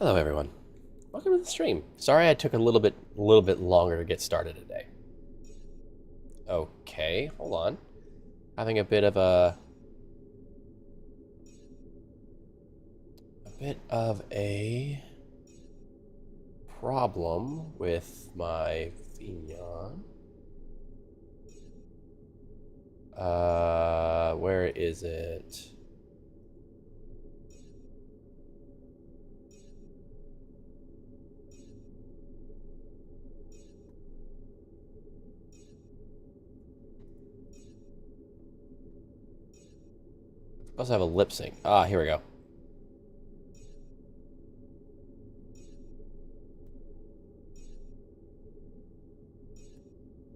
Hello, everyone. Welcome to the stream. Sorry I took a little bit longer to get started today. Okay, hold on. Having a bit of a problem with my Vignon. Where is it? Supposed to have a lip sync. Ah, here we go.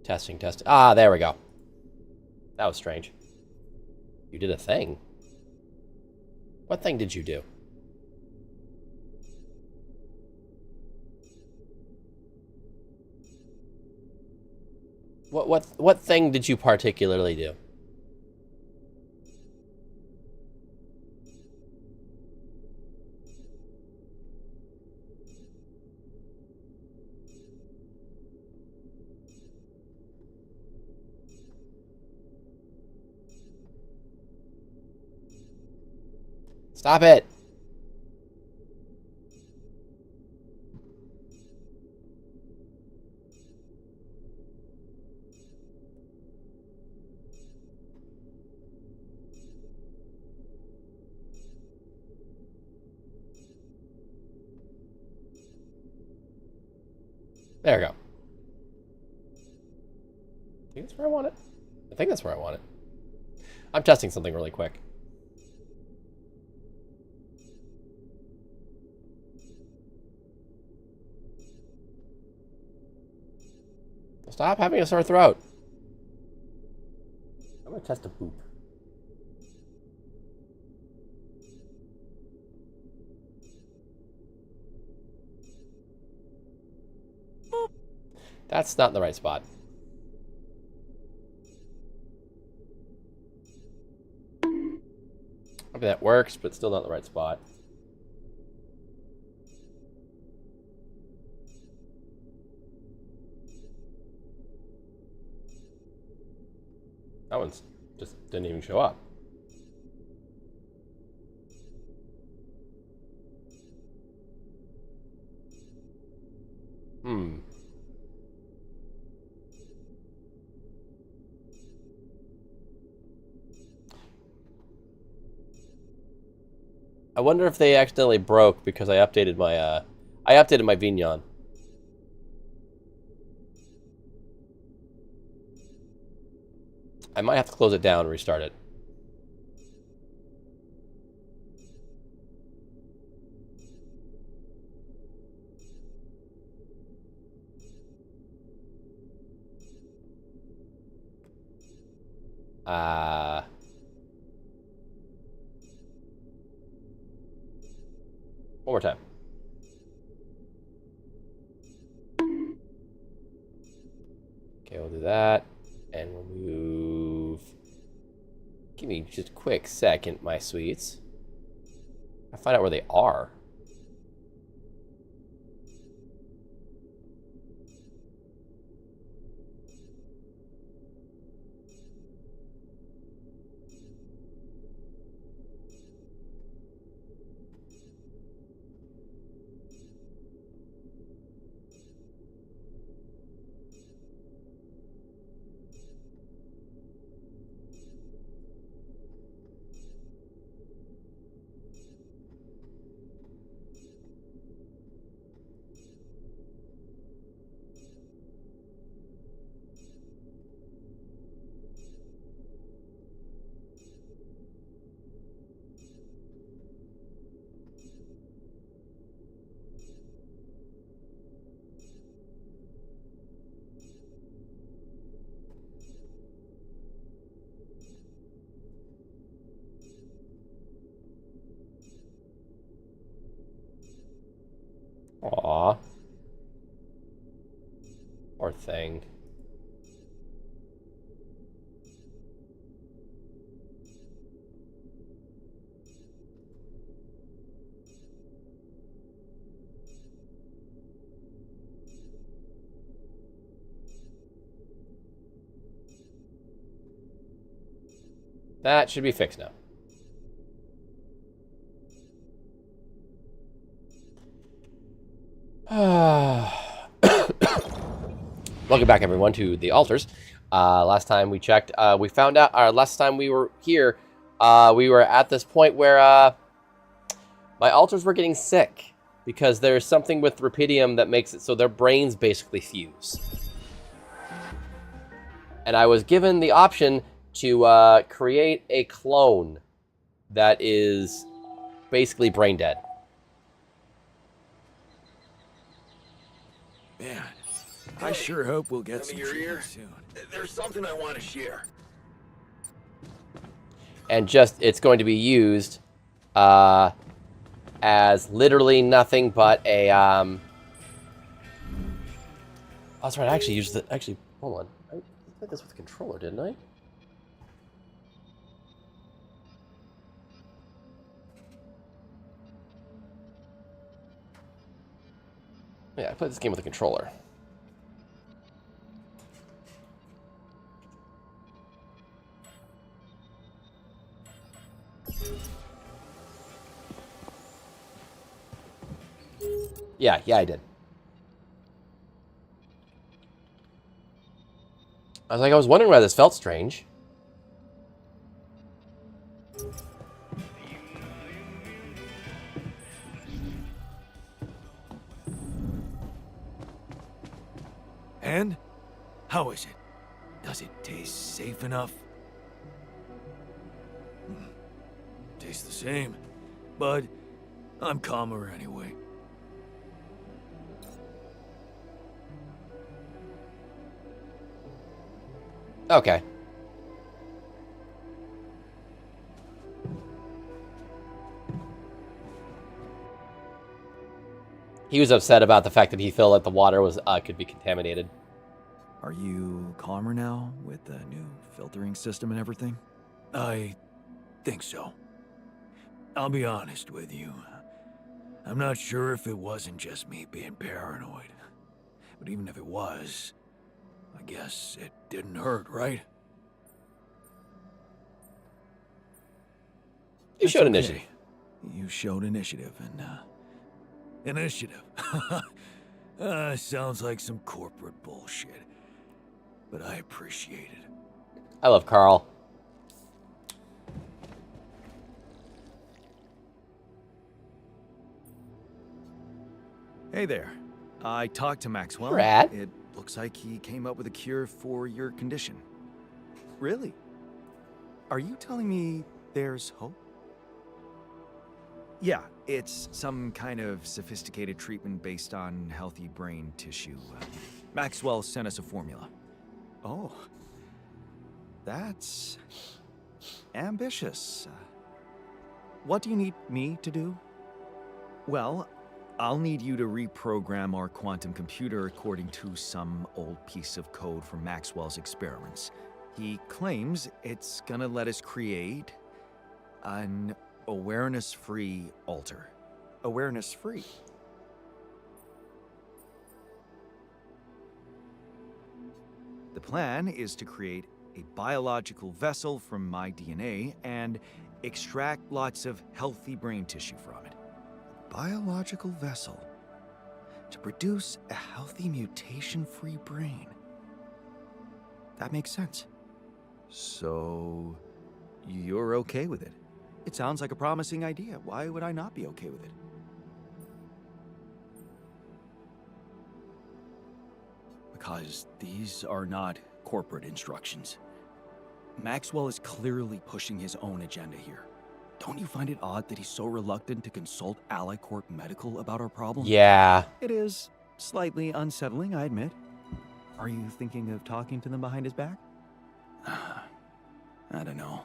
Testing, testing. Ah, there we go. That was strange. You did a thing. What thing did you do? What thing did you particularly do? Stop it! There we go. I think that's where I want it. I think that's where I want it. I'm testing something really quick. Stop having a sore throat. I'm gonna test a boop. That's not in the right spot. Maybe that works, but still not in the right spot. That one's just didn't even show up. Hmm. I wonder if they accidentally broke because I updated my Vignon. I might have to close it down and restart it. Uh, One more time. Okay, we'll do that. And we'll move. Give me just a quick second, my sweets. I find out where they are. Aw. Poor thing. That should be fixed now. Welcome back, everyone, to the altars. Last time we checked, we found out, last time we were here, we were at this point where my altars were getting sick because there's something with rupidium that makes it so their brains basically fuse. And I was given the option to create a clone that is basically brain dead. Man, I sure hope we'll get some ear soon. There's something I want to share. And just, it's going to be used as literally nothing but a, oh, that's right, I actually used the, actually, hold on. I did this with the controller, didn't I? Yeah, I played this game with a controller. Yeah, I did. I was wondering why this felt strange. And? How is it? Does it taste safe enough? Tastes the same, but I'm calmer anyway. Okay. He was upset about the fact that he felt that the water was could be contaminated. Are you calmer now with the new filtering system and everything? I think so. I'll be honest with you. I'm not sure if it wasn't just me being paranoid. But even if it was, I guess it didn't hurt, right? You showed initiative. You showed initiative, and, initiative. Sounds like some corporate bullshit. But I appreciate it. I love Carl. Hey there. I talked to Maxwell. Brad? It looks like he came up with a cure for your condition. Really? Are you telling me there's hope? Yeah, it's some kind of sophisticated treatment based on healthy brain tissue. Maxwell sent us a formula. Oh. That's ambitious. What do you need me to do? Well, I'll need you to reprogram our quantum computer according to some old piece of code from Maxwell's experiments. He claims it's gonna let us create an awareness-free altar. Awareness-free? The plan is to create a biological vessel from my DNA and extract lots of healthy brain tissue from it. Biological vessel to produce a healthy mutation-free brain. That makes sense. So, you're okay with it? It sounds like a promising idea. Why would I not be okay with it? Because these are not corporate instructions. Maxwell is clearly pushing his own agenda here. Don't you find it odd that he's so reluctant to consult AliCorp Medical about our problem? Yeah. It is slightly unsettling, I admit. Are you thinking of talking to them behind his back? I don't know.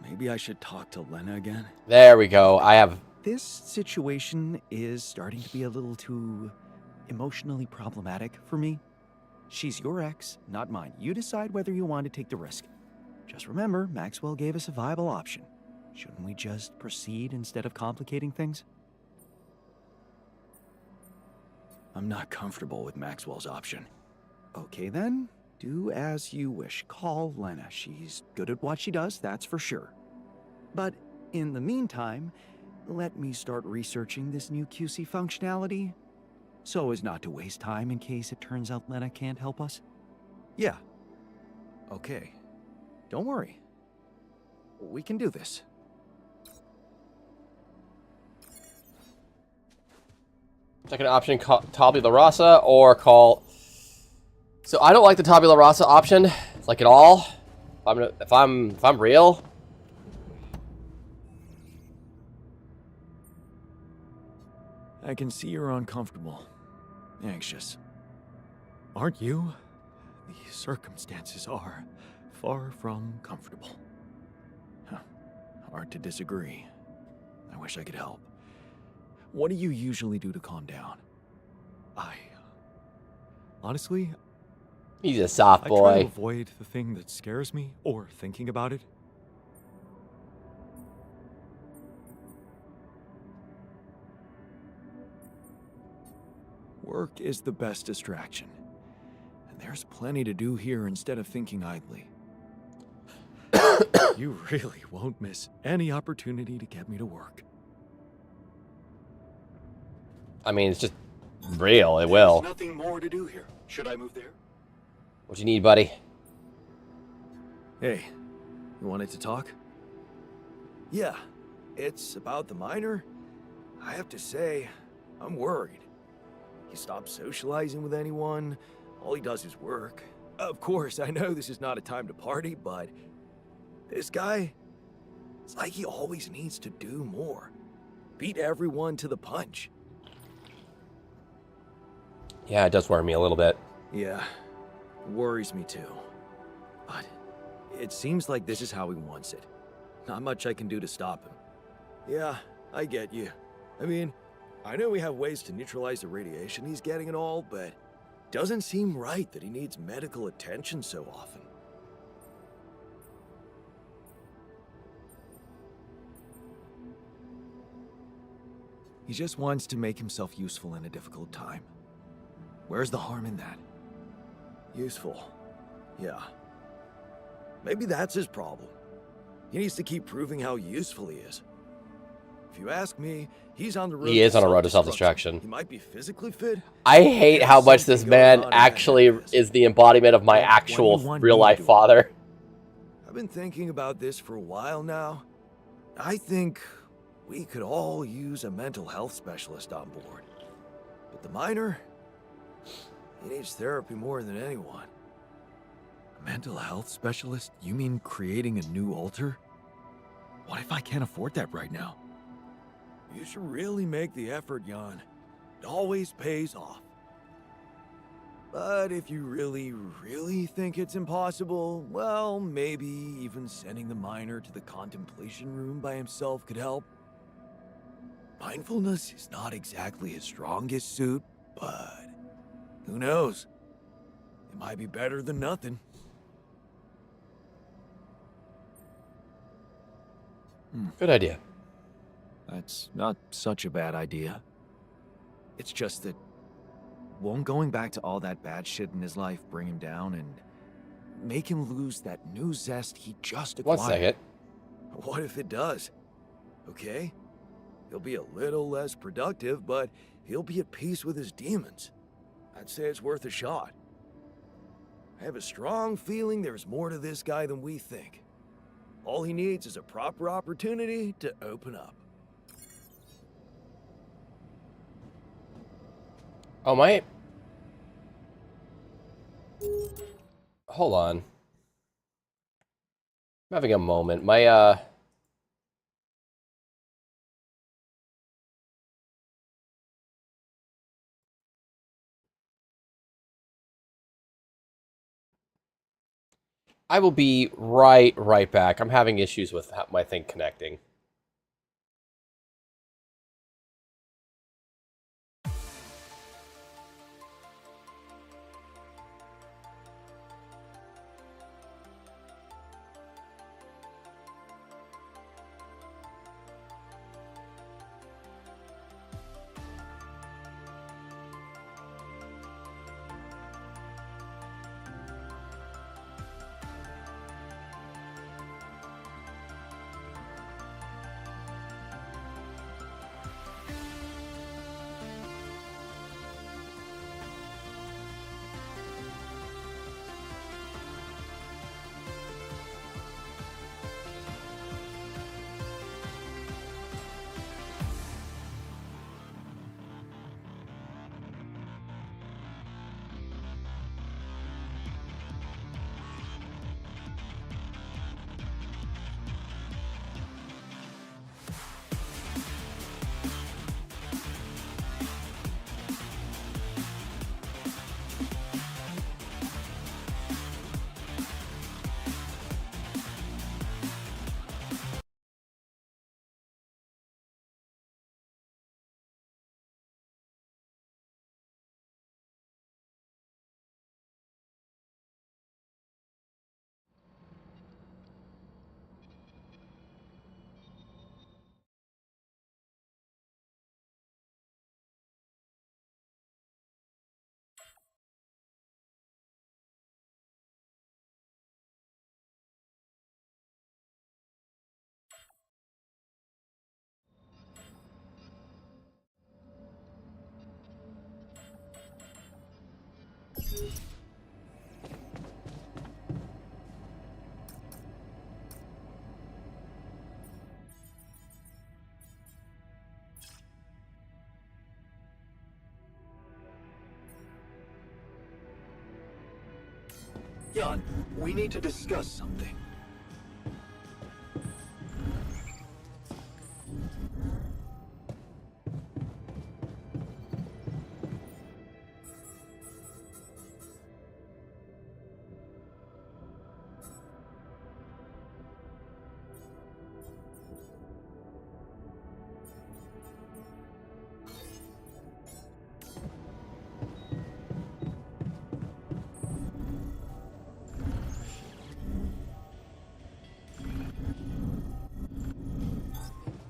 Maybe I should talk to Lena again. There we go. I have... This situation is starting to be a little too emotionally problematic for me. She's your ex, not mine. You decide whether you want to take the risk. Just remember, Maxwell gave us a viable option. Shouldn't we just proceed instead of complicating things? I'm not comfortable with Maxwell's option. Okay then, Do as you wish. Call Lena. She's good at what she does, that's for sure. But in the meantime, let me start researching this new QC functionality so as not to waste time in case it turns out Lena can't help us. Yeah. Okay. Don't worry. We can do this. Second option, call Tabula Rasa or call... So I don't like the Tabula Rasa option, like at all. If I'm real. I can see you're uncomfortable. Anxious. Aren't you? The circumstances are far from comfortable. Huh. Hard to disagree. I wish I could help. What do you usually do to calm down? Honestly, He's a soft I try to boy. avoid the thing that scares me or thinking about it. Work is the best distraction. And there's plenty to do here instead of thinking idly. You really won't miss any opportunity to get me to work. I mean, it's just real. It will. There's nothing more to do here. Should I move there? What you need, buddy? Hey, you wanted to talk? Yeah, it's about the miner. I have to say, I'm worried. He stops socializing with anyone. All he does is work. Of course, I know this is not a time to party, but this guy, it's like he always needs to do more. Beat everyone to the punch. Yeah, it does worry me a little bit. Yeah, worries me too. But it seems like this is how he wants it. Not much I can do to stop him. Yeah, I get you. I mean, I know we have ways to neutralize the radiation he's getting and all, but doesn't seem right that he needs medical attention so often. He just wants to make himself useful in a difficult time. Where's the harm in that? Useful. Yeah. Maybe that's his problem. He needs to keep proving how useful he is. If you ask me, he's on the road. He is on a road to self-destruction. He might be physically fit. I hate how much this man actually is the embodiment of my What do you actual want real-life me to do? father. I've been thinking about this for a while now. I think we could all use a mental health specialist on board. But the miner, he needs therapy more than anyone. A mental health specialist? You mean creating a new altar? What if I can't afford that right now? You should really make the effort, Jan. It always pays off. But if you really think it's impossible, well, maybe even sending the miner to the contemplation room by himself could help. Mindfulness is not exactly his strongest suit, but who knows? It might be better than nothing. Good idea. That's not such a bad idea. It's just that won't going back to all that bad shit in his life bring him down and make him lose that new zest he just acquired? 1 second. What if it does? Okay? He'll be a little less productive, but he'll be at peace with his demons. I'd say it's worth a shot. I have a strong feeling there's more to this guy than we think. All he needs is a proper opportunity to open up. Oh, my... Hold on. I'm having a moment. My, I will be right back. I'm having issues with my thing connecting. Jan, we need to discuss something.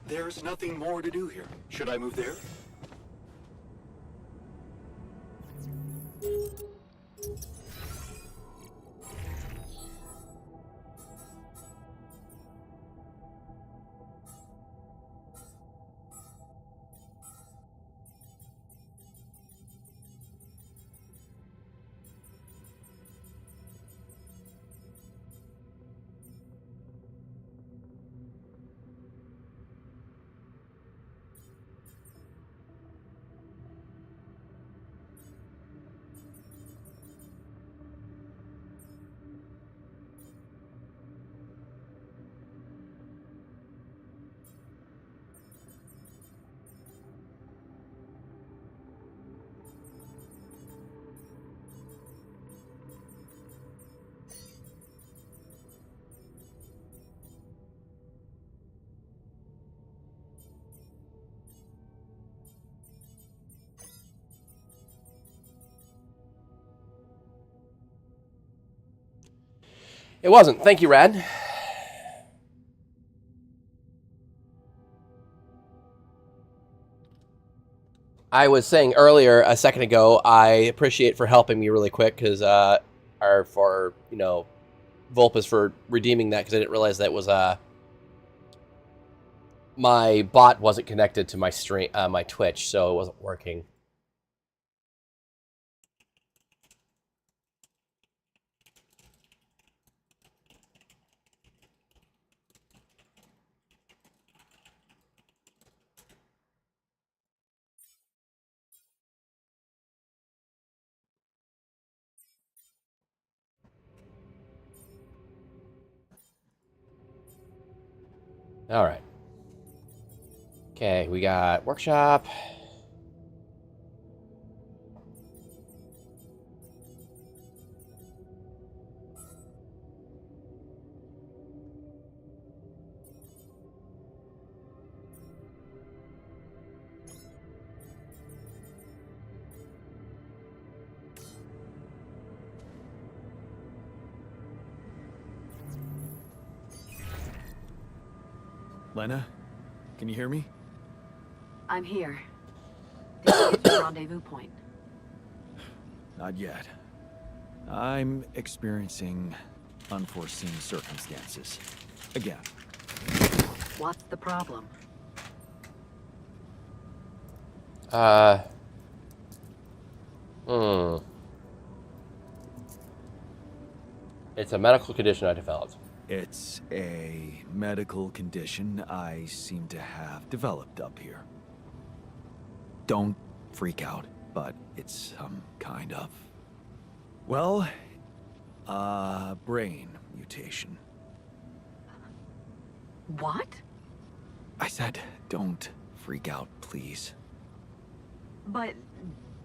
There's nothing more to do here. Should I move there? It wasn't. Thank you, Rad. I was saying earlier, a second ago, I appreciate for helping me really quick because, or for, you know, Vulpus for redeeming that because I didn't realize that was, my bot wasn't connected to my stream, my Twitch, so it wasn't working. All right. Okay, we got workshop. Lena, can you hear me? I'm here. This is the rendezvous point. Not yet. I'm experiencing unforeseen circumstances. Again. What's the problem? It's a medical condition I developed. It's a medical condition I seem to have developed up here. Don't freak out, but it's some kind of... well, brain mutation. What? I said, don't freak out, please. But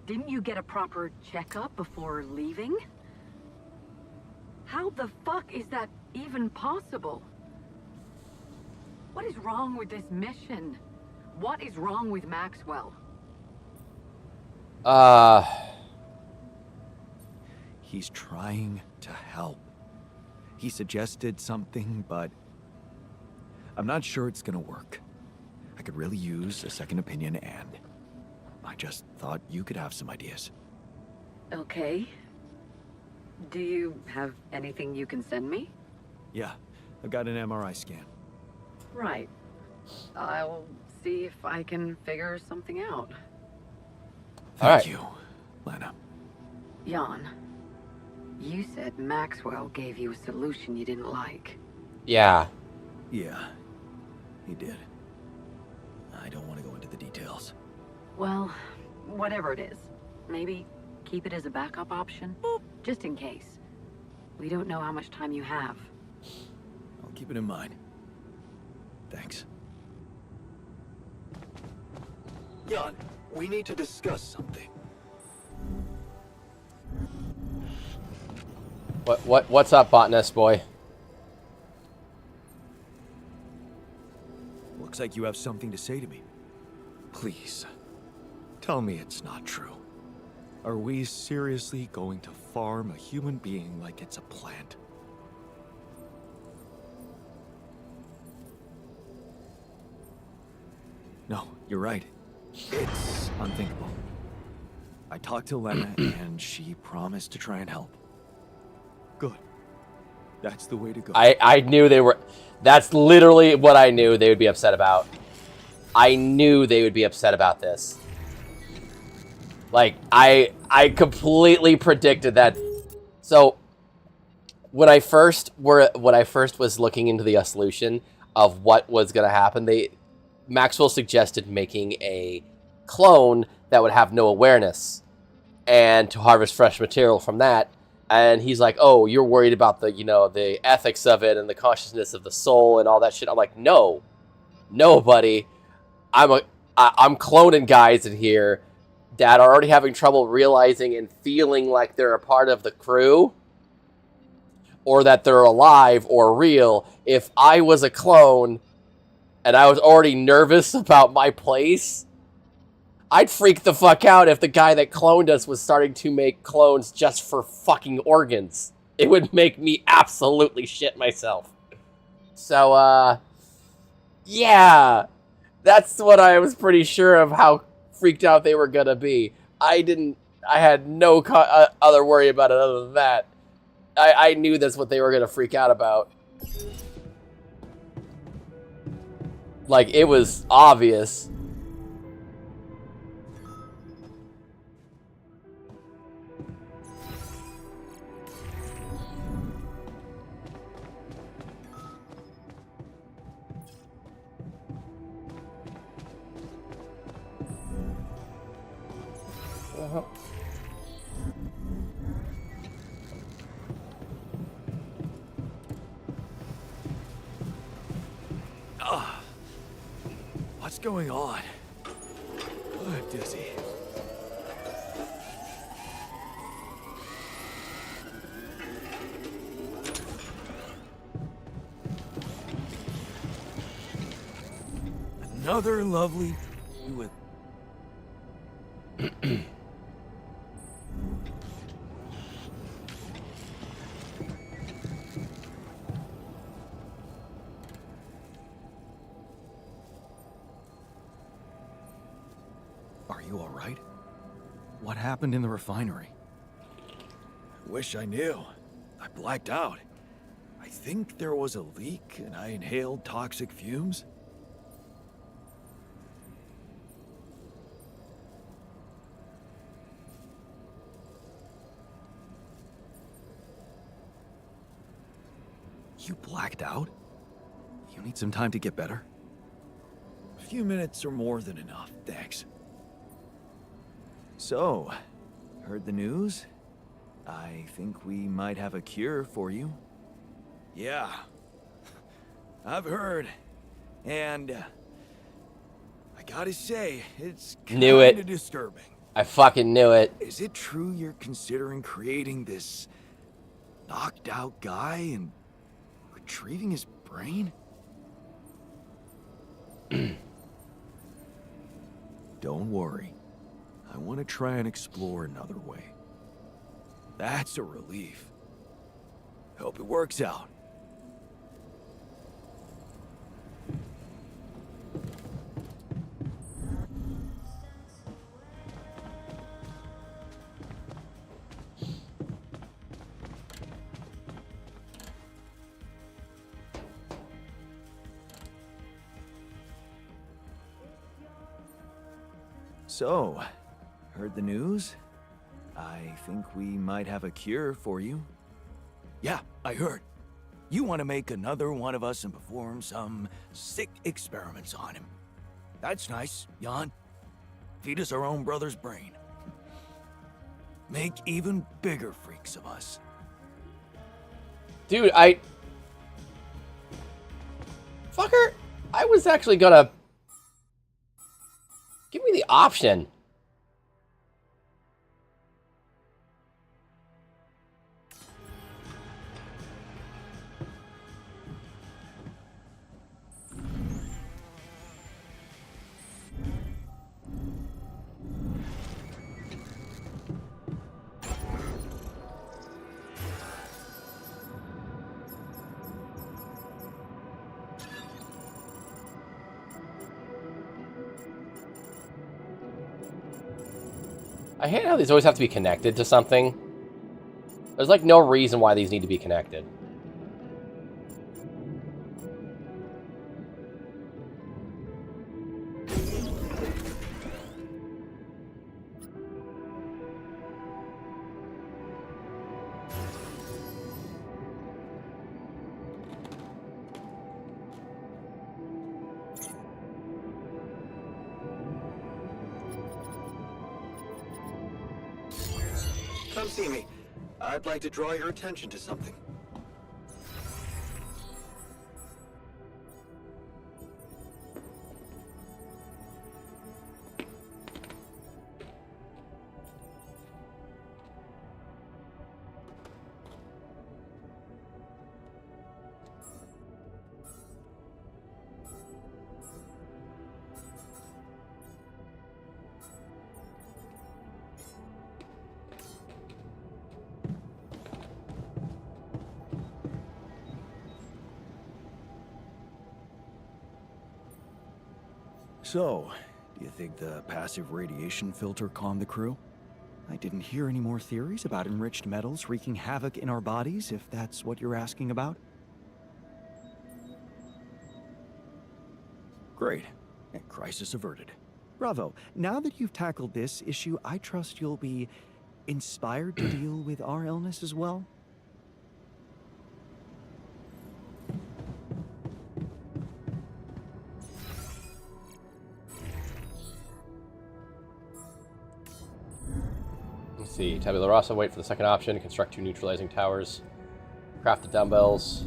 didn't you get a proper checkup before leaving? How the fuck is that even possible? What is wrong with this mission? What is wrong with Maxwell? He's trying to help. He suggested something, but I'm not sure it's gonna work. I could really use a second opinion, and I just thought you could have some ideas. Okay. Do you have anything you can send me? Yeah, I've got an MRI scan. Right. I'll see if I can figure something out. Thank you, Lena. Jan, You said Maxwell gave you a solution you didn't like. Yeah. Yeah, he did. I don't want to go into the details. Well, whatever it is, maybe keep it as a backup option, just in case. We don't know how much time you have. I'll keep it in mind. Thanks. Jan, we need to discuss something. What's up, botanist boy? Looks like you have something to say to me. Please, tell me it's not true. Are we seriously going to farm a human being like it's a plant? No, you're right. It's unthinkable. I talked to Lena and she promised to try and help. Good. That's the way to go. I knew they were... That's literally what I knew they would be upset about. I knew they would be upset about this. Like, I completely predicted that. So, when I first was looking into the solution of what was going to happen, Maxwell suggested making a clone that would have no awareness and to harvest fresh material from that. And he's like, "Oh, you're worried about the, the ethics of it and the consciousness of the soul and all that shit." I'm like, "No, buddy. I'm cloning guys in here that are already having trouble realizing and feeling like they're a part of the crew or that they're alive or real. If I was a clone and I was already nervous about my place, I'd freak the fuck out if the guy that cloned us was starting to make clones just for fucking organs. It would make me absolutely shit myself." So, yeah, that's what I was pretty sure of how freaked out they were gonna be. I had no other worry about it other than that. I knew that's what they were gonna freak out about. Like, it was obvious. What's going on? I'm dizzy. Another lovely with Are you all right? What happened in the refinery? I wish I knew. I blacked out. I think there was a leak and I inhaled toxic fumes. You blacked out? You need some time to get better? A few minutes are more than enough, thanks. So, heard the news? I think we might have a cure for you. Yeah, I've heard. And I gotta say, it's Knew it. kinda disturbing. I fucking knew it. Is it true you're considering creating this knocked out guy and retrieving his brain? Don't worry. I want to try and explore another way. That's a relief. Hope it works out. So, heard the news? I think we might have a cure for you. Yeah, I heard. You want to make another one of us and perform some sick experiments on him. That's nice, Jan. Feed us our own brother's brain. Make even bigger freaks of us. Dude, Fucker, I was actually gonna... Give me the option. I hate how these always have to be connected to something. There's like no reason why these need to be connected. Come see me. I'd like to draw your attention to something. So, do you think the passive radiation filter calmed the crew? I didn't hear any more theories about enriched metals wreaking havoc in our bodies, if that's what you're asking about. Great. And crisis averted. Bravo. Now that you've tackled this issue, I trust you'll be inspired to deal with our illness as well? Let's see. Tabula Rasa, wait for the second option. Construct 2 neutralizing towers. Craft the dumbbells.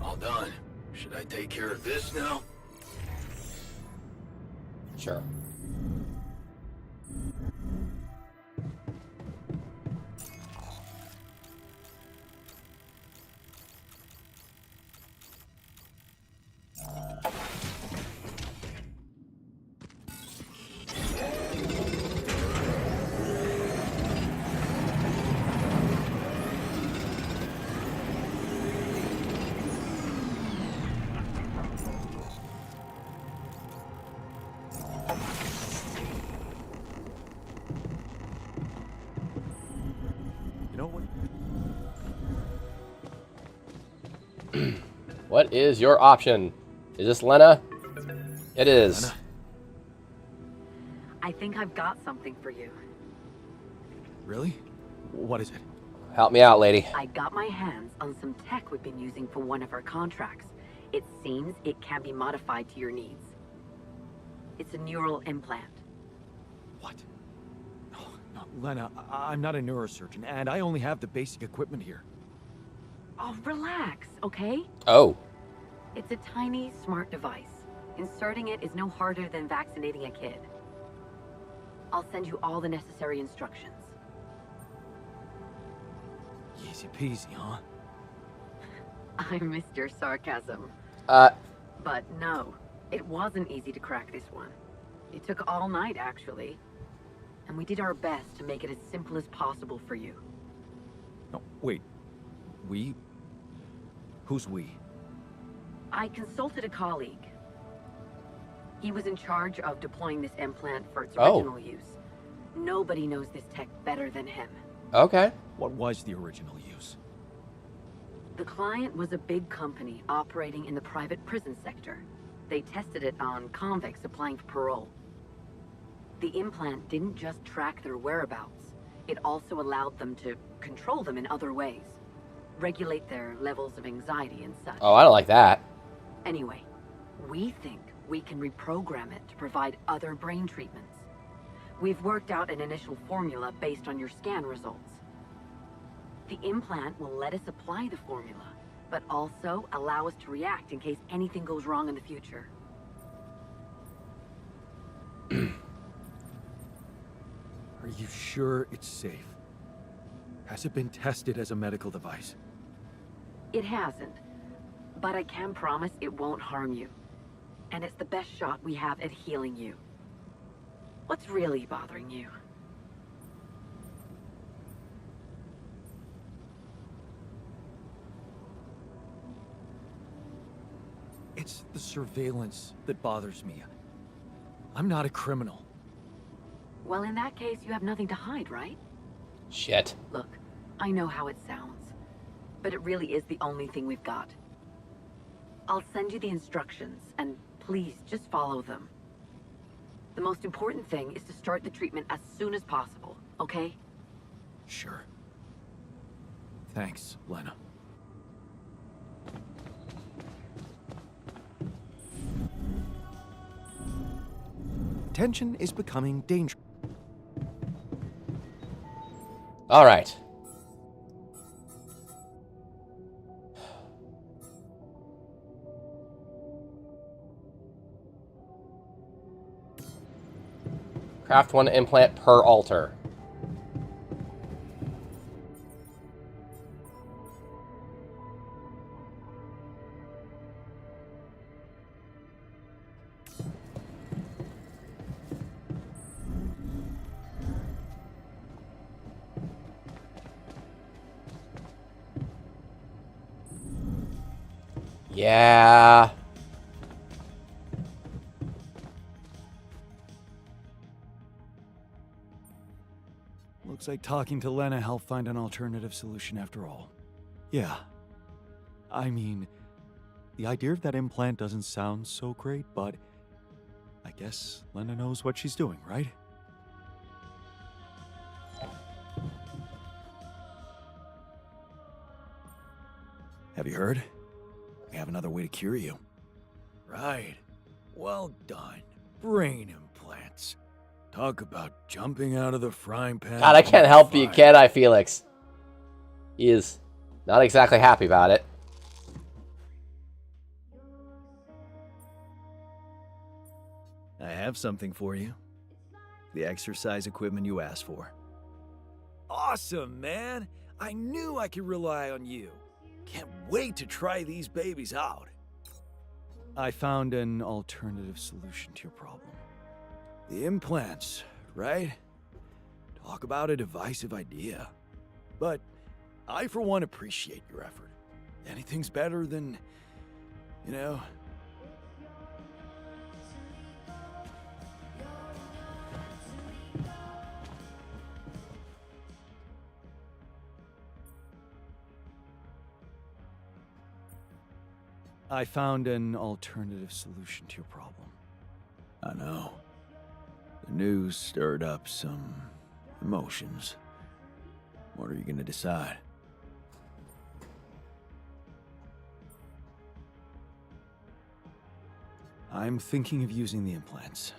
All done. Should I take care of this now? Sure. You know what? What is your option? Is this Lena? It is. Lena? I think I've got something for you. Really? What is it? Help me out, lady. I got my hands on some tech we've been using for one of our contracts. It seems it can be modified to your needs. It's a neural implant. What? No, Lena, I'm not a neurosurgeon, and I only have the basic equipment here. Oh, relax, okay? Oh. It's a tiny, smart device. Inserting it is no harder than vaccinating a kid. I'll send you all the necessary instructions. Easy peasy, huh? I missed your sarcasm. But no, it wasn't easy to crack this one. It took all night, actually. And we did our best to make it as simple as possible for you. No, wait. We? Who's we? I consulted a colleague. He was in charge of deploying this implant for its Oh. original use. Nobody knows this tech better than him. Okay. What was the original use? The client was a big company operating in the private prison sector. They tested it on convicts applying for parole. The implant didn't just track their whereabouts, it also allowed them to control them in other ways. Regulate their levels of anxiety and such. Oh, I don't like that. Anyway, we think we can reprogram it to provide other brain treatments. We've worked out an initial formula based on your scan results. The implant will let us apply the formula, but also allow us to react in case anything goes wrong in the future. Are you sure it's safe? Has it been tested as a medical device? It hasn't, but I can promise it won't harm you. And it's the best shot we have at healing you. What's really bothering you? It's the surveillance that bothers me. I'm not a criminal. Well, in that case, you have nothing to hide, right? Shit. Look, I know how it sounds, but it really is the only thing we've got. I'll send you the instructions, and please just follow them. The most important thing is to start the treatment as soon as possible, okay? Sure. Thanks, Lena. Tension is becoming dangerous. All right. Craft 1 implant per altar. Yeah. Looks like talking to Lena helped find an alternative solution after all. Yeah. I mean, the idea of that implant doesn't sound so great, but I guess Lena knows what she's doing, right? Have you heard? We have another way to cure you. Right. Well done. Brain implants. Talk about jumping out of the frying pan. God, I can't help you, fire. can I, Felix? He is not exactly happy about it. I have something for you. The exercise equipment you asked for. Awesome, man! I knew I could rely on you. Can't wait to try these babies out. I found an alternative solution to your problem. The implants, right? Talk about a divisive idea. But I, for one, appreciate your effort. Anything's better than, you know... I found an alternative solution to your problem. I know. The news stirred up some emotions. What are you gonna decide? I'm thinking of using the implants.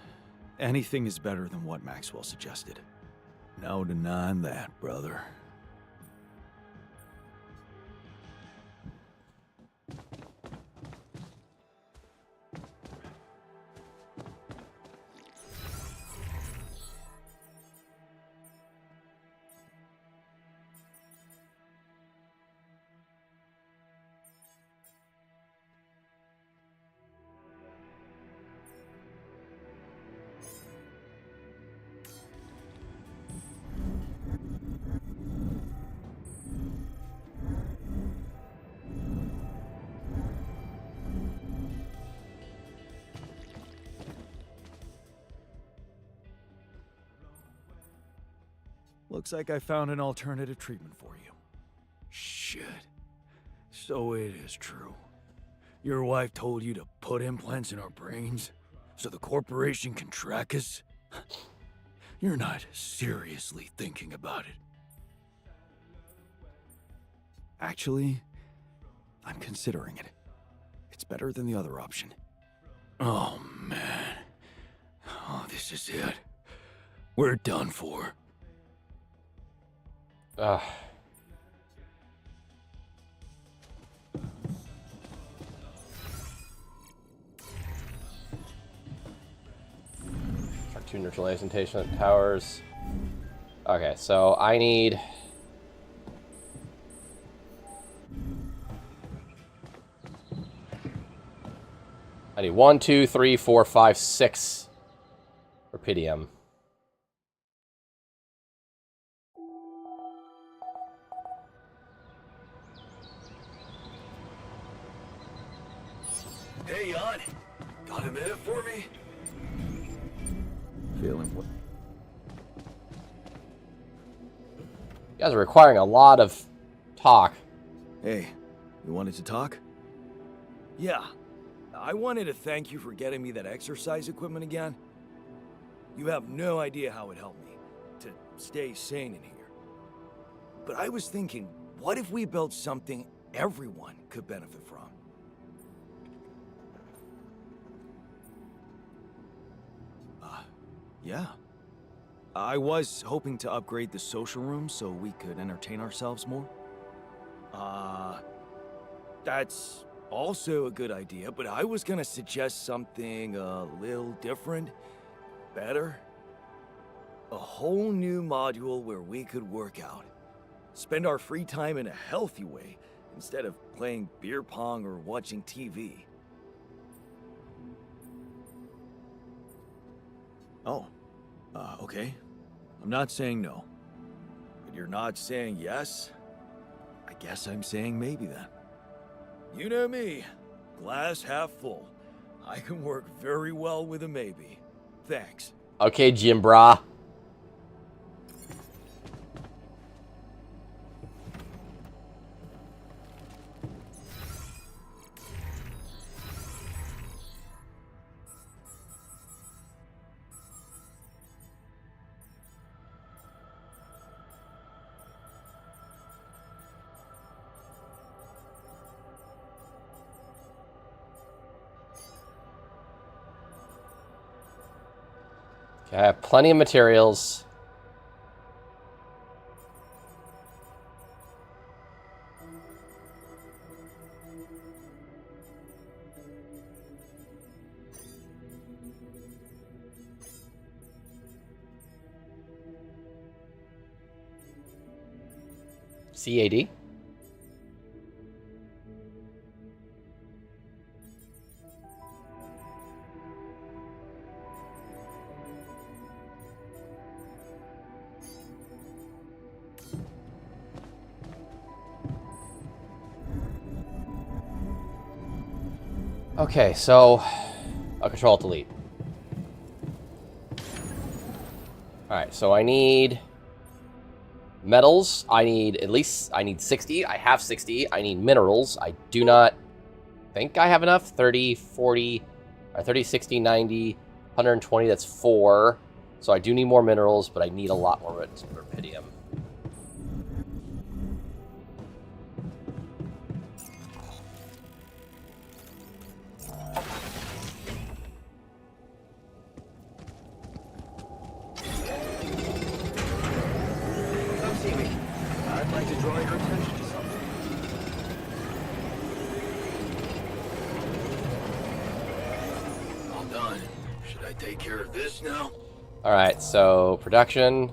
Anything is better than what Maxwell suggested. No denying that, brother. Looks like I found an alternative treatment for you. Shit. So it is true. Your wife told you to put implants in our brains so the corporation can track us? You're not seriously thinking about it. Actually, I'm considering it. It's better than the other option. Oh, man. Oh, this is it. We're done for. Ugh. Two neutralization towers. Okay, so I need... I need 1, 2, 3, 4, 5, 6 Rupidium. Hey, Jan. Got a minute for me? Feeling what? You guys are requiring a lot of talk. Hey, you wanted to talk? Yeah. I wanted to thank you for getting me that exercise equipment again. You have no idea how it helped me to stay sane in here. But I was thinking, what if we built something everyone could benefit from? Yeah. I was hoping to upgrade the social room so we could entertain ourselves more. That's also a good idea, but I was gonna suggest something a little different, better. A whole new module where we could work out. Spend our free time in a healthy way, instead of playing beer pong or watching TV. Oh. Okay. I'm not saying no. But you're not saying yes? I guess I'm saying maybe then. You know me. Glass half full. I can work very well with a maybe. Thanks. Okay, Jim Bra. Okay, I have plenty of materials. CAD? Okay, so I'll control alt delete. Alright, so I need metals. I need 60. I have 60. I need minerals. I do not think I have enough. 30, 40, or 30, 60, 90, 120, that's 4. So I do need more minerals, but I need a lot more rupidium. I'd like to draw your attention to something. All done. Should I take care of this now? Alright, so production.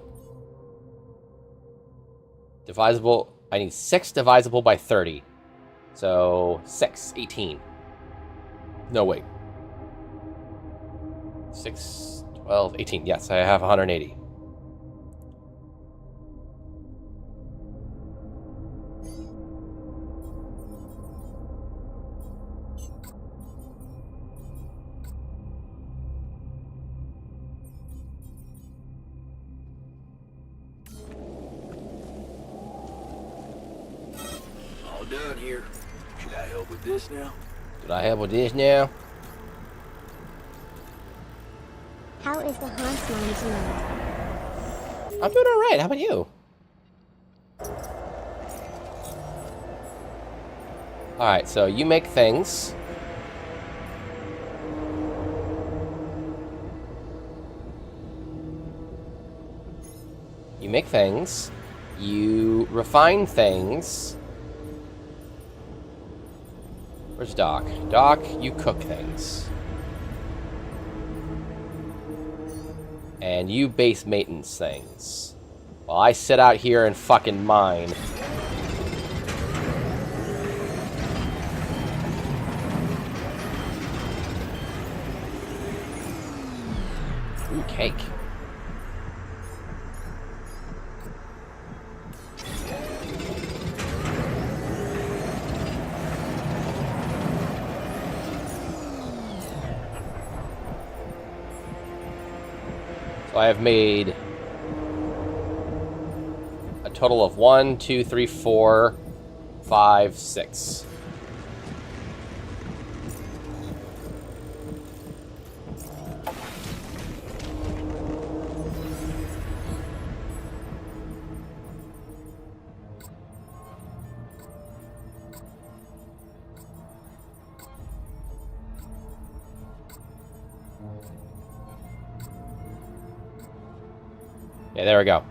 Divisible. I need 6 divisible by 30. So 6, 18. No, wait. 6, 12, 18. Yes, I have 180. done here. Should I help with this now? Did I help with this now? How is the Hans mom doing? I'm doing alright. How about you? Alright, so you make things. You make things. You refine things. Where's Doc? Doc, you cook things. And you base maintenance things. While I sit out here and fucking mine. Ooh, cake. So I have made a total of 1, 2, 3, 4, 5, 6. Yeah, there we go.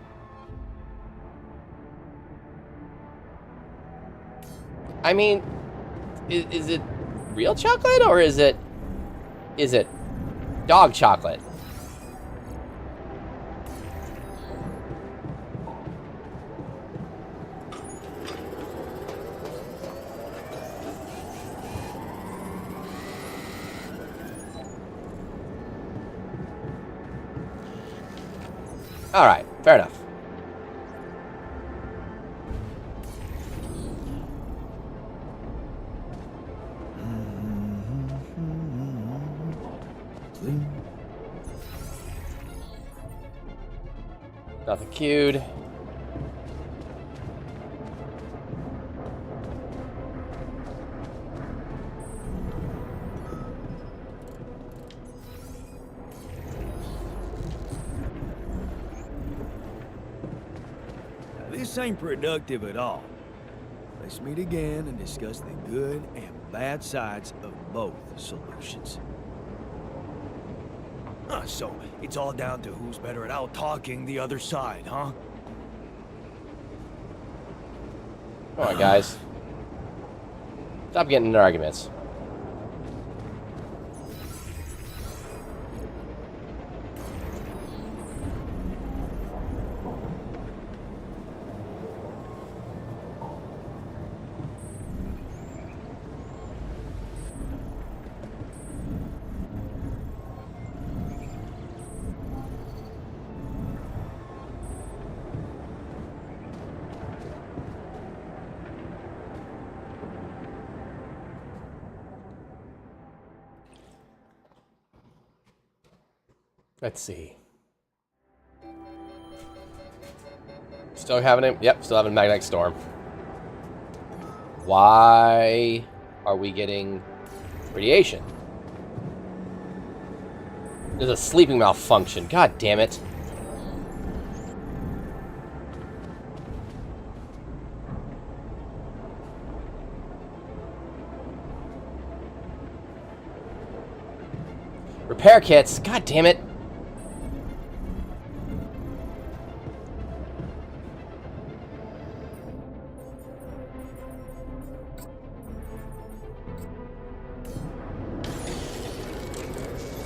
I mean, is it real chocolate or is it dog chocolate? All right, fair enough. Nothing queued. This ain't productive at all. Let's meet again and discuss the good and bad sides of both solutions. So it's all down to who's better at out-talking the other side, huh? Come on, guys. Stop getting into arguments. Let's see. Still having it? Yep, still having Magnetic Storm. Why are we getting radiation? There's a sleeping malfunction. God damn it. Repair kits. God damn it.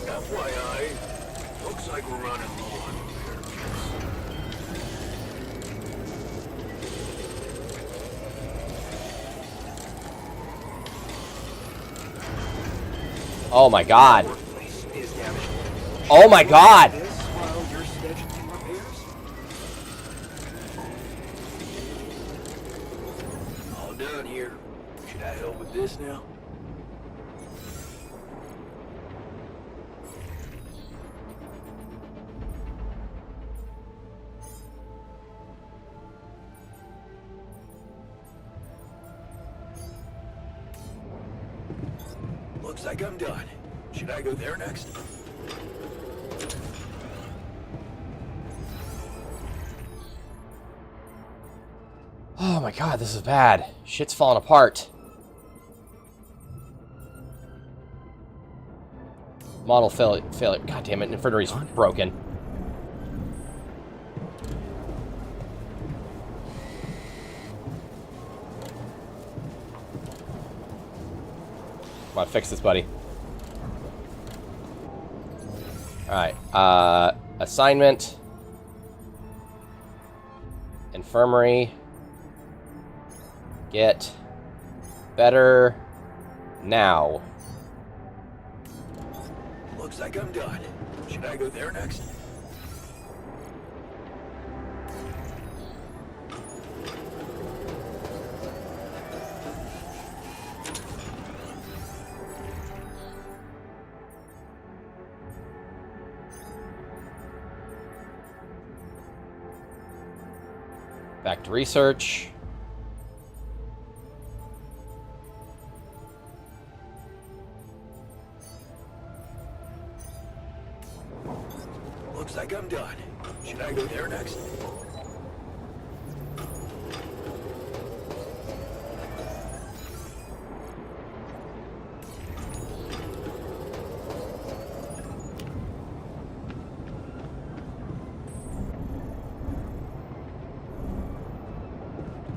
FYI, looks like we're running low on repair kits. Oh my god. Workplace is damaged. Oh my god. This while you're scheduling repairs? All done here. Should I help with this now? Looks like I'm done. Should I go there next? Oh my god, this is bad. Shit's falling apart. Model failure. God damn it, infirmary's broken. Come on, fix this, buddy. Alright, assignment. Infirmary. Get better now. Looks like I'm done. Should I go there next? Back to research. Looks like I'm done. Should I go there next?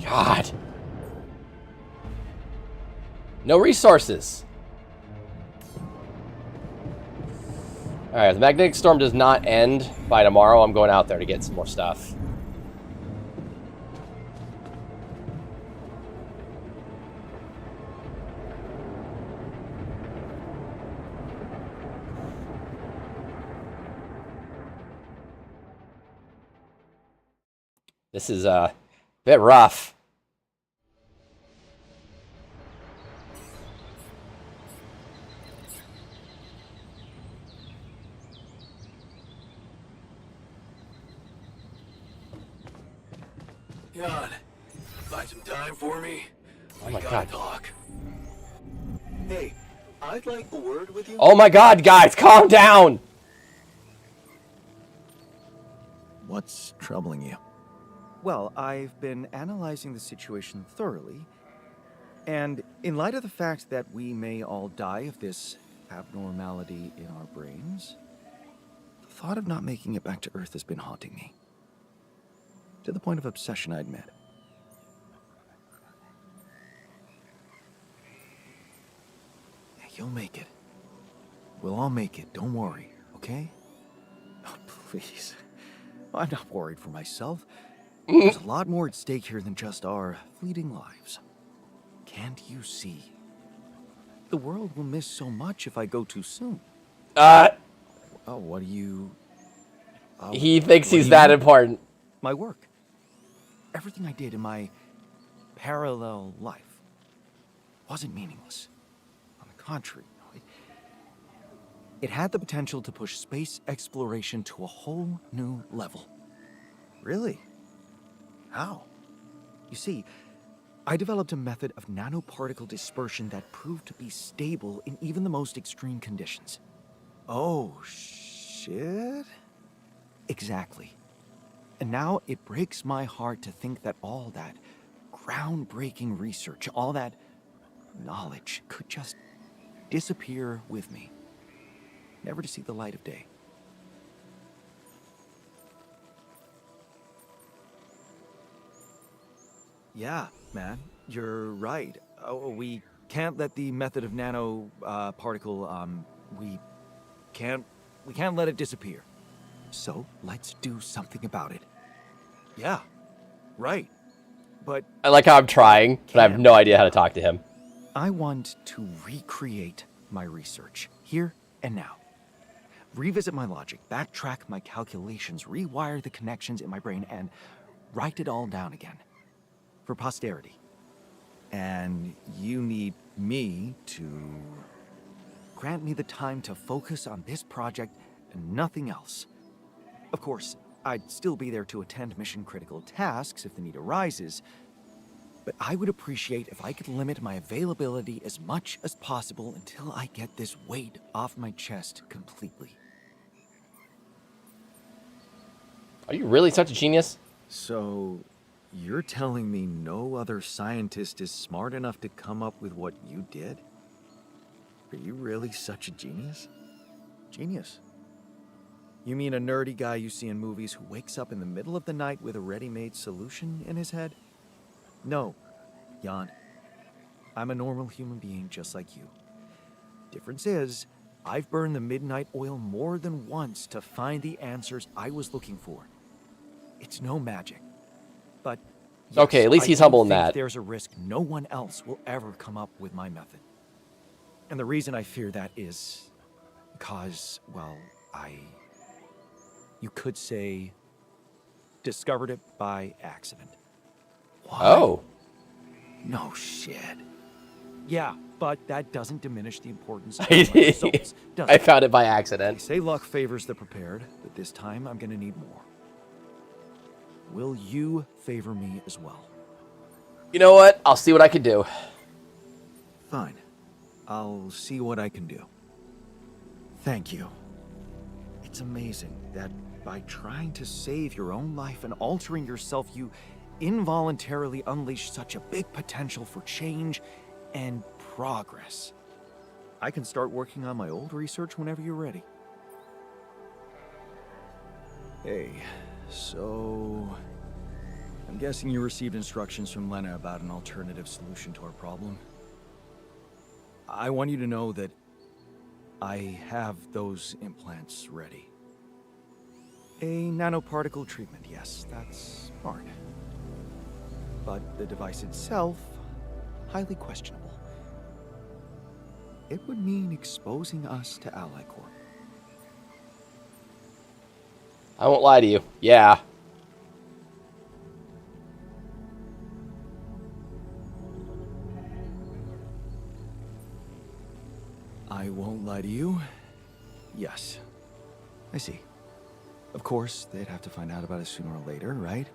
God. No resources. Alright, if the magnetic storm does not end by tomorrow, I'm going out there to get some more stuff. This is a bit rough. God, find some time for me. Oh my gotta God. talk. Hey, I'd like a word with you. Oh my god, guys, calm down! What's troubling you? Well, I've been analyzing the situation thoroughly, and in light of the fact that we may all die of this abnormality in our brains, the thought of not making it back to Earth has been haunting me. To the point of obsession, I admit. You'll make it. We'll all make it, don't worry, okay? Oh, please. I'm not worried for myself. There's a lot more at stake here than just our fleeting lives. Can't you see? The world will miss so much if I go too soon. Oh, what do you... He thinks what do he's you that mean? important. My work. Everything I did in my parallel life wasn't meaningless. On the contrary, it had the potential to push space exploration to a whole new level. Really? How? You see, I developed a method of nanoparticle dispersion that proved to be stable in even the most extreme conditions. Oh, shit? Exactly. And now it breaks my heart to think that all that groundbreaking research, all that knowledge could just disappear with me, never to see the light of day. Yeah, man, you're right. We can't let the method of nano particle. We can't let it disappear. So let's do something about it. Yeah, right. But I like how I'm trying, but I have no idea how to talk to him. I want to recreate my research here and now. Revisit my logic, backtrack my calculations, rewire the connections in my brain, and write it all down again. For posterity. And you need me to grant me the time to focus on this project and nothing else. Of course, I'd still be there to attend mission-critical tasks if the need arises, But I would appreciate if I could limit my availability as much as possible until I get this weight off my chest completely. Are you really such a genius? So, you're telling me no other scientist is smart enough to come up with what you did? Are you really such a genius? Genius? You mean a nerdy guy you see in movies who wakes up in the middle of the night with a ready-made solution in his head? No, Jan. I'm a normal human being just like you. Difference is, I've burned the midnight oil more than once to find the answers I was looking for. It's no magic. But yes, Okay, at least he's I do humble in think that. There's a risk no one else will ever come up with my method. And the reason I fear that is because, well, you could say, discovered it by accident. What? Oh. No shit. Yeah, but that doesn't diminish the importance of my results, does I it? found it by They accident. say luck favors the prepared, but this time I'm gonna need more. Will you favor me as well? You know what? I'll see what I can do. Fine. I'll see what I can do. Thank you. It's amazing that by trying to save your own life and altering yourself, you involuntarily unleash such a big potential for change and progress. I can start working on my old research whenever you're ready. Hey, so... I'm guessing you received instructions from Lena about an alternative solution to our problem. I want you to know that I have those implants ready. A nanoparticle treatment, yes, that's smart. But the device itself, highly questionable. It would mean exposing us to Ally Corp. I won't lie to you. Yeah. I won't lie to you. Yes. I see. Of course, they'd have to find out about it sooner or later, right?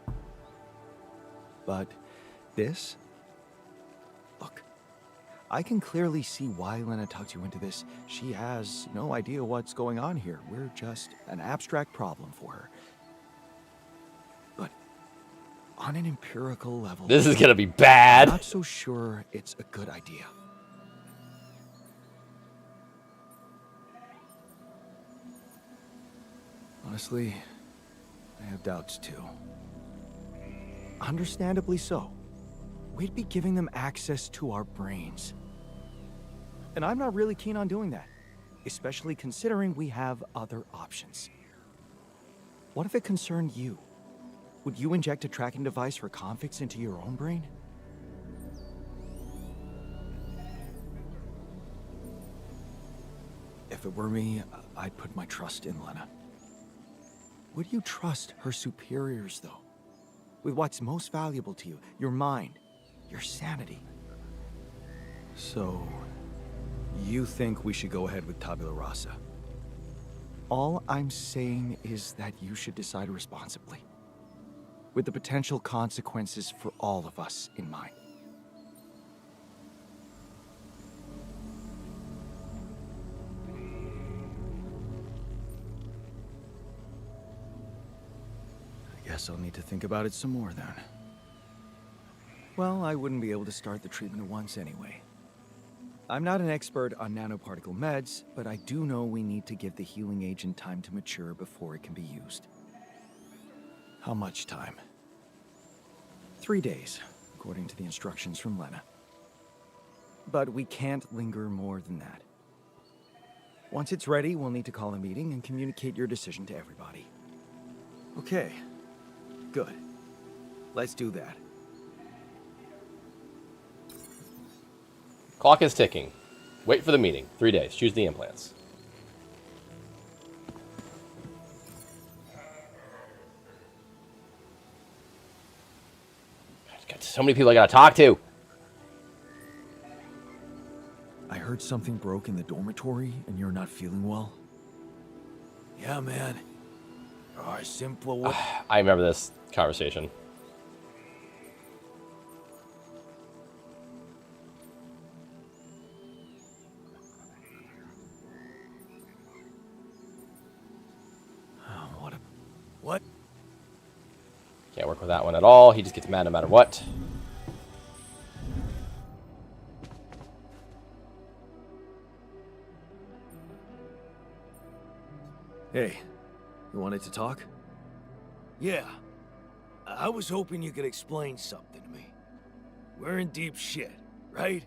But this? Look, I can clearly see why Lena talked you into this. She has no idea what's going on here. We're just an abstract problem for her. But on an empirical level... This is gonna be I'm bad. not so sure it's a good idea. Honestly, I have doubts too. Understandably so. We'd be giving them access to our brains. And I'm not really keen on doing that, especially considering we have other options. What if it concerned you? Would you inject a tracking device for convicts into your own brain? If it were me, I'd put my trust in Lena. Would you trust her superiors, though? With what's most valuable to you, your mind, your sanity. So, you think we should go ahead with Tabula Rasa? All I'm saying is that you should decide responsibly, with the potential consequences for all of us in mind. Guess I'll need to think about it some more then. Well, I wouldn't be able to start the treatment at once anyway. I'm not an expert on nanoparticle meds, but I do know we need to give the healing agent time to mature before it can be used. How much time? 3 days, according to the instructions from Lena. But we can't linger more than that. Once it's ready, we'll need to call a meeting and communicate your decision to everybody. Okay. Good. Let's do that. Clock is ticking. Wait for the meeting. 3 days. Choose the implants. Got so many people I gotta talk to. I heard something broke in the dormitory and you're not feeling well. Yeah, man. I remember this conversation. What? Can't work with that one at all. He just gets mad no matter what. Hey, you wanted to talk? Yeah. I was hoping you could explain something to me. We're in deep shit, right?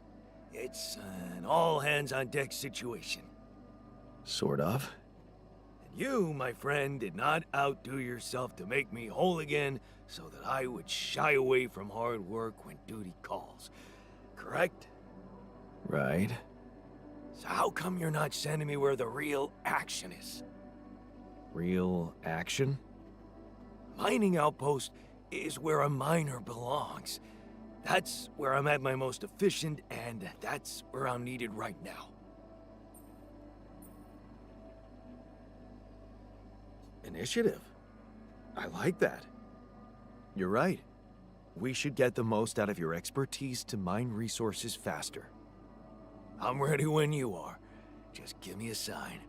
It's an all-hands-on-deck situation. Sort of. And you, my friend, did not outdo yourself to make me whole again so that I would shy away from hard work when duty calls. Correct? Right. So how come you're not sending me where the real action is? Real action? Mining outpost is where a miner belongs. That's where I'm at my most efficient, and that's where I'm needed right now. Initiative. I like that. You're right. We should get the most out of your expertise to mine resources faster. I'm ready when you are. Just give me a sign.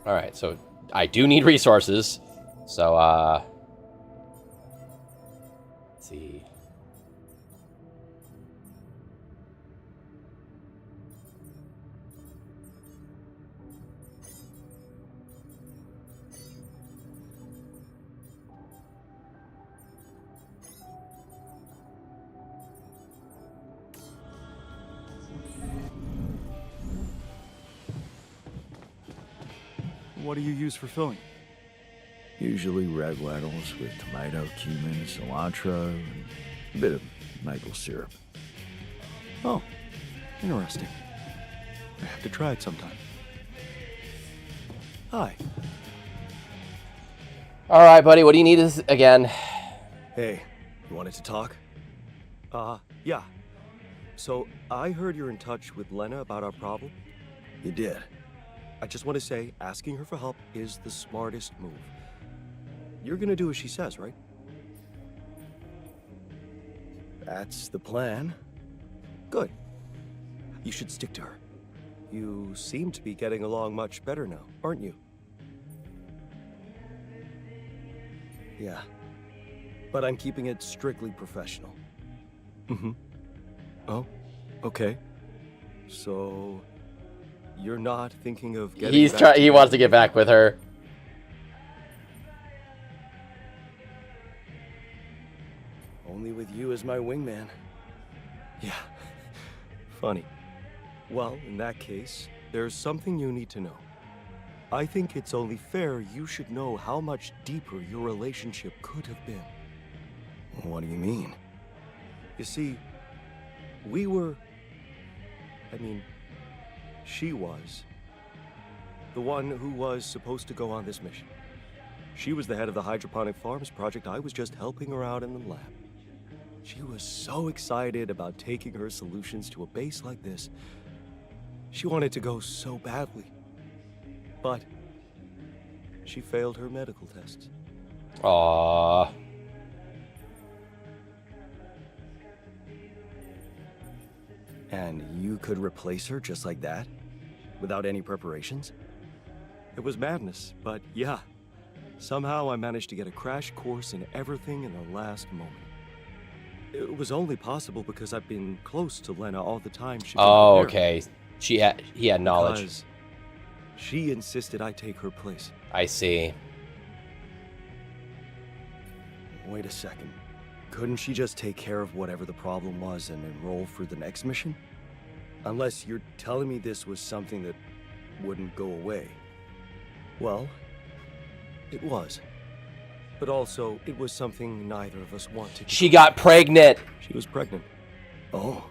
All right, so I do need resources. So, let's see. What do you use for filling? Usually red lentils with tomato, cumin, cilantro, and a bit of maple syrup. Oh, interesting. I have to try it sometime. Hi. All right, buddy. What do you need again? Hey, you wanted to talk? Yeah. So, I heard you're in touch with Lena about our problem. You did. I just want to say, asking her for help is the smartest move. You're gonna do as she says, right? That's the plan. Good. You should stick to her. You seem to be getting along much better now, aren't you? Yeah. But I'm keeping it strictly professional. Mm-hmm. Oh, okay. So, you're not thinking of getting He wants to get back with her. Only with you as my wingman. Yeah. Funny. Well, in that case, there's something you need to know. I think it's only fair you should know how much deeper your relationship could have been. What do you mean? You see, she was the one who was supposed to go on this mission. She was the head of the hydroponic farms project. I was just helping her out in the lab. She was so excited about taking her solutions to a base like this. She wanted to go so badly. But she failed her medical tests. Aww. And you could replace her just like that? Without any preparations? It was madness, but yeah. Somehow I managed to get a crash course in everything in the last moment. It was only possible because I've been close to Lena all the time. Oh, okay. He had knowledge. Because she insisted I take her place. I see. Wait a second. Couldn't she just take care of whatever the problem was and enroll for the next mission? Unless you're telling me this was something that wouldn't go away. Well, it was. But also, it was something neither of us wanted. She got pregnant. She was pregnant. Oh.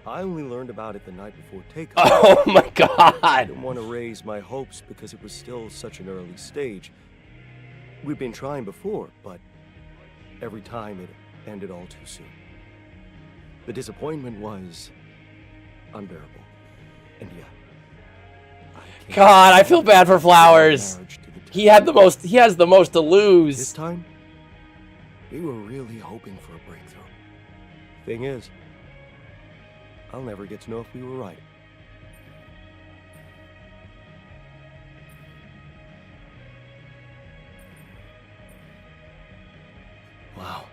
I only learned about it the night before takeoff. Oh my god. I didn't want to raise my hopes because it was still such an early stage. We'd been trying before, but every time it ended all too soon. The disappointment was unbearable. And yeah. God, I feel bad for Flowers. He has the most to lose. This time, we were really hoping for a breakthrough. Thing is, I'll never get to know if we were right. Wow.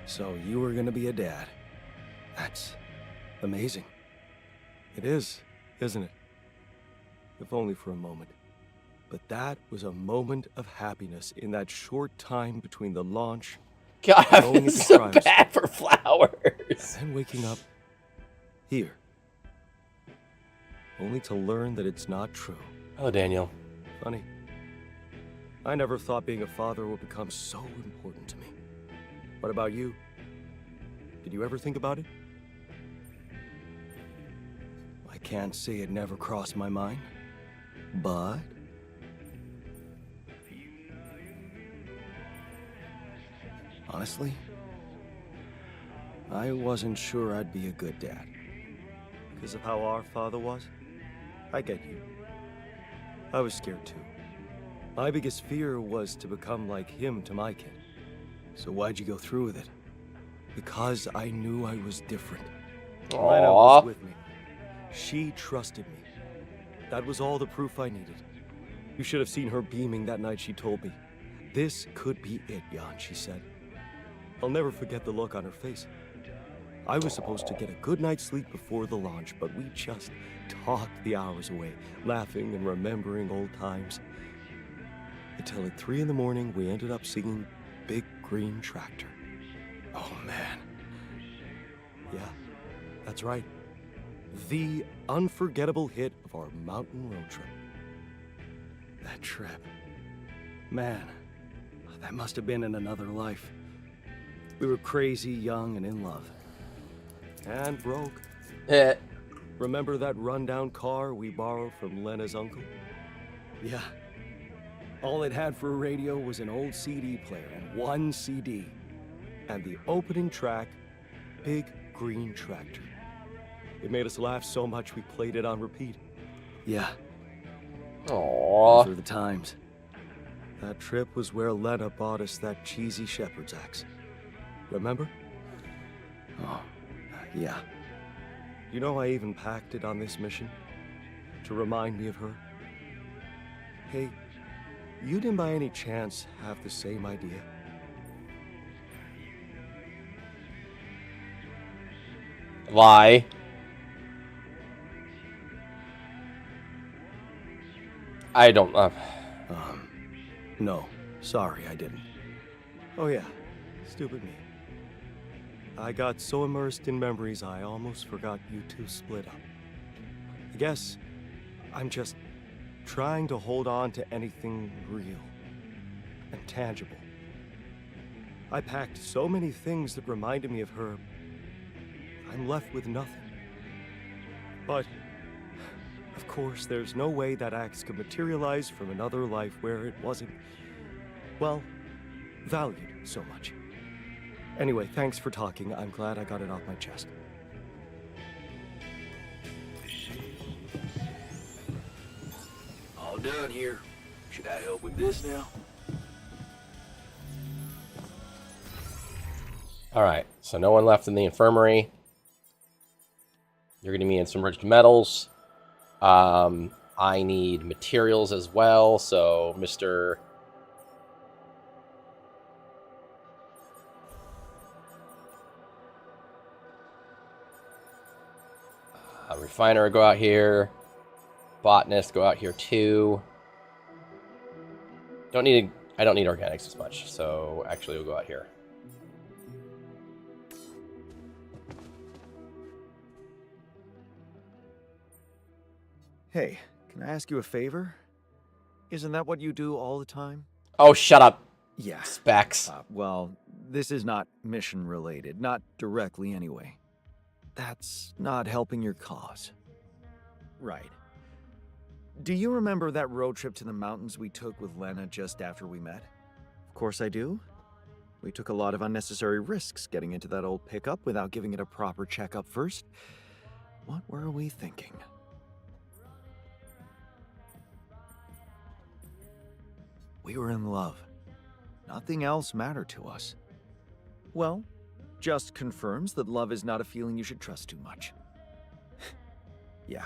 So you were gonna be a dad. That's amazing. It is, isn't it? If only for a moment. But that was a moment of happiness in that short time between the launch God, I Going feel into so trials. bad for Flowers. and waking up here. Only to learn that it's not true. Oh, Daniel. Funny. I never thought being a father would become so important to me. What about you? Did you ever think about it? I can't say it never crossed my mind, but honestly, I wasn't sure I'd be a good dad. Because of how our father was? I get you. I was scared too. My biggest fear was to become like him to my kid. So why'd you go through with it? Because I knew I was different. Lena Aww. was with me. She trusted me. That was all the proof I needed. You should have seen her beaming that night she told me. This could be it, Jan, she said. I'll never forget the look on her face. I was supposed to get a good night's sleep before the launch, but we just talked the hours away, laughing and remembering old times. Until at 3 in the morning, we ended up singing Big Green Tractor. Oh man. Yeah, that's right. The unforgettable hit of our mountain road trip. That trip. Man, that must have been in another life. We were crazy, young, and in love. And broke. Eh. Remember that rundown car we borrowed from Lena's uncle? Yeah. All it had for a radio was an old CD player and one CD. And the opening track, Big Green Tractor. It made us laugh so much we played it on repeat. Yeah, Aww. those were the times. That trip was where Lena bought us that cheesy shepherd's axe. Remember? Oh, yeah. You know I even packed it on this mission? To remind me of her? Hey, you didn't by any chance have the same idea? Lie. I don't. No, sorry, I didn't. Oh yeah, stupid me. I got so immersed in memories I almost forgot you two split up. I guess I'm just trying to hold on to anything real and tangible. I packed so many things that reminded me of her, I'm left with nothing. But, of course, there's no way that axe could materialize from another life where it wasn't, well, valued so much. Anyway, thanks for talking. I'm glad I got it off my chest. All done here. Should I help with this now? Alright, so no one left in the infirmary. You're going to need some rich metals. I need materials as well, so Mr. Refiner, go out here. Botanist, go out here too. I don't need organics as much, so actually we'll go out here. Hey, can I ask you a favor? Isn't that what you do all the time? Oh, shut up, Yeah. Specs. Well, this is not mission related, not directly anyway. That's not helping your cause. Right. Do you remember that road trip to the mountains we took with Lena just after we met? Of course I do. We took a lot of unnecessary risks getting into that old pickup without giving it a proper checkup first. What were we thinking? We were in love. Nothing else mattered to us. Well, just confirms that love is not a feeling you should trust too much. Yeah.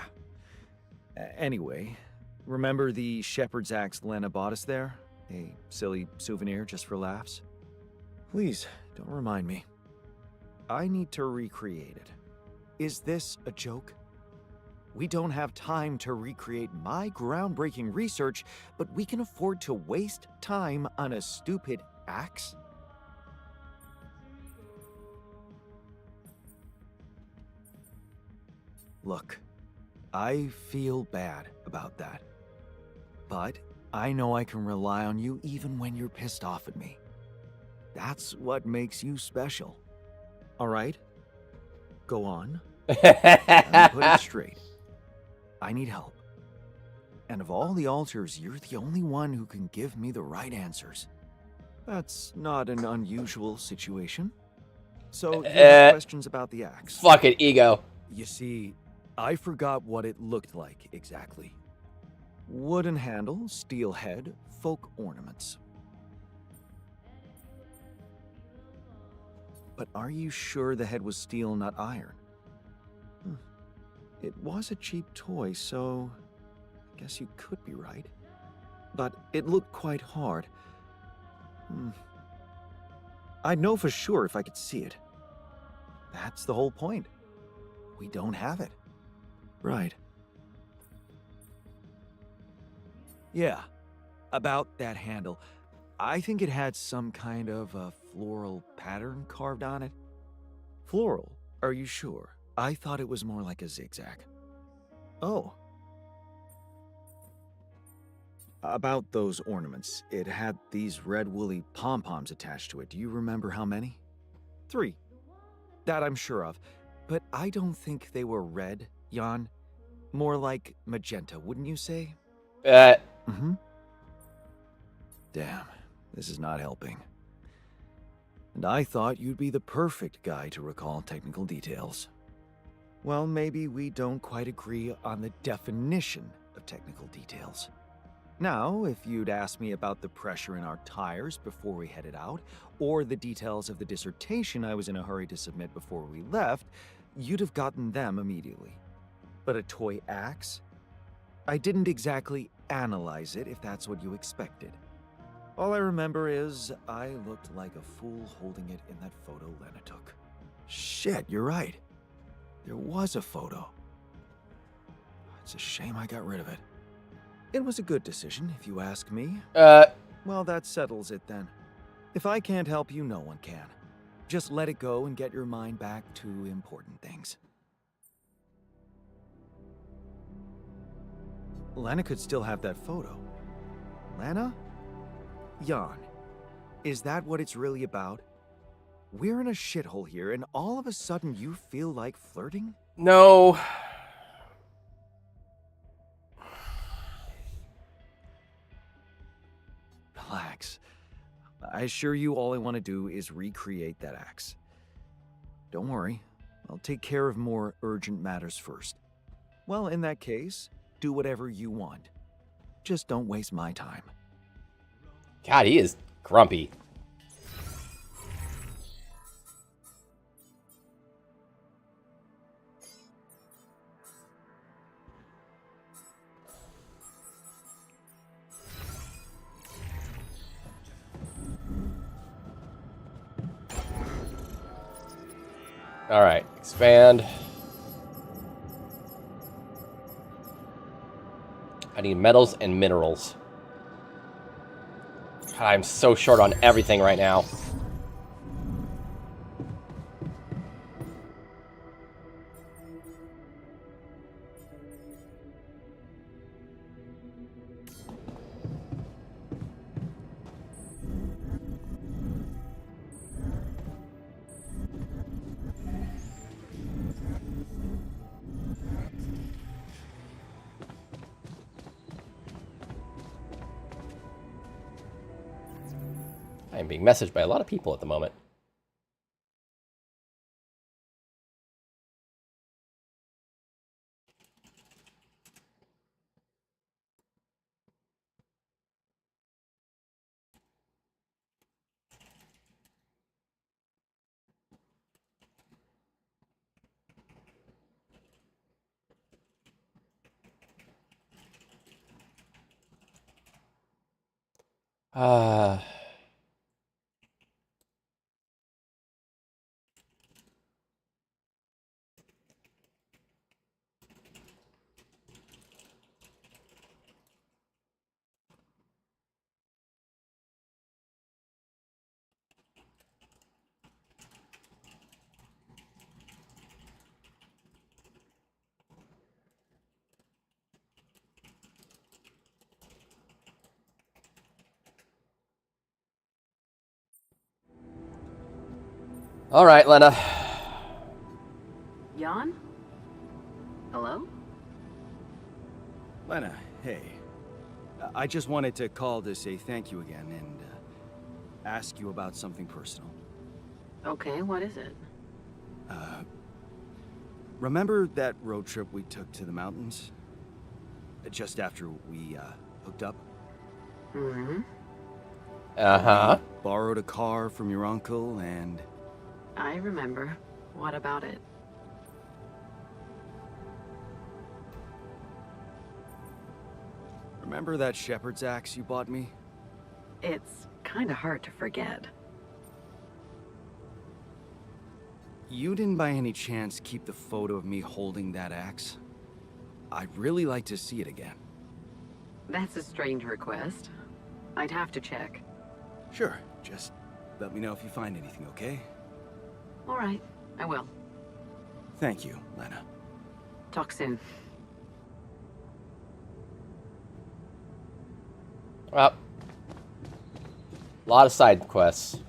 Anyway, remember the shepherd's axe Lena bought us there? A silly souvenir just for laughs? Please, don't remind me. I need to recreate it. Is this a joke? We don't have time to recreate my groundbreaking research, but we can afford to waste time on a stupid axe? Look, I feel bad about that. But I know I can rely on you even when you're pissed off at me. That's what makes you special. All right? Go on. Let me put it straight. I need help. And of all the alters, you're the only one who can give me the right answers. That's not an unusual situation. So, you have questions about the axe? Fuck it, ego. You see, I forgot what it looked like exactly. Wooden handle, steel head, folk ornaments. But are you sure the head was steel, not iron? It was a cheap toy, so I guess you could be right. But it looked quite hard. I'd know for sure if I could see it. That's the whole point. We don't have it. Right. Yeah, about that handle. I think it had some kind of a floral pattern carved on it. Floral? Are you sure? I thought it was more like a zigzag. Oh. About those ornaments, it had these red woolly pom-poms attached to it. Do you remember how many? 3. That I'm sure of. But I don't think they were red, Jan. More like magenta, wouldn't you say? Mm-hmm. Damn, this is not helping. And I thought you'd be the perfect guy to recall technical details. Well, maybe we don't quite agree on the definition of technical details. Now, if you'd asked me about the pressure in our tires before we headed out, or the details of the dissertation I was in a hurry to submit before we left, you'd have gotten them immediately. But a toy axe? I didn't exactly analyze it, if that's what you expected. All I remember is I looked like a fool holding it in that photo Lena took. Shit, you're right. There was a photo. It's a shame I got rid of it. It was a good decision, if you ask me. Well, that settles it then. If I can't help you, no one can. Just let it go and get your mind back to important things. Lena could still have that photo. Lena? Jan, is that what it's really about? We're in a shithole here, and all of a sudden you feel like flirting? No. Relax. I assure you all I want to do is recreate that axe. Don't worry, I'll take care of more urgent matters first. Well, in that case, do whatever you want. Just don't waste my time. God, he is grumpy. All right, expand. I need metals and minerals. God, I'm so short on everything right now. I'm being messaged by a lot of people at the moment. Uh, all right, Lena. Jan? Hello? Lena, hey. I just wanted to call to say thank you again and ask you about something personal. Okay, what is it? Remember that road trip we took to the mountains? Just after we hooked up? Mm-hmm. Uh-huh. We borrowed a car from your uncle and... I remember. What about it? Remember that shepherd's axe you bought me? It's kind of hard to forget. You didn't by any chance keep the photo of me holding that axe? I'd really like to see it again. That's a strange request. I'd have to check. Sure, just let me know if you find anything, okay? All right, I will. Thank you, Lena. Talk soon. Well, a lot of side quests.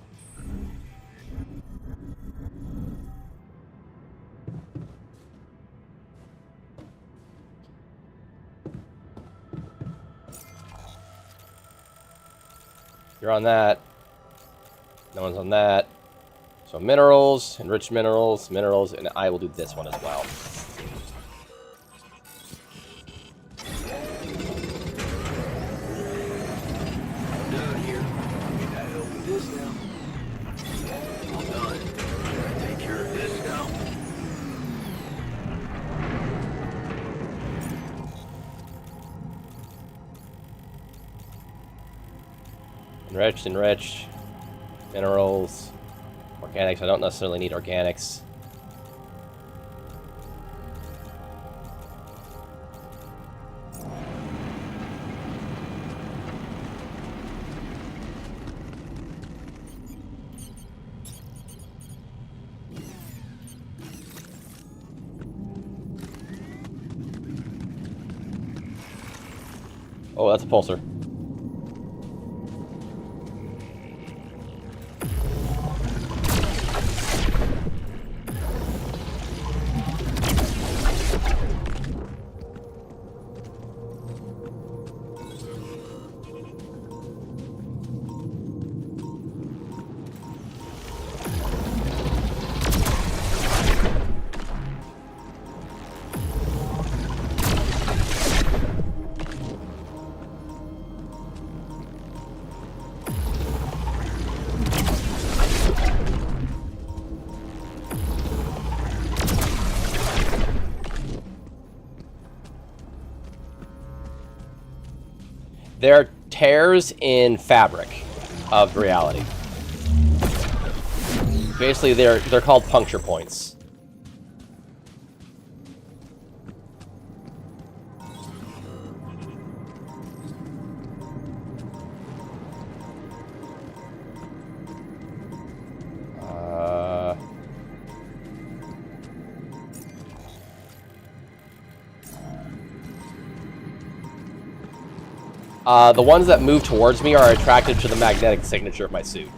You're on that. No one's on that. So minerals, enriched minerals, minerals, and I will do this one as well. Down here. Can I help with this now? All done. Can I take care of this now? Enriched. Minerals. Organics. I don't necessarily need organics. Oh, that's a pulsar. They're tears in fabric of reality. Basically, they're called puncture points. The ones that move towards me are attracted to the magnetic signature of my suit.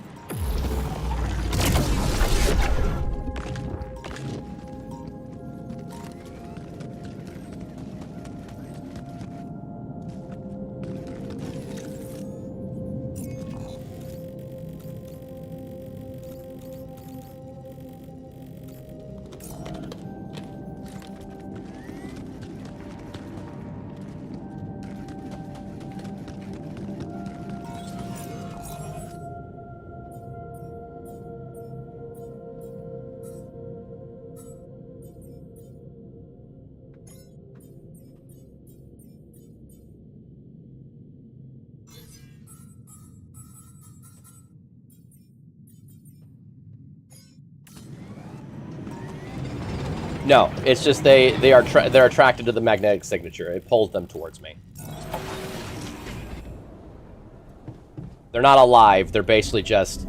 No, it's just they're attracted to the magnetic signature. It pulls them towards me. They're not alive. They're basically just...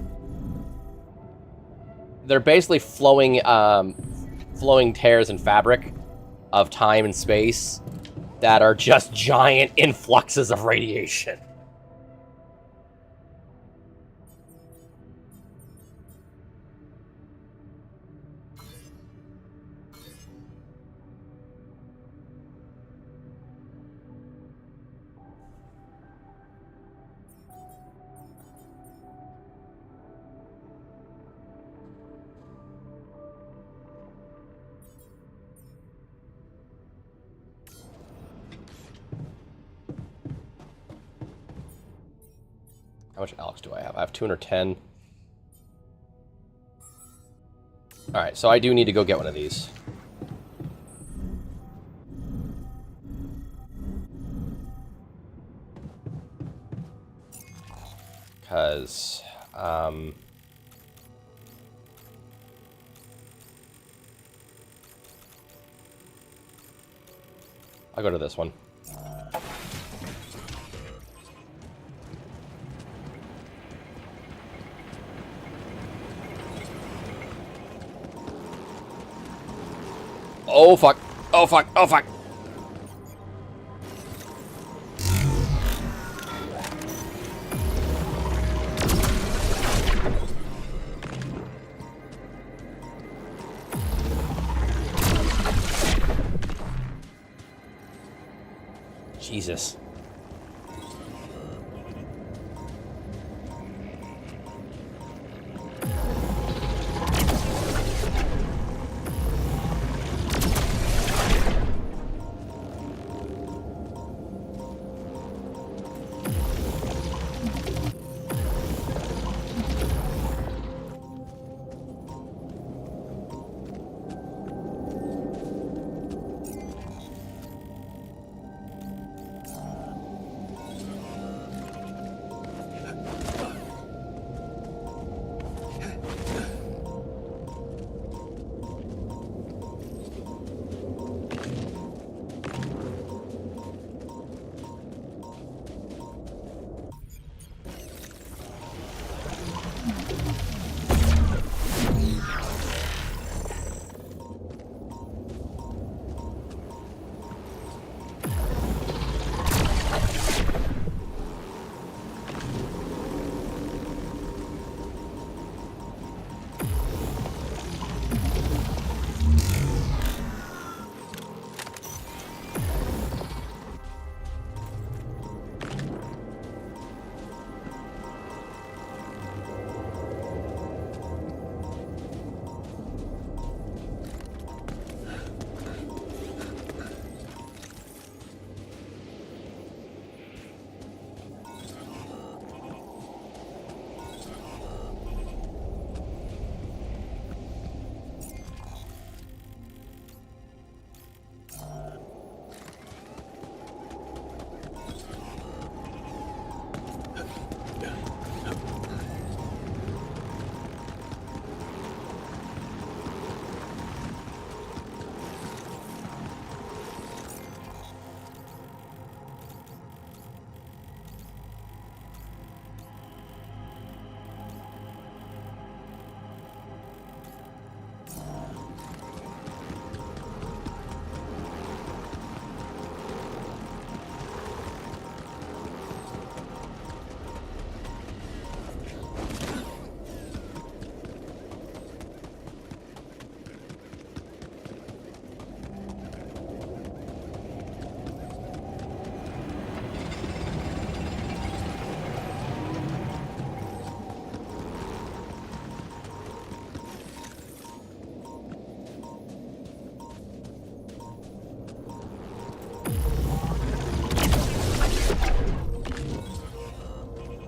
They're basically flowing tears in fabric of time and space that are just giant influxes of radiation. How much Alex do I have? I have 210. Alright, so I do need to go get one of these. Because, I'll go to this one. Oh, fuck. Oh, fuck. Oh, fuck. Jesus.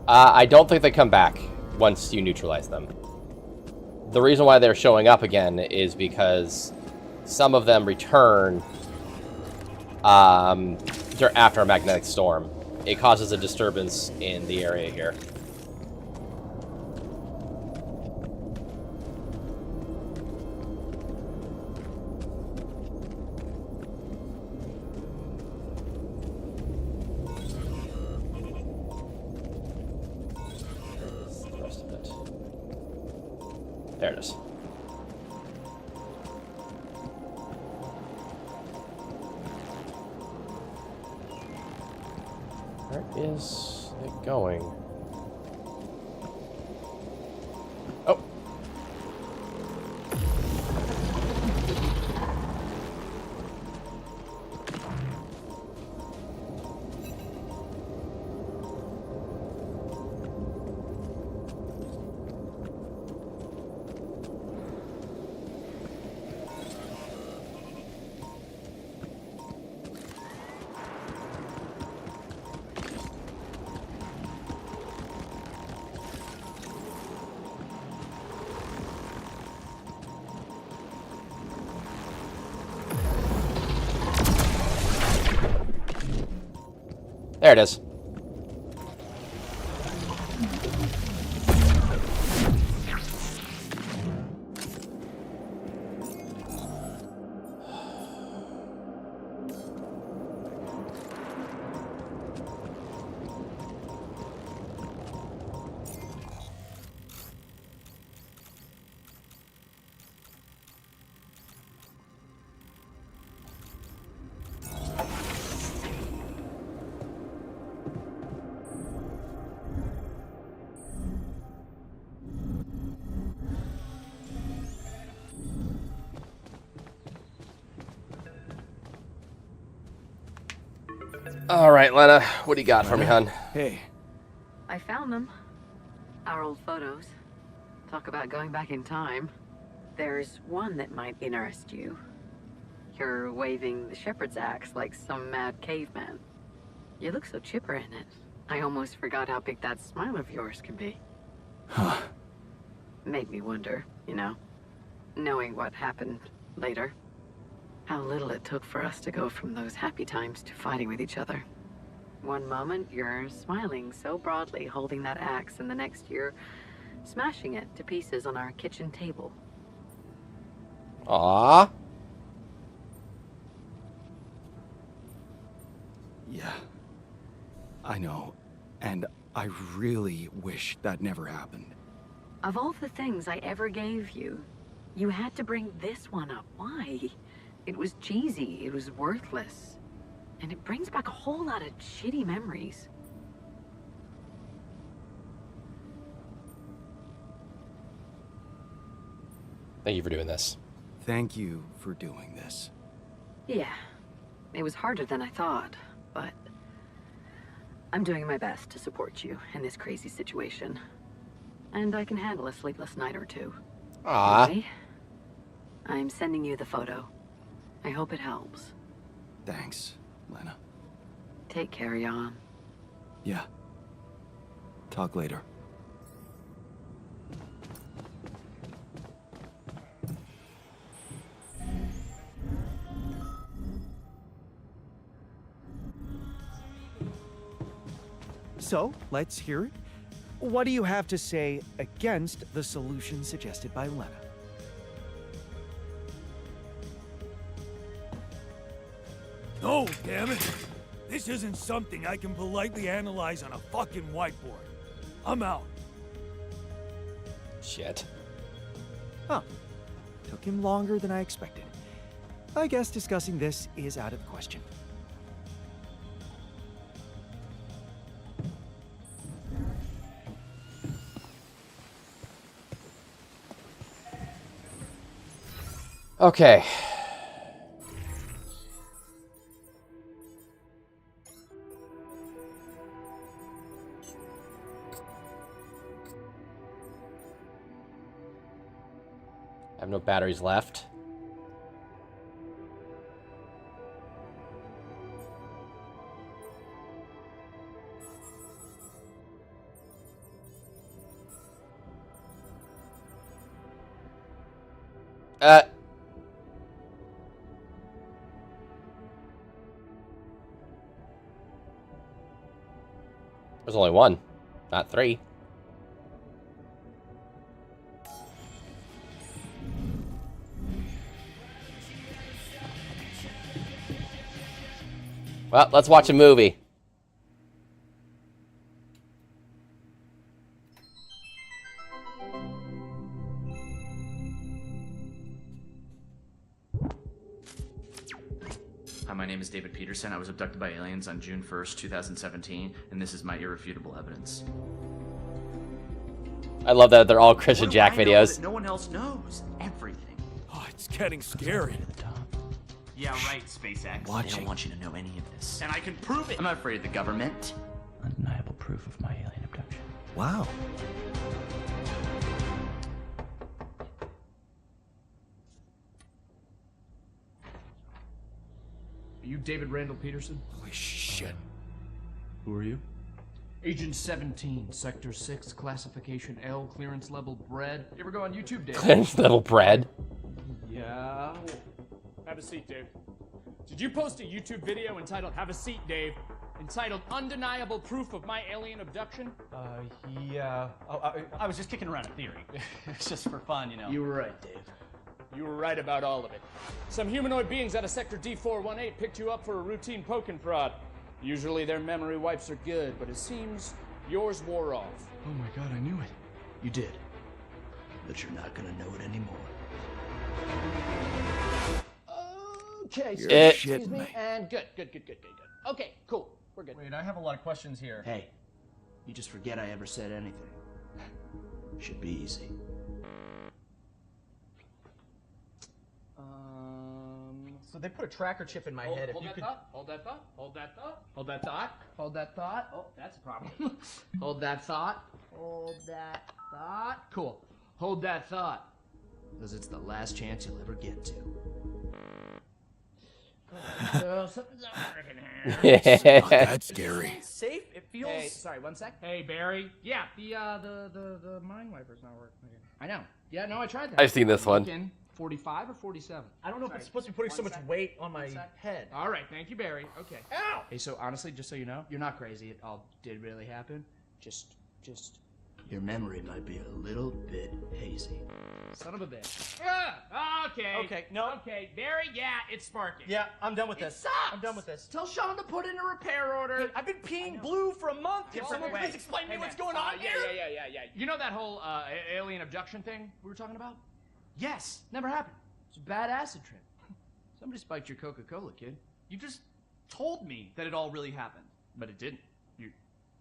I don't think they come back once you neutralize them. The reason why they're showing up again is because some of them return after a magnetic storm. It causes a disturbance in the area here. There it is. Where is it going? Oh. There it is. All right, Lena, what do you got for me, hon? Hey. I found them. Our old photos. Talk about going back in time. There's one that might interest you. You're waving the shepherd's axe like some mad caveman. You look so chipper in it. I almost forgot how big that smile of yours can be. Huh. Made me wonder, you know, knowing what happened later. How little it took for us to go from those happy times to fighting with each other. One moment, you're smiling so broadly, holding that axe, and the next you're smashing it to pieces on our kitchen table. Aww. Yeah. I know. And I really wish that never happened. Of all the things I ever gave you, you had to bring this one up. Why? It was cheesy, it was worthless. And it brings back a whole lot of shitty memories. Thank you for doing this. Thank you for doing this. Yeah, it was harder than I thought, but I'm doing my best to support you in this crazy situation. And I can handle a sleepless night or two. Aww. Anyway, I'm sending you the photo. I hope it helps. Thanks, Lena. Take care, Jan. Yeah. Talk later. So, let's hear it. What do you have to say against the solution suggested by Lena? No, damn it! This isn't something I can politely analyze on a fucking whiteboard. I'm out. Shit. Huh. Took him longer than I expected. I guess discussing this is out of the question. Okay. I have no batteries left. There's only one, not three. Well, let's watch a movie. Hi, my name is David Peterson. I was abducted by aliens on June 1st, 2017, and this is my irrefutable evidence. I love that they're all Chris and What do Jack I know videos. that no one else knows? Everything. Oh, it's getting scary. To the top. Yeah, right, SpaceX. They Watching. don't want you to know any of this. And I can prove it. I'm not afraid of the government. Undeniable proof of my alien abduction. Wow. Are you David Randall Peterson? Holy shit. Who are you? Agent 17, Sector 6, Classification L, Clearance Level Bread. You ever go on YouTube, Dave? Clearance level bread. Yeah. Have a seat, Dave. Did you post a YouTube video entitled Have a Seat, Dave? Entitled Undeniable Proof of My Alien Abduction? Yeah. I was just kicking around a theory. It's just for fun, you know. You were right, Dave. You were right about all of it. Some humanoid beings out of Sector D418 picked you up for a routine poking prod. Usually their memory wipes are good, but it seems yours wore off. Oh my god, I knew it. You did. But you're not gonna know it anymore. Okay, so You're excuse me, shitting me. and good. Okay, cool. We're good. Wait, I have a lot of questions here. Hey, you just forget I ever said anything. Should be easy. So they put a tracker chip in my head. If you could. Hold that thought. Hold that thought. Hold that thought. Hold that thought. Oh, that's a problem. Hold that thought. Hold that thought. Cool. Hold that thought. Because it's the last chance you'll ever get to. So something's not working here. Not that scary. Safe. It feels. Hey, sorry, one sec. Hey, Barry. Yeah, the mind wiper's not working again. I know. Yeah, no, I tried that. I've seen this one. Looking 45 or 47? I don't know if it's supposed to be putting so much weight on my head. All right, thank you, Barry. Okay. Ow! Hey, so honestly, just so you know, you're not crazy. It all did really happen. Just. Your memory might be a little bit hazy. Son of a bitch. Okay. Okay, no. Okay, Barry, yeah, it's sparking. Yeah, I'm done with It this. sucks. I'm done with this. Tell Sean to put in a repair order. I've been peeing blue for a month. Can someone Wait. please explain to me Hey, what's man. going on Yeah. here? You know that whole alien abduction thing we were talking about? Yes, never happened. It's a bad acid trip. Somebody spiked your Coca-Cola, kid. You just told me that it all really happened. But it didn't.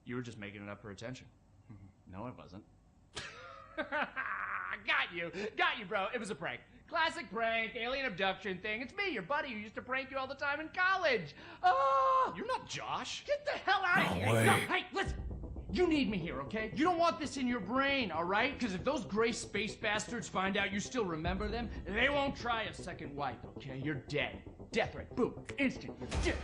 You were just making it up for attention. No, it wasn't. Got you, bro. It was a prank. Classic prank, alien abduction thing. It's me, your buddy, who used to prank you all the time in college. Oh, You're not Josh. get the hell out of No here. way. No, hey, listen. You need me here, okay? You don't want this in your brain, all right? Because if those gray space bastards find out you still remember them, they won't try a second wipe, okay? You're dead. Death right. Boom. Instant. You're dead.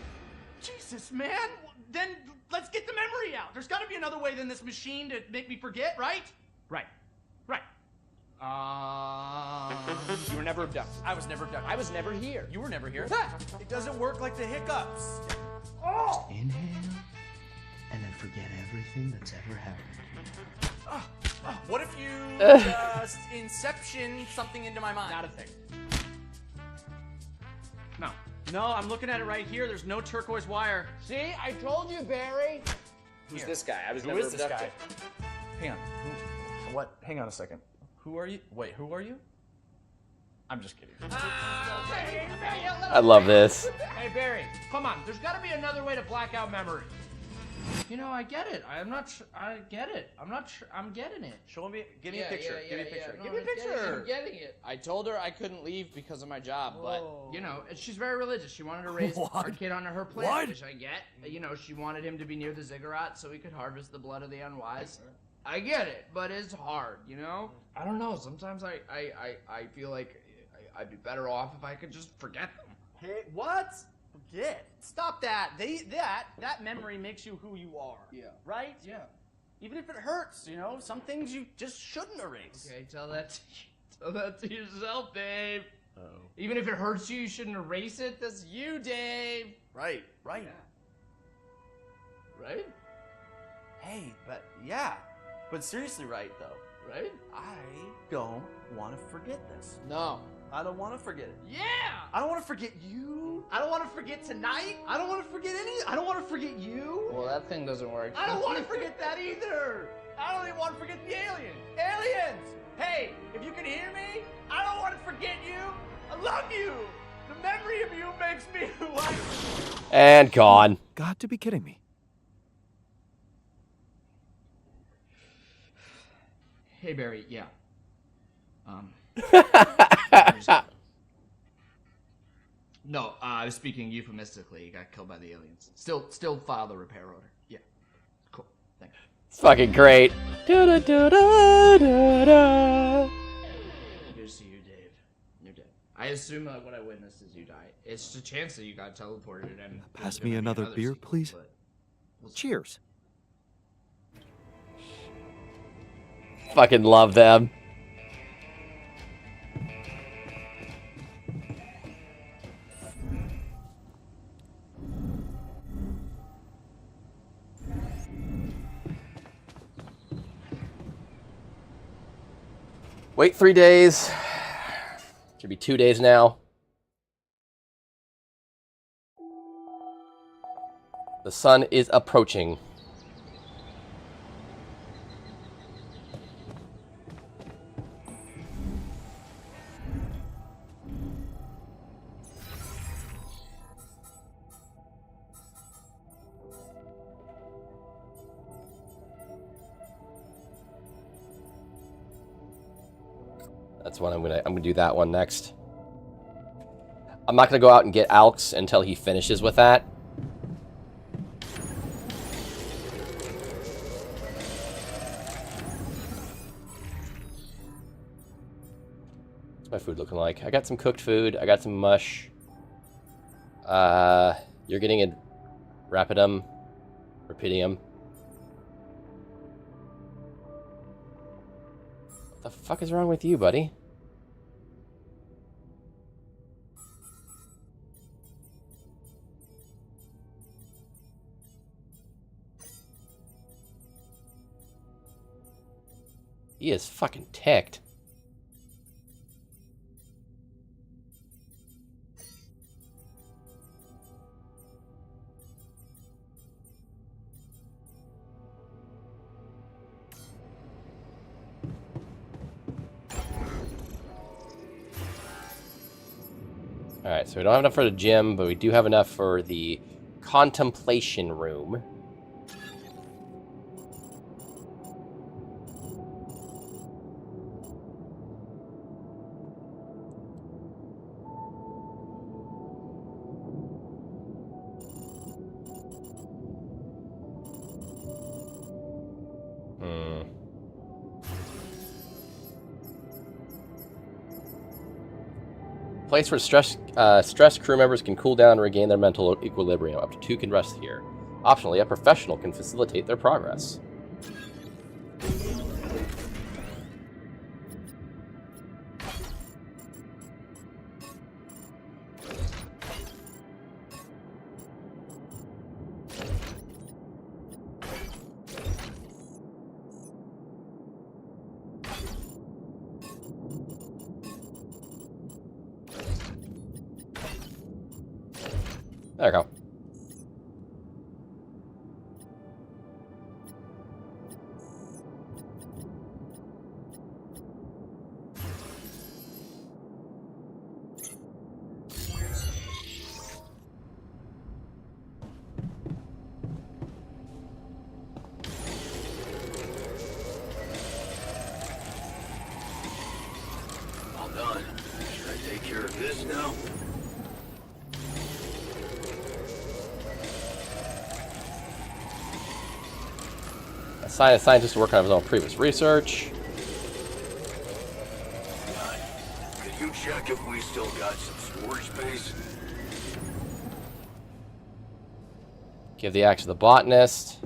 Jesus, man. Then let's get the memory out. There's got to be another way than this machine to make me forget, right? Right. You were never abducted. I was never done. I was never here. You were never here. Ha! It doesn't work like the hiccups. Oh! Inhale, and then forget everything that's ever happened. What if you inception something into my mind? Not a thing. No. No, I'm looking at it right here. There's no turquoise wire. See, I told you, Barry. Who's this guy? I was Who never is this abducted. guy? Hang on. What? Hang on a second. Who are you? Wait, who are you? I'm just kidding. I love this. Hey, Barry, come on. There's got to be another way to black out memory. You know, I get it. I get it. I'm getting it. Show me. Give me a picture. Give me a picture. No, Give me a I'm getting it, picture. I'm getting it. I told her I couldn't leave because of my job, but you know, she's very religious. She wanted to raise our kid on her plan, What? which I get. You know, she wanted him to be near the ziggurat so he could harvest the blood of the unwise. I get it, but it's hard, you know? I don't know. Sometimes I feel like I'd be better off if I could just forget them. Hey, what? Forget. Stop that. That memory makes you who you are. Yeah. Right? Yeah. Even if it hurts, you know, some things you just shouldn't erase. Okay, tell that to yourself, Dave. Even if it hurts you, you shouldn't erase it. That's you, Dave. Right. Right? Hey, but seriously, right though. Right? I don't want to forget this. No. I don't want to forget it. Yeah! I don't want to forget you. I don't want to forget tonight. I don't want to forget I don't want to forget you. Well, that thing doesn't work. I don't want to forget that either. I don't even want to forget the aliens. Aliens! Hey, if you can hear me, I don't want to forget you. I love you. The memory of you makes me who I am. And gone. Got to be kidding me. Hey, Barry, yeah. No, I was speaking euphemistically. He got killed by the aliens. Still file the repair order. Yeah. Cool. Thanks. It's fucking great. Good to see you, Dave. You're dead. I assume what I witnessed is you died. It's just a chance that you got teleported and... Pass me another beer, please. Cheers. Fucking love them. Wait 3 days. Should be 2 days now. The sun is approaching. That's what I'm gonna do that one next. I'm not gonna go out and get Alex until he finishes with that. What's my food looking like? I got some cooked food. I got some mush. You're getting a Rapidium. What the fuck is wrong with you, buddy? He is fucking ticked. Alright, so we don't have enough for the gym, but we do have enough for the contemplation room. Place where stressed crew members can cool down and regain their mental equilibrium. Up to 2 can rest here. Optionally, a professional can facilitate their progress. There we go. All done. Should I take care of this now? Assign a scientist to work on his own previous research. Could you check if we still got some storage space? Give the axe to the botanist.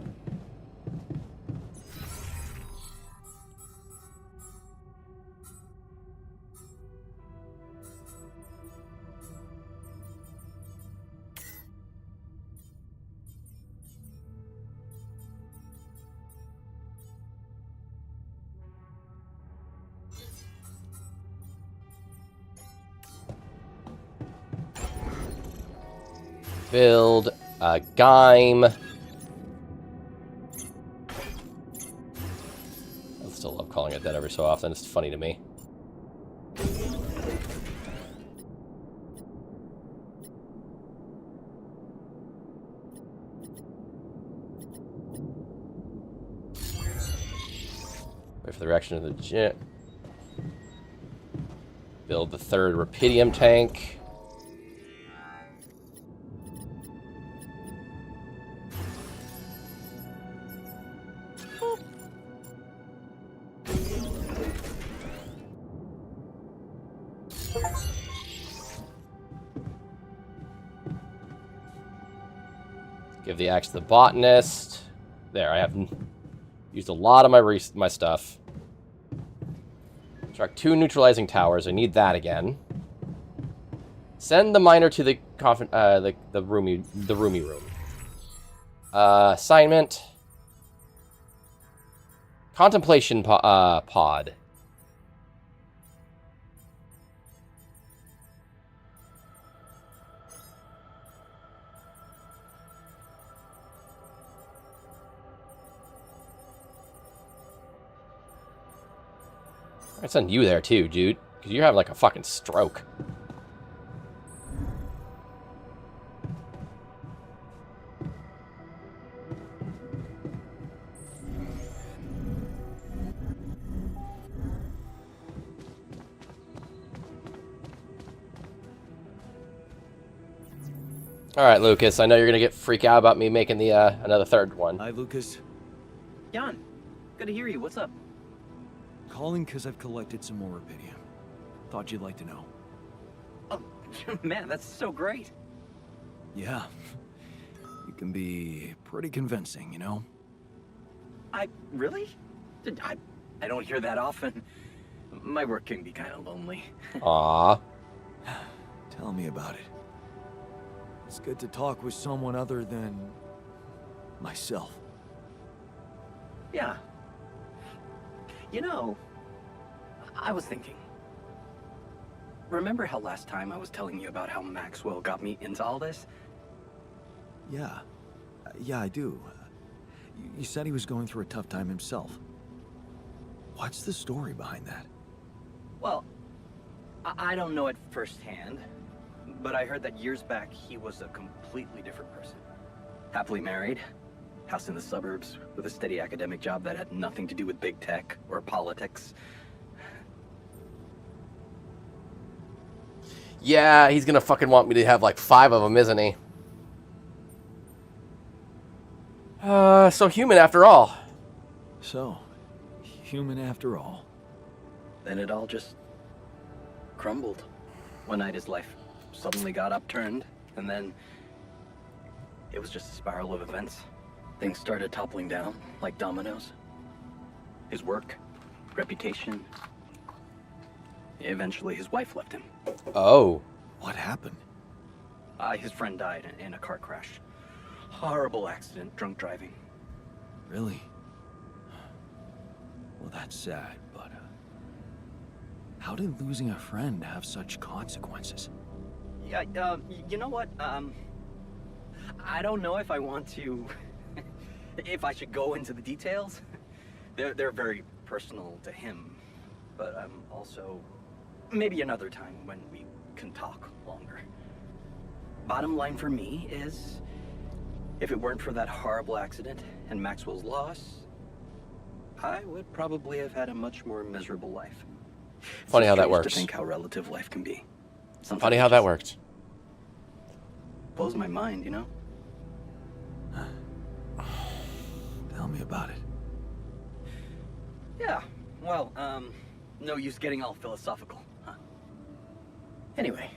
Build a Gaim. I still love calling it that every so often. It's funny to me. Wait for the reaction of the jet. Build the third Rapidium tank. Give the axe to the botanist. There, I have used a lot of my stuff. Construct 2 neutralizing towers. I need that again. Send the miner to the roomy room. Assignment. Contemplation pod. I'd send you there too, dude, because you're having like a fucking stroke. All right, Lucas, I know you're gonna freak out about me making the another third one. Hi, Lucas. Jan, good to hear you. What's up? Calling because I've collected some more Rapidium. Thought you'd like to know. Oh, man, that's so great. Yeah. You can be pretty convincing, you know? Really? I don't hear that often. My work can be kind of lonely. Aww. Tell me about it. It's good to talk with someone other than myself. Yeah. You know, I was thinking. Remember how last time I was telling you about how Maxwell got me into all this? Yeah. Yeah, I do. You said he was going through a tough time himself. What's the story behind that? Well, I don't know it firsthand, but I heard that years back he was a completely different person. Happily married, house in the suburbs, with a steady academic job that had nothing to do with big tech or politics. Yeah, he's gonna fucking want me to have like 5 of them, isn't he? So human after all. So, human after all. Then it all just crumbled. One night his life suddenly got upturned, and then it was just a spiral of events. Things started toppling down like dominoes. His work, reputation. Eventually his wife left him. Oh. What happened? His friend died in a car crash. Horrible accident, drunk driving. Really? Well, that's sad, but how did losing a friend have such consequences? Yeah, you know what? I don't know if I want to, if I should go into the details. They're very personal to him, but also maybe another time when we can talk longer. Bottom line for me is, if it weren't for that horrible accident and Maxwell's loss, I would probably have had a much more miserable life. Funny how that Strange works. to think how relative life can be. Sometimes Funny it how that just worked. blows my mind, you know? Tell me about it. Yeah, well, no use getting all philosophical, huh? Anyway,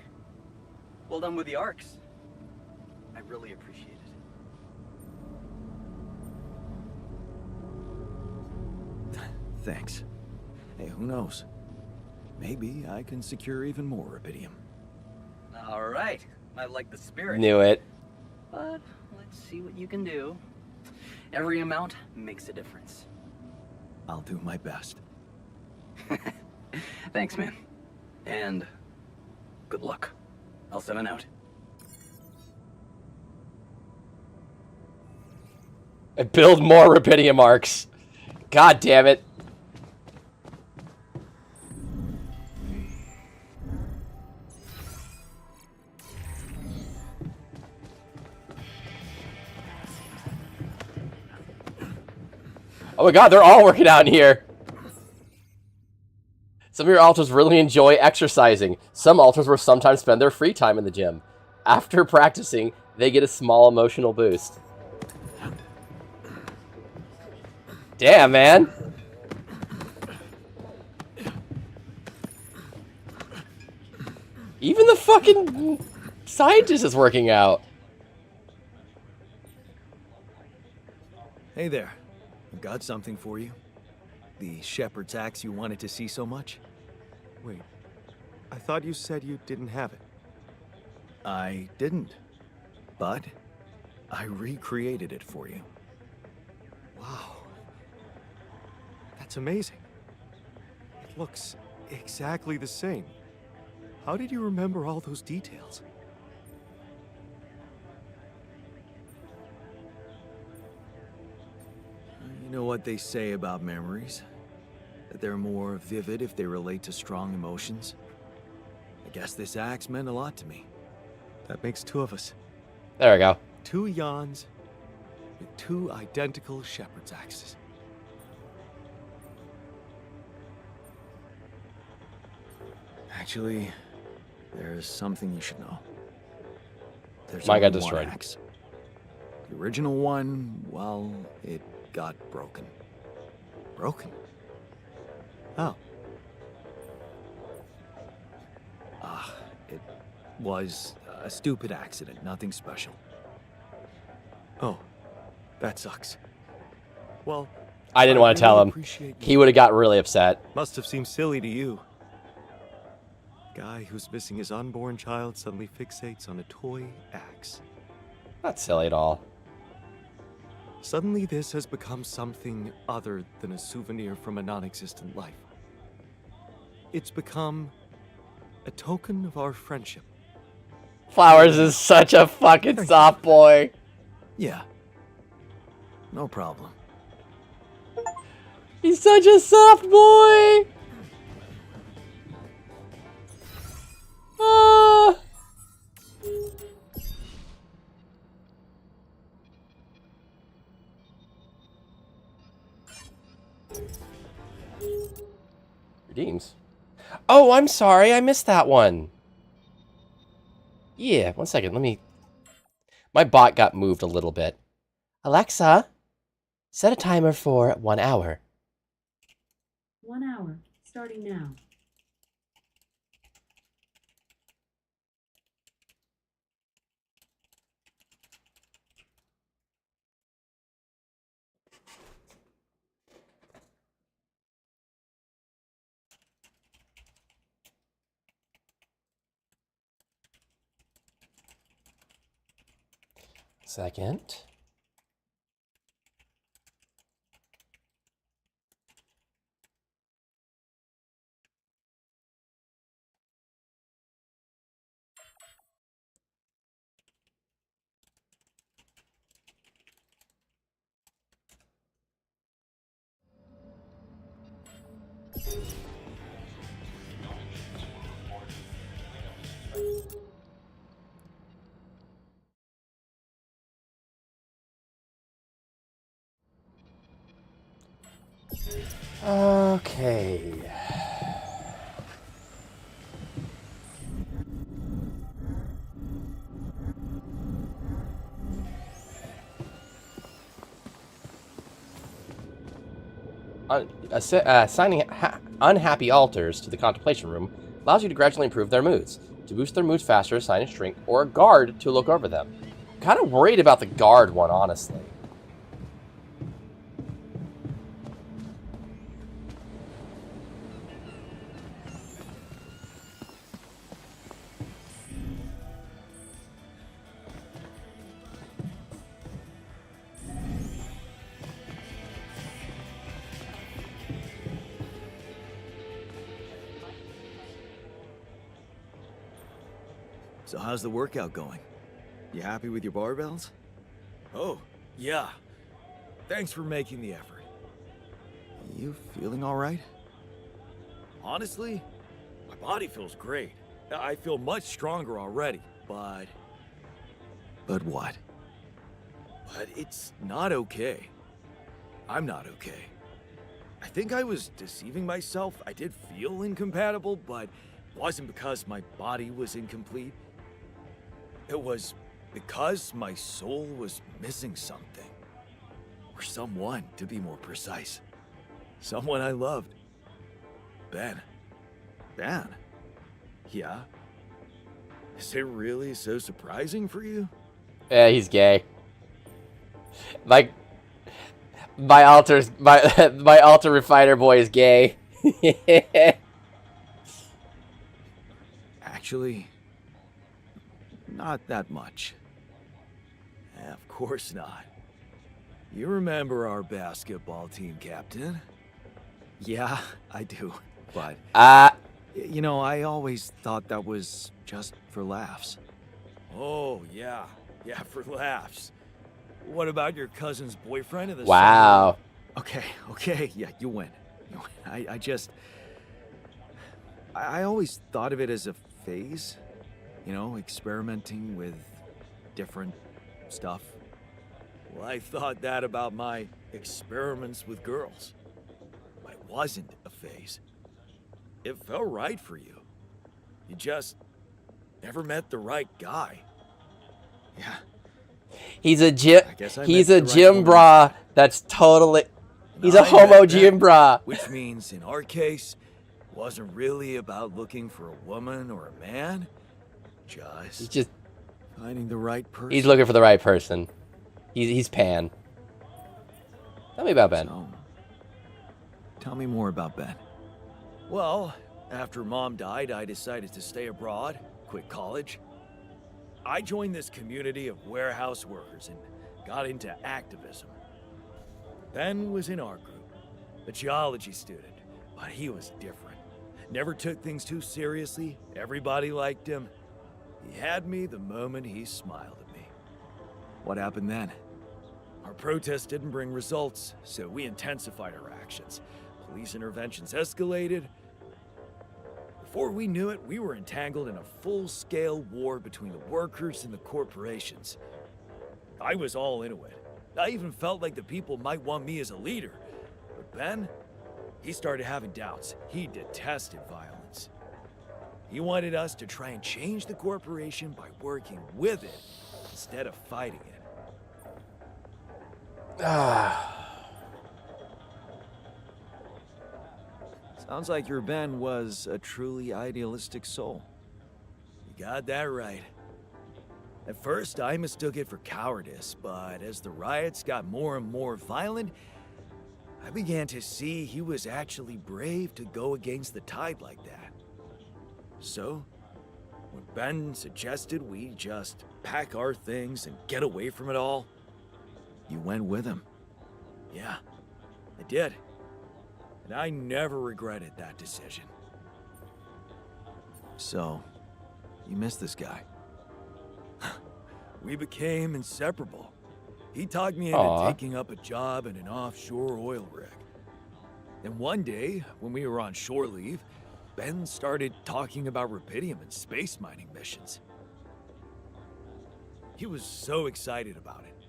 well done with the arcs. I really appreciate it. Thanks. Hey, who knows? Maybe I can secure even more Rapidium. All right, I like the spirit. Knew it. But let's see what you can do. Every amount makes a difference. I'll do my best. Thanks, man. And good luck. L7 out. And build more Rapidium arcs. God damn it. Oh my god, they're all working out in here. Some of your alters really enjoy exercising. Some alters will sometimes spend their free time in the gym. After practicing, they get a small emotional boost. Damn, man. Even the fucking scientist is working out. Hey there. I've got something for you. The shepherd's axe you wanted to see so much. Wait, I thought you said you didn't have it. I didn't. But I recreated it for you. Wow. That's amazing. It looks exactly the same. How did you remember all those details? You know what they say about memories? That they're more vivid if they relate to strong emotions? I guess this axe meant a lot to me. That makes two of us. There we go. Two Yans with two identical shepherd's axes. Actually, there's something you should know. There's Mine got only one destroyed. axe. The original one, well, it got broken. Broken? How? It was a stupid accident, nothing special. Oh, that sucks. Well, I didn't want to tell him. He would have got really upset. Must have seemed silly to you. Guy who's missing his unborn child suddenly fixates on a toy axe. Not silly at all. Suddenly this has become something other than a souvenir from a non-existent life. It's become a token of our friendship. Flowers is such a fucking soft boy. Yeah. No problem. He's such a soft boy. Ah. Redeems. Oh, I'm sorry. I missed that one. Yeah, 1 second. Let me... My bot got moved a little bit. Alexa, set a timer for 1 hour. 1 hour, starting now. Second. Okay. Assigning unhappy alters to the contemplation room allows you to gradually improve their moods. To boost their moods faster, assign a shrink or a guard to look over them. I'm kind of worried about the guard one, honestly. So how's the workout going? You happy with your barbells? Oh, yeah. Thanks for making the effort. You feeling all right? Honestly, my body feels great. I feel much stronger already, but what? But it's not okay. I'm not okay. I think I was deceiving myself. I did feel incompatible, but it wasn't because my body was incomplete. It was because my soul was missing something. Or someone, to be more precise. Someone I loved. Ben. Ben? Yeah? Is it really so surprising for you? Yeah, he's gay. My altar refiner boy is gay. Actually, not that much. Of course not. You remember our basketball team captain? Yeah, I do. But, you know, I always thought that was just for laughs. Oh, yeah. Yeah, for laughs. What about your cousin's boyfriend in the Wow. summer? Okay, yeah, you win. I always thought of it as a phase, you know, experimenting with different stuff. Well, I thought that about my experiments with girls. But it wasn't a phase. It felt right for you. You just never met the right guy. Yeah. He's a gym. He's a met the gym right bra. That's totally. He's a I homo met gym Ben, bra. Which means, in our case, it wasn't really about looking for a woman or a man. He's just finding the right person. He's looking for the right person. He's Pan. Tell me about Ben. So, tell me more about Ben. Well, after Mom died, I decided to stay abroad, quit college. I joined this community of warehouse workers and got into activism. Ben was in our group, a geology student, but he was different. Never took things too seriously. Everybody liked him. He had me the moment he smiled at me. What happened then? Our protest didn't bring results, so we intensified our actions. Police interventions escalated. Before we knew it, we were entangled in a full-scale war between the workers and the corporations. I was all into it. I even felt like the people might want me as a leader. But Ben, he started having doubts. He detested violence. He wanted us to try and change the corporation by working with it instead of fighting it. Sounds like your Ben was a truly idealistic soul. You got that right. At first, I mistook it for cowardice, but as the riots got more and more violent, I began to see he was actually brave to go against the tide like that. So, when Ben suggested we just pack our things and get away from it all, you went with him. Yeah, I did. And I never regretted that decision. So, you missed this guy. We became inseparable. He talked me into taking up a job in an offshore oil rig. Then one day, when we were on shore leave, Ben started talking about rubidium and space mining missions. He was so excited about it.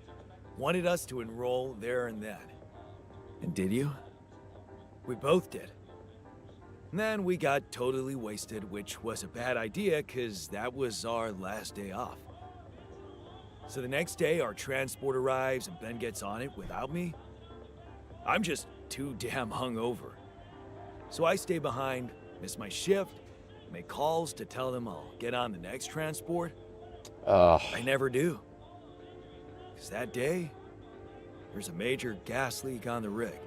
Wanted us to enroll there and then. And did you? We both did. And then we got totally wasted, which was a bad idea because that was our last day off. So the next day, our transport arrives and Ben gets on it without me. I'm just too damn hungover. So I stay behind, miss my shift, make calls to tell them I'll get on the next transport. I never do. Because that day, there's a major gas leak on the rig.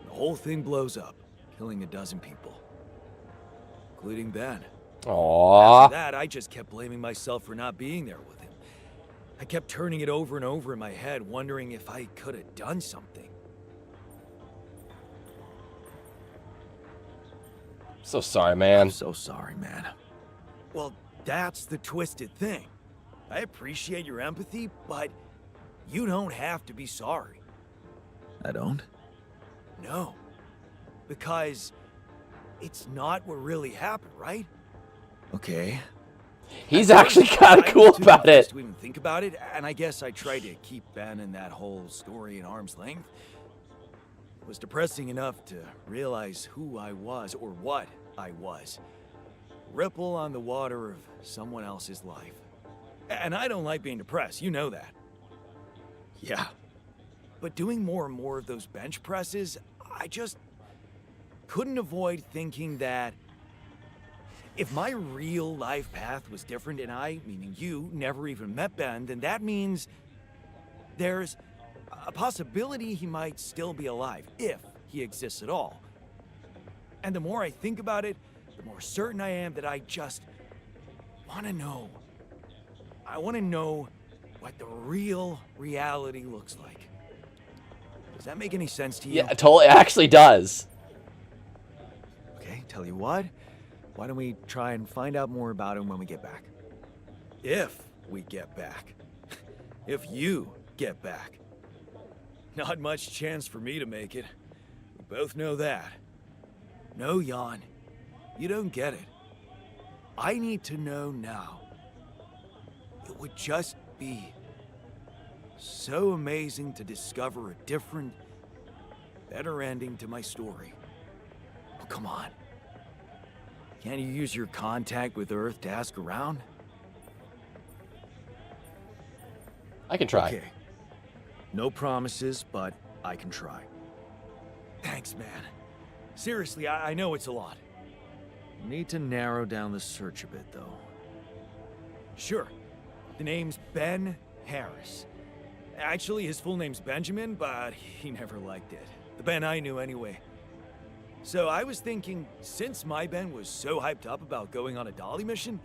The whole thing blows up, killing a dozen people, including Ben. After that, I just kept blaming myself for not being there with him. I kept turning it over and over in my head, wondering if I could have done something. So sorry, man. I'm so sorry, man. Well, that's the twisted thing. I appreciate your empathy, but you don't have to be sorry. I don't? No. Because it's not what really happened, right? Okay. He's actually kind of cool about it. To even think about it, and I guess I tried to keep Ben and that whole story at arm's length. was depressing enough to realize who I was, or what I was. Ripple on the water of someone else's life. And I don't like being depressed, you know that. Yeah. But doing more and more of those bench presses, I just couldn't avoid thinking that if my real life path was different and I, meaning you, never even met Ben, then that means there's a possibility he might still be alive, if he exists at all. And the more I think about it, the more certain I am that I just want to know. I want to know what the real reality looks like. Does that make any sense to you? Yeah, totally. It actually does. Okay, tell you what. Why don't we try and find out more about him when we get back? If we get back. If you get back. Not much chance for me to make it. We both know that. No, Jan. You don't get it. I need to know now. It would just be so amazing to discover a different, better ending to my story. Oh, come on. Can't you use your contact with Earth to ask around? I can try. Okay. No promises, but I can try. Thanks, man. Seriously, I know it's a lot. Need to narrow down the search a bit, though. Sure. The name's Ben Harris. Actually, his full name's Benjamin, but he never liked it. The Ben I knew anyway. So I was thinking, since my Ben was so hyped up about going on a Dolly mission,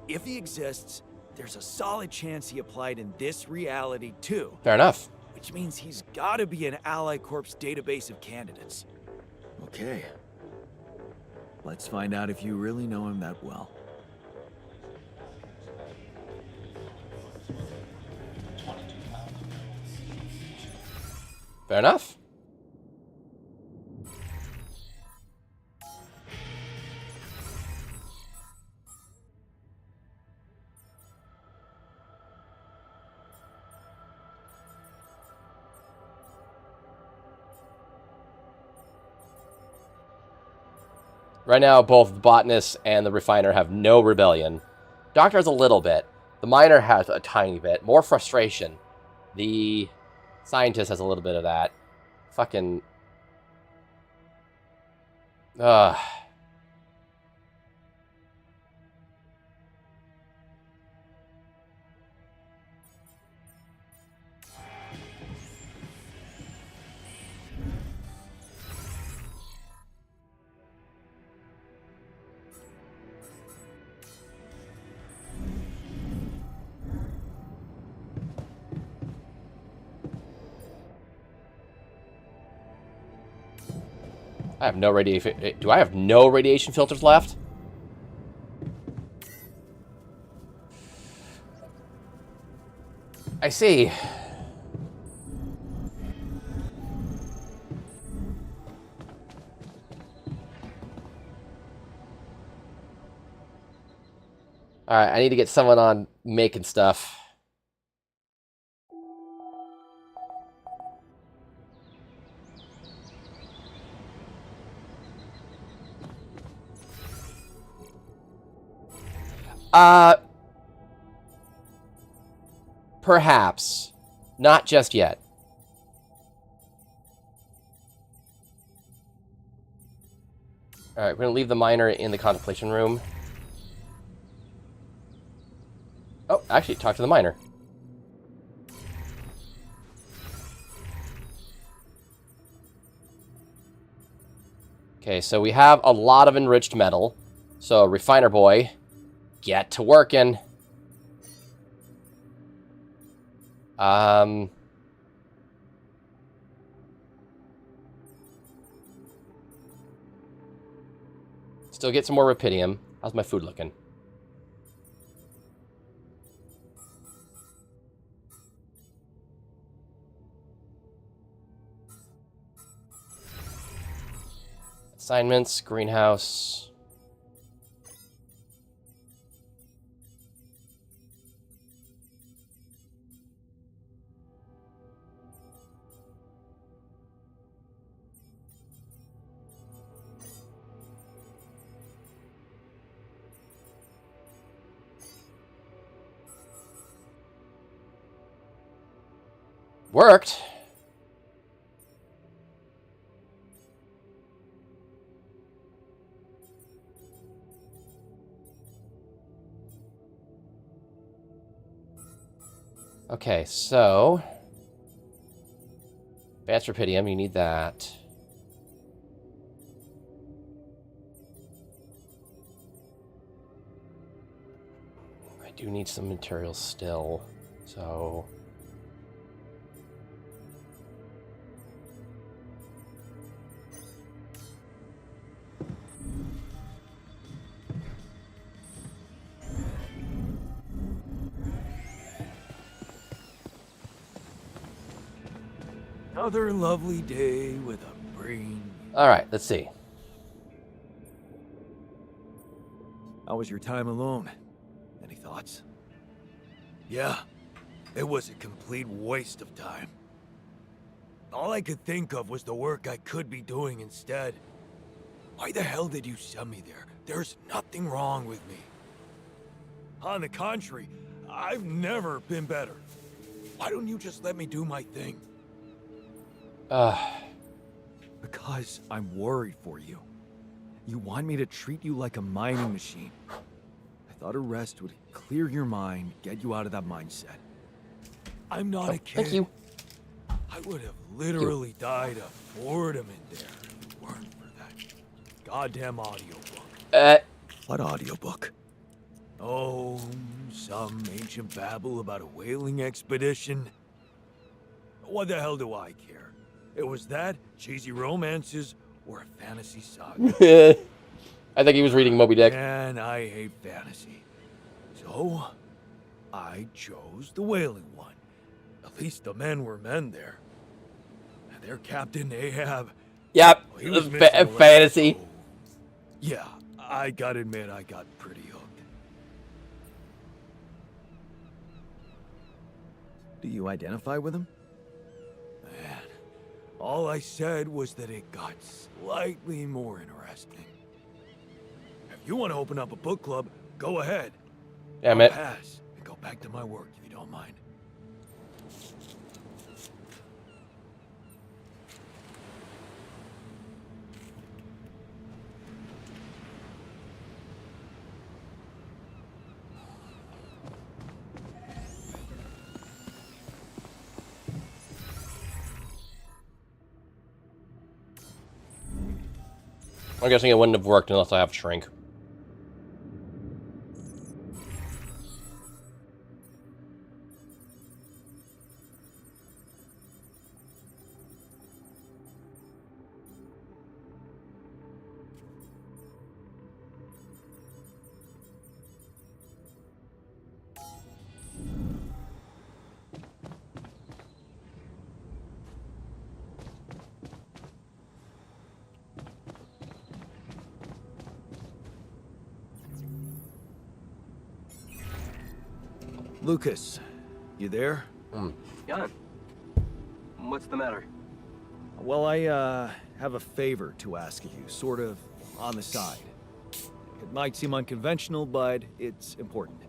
if he exists, there's a solid chance he applied in this reality too. Fair enough. Which means he's gotta be an Ally Corps database of candidates. Okay. Let's find out if you really know him that well. Fair enough. Right now, both the botanist and the refiner have no rebellion. Doctor has a little bit. The miner has a tiny bit. More frustration. The scientist has a little bit of that. Fucking... I have no radiation... Do I have no radiation filters left? I see. Alright, I need to get someone on making stuff. Perhaps. Not just yet. Alright, we're gonna leave the miner in the contemplation room. Oh, actually, talk to the miner. Okay, so we have a lot of enriched metal. So, refiner boy, get to working. Still get some more rubidium. How's my food looking? Assignments, greenhouse. Worked. Okay, so advanced rupidium, you need that. I do need some materials still, so Another lovely day with a brain. all right, let's see. How was your time alone? Any thoughts? Yeah, it was a complete waste of time. All I could think of was the work I could be doing instead. Why the hell did you send me there? There's nothing wrong with me. On the contrary, I've never been better. Why don't you just let me do my thing? Because I'm worried for you. You want me to treat you like a mining machine. I thought a rest would clear your mind, get you out of that mindset. I'm not a kid. Thank you. I would have literally died of boredom in there if it weren't for that goddamn audiobook. What audiobook? Oh, some ancient babble about a whaling expedition. What the hell do I care? It was that, cheesy romances, or a fantasy saga. I think he was reading Moby Dick. And I hate fantasy. So, I chose the whaling one. At least the men were men there. And their captain, Ahab... Yep, well, he was fantasy. so, yeah, I gotta admit I got pretty hooked. Do you identify with him? Man, all I said was that it got slightly more interesting. If you want to open up a book club, go ahead. Damn I'll it. pass and go back to my work if you don't mind. I'm guessing it wouldn't have worked unless I have shrink. Lucas, you there? Jan, what's the matter? Well, I have a favor to ask of you, sort of on the side. It might seem unconventional, but it's important.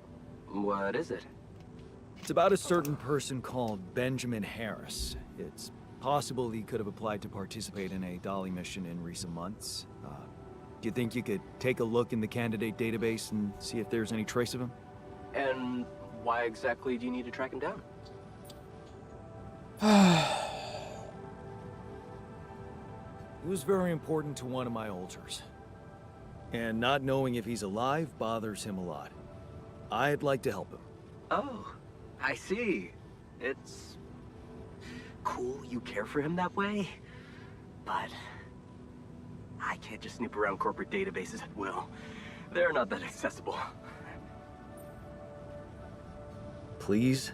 What is it? It's about a certain person called Benjamin Harris. It's possible he could have applied to participate in a Dolly mission in recent months. Do you think you could take a look in the candidate database and see if there's any trace of him? And why exactly do you need to track him down? He was very important to one of my alters. And not knowing if he's alive bothers him a lot. I'd like to help him. Oh, I see. It's cool you care for him that way, but I can't just snoop around corporate databases at will. They're not that accessible. Please?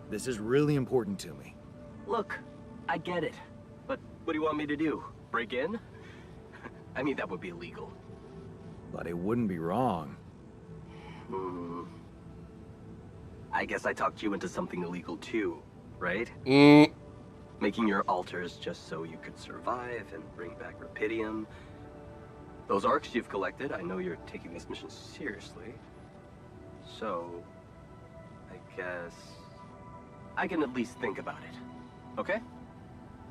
This is really important to me. Look, I get it, but what do you want me to do? Break in? I mean, that would be illegal. But it wouldn't be wrong. I guess I talked you into something illegal too, right? Making your altars just so you could survive and bring back Rupidium. Those arcs you've collected, I know you're taking this mission seriously. So, I guess I can at least think about it. Okay?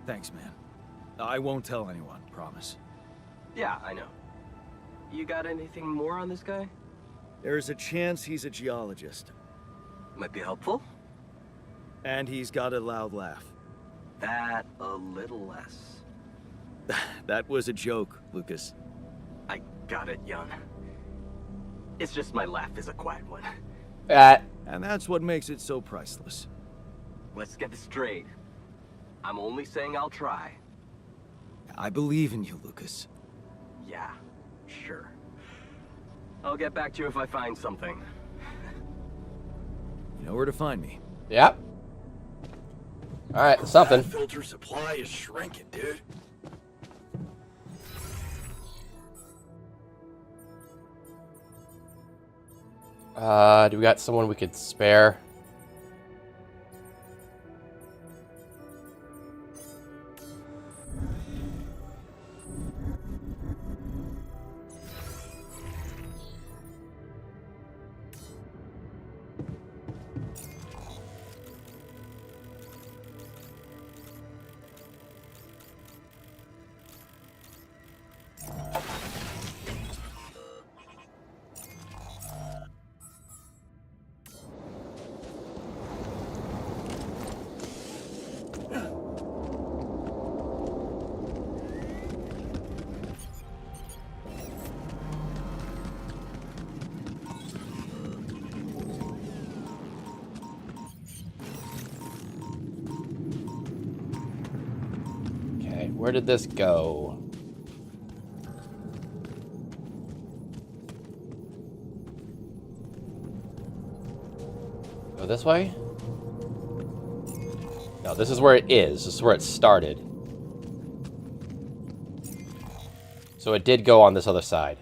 Thanks, man. I won't tell anyone, promise. Yeah, I know. You got anything more on this guy? There's a chance he's a geologist. Might be helpful. And he's got a loud laugh. That a little less. That was a joke, Lucas. I got it, Jan. It's just my laugh is a quiet one. And that's what makes it so priceless. Let's get this straight. I'm only saying I'll try. I believe in you, Lucas. Yeah, sure. I'll get back to you if I find something. You know where to find me. Yep. Alright, something. That filter supply is shrinking, dude. Do we got someone we could spare? Where did this go? Go this way? No, this is where it is. This is where it started. So it did go on this other side.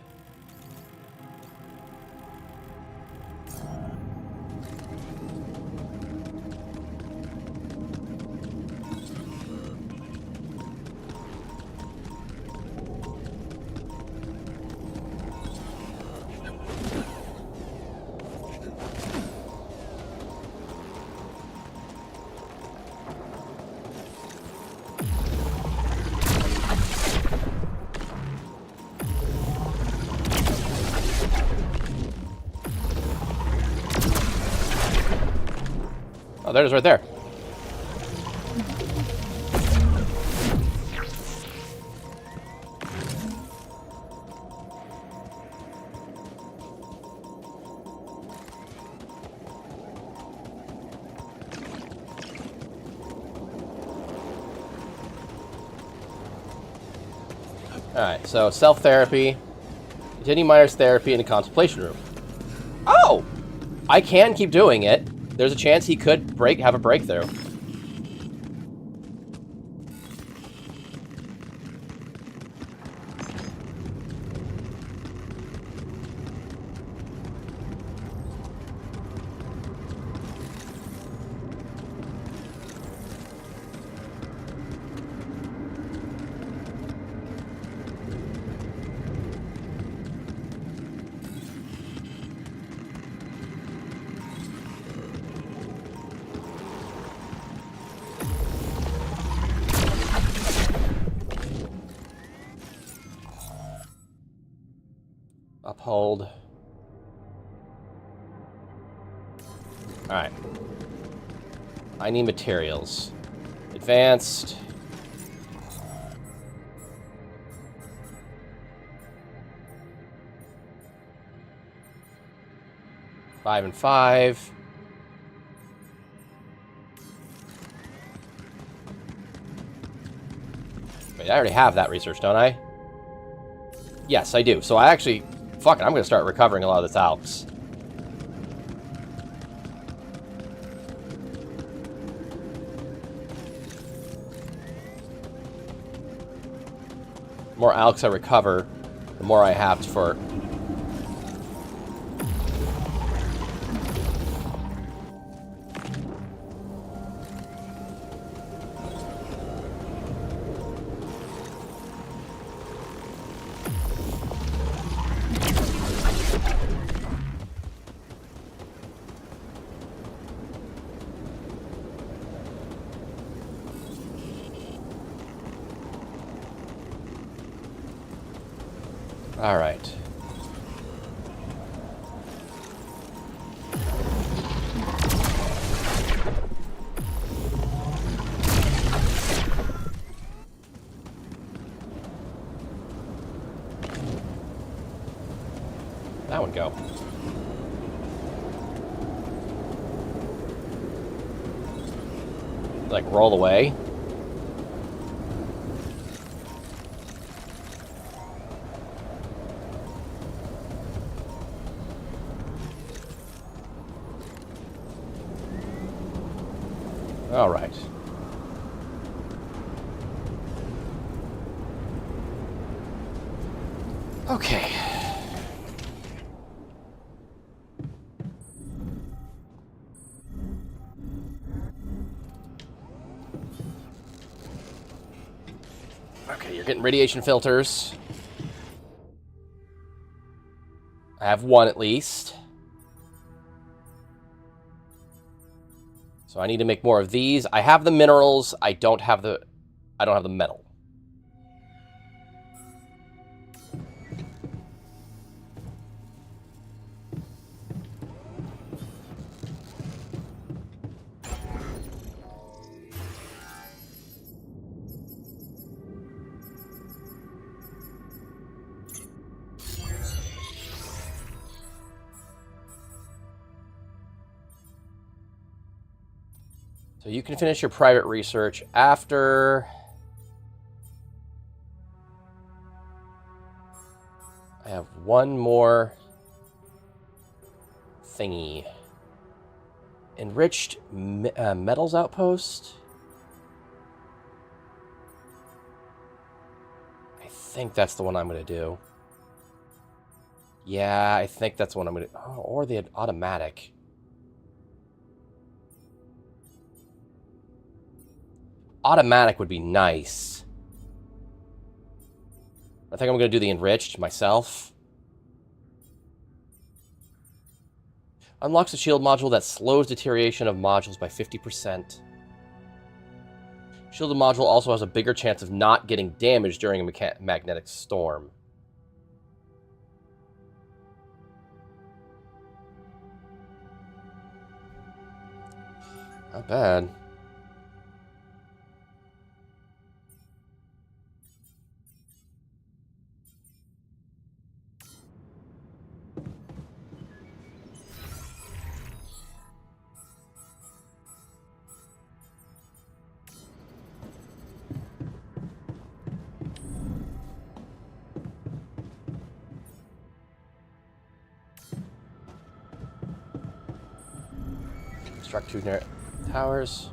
Oh, there it is right there. Alright, so self-therapy, continue Myers therapy in the contemplation room. Oh! I can keep doing it. There's a chance he could have a breakthrough. Uphold. Alright. I need materials. Advanced. Five and 5. Wait, I already have that research, don't I? Yes, I do. So I actually... Fuck it, I'm going to start recovering a lot of this Alps. The more Alks I recover, the more I have for... All right. That one go. Like roll away. All right. Okay. Okay, you're getting radiation filters. I have one at least. So I need to make more of these. I have the minerals. I don't have the metal. So you can finish your private research after... I have one more thingy. Enriched metals outpost? I think that's the one I'm going to do. Yeah, I think that's the one I'm going to... Oh, or the automatic. Automatic would be nice. I think I'm going to do the enriched myself. Unlocks a shield module that slows deterioration of modules by 50%. Shielded module also has a bigger chance of not getting damaged during a magnetic storm. Not bad. Construct 2 towers.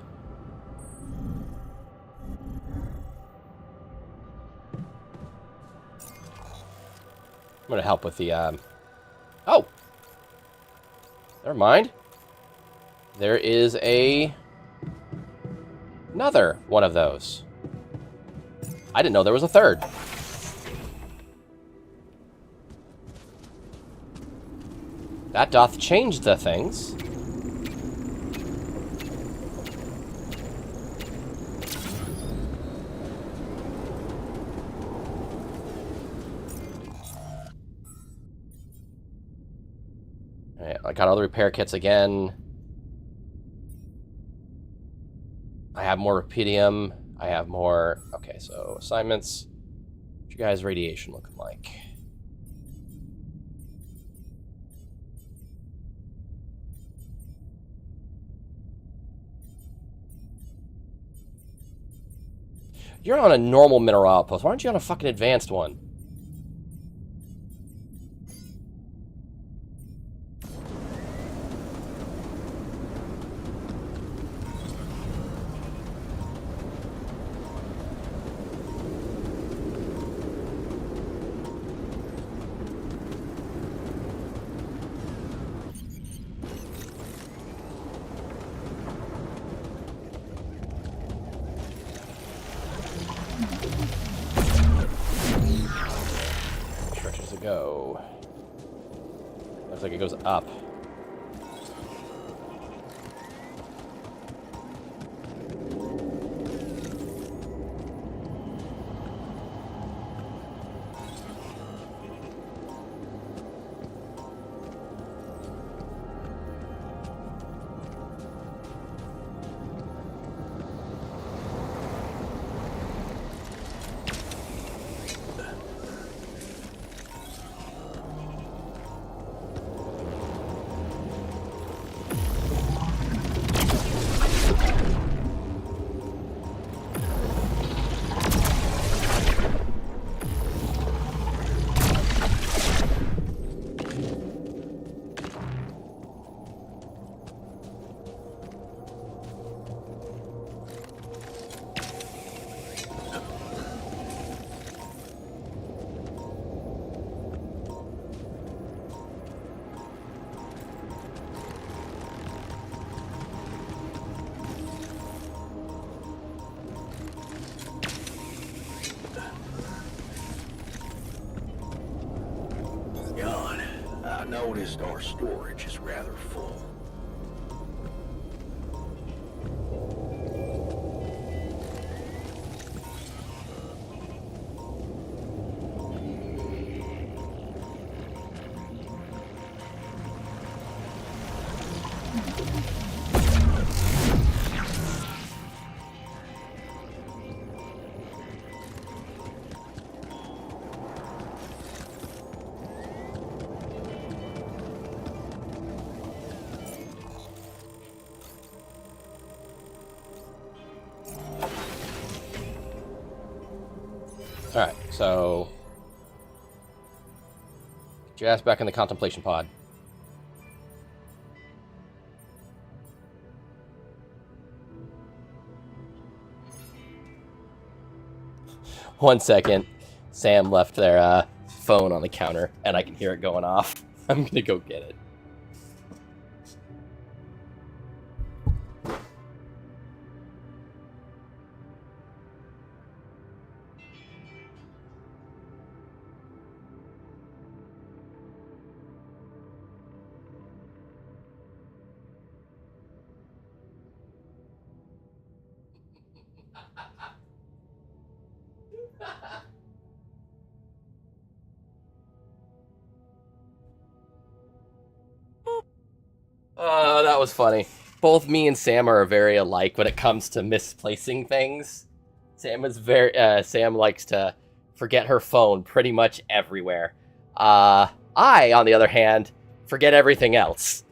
I'm going to help with the, Oh! Never mind. There is another one of those. I didn't know there was a third. That doth change the things. I got all the repair kits again. I have more rupidium. I have more... Okay, so assignments. What's your guys' radiation looking like? You're on a normal mineral outpost. Why aren't you on a fucking advanced one? Go. Looks like it goes up. noticed our storage is rather full. Alright, so... Get your ass back in the contemplation pod. One second. Sam left their phone on the counter, and I can hear it going off. I'm gonna go get it. Oh, that was funny. Both me and Sam are very alike when it comes to misplacing things. Sam likes to forget her phone pretty much everywhere. I, on the other hand, forget everything else.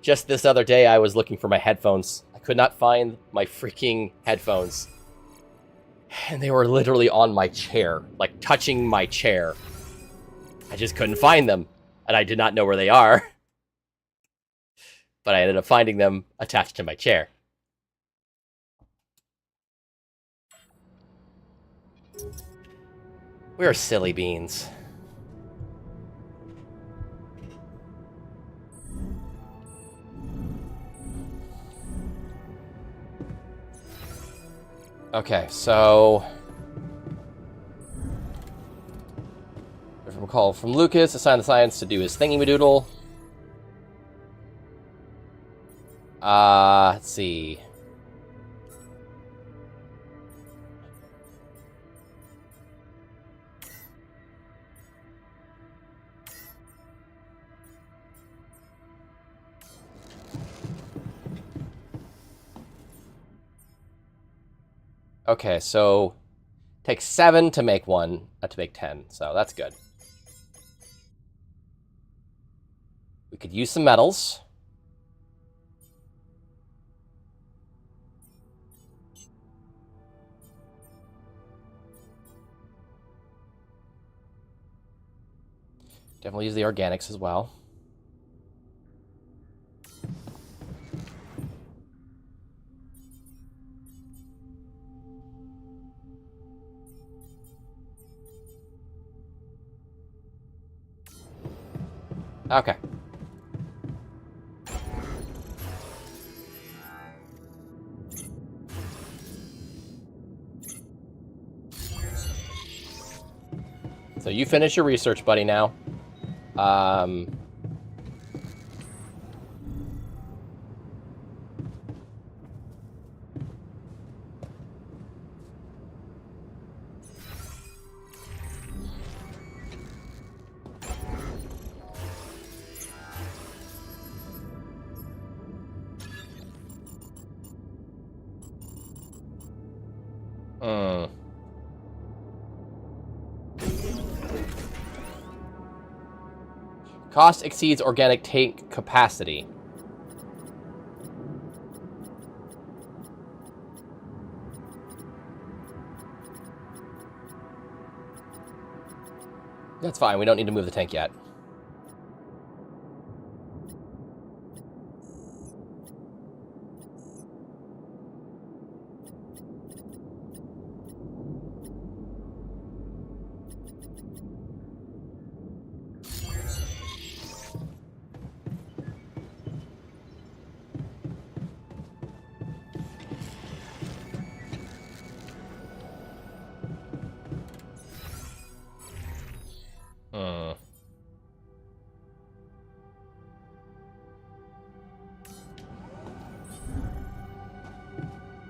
Just this other day, I was looking for my headphones. I could not find my freaking headphones. And they were literally on my chair, like touching my chair. I just couldn't find them, and I did not know where they are. But I ended up finding them attached to my chair. We're silly beans. Okay, so... there's a call from Lucas, assign the science to do his thingy-madoodle. Let's see. Okay, so takes 7 to make 1, not to make 10, so that's good. We could use some metals. Definitely use the organics as well. Okay. So you finish your research, buddy, now. Cost exceeds organic tank capacity. That's fine, we don't need to move the tank yet.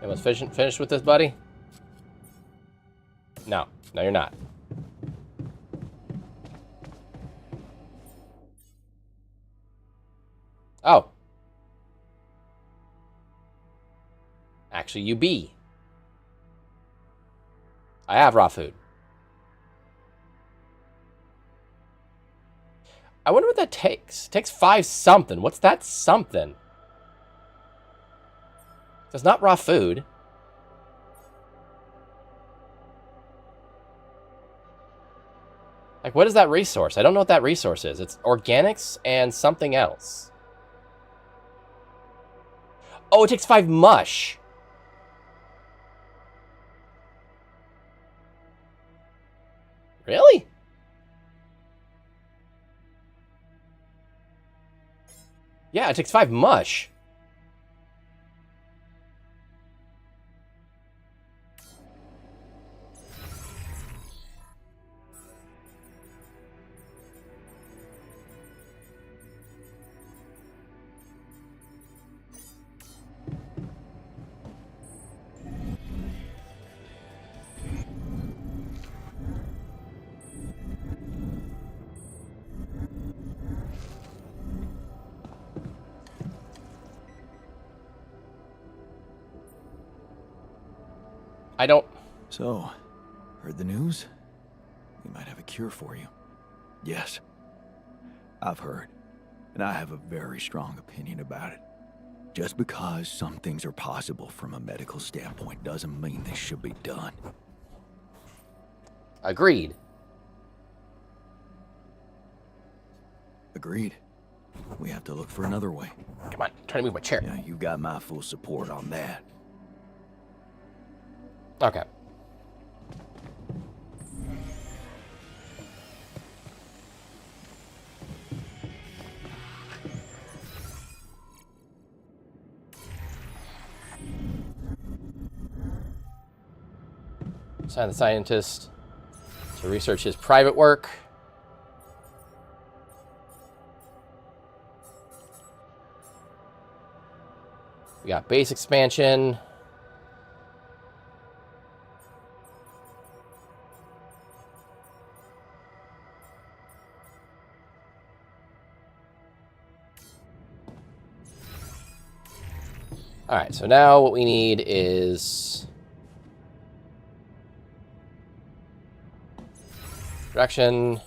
Almost finished with this, buddy? No. No, you're not. Oh. Actually, you be. I have raw food. I wonder what that takes. It takes 5 something. What's that something? It's not raw food. Like, what is that resource? I don't know what that resource is. It's organics and something else. Oh, it takes 5 mush. Really? Yeah, it takes 5 mush. I don't... So, heard the news? We might have a cure for you. Yes. I've heard. And I have a very strong opinion about it. Just because some things are possible from a medical standpoint doesn't mean they should be done. Agreed. Agreed. We have to look for another way. Come on, try to move my chair. Yeah, you got my full support on that. Okay. Assign the scientist to research his private work. We got base expansion. All right, so now what we need is production,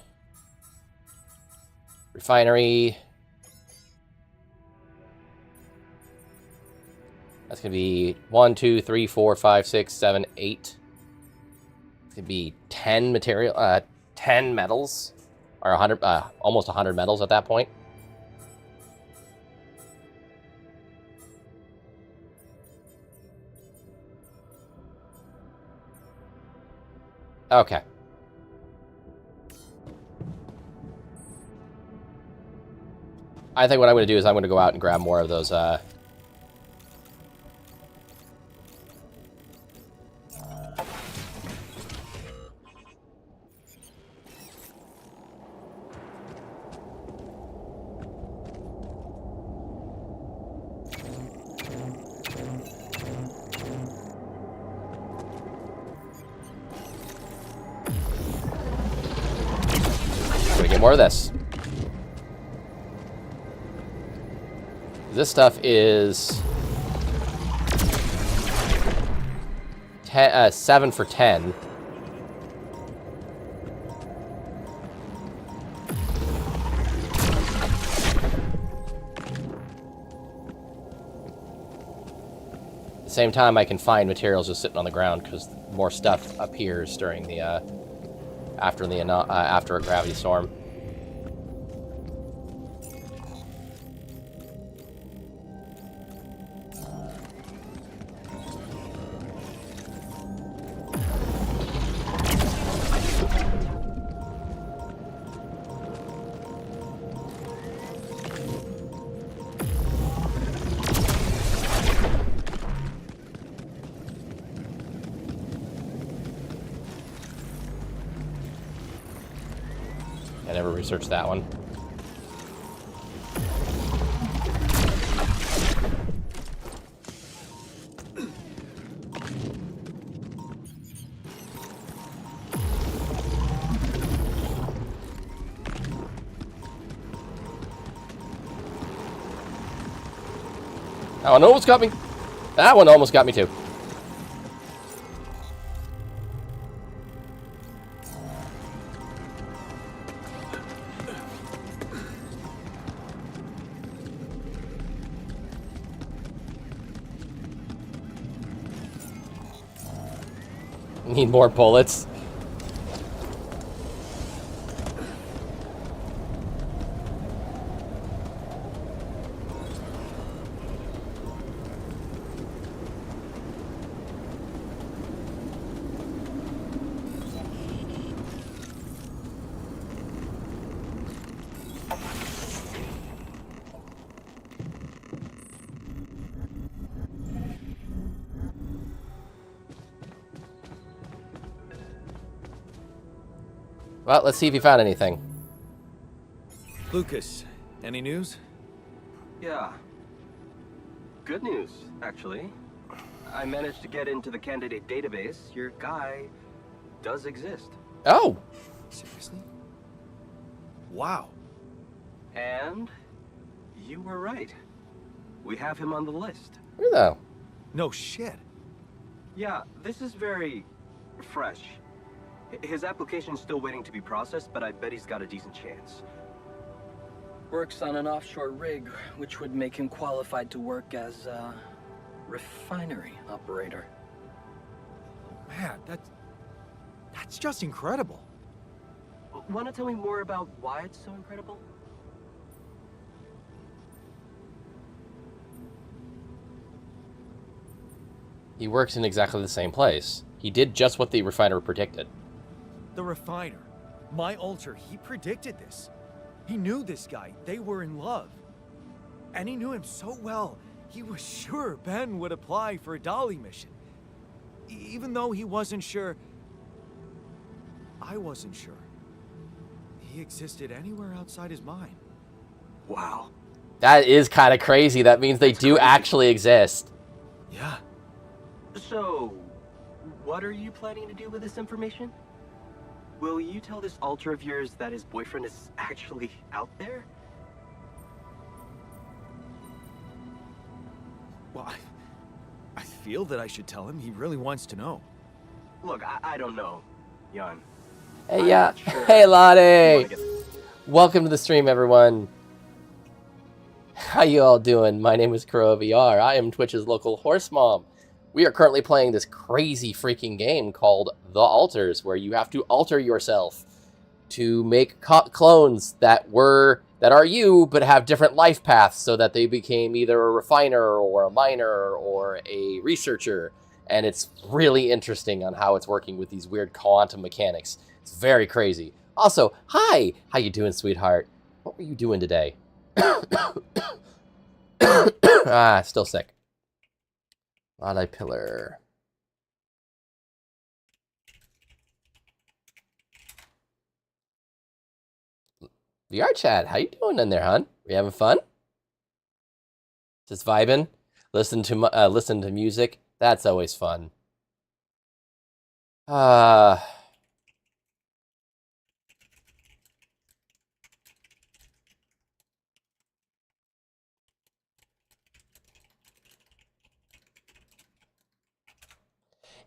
refinery. That's gonna be 1, 2, 3, 4, 5, 6, 7, 8. It's gonna be 10 material, 10 metals, or 100, almost 100 metals at that point. Okay. I think what I'm going to do is I'm going to go out and grab more of those, get more of this. This stuff is 7 for 10. At the same time, I can find materials just sitting on the ground because more stuff appears during the after a gravity storm. I never researched that one. That one almost got me. That one almost got me too. Need more bullets. Well, let's see if you found anything. Lucas, any news? Yeah. Good news, actually. I managed to get into the candidate database. Your guy does exist. Oh! Seriously? Wow. And you were right. We have him on the list. Where though? No shit. Yeah, this is very fresh. His application's still waiting to be processed, but I bet he's got a decent chance. Works on an offshore rig, which would make him qualified to work as a refinery operator. Man, that's just incredible. Want to tell me more about why it's so incredible? He works in exactly the same place. He did just what the refiner predicted. The refiner. My alter, he predicted this. He knew this guy. They were in love. And he knew him so well, he was sure Ben would apply for a Dolly mission. Even though he wasn't sure... I wasn't sure. He existed anywhere outside his mind. Wow. That is kind of crazy. That means they do actually exist. Yeah. So, what are you planning to do with this information? Will you tell this alter of yours that his boyfriend is actually out there? Well, I feel that I should tell him. He really wants to know. Look, I don't know, Jan. Hey, yeah. Sure. Hey, Lottie. Welcome to the stream, everyone. How you all doing? My name is Crow VR. I am Twitch's local horse mom. We are currently playing this crazy freaking game called The Alters, where you have to alter yourself to make clones that are you, but have different life paths so that they became either a refiner or a miner or a researcher. And it's really interesting on how it's working with these weird quantum mechanics. It's very crazy. Also, hi! How you doing, sweetheart? What were you doing today? Still sick. Lottie Pillar. VR chat, how you doing in there, hon? We having fun? Just vibing? Listen to music. That's always fun.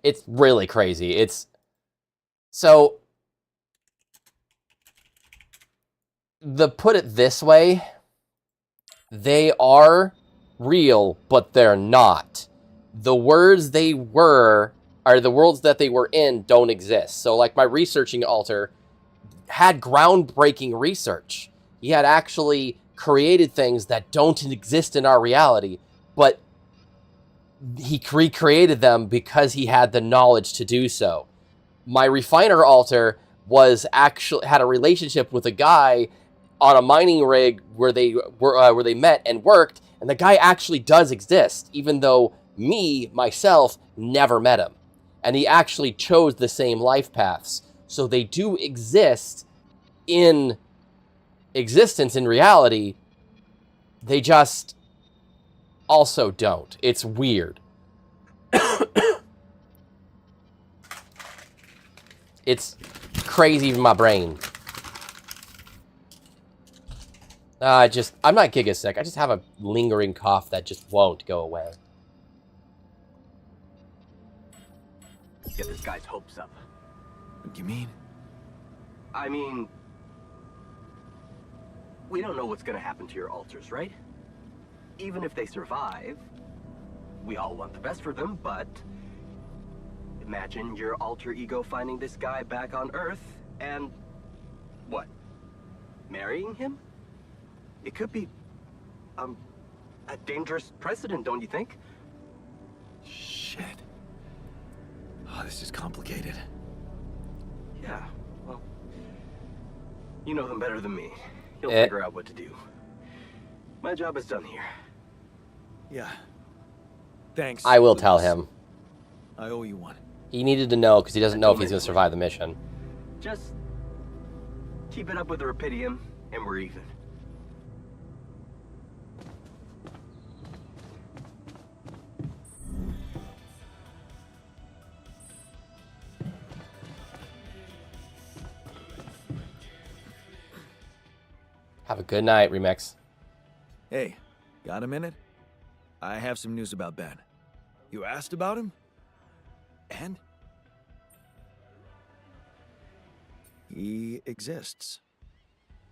It's really crazy. It's so put it this way, they are real, but they're not. The words they were, or the worlds that they were in, don't exist. So like my researching alter had groundbreaking research. He had actually created things that don't exist in our reality, but he recreated them because he had the knowledge to do so. My refiner alter had a relationship with a guy on a mining rig where they met and worked, and the guy actually does exist, even though myself never met him. And he actually chose the same life paths. So they do exist in existence in reality. They just also don't. It's weird. It's crazy in my brain. I'm not giga sick. I just have a lingering cough that just won't go away. Get this guy's hopes up. What do you mean? I mean, we don't know what's gonna happen to your alters, right? Even if they survive, we all want the best for them, but imagine your alter ego finding this guy back on Earth and what? Marrying him? It could be a dangerous precedent, don't you think? Shit. Oh, this is complicated. Yeah, well, you know them better than me. You'll figure out what to do. My job is done here. Yeah. Thanks. I will tell him. I owe you one. He needed to know because he doesn't know if he's going to survive the mission. Just keep it up with the Rapidium, and we're even. Have a good night, Remix. Hey, got a minute? I have some news about Ben. You asked about him? And? He exists.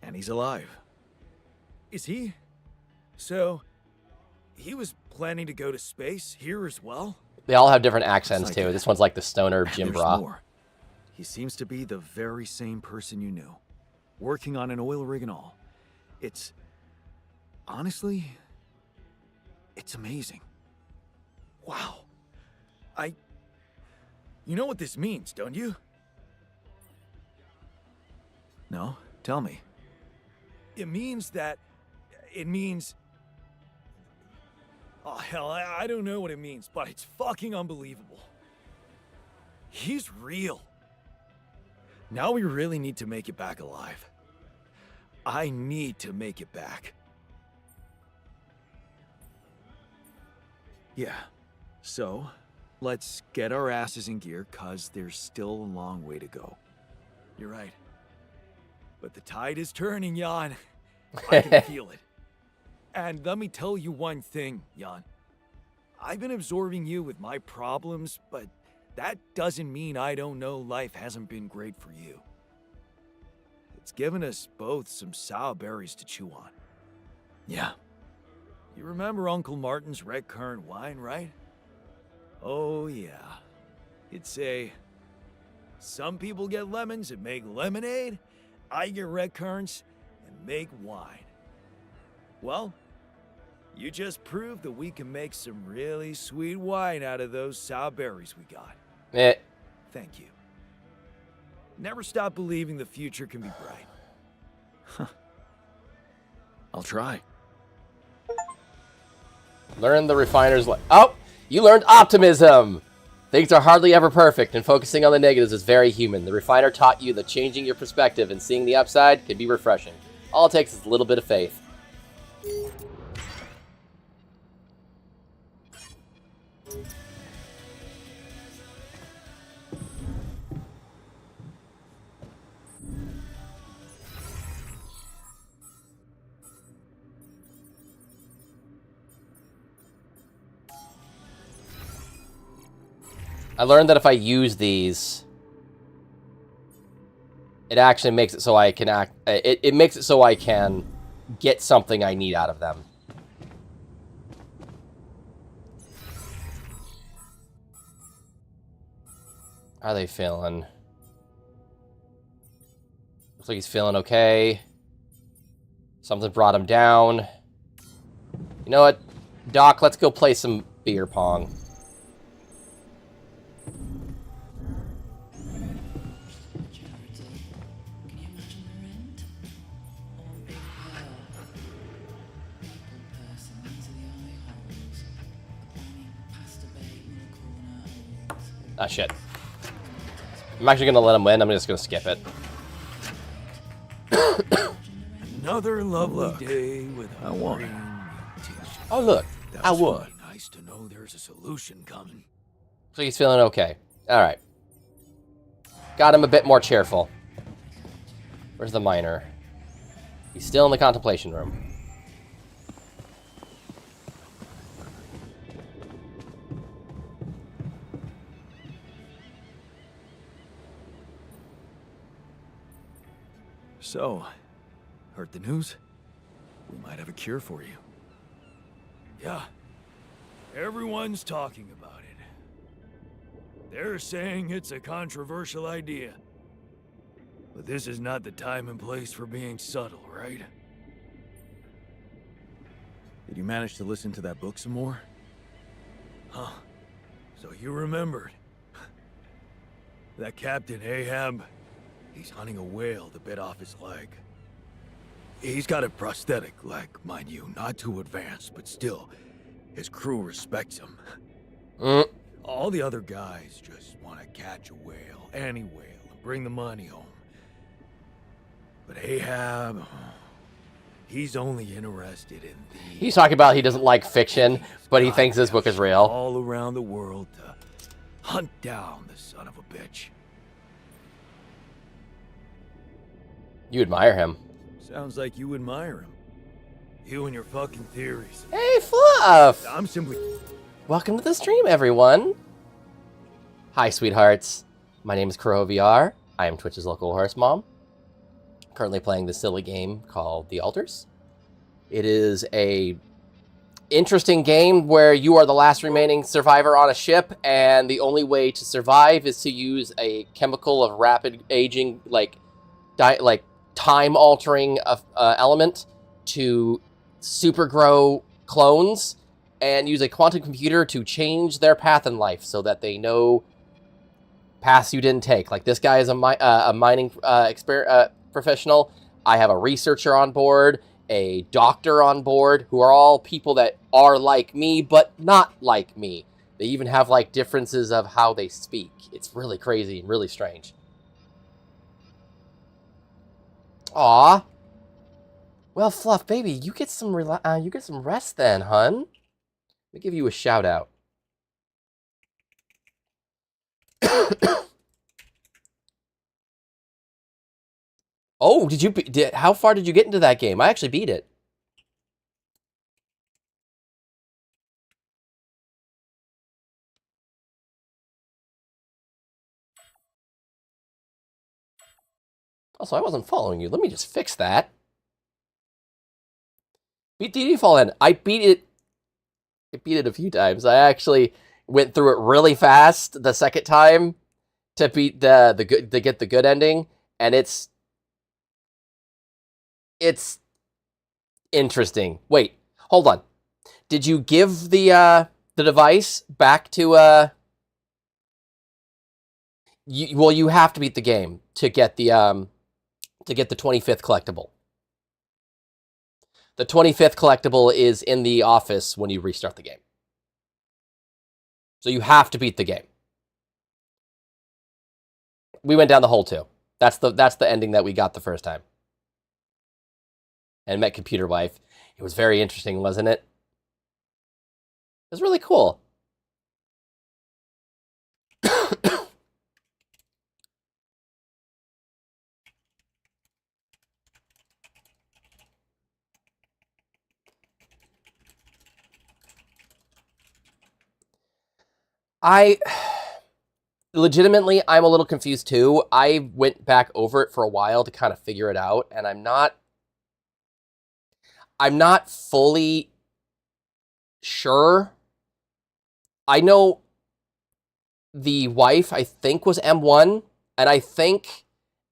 And he's alive. Is he? So, he was planning to go to space here as well? They all have different accents, too. This one's like the stoner Jim Bra. More. He seems to be the very same person you knew. Working on an oil rig and all. It's... honestly... it's amazing. Wow. You know what this means, don't you? No? Tell me. It means... Oh, hell, I don't know what it means, but it's fucking unbelievable. He's real. Now we really need to make it back alive. I need to make it back. Yeah. So, let's get our asses in gear, cause there's still a long way to go. You're right. But the tide is turning, Jan. I can feel it. And let me tell you one thing, Jan. I've been absorbing you with my problems, but that doesn't mean I don't know life hasn't been great for you. It's given us both some sour berries to chew on. Yeah. You remember Uncle Martin's red currant wine, right? Oh, yeah. He'd say, some people get lemons and make lemonade. I get red currants and make wine. Well, you just proved that we can make some really sweet wine out of those sour berries we got. Thank you. Never stop believing the future can be bright. Huh. I'll try. Learn the refiner's Oh! You learned optimism! Things are hardly ever perfect, and focusing on the negatives is very human. The refiner taught you that changing your perspective and seeing the upside can be refreshing. All it takes is a little bit of faith. I learned that if I use these, it actually makes it so I can it makes it so I can get something I need out of them. How are they feeling? Looks like he's feeling okay. Something brought him down. You know what, Doc, let's go play some beer pong. Ah, shit. I'm actually gonna let him win. I'm just gonna skip it. Another lovely day with I won. Oh, look. I won. Nice to know there's a solution coming. So he's feeling okay. Alright. Got him a bit more cheerful. Where's the miner? He's still in the contemplation room. So, heard the news? We might have a cure for you. Yeah. Everyone's talking about it. They're saying it's a controversial idea. But this is not the time and place for being subtle, right? Did you manage to listen to that book some more? Huh. So you remembered. That Captain Ahab, he's hunting a whale to bit off his leg. He's got a prosthetic leg, mind you, not too advanced, but still, his crew respects him. All the other guys just want to catch a whale, any whale, and bring the money home. But Ahab, he's only interested in the... He's talking about he doesn't like fiction, but he thinks this book is real. All around the world to hunt down the son of a bitch. You admire him. Sounds like you admire him. You and your fucking theories. Hey, Fluff! I'm simply... Welcome to the stream, everyone. Hi, sweethearts. My name is Kuro VR. I am Twitch's local horse mom. Currently playing this silly game called The Altars. It is a interesting game where you are the last remaining survivor on a ship, and the only way to survive is to use a chemical of rapid aging, like time-altering element to super grow clones and use a quantum computer to change their path in life so that they know paths you didn't take. Like, this guy is a mining professional. I have a researcher on board, a doctor on board, who are all people that are like me, but not like me. They even have, like, differences of how they speak. It's really crazy and really strange. Aw. Well, Fluff, baby, you get some rest then, hun. Let me give you a shout out. Oh, how far did you get into that game? I actually beat it. Also, I wasn't following you. Let me just fix that. Beat Deedfall in. I beat it a few times. I actually went through it really fast the second time to beat the good, to get the good ending, and it's interesting. Wait, hold on. Did you give the device back to you have to beat the game to get the 25th collectible. The 25th collectible is in the office when you restart the game. So you have to beat the game. We went down the hole too. That's the ending that we got the first time. And met Computer Wife. It was very interesting, wasn't it? It was really cool. Legitimately, I'm a little confused too. I went back over it for a while to kind of figure it out, and I'm not fully sure. I know the wife, I think, was M1, and I think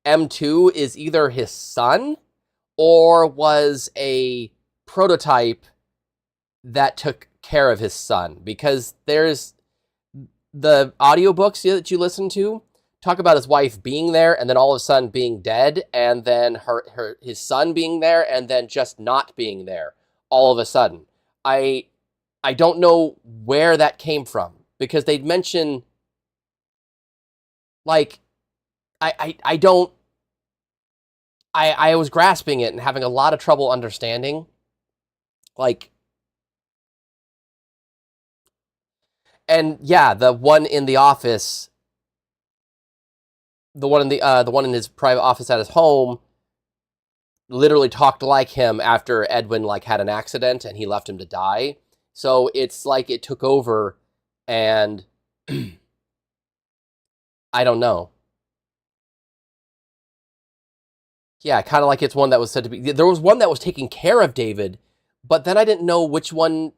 M2 is either his son or was a prototype that took care of his son, because there's the audiobooks that you listen to talk about his wife being there and then all of a sudden being dead, and then his son being there and then just not being there all of a sudden. I don't know where that came from, because they'd mention, like, I was grasping it and having a lot of trouble understanding, like. And yeah, the one in the office, the one in his private office at his home, literally talked like him after Edwin like had an accident and he left him to die. So it's like it took over, and I don't know. Yeah, kind of like it's one that was said to be... There was one that was taking care of David, but then I didn't know which one,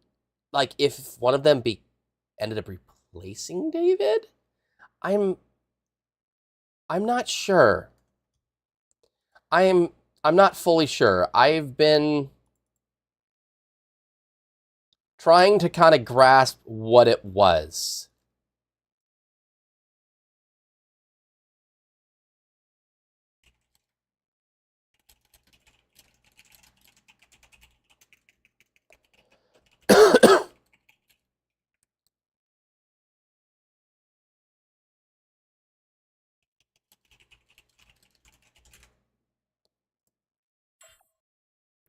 like, if one of them ended up replacing David? I'm not sure. I'm not fully sure. I've been trying to kind of grasp what it was.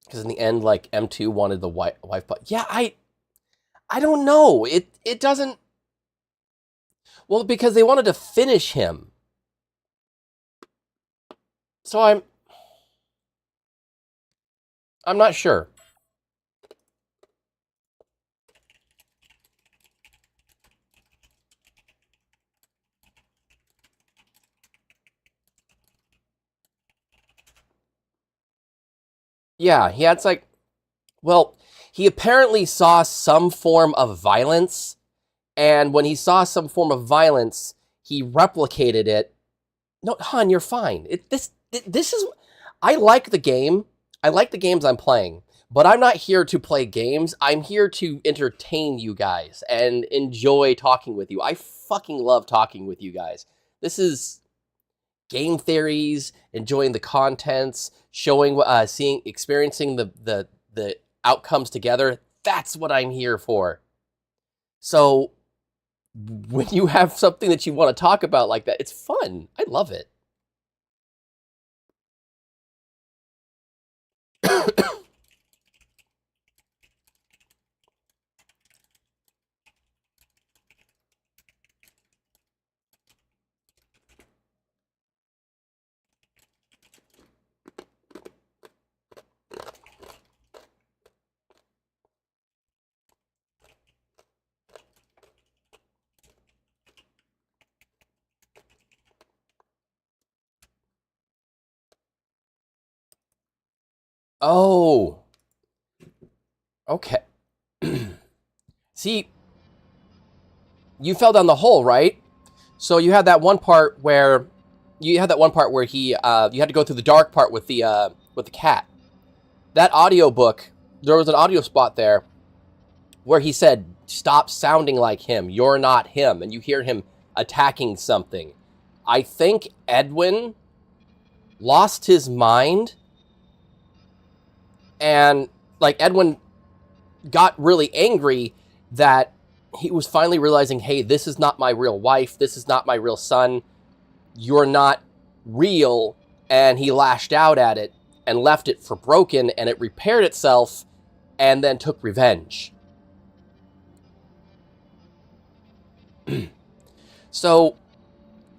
Because in the end, like, M2 wanted the wife, but yeah, I don't know. It doesn't... Well, because they wanted to finish him. So I'm not sure. Yeah, it's like, well, he apparently saw some form of violence, and when he saw some form of violence, he replicated it. No, hon, you're fine. This is... I like the game. I like the games I'm playing, but I'm not here to play games. I'm here to entertain you guys and enjoy talking with you. I fucking love talking with you guys. This is game theories, enjoying the contents, showing, experiencing the outcomes together. That's what I'm here for. So when you have something that you want to talk about like that, it's fun. I love it. Oh. Okay. See, you fell down the hole, right? So you had that one part where he, you had to go through the dark part with the cat. That audiobook, there was an audio spot there where he said, "Stop sounding like him. You're not him." And you hear him attacking something. I think Edwin lost his mind, and like Edwin got really angry that he was finally realizing, hey, this is not my real wife. This is not my real son. You're not real. And he lashed out at it and left it for broken, and it repaired itself and then took revenge. So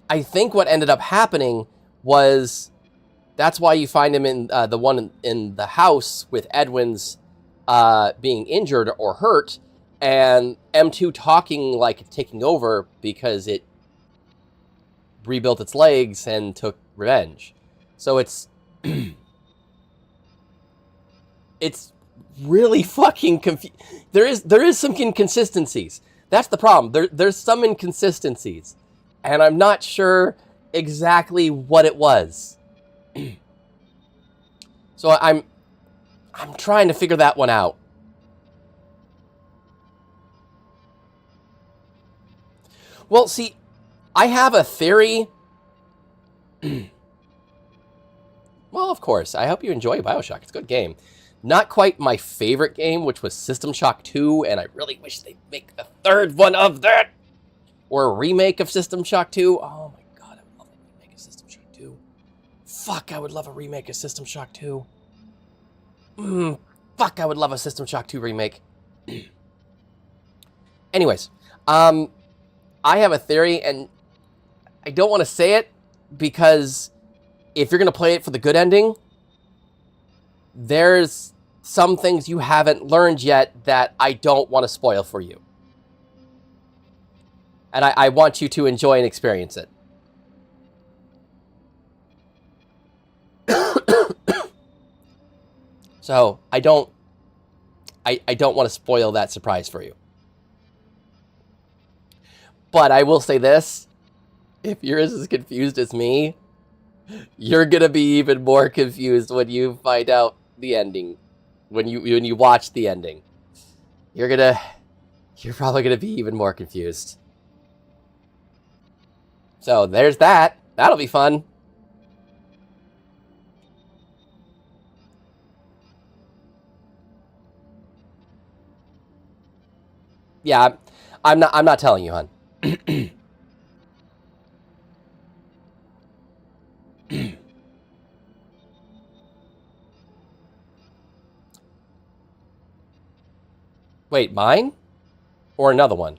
I think what ended up happening was, that's why you find him in the one in the house with Edwin's being injured or hurt, and M2 talking like taking over because it rebuilt its legs and took revenge. So it's it's really fucking there is some inconsistencies. That's the problem. There's some inconsistencies, and I'm not sure exactly what it was. So I'm trying to figure that one out. Well, see, I have a theory. Well, of course, I hope you enjoy BioShock. It's a good game. Not quite my favorite game, which was System Shock 2, and I really wish they'd make a third one of that. Or a remake of System Shock 2. Oh my god, I would love a remake of System Shock 2. Fuck, I would love a remake of System Shock 2. Fuck, I would love a System Shock 2 remake. Anyways, I have a theory, and I don't want to say it, because if you're going to play it for the good ending, there's some things you haven't learned yet that I don't want to spoil for you. And I want you to enjoy and experience it. So I don't want to spoil that surprise for you. But I will say this, if you're as confused as me, you're going to be even more confused when you find out the ending. When you watch the ending. You're probably going to be even more confused. So there's that. That'll be fun. Yeah, I'm not telling you, hon. Wait, mine? Or another one?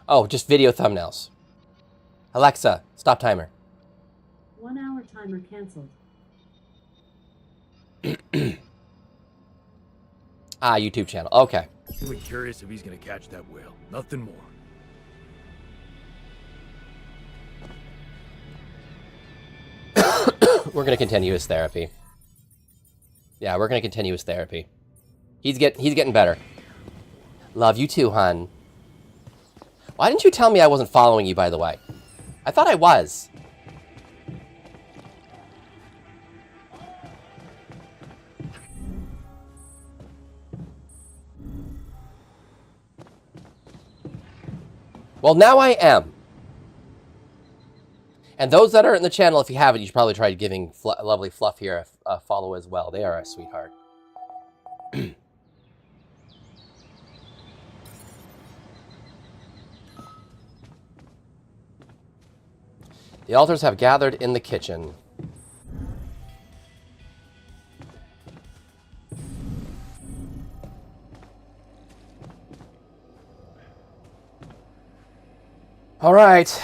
Oh, just video thumbnails. Alexa, stop timer. 1 hour timer canceled. YouTube channel. Okay. Really curious if he's gonna catch that whale. Nothing more. We're gonna continue his therapy. Yeah, we're gonna continue his therapy. He's getting better. Love you too, hun. Why didn't you tell me I wasn't following you, by the way? I thought I was. Well, now I am. And those that are in the channel, if you haven't, you should probably try giving lovely Fluff here a follow as well. They are a sweetheart. The altars have gathered in the kitchen. All right.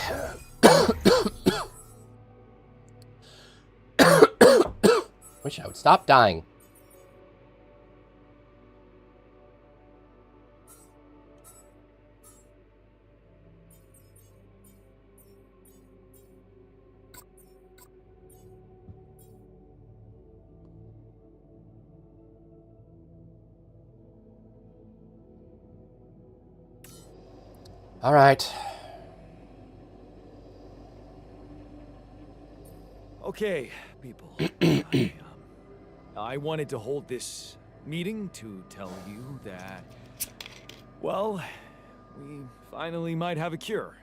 Wish I would stop dying. All right. Okay, people. I wanted to hold this meeting to tell you that, well, we finally might have a cure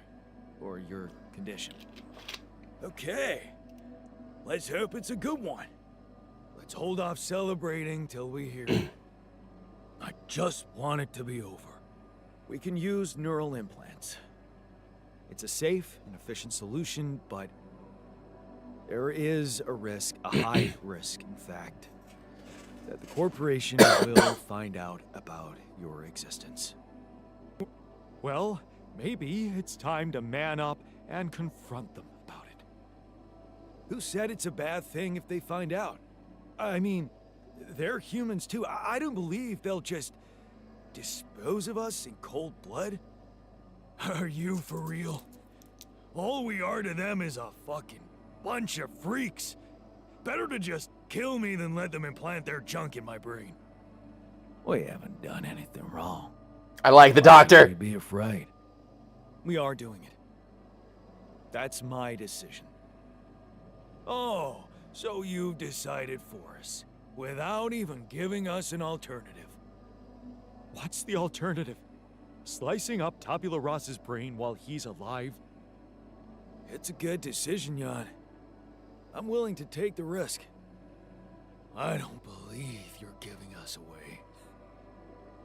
for your condition. Okay. Let's hope it's a good one. Let's hold off celebrating till we hear it. I just want it to be over. We can use neural implants. It's a safe and efficient solution, but there is a risk, a high risk, in fact, that the corporation will find out about your existence. Well, maybe it's time to man up and confront them about it. Who said it's a bad thing if they find out? I mean, they're humans too. I don't believe they'll just dispose of us in cold blood. Are you for real? All we are to them is a fucking bunch of freaks. Better to just kill me than let them implant their junk in my brain. We haven't done anything wrong. I like the doctor. Be afraid. We are doing it. That's my decision. Oh, so you've decided for us, without even giving us an alternative. What's the alternative? Slicing up Tabula Rasa's brain while he's alive? It's a good decision, Jan. I'm willing to take the risk. I don't believe you're giving us away.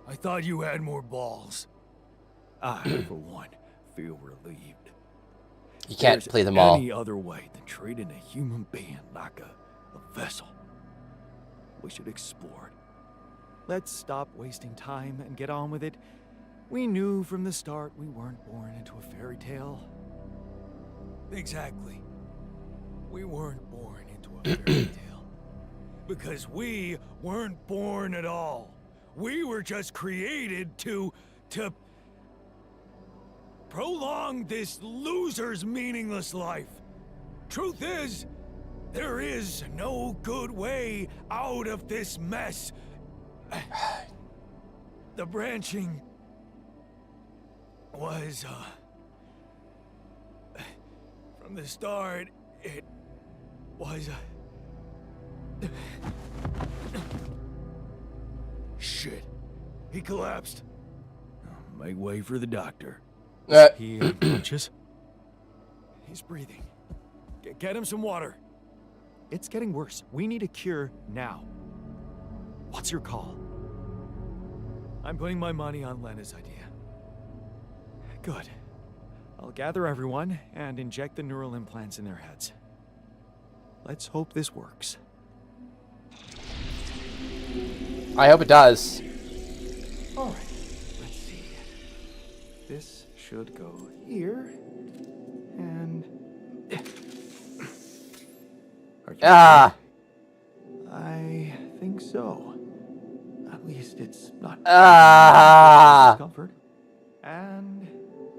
I thought you had more balls. I, for one, feel relieved. You can't play them all. Any other way than treating a human being like a vessel. We should explore it. Let's stop wasting time and get on with it. We knew from the start we weren't born into a fairy tale. Exactly. We weren't born into a fairy tale. Because we weren't born at all. We were just created to prolong this loser's meaningless life. Truth is, there is no good way out of this mess. The branching was, from the start, it was, Shit. He collapsed. Make way for the doctor. He unconscious? He's breathing. Get him some water. It's getting worse. We need a cure now. What's your call? I'm putting my money on Lena's idea. Good. I'll gather everyone and inject the neural implants in their heads. Let's hope this works. I hope it does. All right. Let's see. This should go here. And... Ah! I think so. At least it's not discomfort. And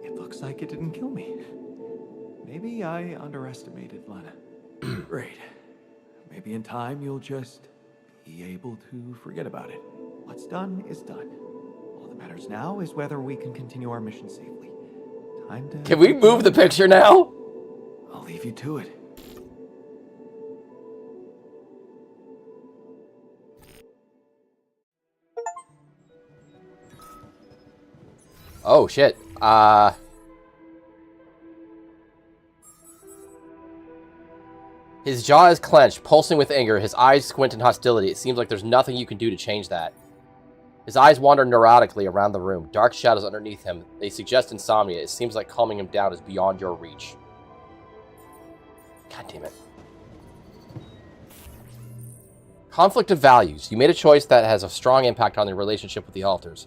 it looks like it didn't kill me. Maybe I underestimated Lena. Great. Maybe in time you'll just be able to forget about it. What's done is done. All that matters now is whether we can continue our mission safely. Time to... Can we move the picture now? I'll leave you to it. Oh, shit. His jaw is clenched, pulsing with anger. His eyes squint in hostility. It seems like there's nothing you can do to change that. His eyes wander neurotically around the room. Dark shadows underneath him. They suggest insomnia. It seems like calming him down is beyond your reach. God damn it. Conflict of values. You made a choice that has a strong impact on your relationship with the altars.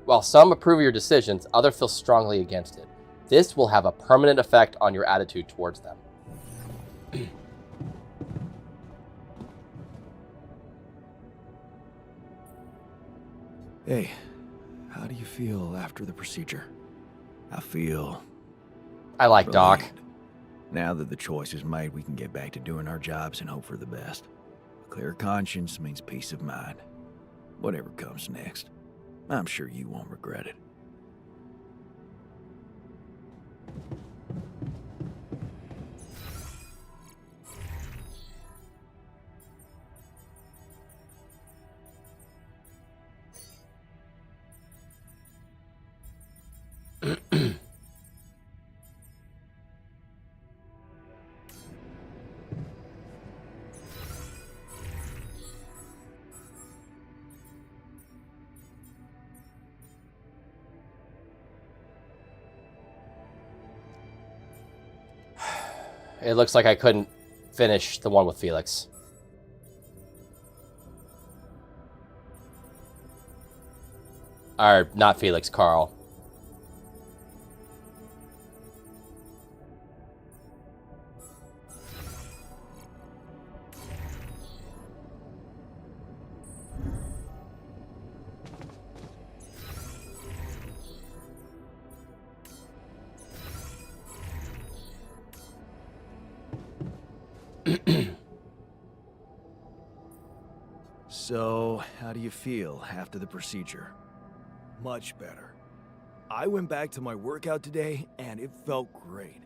While some approve of your decisions, others feel strongly against it. This will have a permanent effect on your attitude towards them. Hey, how do you feel after the procedure? I feel... I like Doc. Now that the choice is made, we can get back to doing our jobs and hope for the best. A clear conscience means peace of mind. Whatever comes next, I'm sure you won't regret it. It looks like I couldn't finish the one with Felix. Or, not Felix, Carl. So, how do you feel after the procedure? Much better. I went back to my workout today, and it felt great.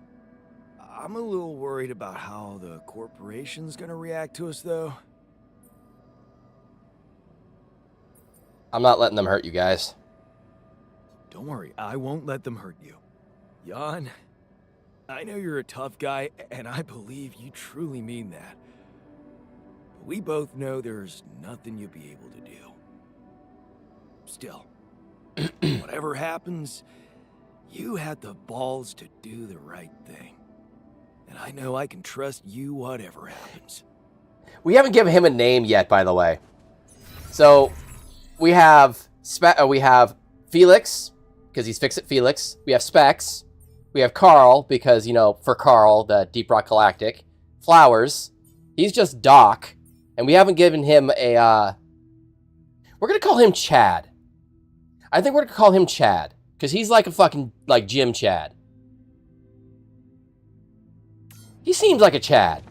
I'm a little worried about how the corporation's gonna react to us, though. I'm not letting them hurt you guys. Don't worry, I won't let them hurt you. Jan, I know you're a tough guy, and I believe you truly mean that. But we both know there's nothing you'll be able to do. Still, whatever happens, you had the balls to do the right thing. And I know I can trust you whatever happens. We haven't given him a name yet, by the way. So, we have Felix, because he's Fix-It Felix. We have Specs. We have Carl, because, you know, for Carl, the Deep Rock Galactic. Flowers. He's just Doc. And we haven't given him a, we're going to call him Chad. I think we're going to call him Chad. Because he's like a fucking, like, Jim Chad. He seems like a Chad.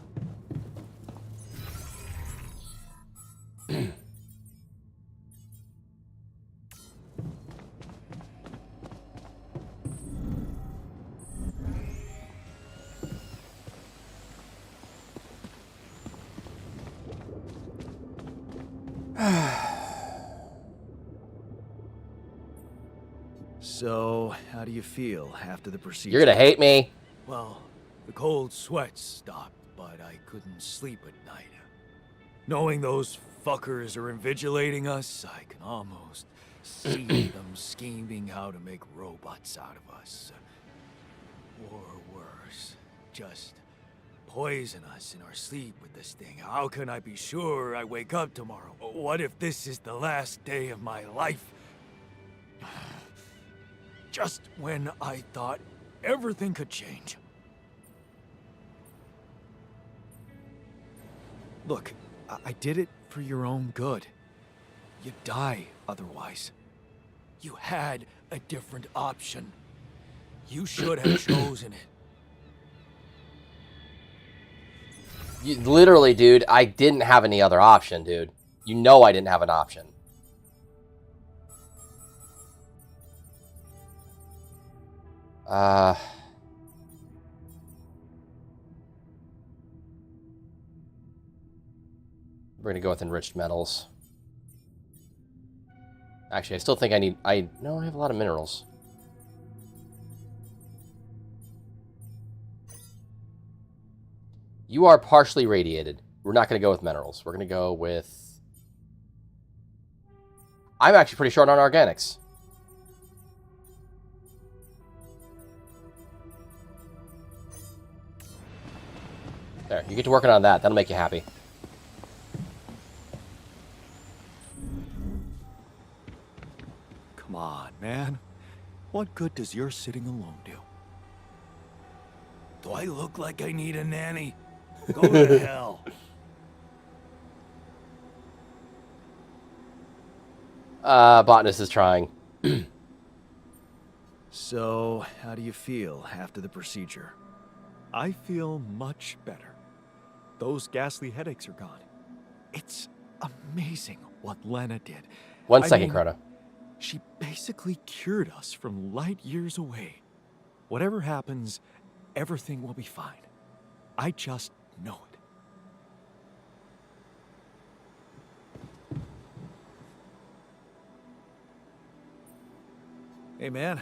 So, how do you feel after the procedure? You're gonna hate me. Well, the cold sweats stopped, but I couldn't sleep at night. Knowing those fuckers are invigilating us, I can almost see them scheming how to make robots out of us. Or worse, just poison us in our sleep with this thing. How can I be sure I wake up tomorrow? What if this is the last day of my life? Just when I thought everything could change. Look, I did it for your own good. You'd die otherwise. You had a different option. You should have chosen it. Literally, dude, I didn't have any other option, dude. You know I didn't have an option. We're gonna go with enriched metals. Actually, I still think no, I have a lot of minerals. You are partially radiated. We're not gonna go with minerals. We're gonna go with... I'm actually pretty short on organics. There, you get to working on that. That'll make you happy. Come on, man. What good does your sitting alone do? Do I look like I need a nanny? Go to hell. Botanist is trying. So, how do you feel after the procedure? I feel much better. Those ghastly headaches are gone. It's amazing what Lena did. One second, Crota. She basically cured us from light years away. Whatever happens, everything will be fine. I just know it. Hey, man.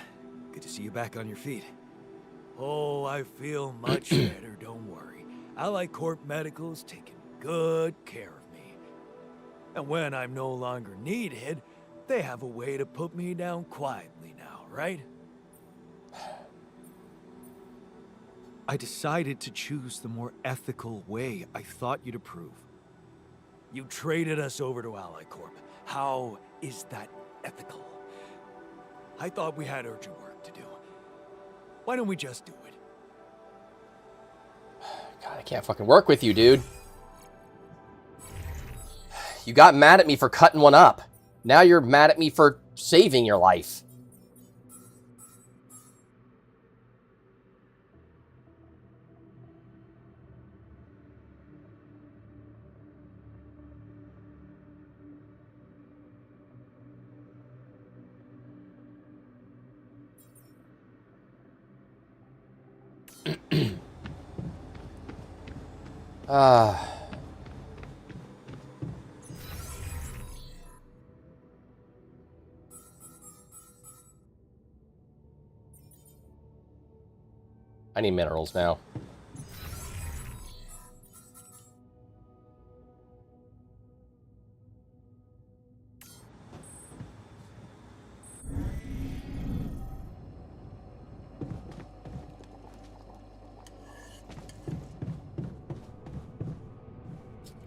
Good to see you back on your feet. Oh, I feel much better, don't worry. Allied Corp Medical's taking good care of me. And when I'm no longer needed, they have a way to put me down quietly now, right? I decided to choose the more ethical way I thought you'd approve. You traded us over to Allied Corp. How is that ethical? I thought we had urgent work to do. Why don't we just do it? God, I can't fucking work with you, dude. You got mad at me for cutting one up. Now you're mad at me for saving your life. I need minerals now.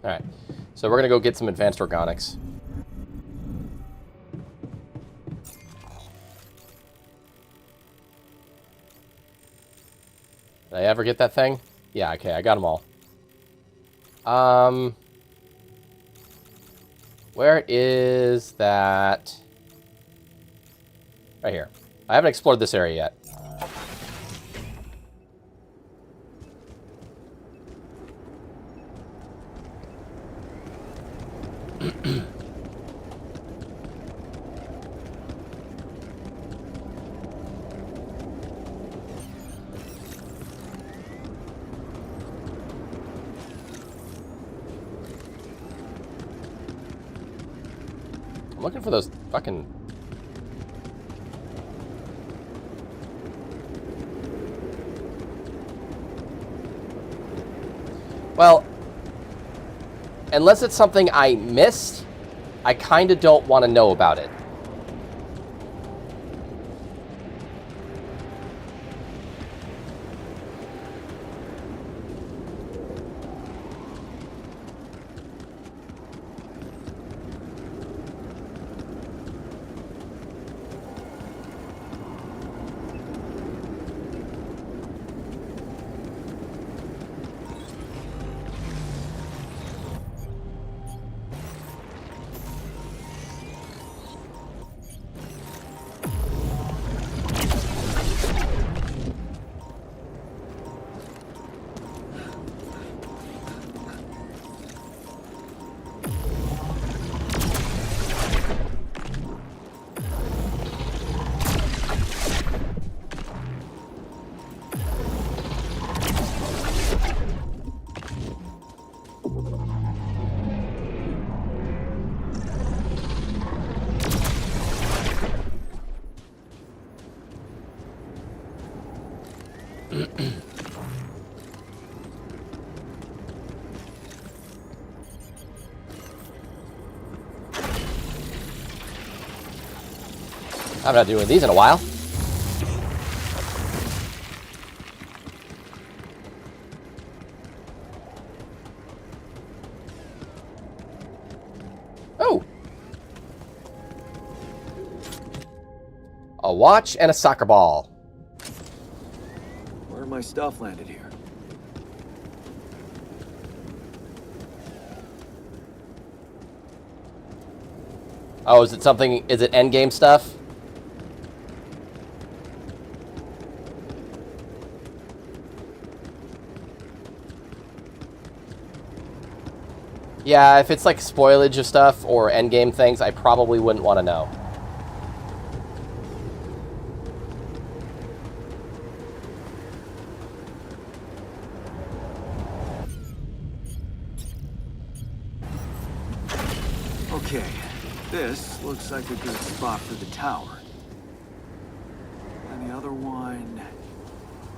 Alright, so we're gonna go get some advanced organics. Did I ever get that thing? Yeah, okay, I got them all. Where is that? Right here. I haven't explored this area yet. I'm looking for those fucking... Well, unless it's something I missed, I kind of don't want to know about it. I'm not doing these in a while. Oh! A watch and a soccer ball. Where my stuff landed here? Oh, is it something? Is it endgame stuff? Yeah, if it's like spoilage of stuff or endgame things, I probably wouldn't want to know. Okay, this looks like a good spot for the tower. And the other one...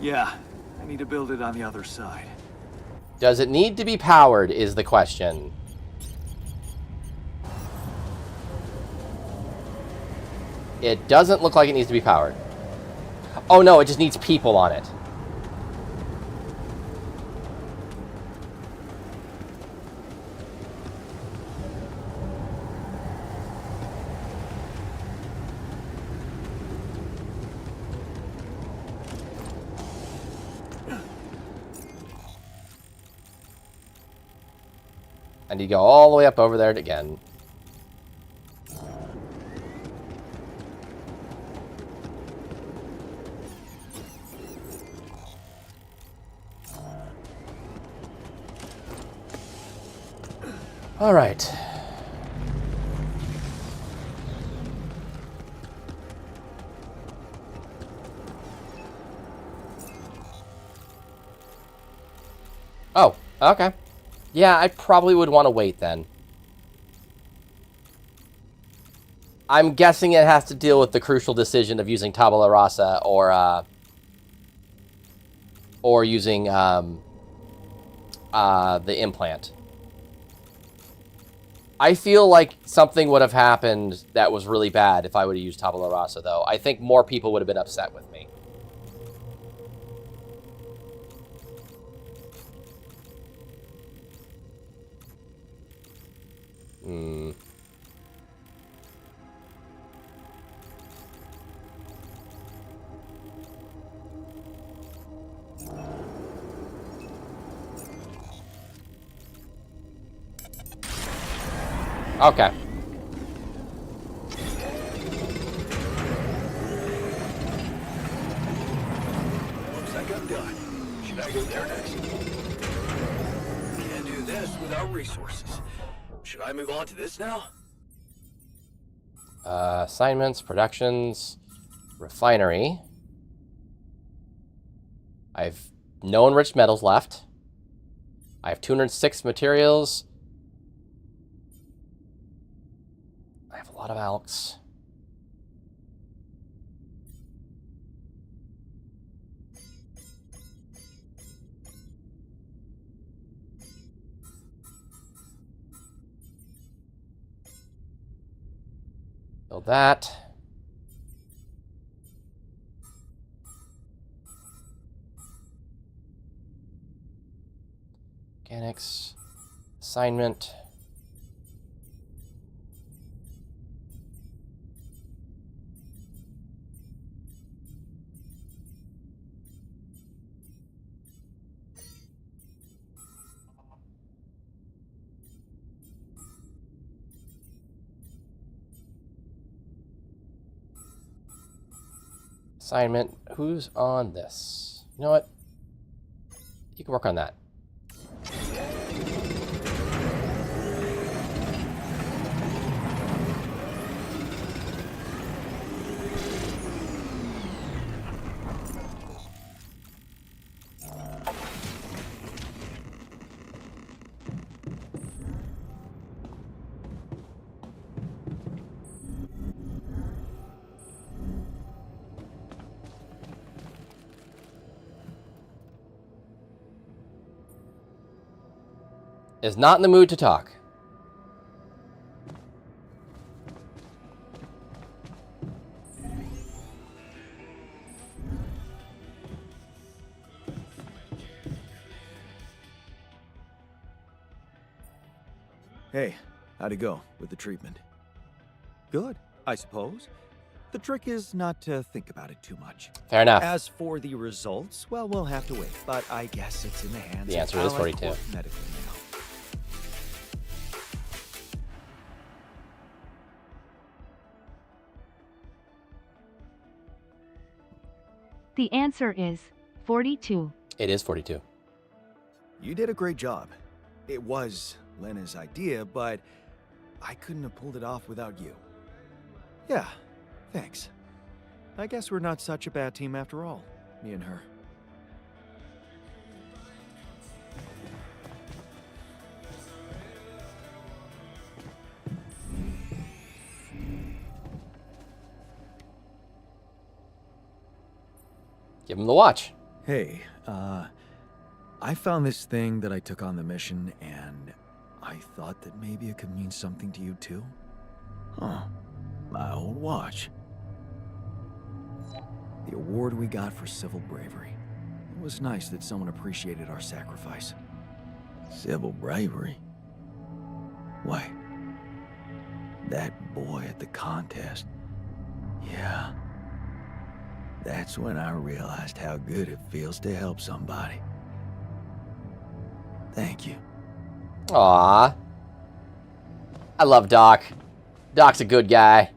Yeah, I need to build it on the other side. Does it need to be powered is the question. It doesn't look like it needs to be powered. Oh no, it just needs people on it. And you go all the way up over there again. All right. Oh, okay. Yeah, I probably would want to wait then. I'm guessing it has to deal with the crucial decision of using tabula rasa or using the implant. I feel like something would have happened that was really bad if I would have used tabula rasa, though. I think more people would have been upset with me. Hmm. Okay. I'm done. Should I go there next? Can't do this without resources. Should I move on to this now? Assignments, productions, refinery. I have no enriched metals left. I have 206 materials. I have a lot of alks. Build that. Mechanics. Assignment. Assignment. Who's on this? You know what? You can work on that. Is not in the mood to talk. Hey, how'd it go with the treatment? Good, I suppose. The trick is not to think about it too much. Fair enough. As for the results, well, we'll have to wait. But I guess it's in the hands The answer of is 42. Allied Medical now. The answer is 42. It is 42. You did a great job. It was Lena's idea, but I couldn't have pulled it off without you. Yeah, thanks. I guess we're not such a bad team after all, me and her. Give him the watch. Hey, I found this thing that I took on the mission, and I thought that maybe it could mean something to you too. Huh. My old watch. The award we got for civil bravery. It was nice that someone appreciated our sacrifice. Civil bravery? Why? That boy at the contest. Yeah. That's when I realized how good it feels to help somebody. Thank you. Aww. I love Doc. Doc's a good guy.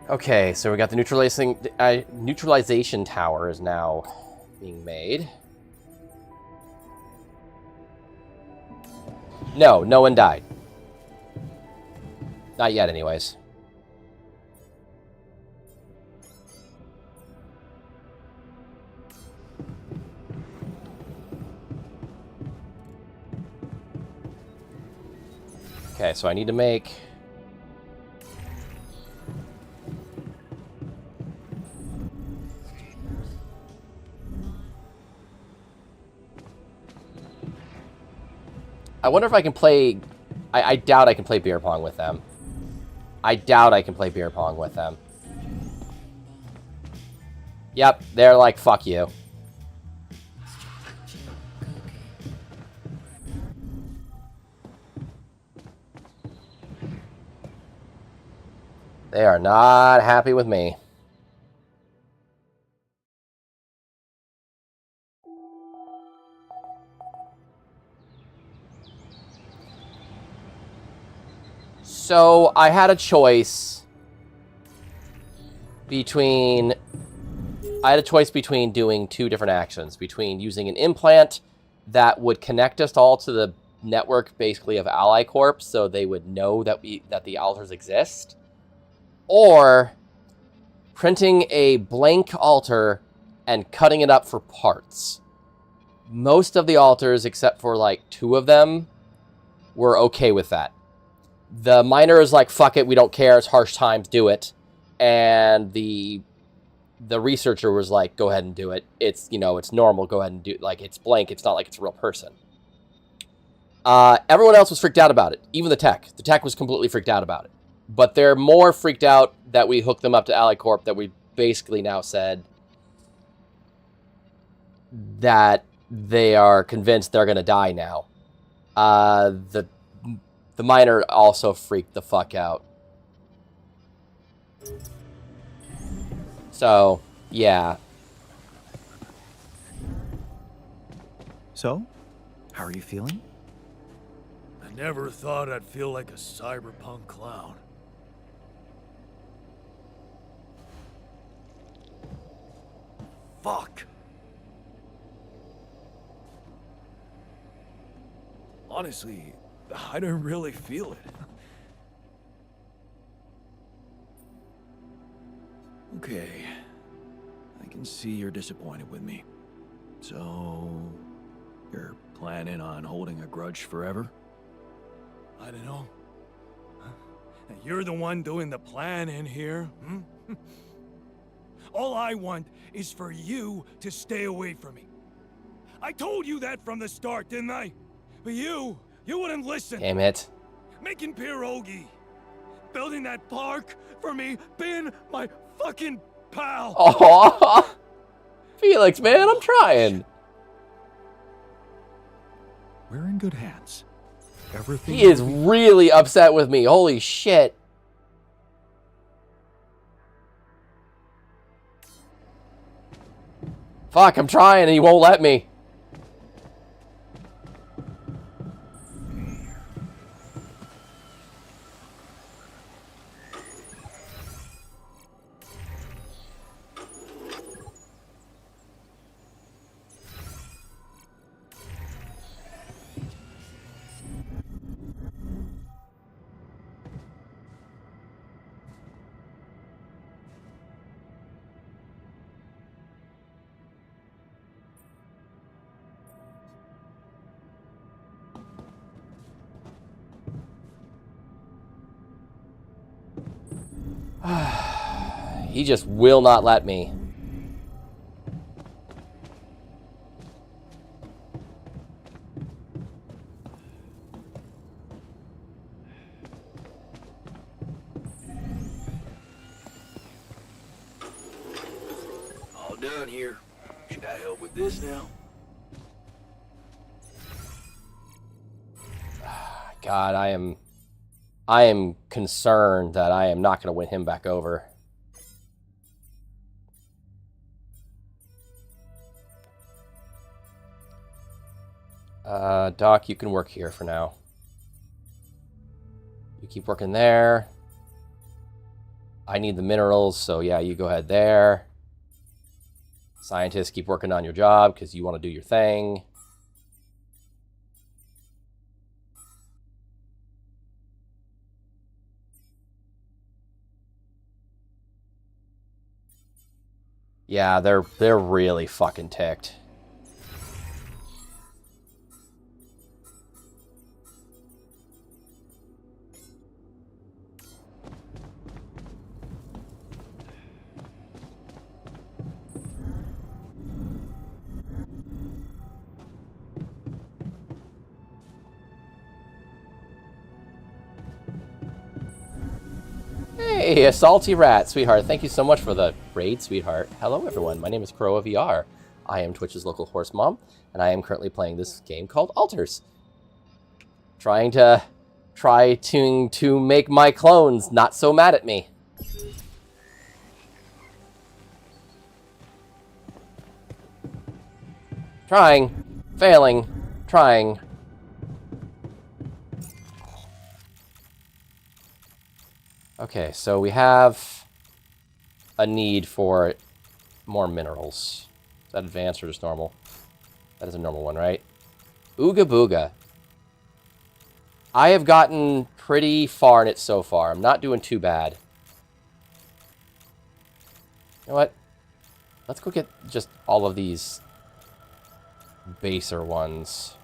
Okay, so we got the neutralization tower is now being made. No, no one died. Not yet, anyways. Okay, so I need to make... I wonder if I can play... I doubt I can play beer pong with them. I doubt I can play beer pong with them. Yep, they're like, fuck you. They are not happy with me. So I had a choice between doing two different actions, between using an implant that would connect us all to the network, basically, of Ally Corp, so they would know that the alters exist, or printing a blank altar and cutting it up for parts. Most of the altars, except for like 2 of them, were okay with that. The miner is like, fuck it, we don't care, it's harsh times, do it. And the researcher was like, go ahead and do it. It's, it's normal, go ahead and do it. Like, it's blank, it's not like it's a real person. Everyone else was freaked out about it. Even the tech. The tech was completely freaked out about it. But they're more freaked out that we hooked them up to Ally Corp, that we basically now said that they are convinced they're going to die now. The miner also freaked the fuck out. So, yeah. So, how are you feeling? I never thought I'd feel like a cyberpunk clown. Fuck. Honestly, I don't really feel it. Okay. I can see you're disappointed with me. So, you're planning on holding a grudge forever? I don't know. Huh? You're the one doing the planning here, hmm? All I want is for you to stay away from me. I told you that from the start, didn't I? But you wouldn't listen. Damn it. Making pierogi, building that park for me, being my fucking pal. Oh, Felix, man, I'm trying. We're in good hands. Everything He is really upset with me. Holy shit. Fuck, I'm trying and he won't let me. He just will not let me. All done here. Should I help with this now? God, I am concerned that I am not going to win him back over. Doc, you can work here for now. You keep working there. I need the minerals, so yeah, you go ahead there. Scientists, keep working on your job because you want to do your thing. Yeah, they're really fucking ticked. Hey, a salty rat, sweetheart. Thank you so much for the raid, sweetheart. Hello, everyone. My name is Crowa VR. I am Twitch's local horse mom, and I am currently playing this game called Alters. Trying to make my clones not so mad at me. Trying. Failing. Trying. Okay, so we have a need for more minerals. Is that advanced or just normal? That is a normal one, right? Ooga Booga. I have gotten pretty far in it so far. I'm not doing too bad. You know what? Let's go get just all of these baser ones.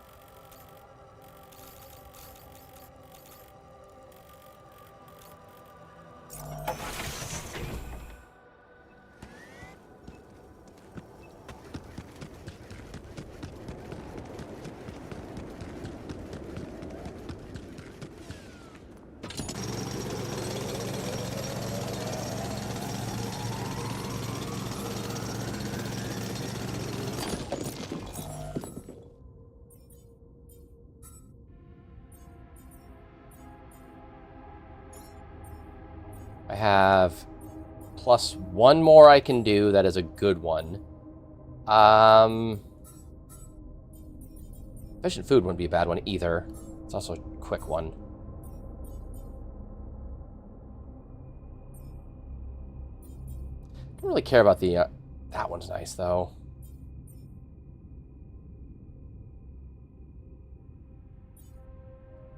I have plus one more I can do. That is a good one. Efficient food wouldn't be a bad one either. It's also a quick one. Don't really care about the... that one's nice, though.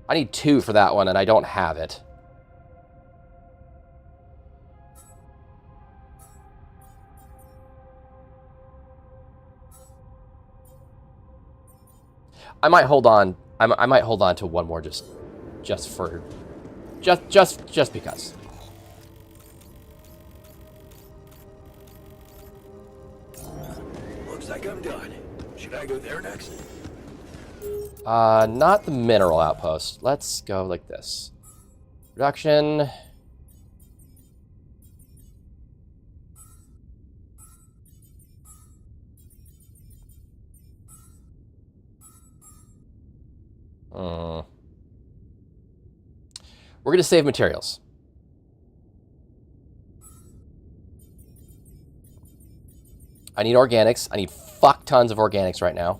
I need 2 for that one, and I don't have it. I might hold on. I might hold on to one more just because. Looks like I'm done. Should I go there next? Not the mineral outpost. Let's go like this. Production. We're going to save materials. I need organics. I need fuck tons of organics right now.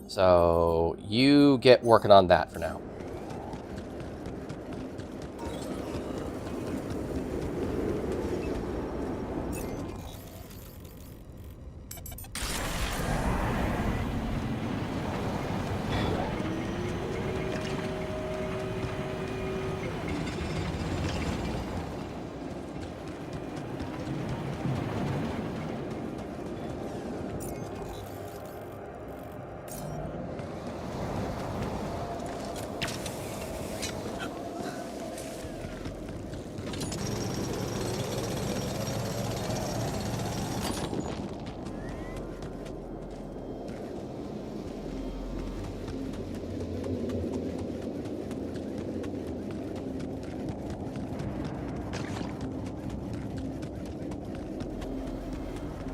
So you get working on that for now.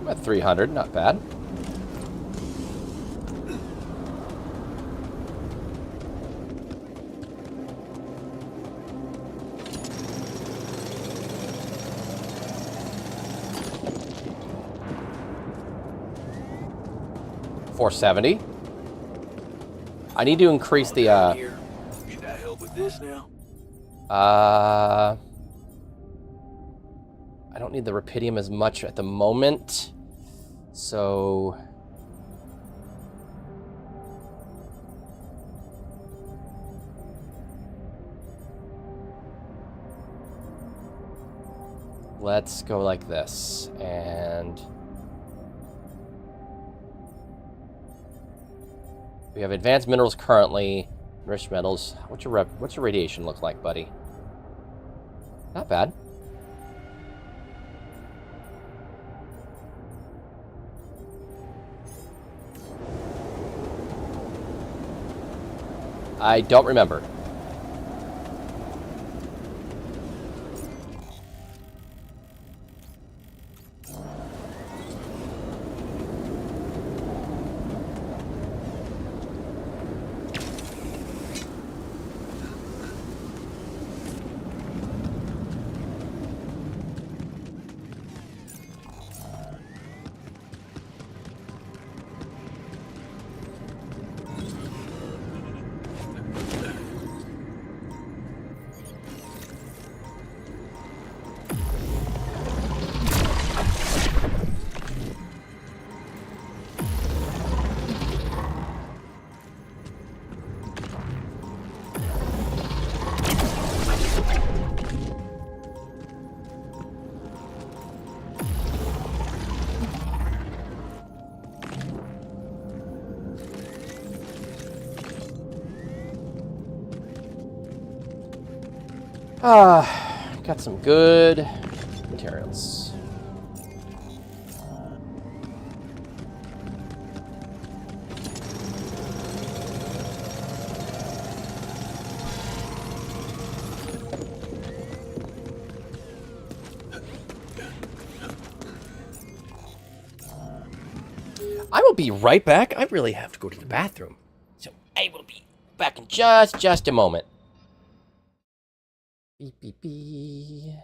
I'm at 300, not bad. $470. I need to increase the Should I help with this now? I don't need the Rapidium as much at the moment. So let's go like this, and we have advanced minerals currently, enriched metals. What's your radiation look like, buddy? Not bad. I don't remember. Got some good materials. I will be right back. I really have to go to the bathroom. So I will be back in just a moment. Beep, beep, beep.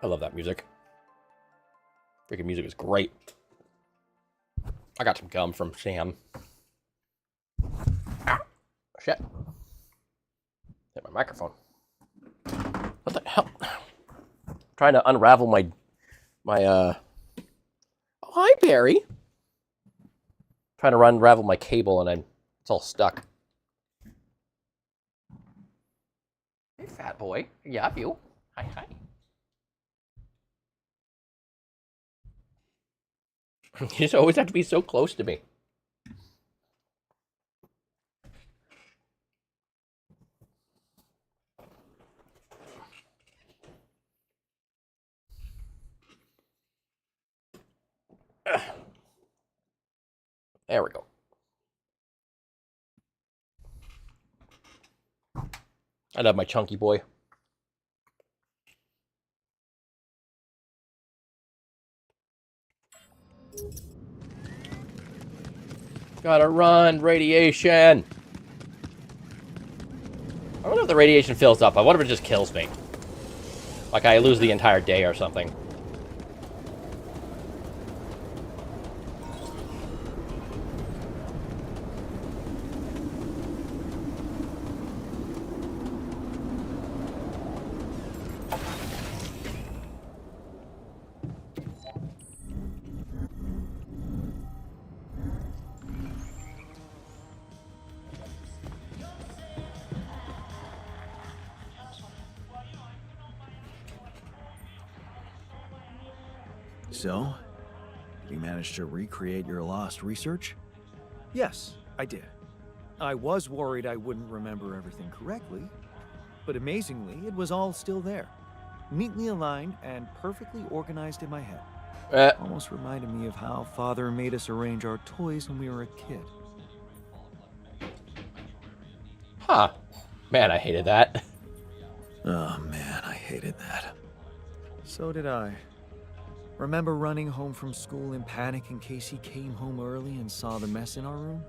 I love that music. Freaking music is great. I got some gum from Sam. Ah, shit. Hit my microphone. What the hell? I'm trying to unravel my Oh, hi, Barry. Trying to unravel my cable and it's all stuck. Hey, fat boy. Yeah, you. Hi, hi. You just always have to be so close to me. There we go. I love my chunky boy. Gotta run, radiation. I wonder if the radiation fills up. I wonder if it just kills me. Like I lose the entire day or something. So, did you manage to recreate your lost research? Yes, I did. I was worried I wouldn't remember everything correctly, but amazingly, it was all still there. Neatly aligned and perfectly organized in my head. Almost reminded me of how Father made us arrange our toys when we were a kid. Huh. Man, I hated that. Oh man, I hated that. So did I. Remember running home from school in panic in case he came home early and saw the mess in our room?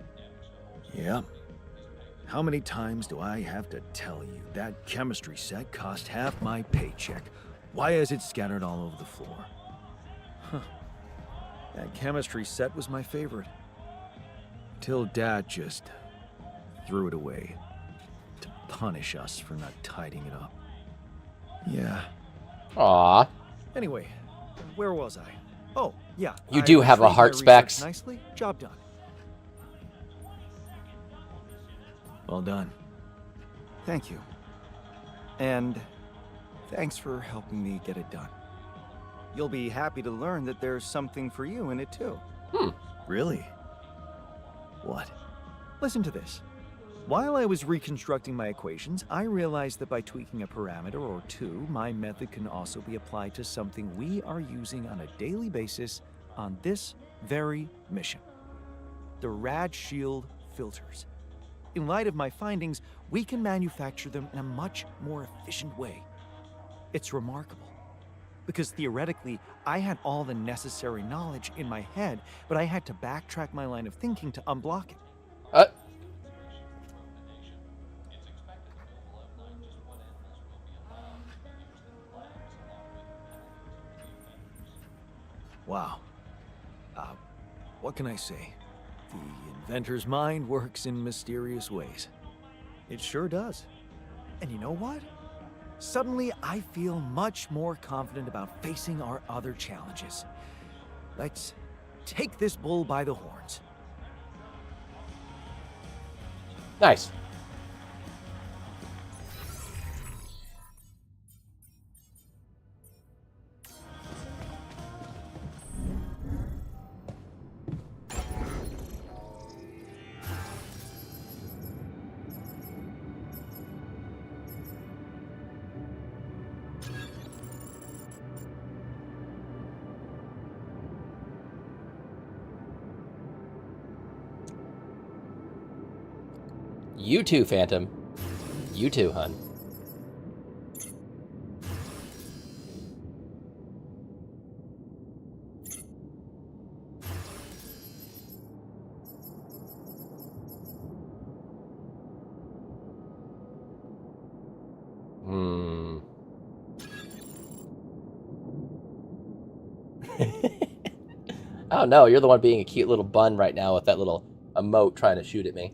Yep. How many times do I have to tell you that chemistry set cost half my paycheck? Why is it scattered all over the floor? Huh. That chemistry set was my favorite. Till Dad just threw it away to punish us for not tidying it up. Yeah. Aww. Anyway, where was I? Oh, yeah. You do have a heart, Specs. Nicely. Job done. Well done. Thank you. And thanks for helping me get it done. You'll be happy to learn that there's something for you in it too. Really? What? Listen to this. While I was reconstructing my equations, I realized that by tweaking a parameter or two, my method can also be applied to something we are using on a daily basis on this very mission. The Rad Shield filters. In light of my findings, we can manufacture them in a much more efficient way. It's remarkable. Because theoretically, I had all the necessary knowledge in my head, but I had to backtrack my line of thinking to unblock it. Wow. What can I say? The inventor's mind works in mysterious ways. It sure does. And you know what? Suddenly, I feel much more confident about facing our other challenges. Let's take this bull by the horns. Nice. You too, Phantom. You too, hun. Oh no, you're the one being a cute little bun right now with that little emote trying to shoot at me.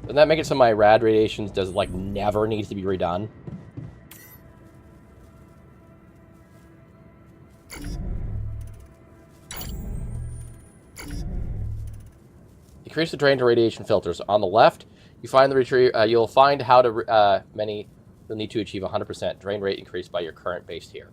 Doesn't that make it so my rad radiations does like never needs to be redone? Decrease the drain to radiation filters. On the left, you find the you'll find how to many you'll need to achieve 100% drain rate increase by your current base tier.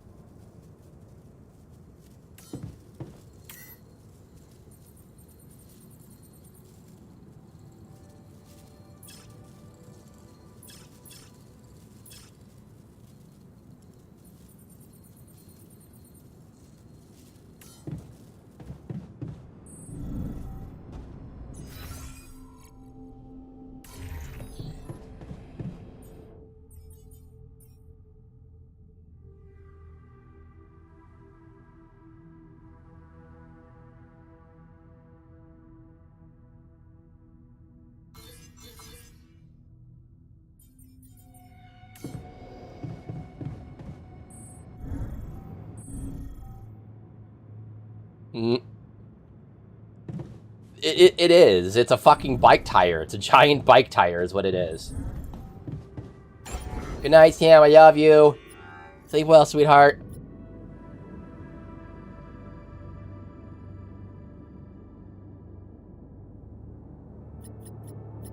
It is. It's a fucking bike tire. It's a giant bike tire is what it is. Good night, Sam. I love you. Sleep well, sweetheart.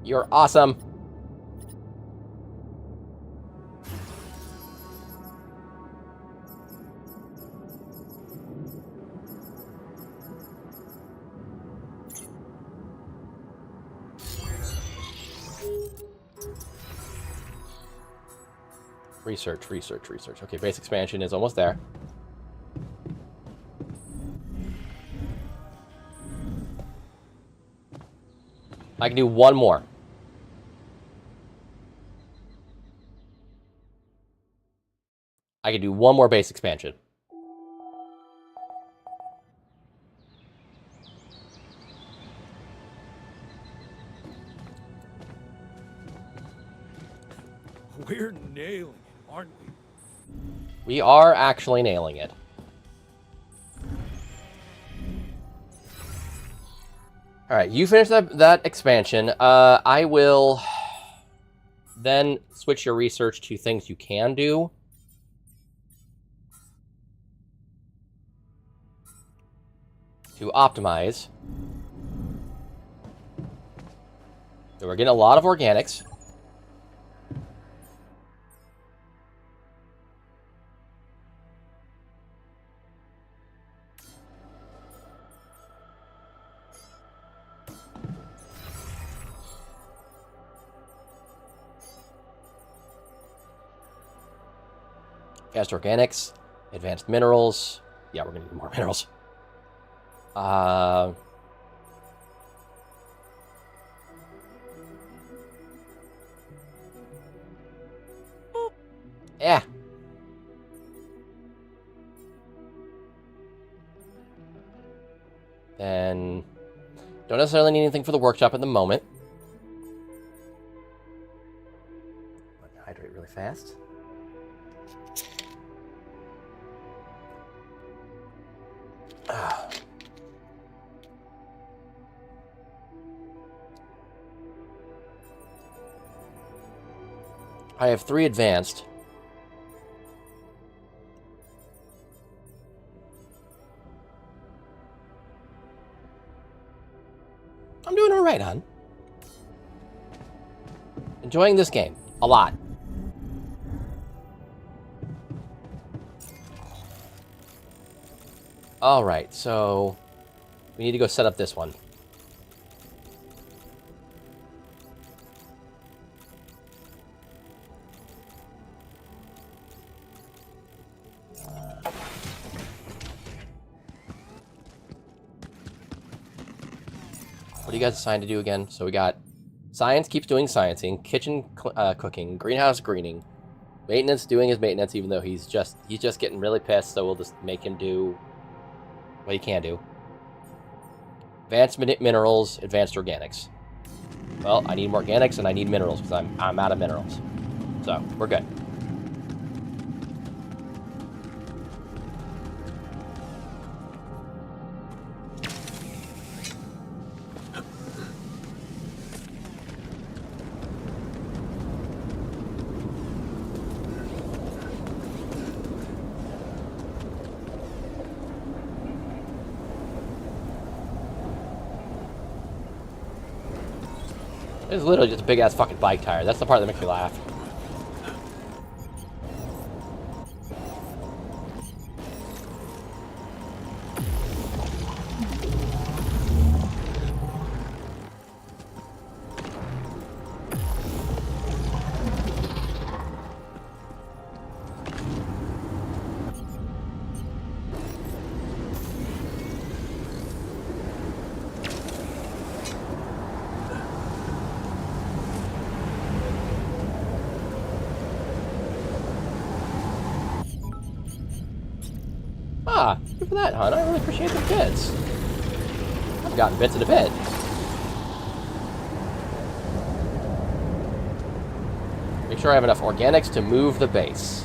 You're awesome. Research, research, research. Okay, base expansion is almost there. I can do one more. I can do one more base expansion. We're nailing it, aren't we? We are actually nailing it. Alright, you finish that expansion. I will then switch your research to things you can do. To optimize. So we're getting a lot of organics. Fast organics, advanced minerals. Yeah, we're gonna need more minerals. Yeah. Then don't necessarily need anything for the workshop at the moment. Hydrate really fast. I have 3 advanced. I'm doing all right, hon. Enjoying this game a lot. All right, so We need to go set up this one. What are you guys assigned to do again? So we got science keeps doing sciencing, kitchen cooking, greenhouse greening, maintenance doing his maintenance, even though he's just getting really pissed. So we'll just make him do what he can do. Advanced minerals, advanced organics. Well, I need more organics and I need minerals because I'm out of minerals. So we're good. It's literally just a big-ass fucking bike tire. That's the part that makes me laugh. Ah, good for that, hon. I really appreciate the bits. I've gotten bits in a bit. Make sure I have enough organics to move the base.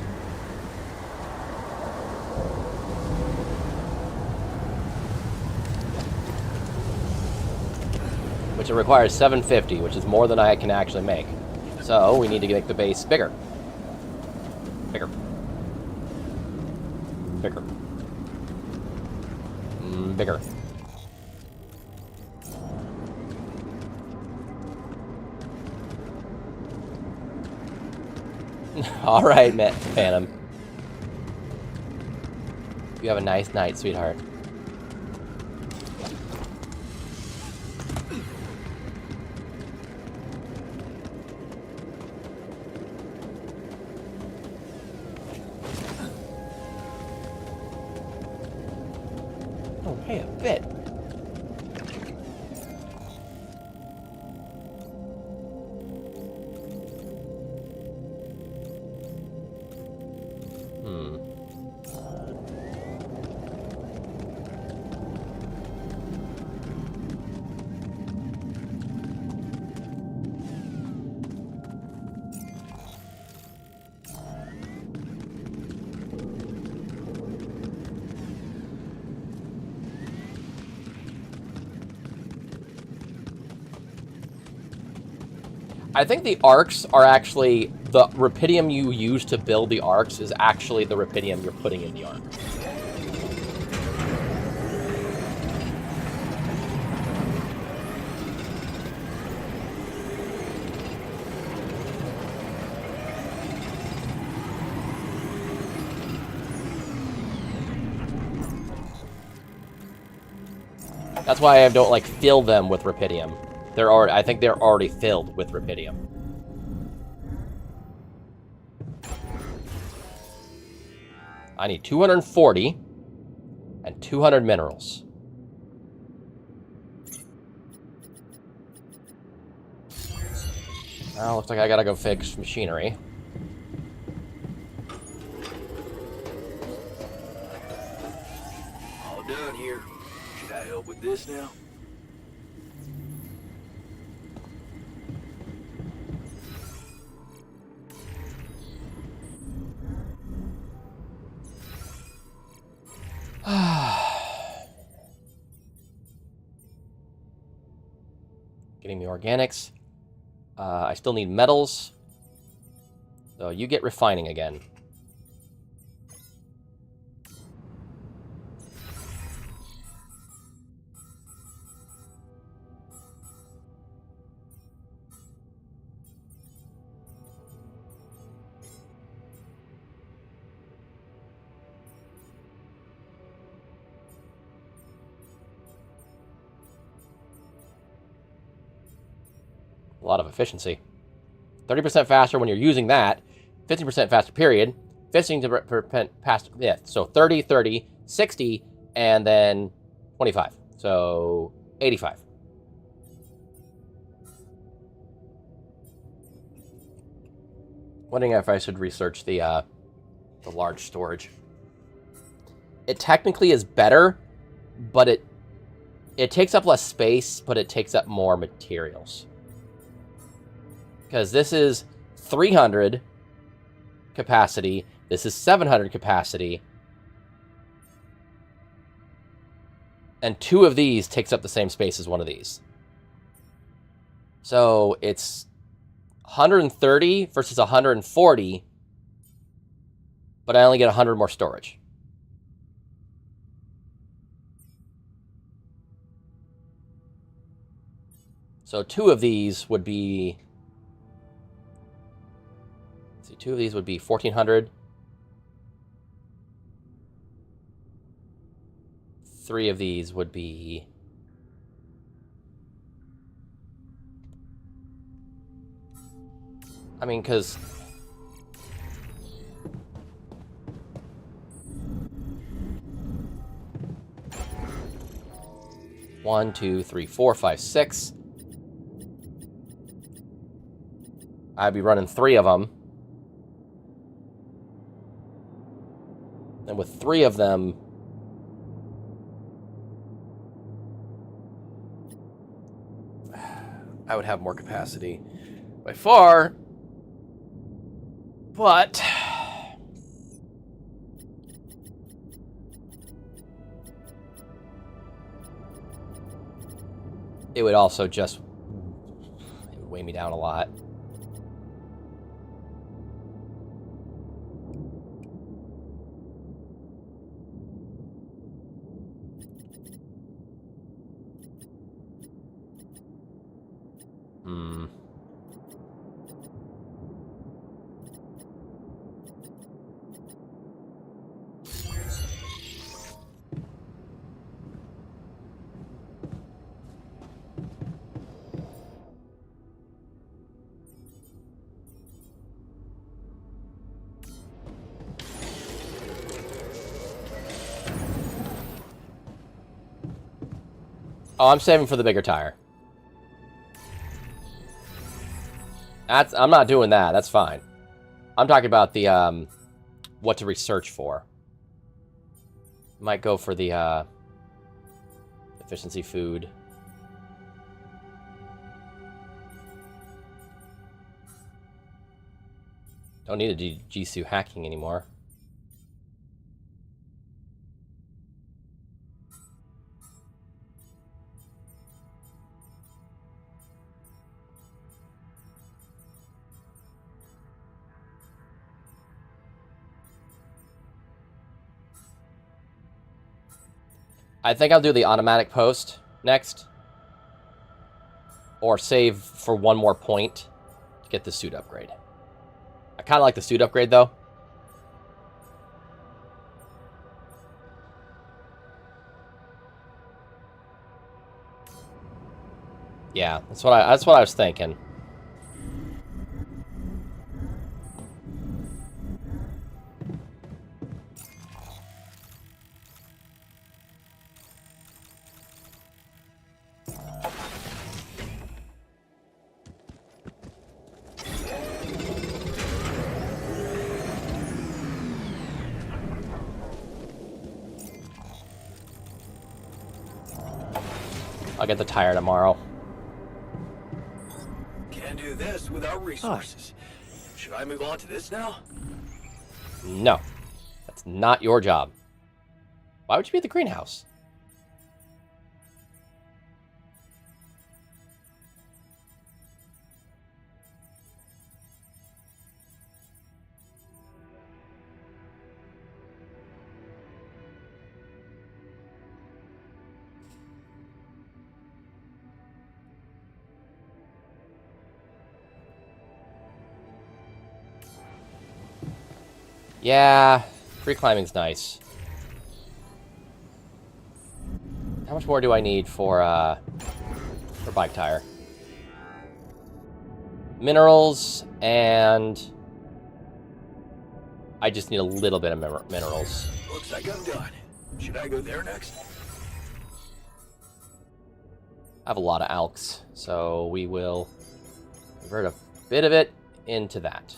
Which it requires 750, which is more than I can actually make. So we need to make the base bigger. Bigger. Bigger. Bigger. All right, Phantom. You have a nice night, sweetheart. Oh, hey, a bit. I think the arcs are actually, the rupidium you use to build the arcs is actually the rupidium you're putting in the arc. That's why I don't, like, fill them with rupidium. They're already, I think they're already filled with rupidium. I need 240 and 200 minerals. Well, looks like I gotta go fix machinery. All done here. Should I help with this now? Getting the organics. I still need metals. So you get refining again. A lot of efficiency. 30% faster when you're using that. 15% faster, period. 15% faster, yeah. So 30, 30, 60, and then 25. So 85. Wondering if I should research the large storage. It technically is better, but it takes up less space, but it takes up more materials. Because this is 300 capacity, this is 700 capacity, and 2 of these takes up the same space as one of these. So it's 130 versus 140, but I only get 100 more storage. So 2 of these would be... Let's see, 2 of these would be 1,400. 3 of these would be... I mean, because... One, 2, 3, 4, 5, 6. I'd be running 3 of them. And with 3 of them... I would have more capacity by far. But... it would also just... it would weigh me down a lot. Oh, I'm saving for the bigger tire. I'm not doing that. That's fine. I'm talking about the, what to research for. Might go for the, efficiency food. Don't need a Jisoo hacking anymore. I think I'll do the automatic post next. Or save for 1 more point to get the suit upgrade. I kind of like the suit upgrade, though. Yeah, that's what I was thinking. I'll get the tire tomorrow. Can't do this without resources. Should I move on to this now? No. That's not your job. Why would you be at the greenhouse? Yeah, free climbing's nice. How much more do I need for bike tire? minerals, and I just need a little bit of minerals. Looks like I'm done. Should I go there next? I have a lot of alks, so we will convert a bit of it into that.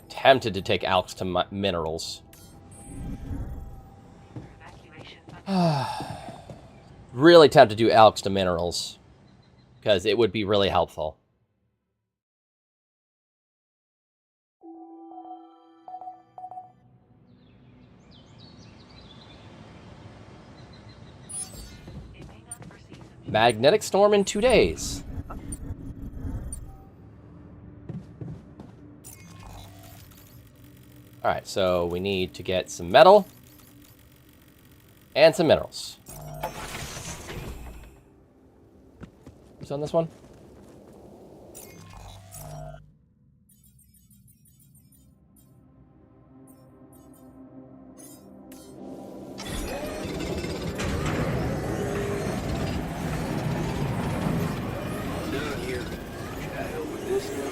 Tempted to take alks to minerals. Really tempted to do alks to minerals, because it would be really helpful. Magnetic storm in 2 days. Alright, so we need to get some metal and some minerals. Who's on this one? Down here. Should I help with this now?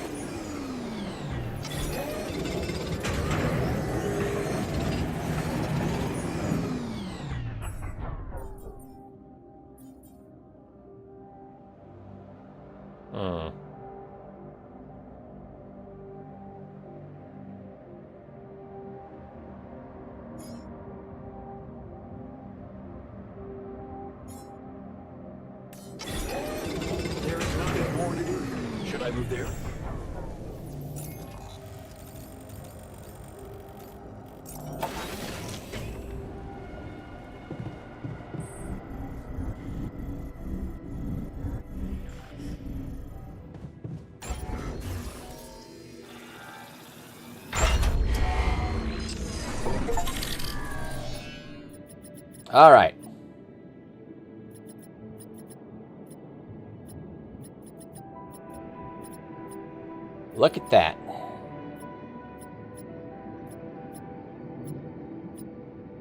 There's nothing more to do. Should I move there? All right. Look at that.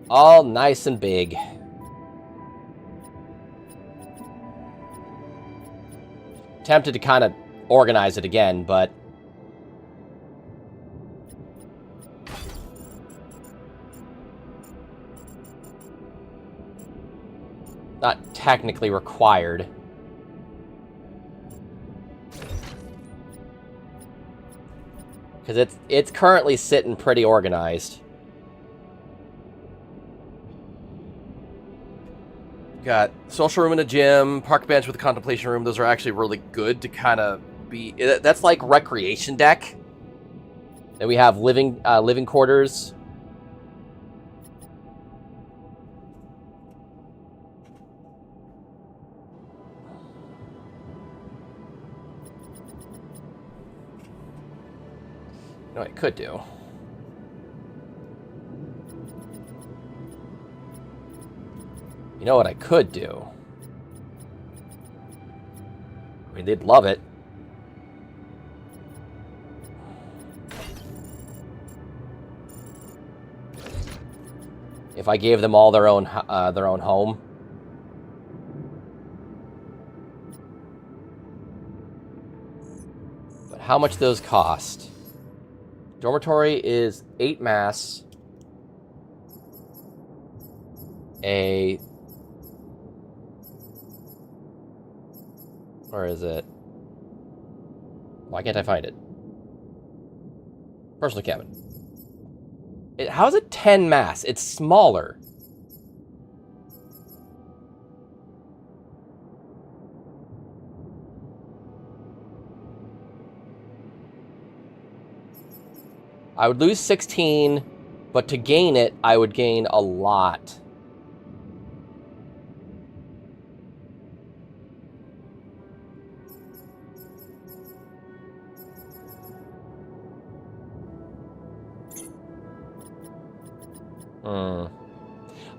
All nice and big. Tempted to kind of organize it again, but not technically required. Because it's currently sitting pretty organized. Got social room and a gym, park bench with a contemplation room. Those are actually really good to kind of be... That's like recreation deck. Then we have living quarters. You know what I could do? You know what I could do? I mean, they'd love it. If I gave them all their own home. But how much do those cost? Dormitory is 8 mass. Where is it? Why can't I find it? Personal cabin. How is it 10 mass? It's smaller. I would lose 16, but to gain it, I would gain a lot.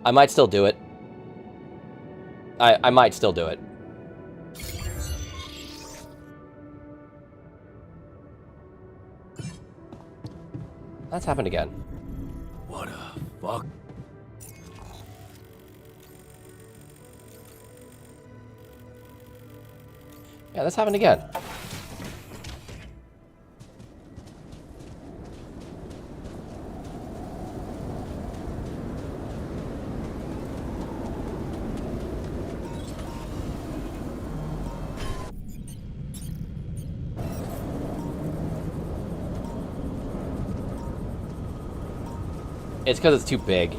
I might still do it. I might still do it. That's happened again. What a fuck? Yeah, this happened again. It's because it's too big.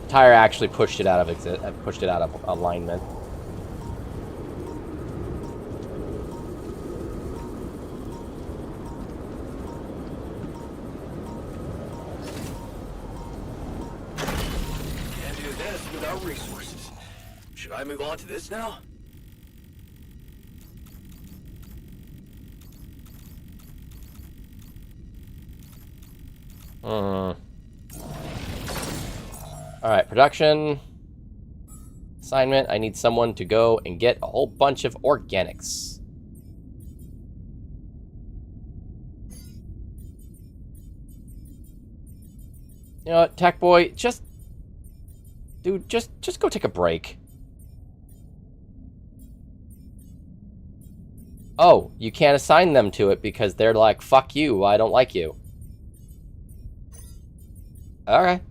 Tire actually pushed it out of alignment. Can't do this without resources. Should I move on to this now? Alright, production. Assignment, I need someone to go and get a whole bunch of organics. You know what, Tech Boy, just go take a break. Oh, you can't assign them to it because they're like, fuck you, I don't like you. Alright.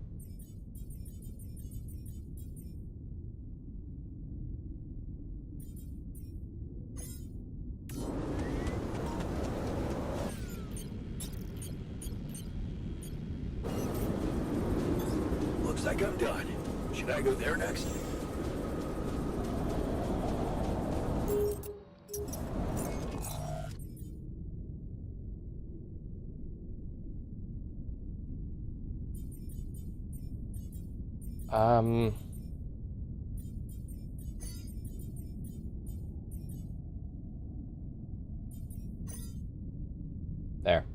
Looks like I'm done. Should I go there next? There.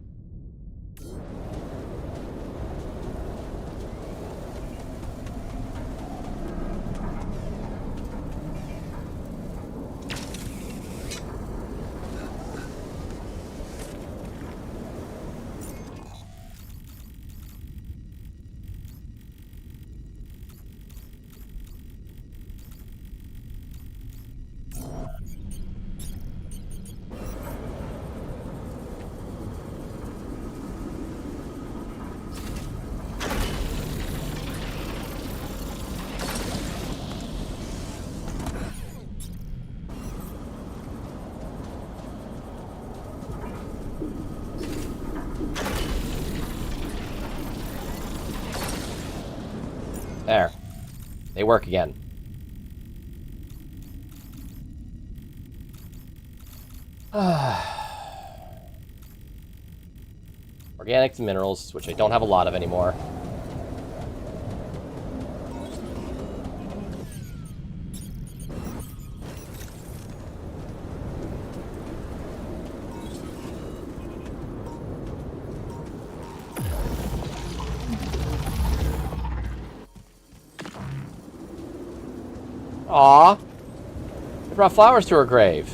There. They work again. Organics and minerals, which I don't have a lot of anymore. Aw. They brought flowers to her grave.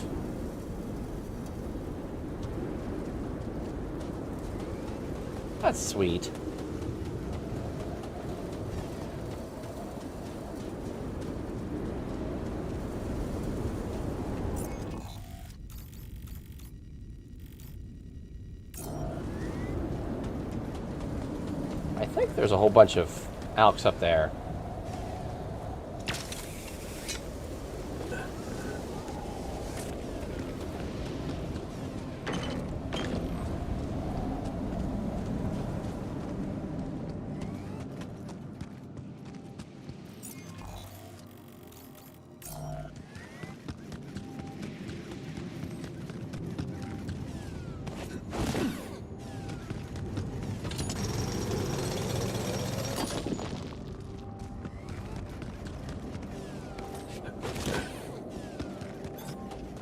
That's sweet. I think there's a whole bunch of Alks up there.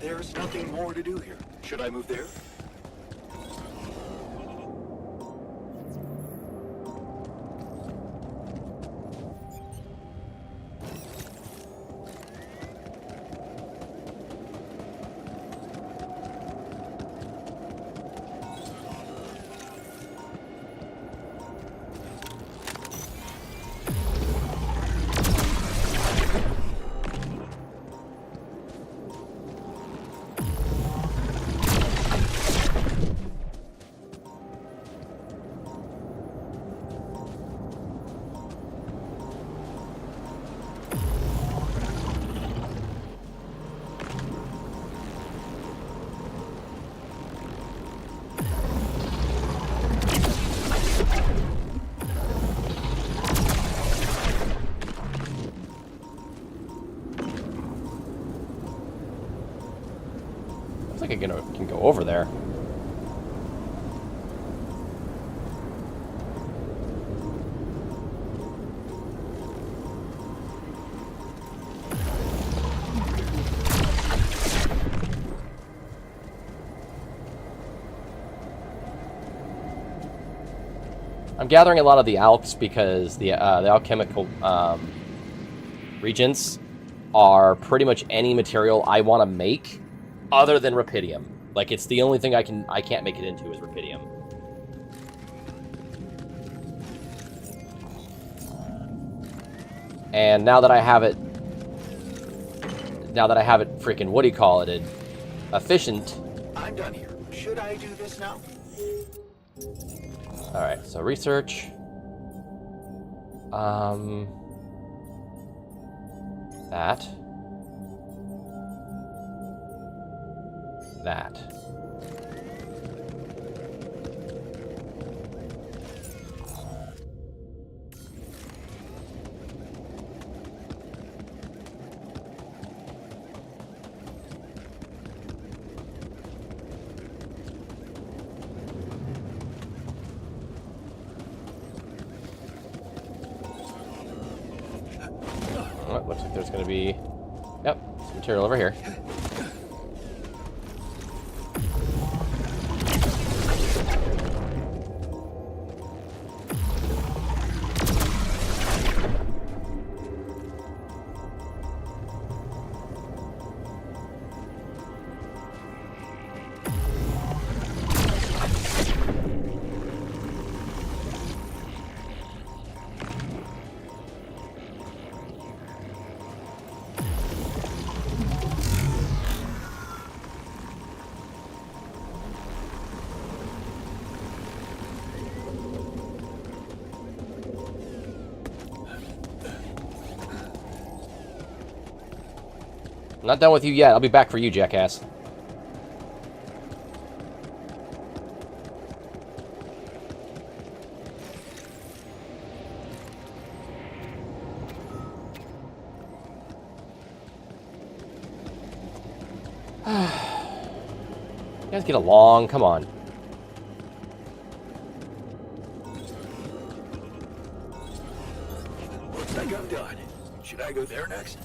There's nothing more to do here. Should I move there? Looks like I can go over there. I'm gathering a lot of the alks because the alchemical regents are pretty much any material I want to make other than rupidium. Like, it's the only thing I can't make it into is rupidium. And now that I have it freaking, what do you call it, efficient. I'm done here. Should I do this now? Alright, so research. That. Oh, looks like there's going to be, yep, some material over here. I'm not done with you yet. I'll be back for you, jackass. You guys get along. Come on. Looks like I'm done. Should I go there next?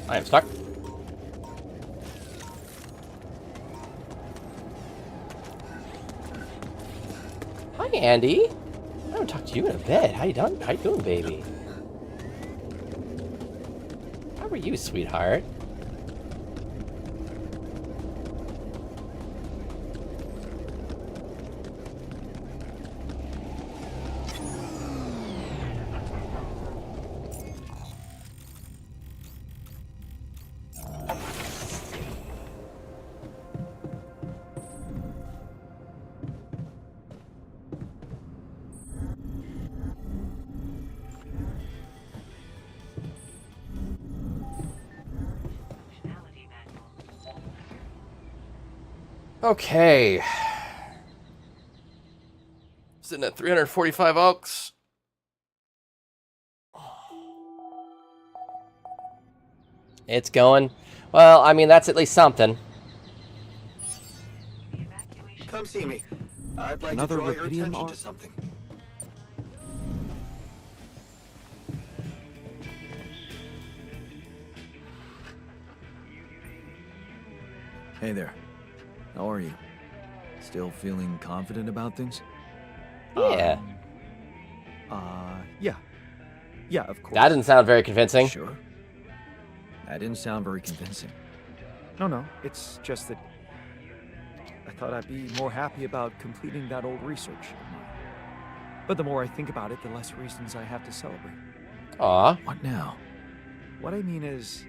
I am stuck. Hi, Andy. I haven't talked to you in a bit. How you doing, baby? How are you, sweetheart? Okay. Sitting at 345 oaks. It's going. Well, I mean, that's at least something. Come see me. I'd like Another to draw your rupidium attention art? to something. Hey there. How are you? Still feeling confident about things? Yeah. Yeah. Yeah, of course. That didn't sound very convincing. Sure. That didn't sound very convincing. No, it's just that I thought I'd be more happy about completing that old research of mine. But the more I think about it, the less reasons I have to celebrate. Aw. What now? What I mean is,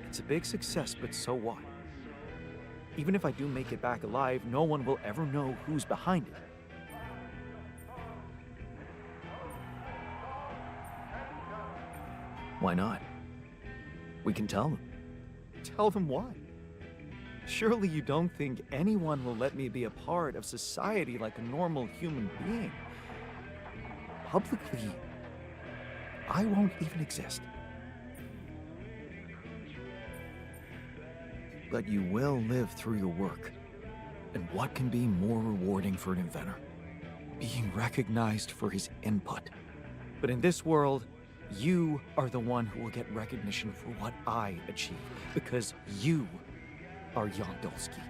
it's a big success, but so what? Even if I do make it back alive, no one will ever know who's behind it. Why not? We can tell them. Tell them what? Surely you don't think anyone will let me be a part of society like a normal human being? Publicly, I won't even exist. But you will live through your work. And what can be more rewarding for an inventor? Being recognized for his input. But in this world, you are the one who will get recognition for what I achieve, because you are Jan Dolsky.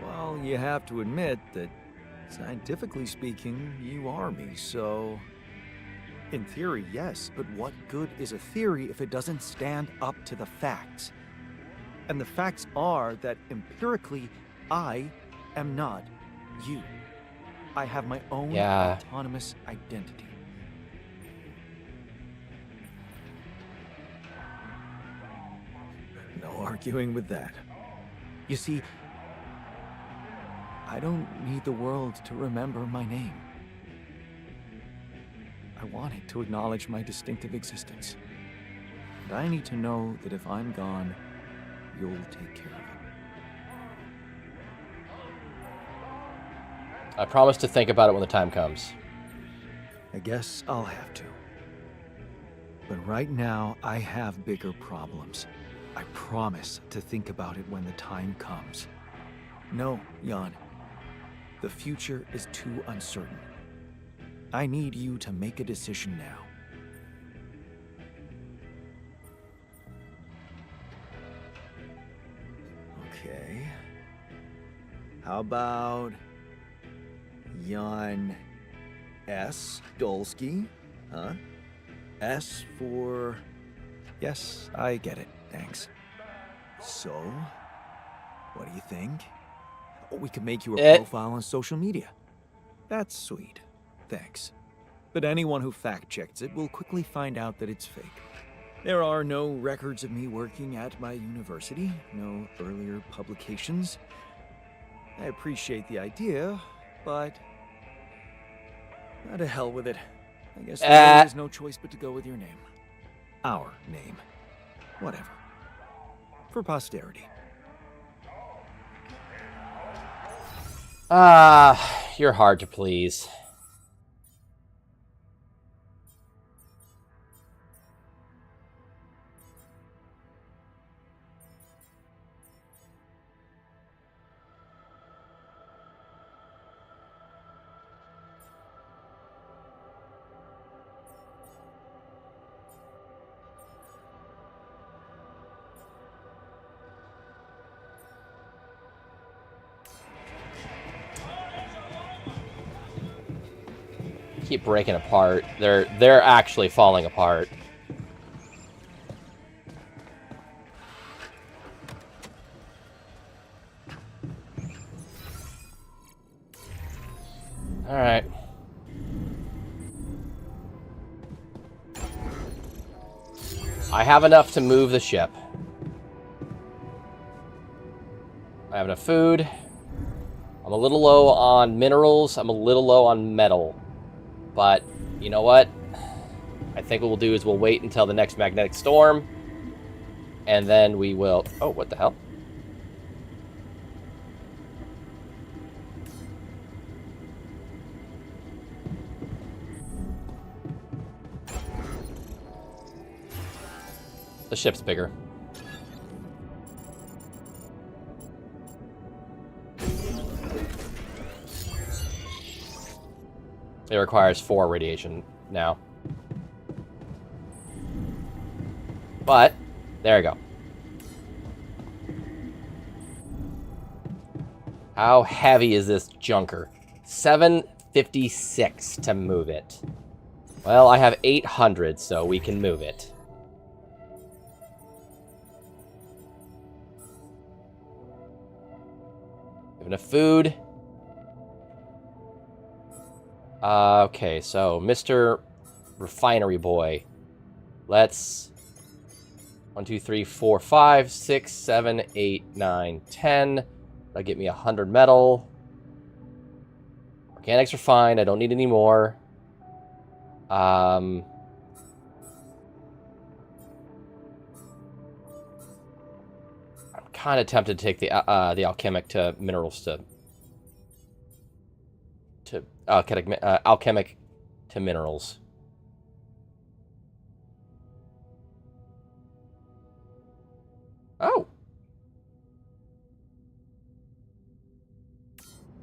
Well, you have to admit that, scientifically speaking, you are me, so... In theory, yes, but what good is a theory if it doesn't stand up to the facts? And the facts are that empirically, I am not you. I have my own autonomous identity. No arguing with that. You see, I don't need the world to remember my name. I want it to acknowledge my distinctive existence. And I need to know that if I'm gone, you'll take care of it. I promise to think about it when the time comes. I guess I'll have to. But right now, I have bigger problems. I promise to think about it when the time comes. No, Jan. The future is too uncertain. I need you to make a decision now. Okay. How about Jan S. Dolsky? Huh? S for... Yes, I get it. Thanks. So, what do you think? We could make you a profile on social media. That's sweet. Thanks. But anyone who fact-checks it will quickly find out that it's fake. There are no records of me working at my university, no earlier publications. I appreciate the idea, but... to hell with it. I guess there is no choice but to go with your name. Our name. Whatever. For posterity. You're hard to please. Keep breaking apart. They're actually falling apart. All right. I have enough to move the ship. I have enough food. I'm a little low on minerals. I'm a little low on metal. But, you know what? I think what we'll do is we'll wait until the next magnetic storm. And then we will... Oh, what the hell? The ship's bigger. It requires 4 radiation now. But, there you go. How heavy is this junker? 756 to move it. Well, I have 800, so we can move it. Have enough food. Okay, so Mr. Refinery Boy. Let's... 1, 2, 3, 4, 5, 6, 7, 8, 9, 10. That'll get me 100 metal. Organics are fine. I don't need any more. I'm kind of tempted to take the alchemic to minerals alchemic to minerals. Oh.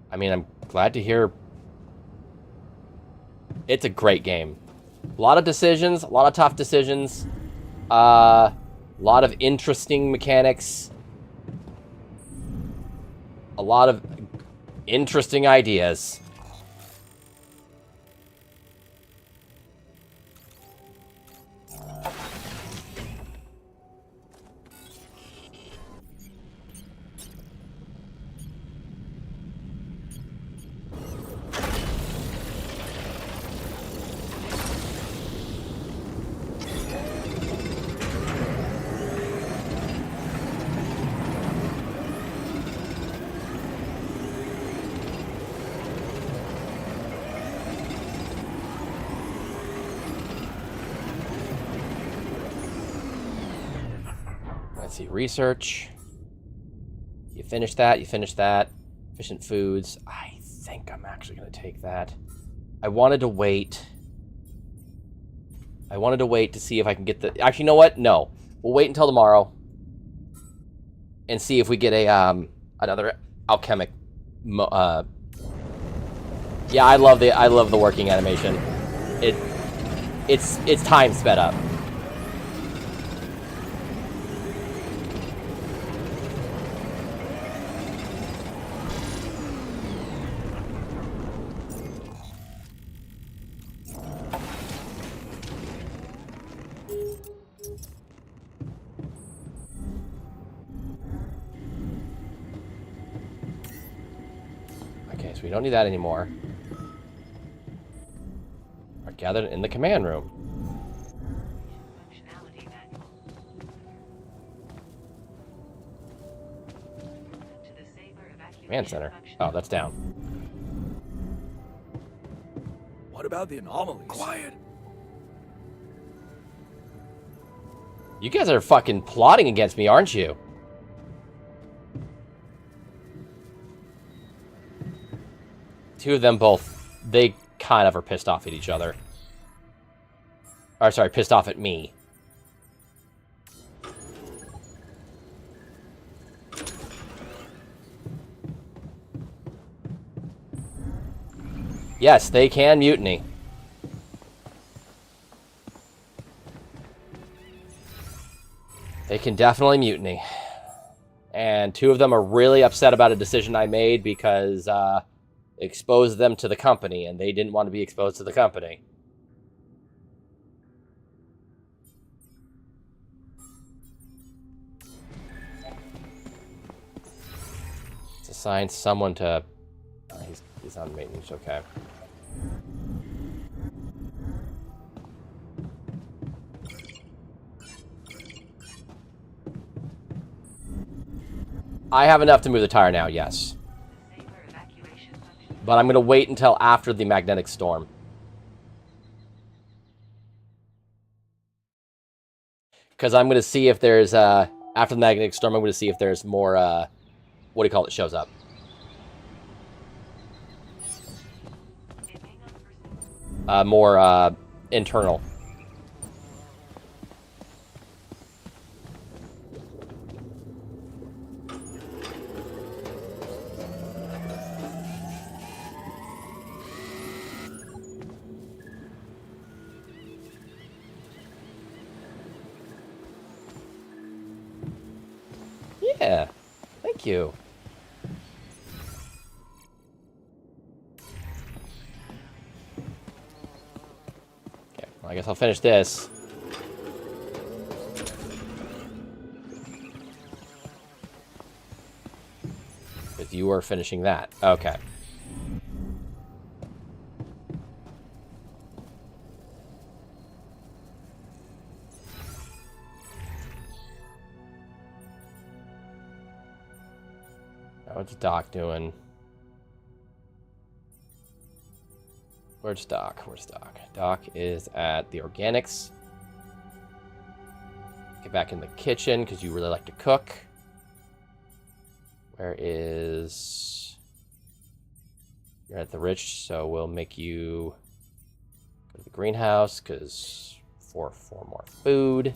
I mean, I'm glad to hear. It's a great game. A lot of decisions, a lot of tough decisions. A lot of interesting mechanics. A lot of interesting ideas. Let's see, research. You finish that, you finish that. Efficient foods. I think I'm actually going to take that. I wanted to wait. I wanted to wait to see if I can get the... Actually, you know what? No. We'll wait until tomorrow. And see if we get a, another alchemic... Yeah, I love the working animation. It's time sped up. Okay, so we don't need that anymore. Are gathered in the command room. Command center. Oh, that's down. What about the anomalies? Quiet. You guys are fucking plotting against me, aren't you? Two of them both, they kind of are pissed off at each other. Or, sorry, pissed off at me. Yes, they can mutiny. They can definitely mutiny. And two of them are really upset about a decision I made because, exposed them to the company, and they didn't want to be exposed to the company. Let's assign someone to... he's on maintenance, okay. I have enough to move the tire now, yes. But I'm going to wait until after the magnetic storm. Because I'm going to see if there's, after the magnetic storm, I'm going to see if there's more, what do you call it, shows up. More, internal. Yeah, thank you. Okay, well, I guess I'll finish this. Because you are finishing that. Okay. What's Doc doing? Where's Doc? Where's Doc? Doc is at the organics. Get back in the kitchen because you really like to cook. Where is... You're at the rich, so we'll make you go to the greenhouse because for more food.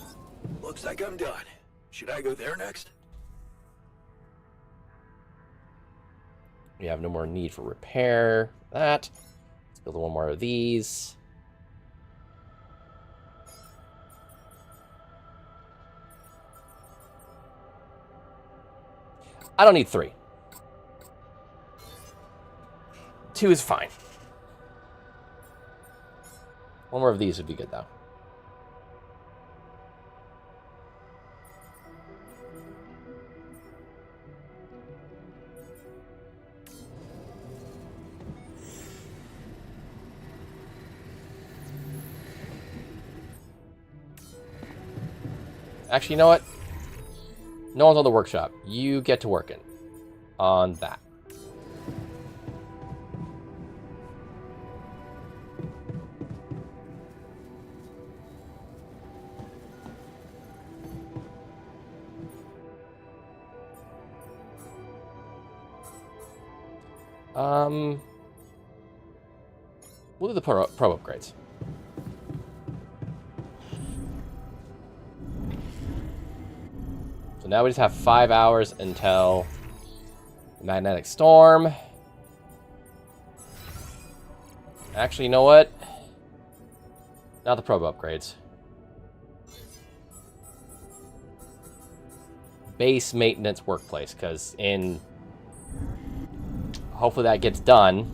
Looks like I'm done. Should I go there next? We have no more need for repair. That. Let's build one more of these. I don't need 3. 2 is fine. One more of these would be good, though. Actually, you know what? No one's on the workshop. You get to working on that. We'll do the pro upgrades. So now we just have 5 hours until the magnetic storm. Actually, you know what? Not the probe upgrades. Base maintenance workplace, because in... Hopefully that gets done.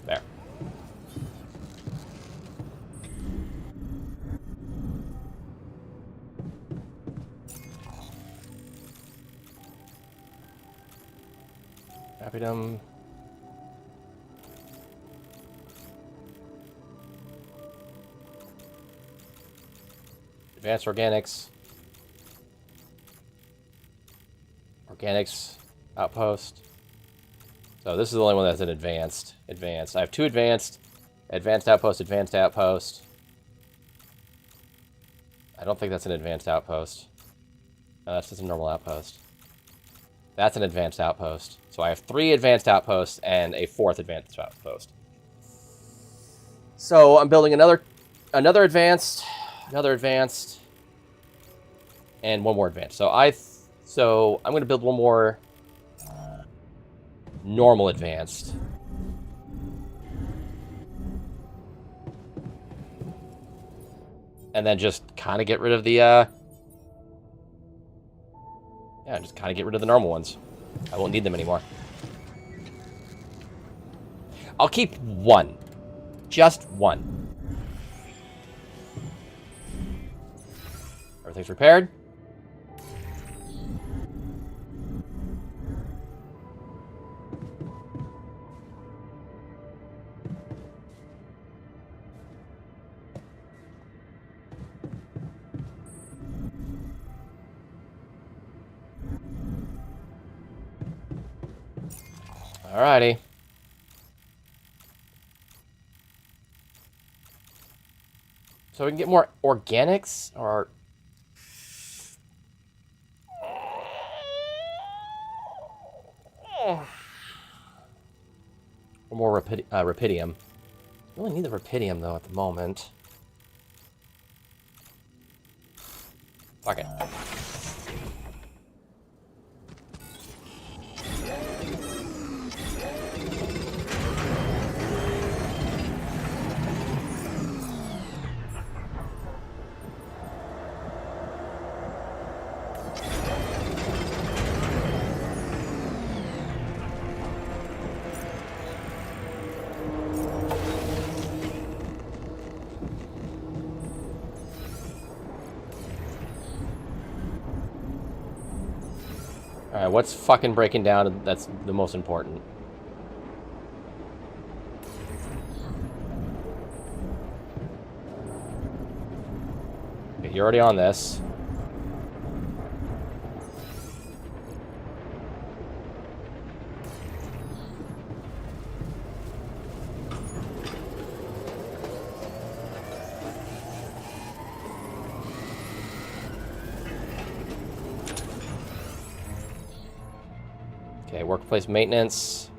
There. Rapidum. Advanced organics. Organics outpost. So this is the only one that's an advanced. I have 2 advanced. Advanced outpost, advanced outpost. I don't think that's an advanced outpost. No, that's just a normal outpost. That's an advanced outpost. So I have 3 advanced outposts and a 4th advanced outpost. So I'm building another advanced, and 1 more advanced. So I'm going to build 1 more normal advanced. And then just kind of get rid of the, just kind of get rid of the normal ones. I won't need them anymore. I'll keep 1. Just 1. Everything's repaired. Alrighty. So we can get more organics, or... Or more rapidium. We really need the rapidium, though, at the moment. Fuck it. Alright, what's fucking breaking down? That's the most important. Okay, you're already on this. Okay, workplace maintenance.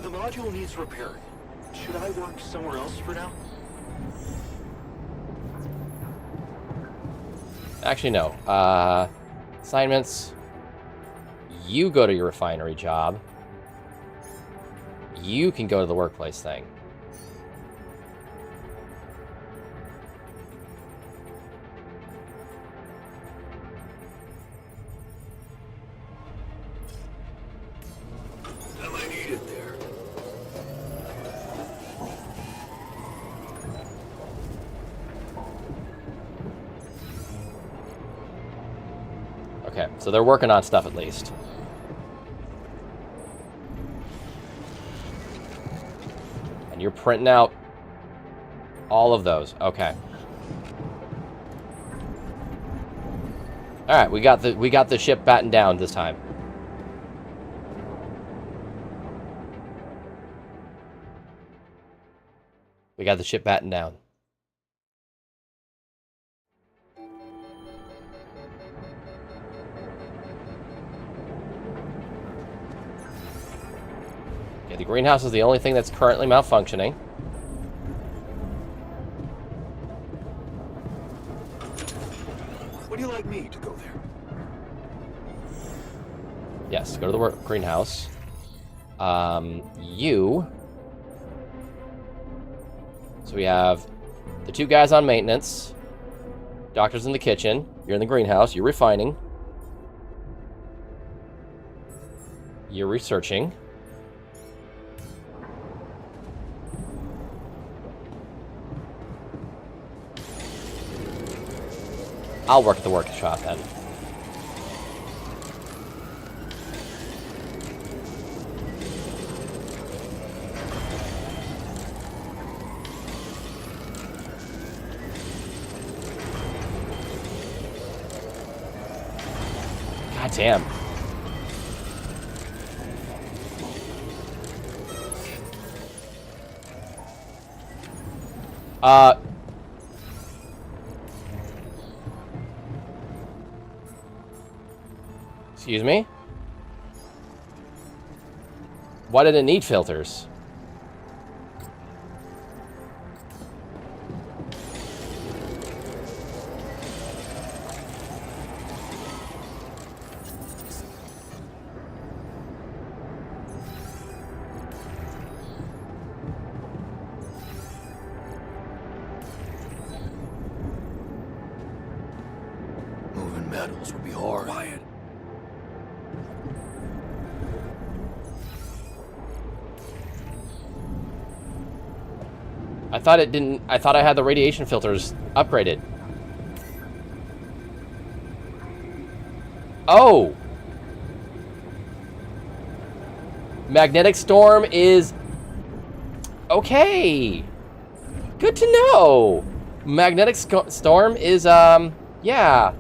The module needs repair. Should I work somewhere else for now? Actually, no. Assignments. You go to your refinery job. You can go to the workplace thing. Am I needed there? Okay, so they're working on stuff at least. And you're printing out all of those. Okay. All right, we got the ship battened down this time. We got the ship battened down. Okay, the greenhouse is the only thing that's currently malfunctioning. Would you like me to go there? Yes, go to the greenhouse. You. So we have the two guys on maintenance. Doctor's in the kitchen. You're in the greenhouse. You're refining. You're researching. I'll work at the workshop then. God damn. Excuse me? Why did it need filters? Moving metals would be hard. Quiet. I thought it didn't. I thought I had the radiation filters upgraded. Oh! Magnetic storm is... Okay! Good to know! Magnetic storm is, yeah.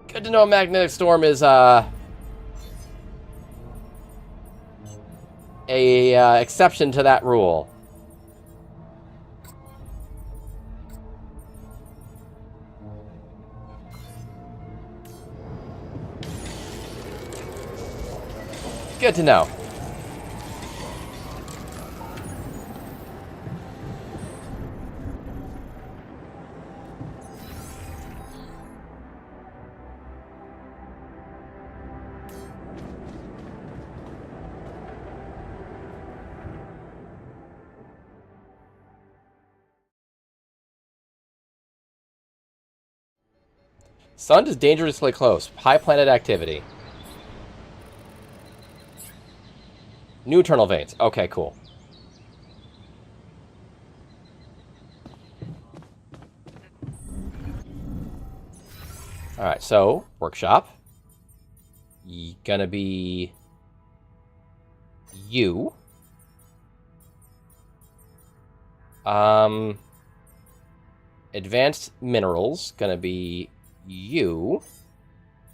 Good to know magnetic storm is, exception to that rule. Good to know. Sun is dangerously close. High planet activity. New internal veins. Okay, cool. Alright, so, workshop. Gonna be... you. Advanced minerals. Gonna be you.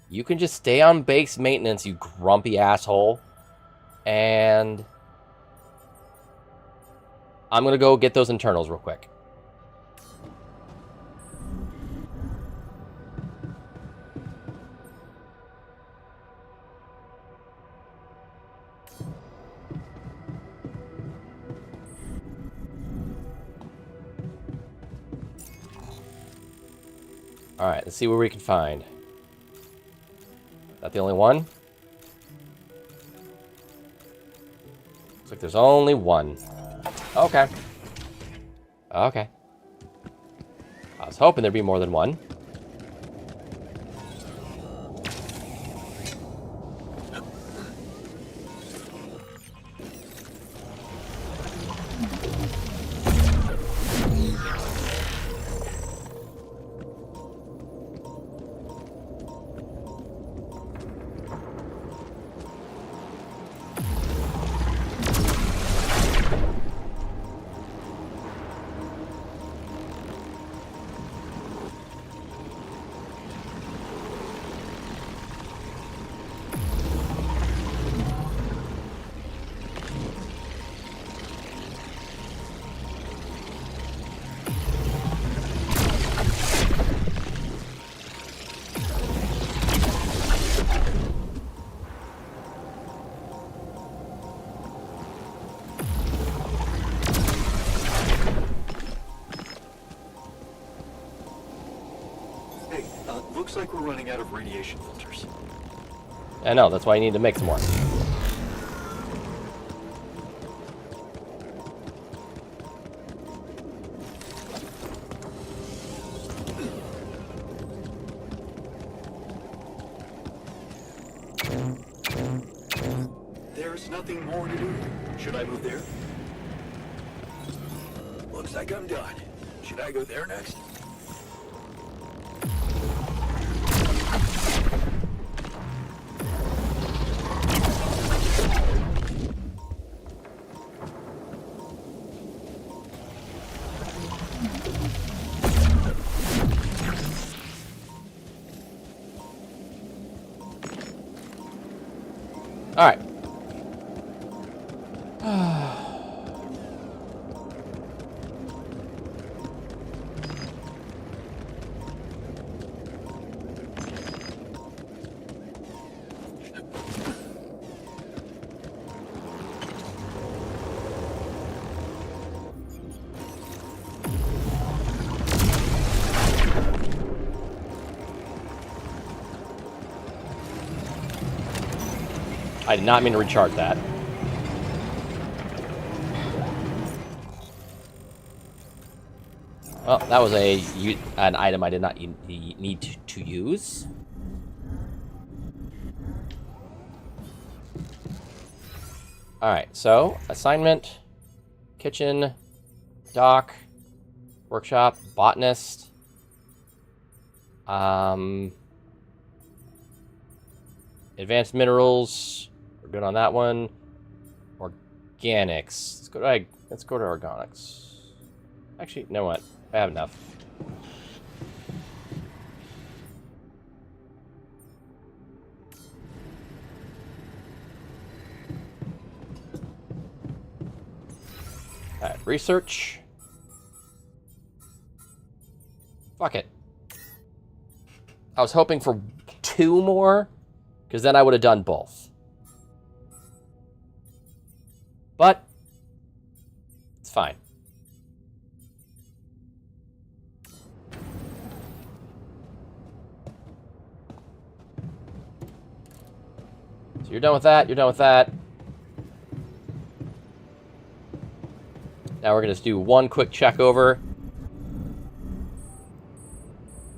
You can just stay on base maintenance, you grumpy asshole. And... I'm gonna go get those internals real quick. Alright, let's see where we can find. Is that the only one? Looks like there's only one. Okay. Okay. I was hoping there'd be more than one. Looks like we're running out of radiation filters. I know, that's why I need to make some more. There's nothing more to do. Should I move there? Looks like I'm done. Should I go there next? All right. I did not mean to recharge that. Well, that was an item I did not need to use. Alright, so, assignment, kitchen, dock, workshop, botanist, advanced minerals, we're good on that one. Organics, let's go to organics. Actually, you know what? I have enough. Alright, research. Fuck it. I was hoping for 2 more, because then I would have done both. But it's fine. So you're done with that, you're done with that. Now we're going to do one quick check over.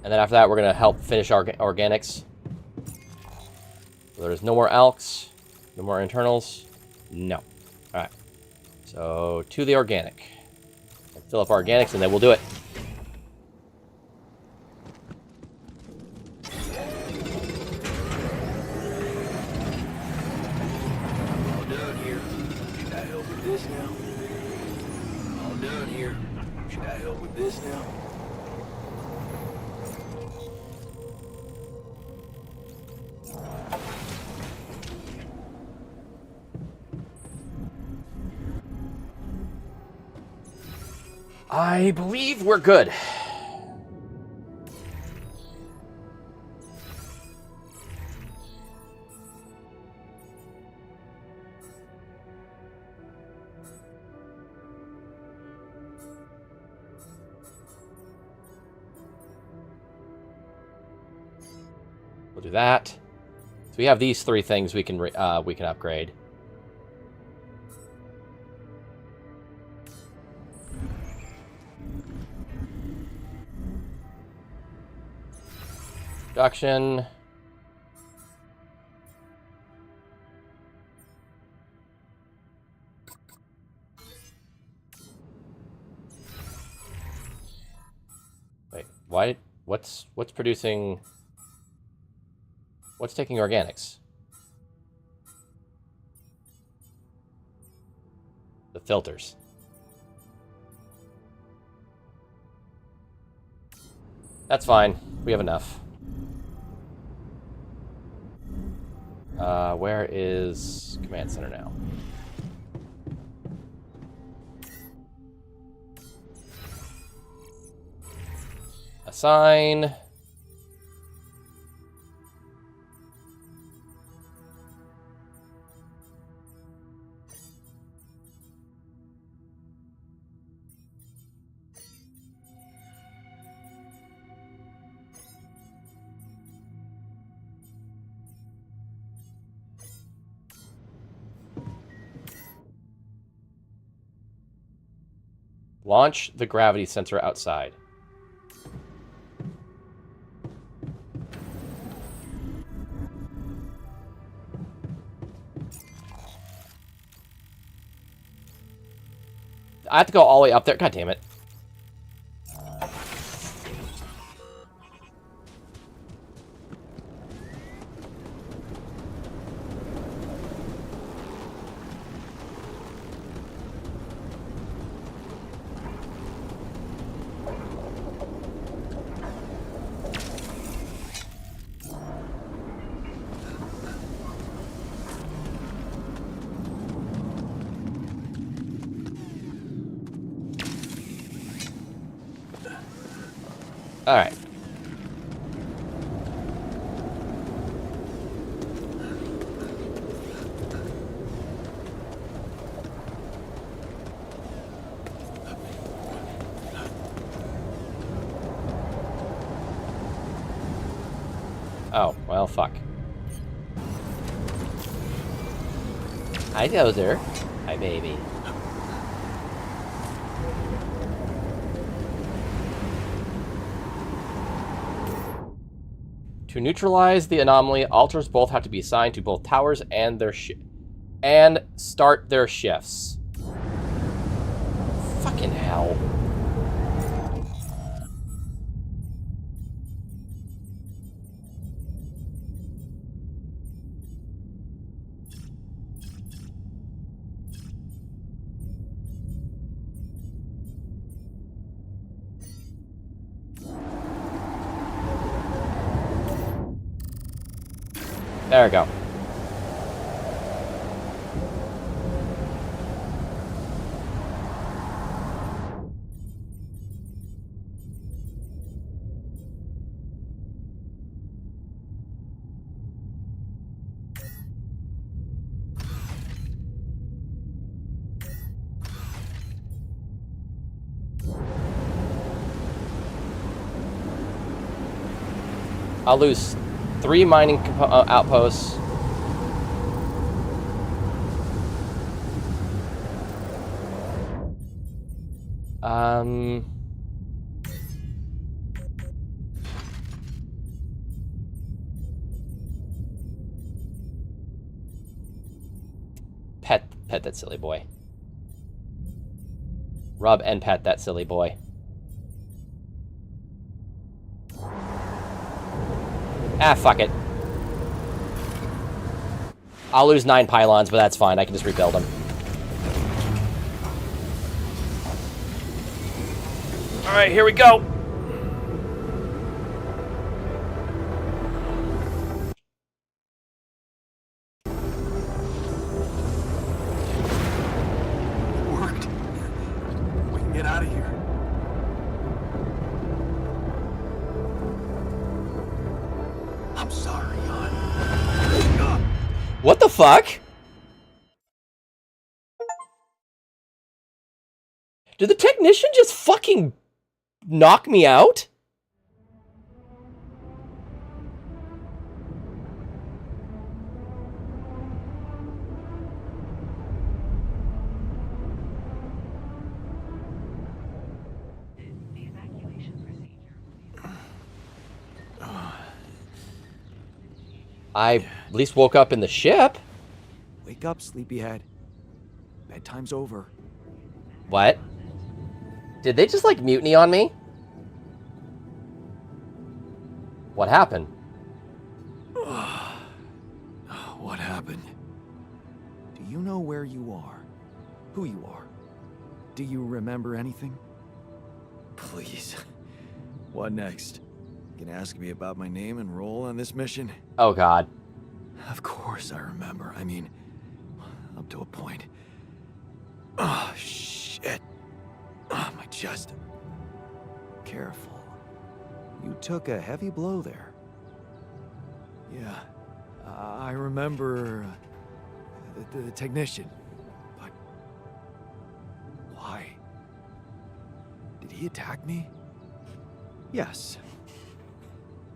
And then after that, we're going to help finish our organics. So there's no more alks, no more internals. No. Alright. So, to the organic. Fill up our organics, and then we'll do it. All done here. Should I help with this now? All done here. Should I help with this now? I believe we're good. We'll do that. So we have these 3 things we can upgrade. Production. Wait, why? What's producing? What's taking organics? The filters. That's fine. We have enough. Where is Command Center now? Assign. Launch the gravity sensor outside. I have to go all the way up there. God damn it. All right. Oh, well, fuck. Hi, Dozer. Hi, baby. To neutralize the anomaly, alters both have to be assigned to both towers and their start their shifts. Fucking hell. There we go. I'll lose 3 mining outposts. Pet that silly boy. Rub and pet that silly boy. Ah, fuck it. I'll lose 9 pylons, but that's fine. I can just rebuild them. Alright, here we go. Worked. We can get out of here. I'm sorry, Jan. What the fuck? Did the technician just fucking knock me out? I at least woke up in the ship. Wake up, sleepyhead. Bedtime's over. What? Did they just, like, mutiny on me? What happened? What happened? Do you know where you are? Who you are? Do you remember anything? Please. What next? Gonna ask me about my name and role on this mission? Oh, God. Of course I remember. I mean, up to a point. Oh, shit. Oh, my chest. Careful. You took a heavy blow there. Yeah. I remember the technician. But why? Did he attack me? Yes.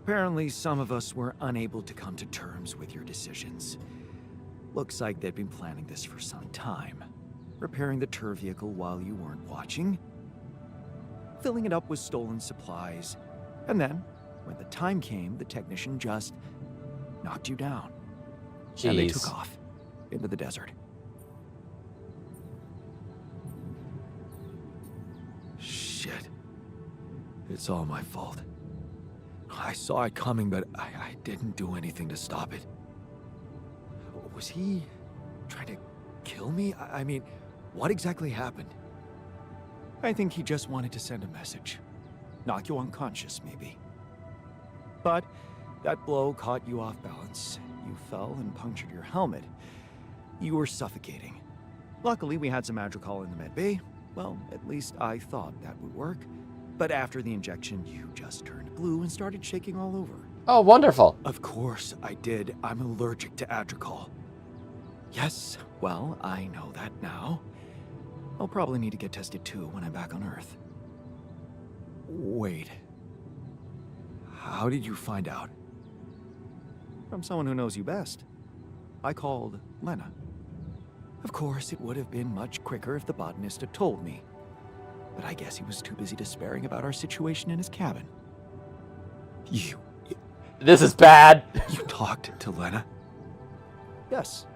Apparently, some of us were unable to come to terms with your decisions. Looks like they'd been planning this for some time. Repairing the tour vehicle while you weren't watching. Filling it up with stolen supplies. And then, when the time came, the technician just knocked you down. Jeez. And they took off into the desert. Shit. It's all my fault. I saw it coming, but I didn't do anything to stop it. Was he trying to kill me? I mean, what exactly happened? I think he just wanted to send a message. Knock you unconscious, maybe. But that blow caught you off balance. You fell and punctured your helmet. You were suffocating. Luckily, we had some Madrigal in the med bay. Well, at least I thought that would work. But after the injection, you just turned blue and started shaking all over. Oh, wonderful. Of course I did. I'm allergic to Adrical. Yes, well, I know that now. I'll probably need to get tested too when I'm back on Earth. Wait. How did you find out? From someone who knows you best. I called Lena. Of course, it would have been much quicker if the botanist had told me. But I guess he was too busy despairing about our situation in his cabin. You... This is bad. You talked to Lena? Yes.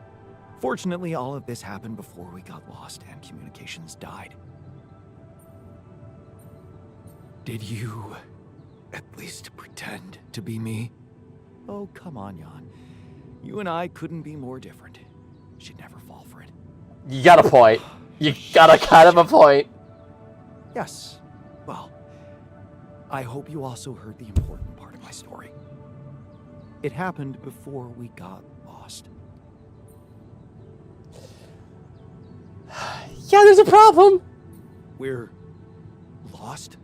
Fortunately, all of this happened before we got lost and communications died. Did you at least pretend to be me? Oh, come on, Jan. You and I couldn't be more different. She'd never fall for it. You got a point. You got a kind of a point. Yes. Well, I hope you also heard the important part of my story. It happened before we got lost. Yeah, there's a problem. We're lost?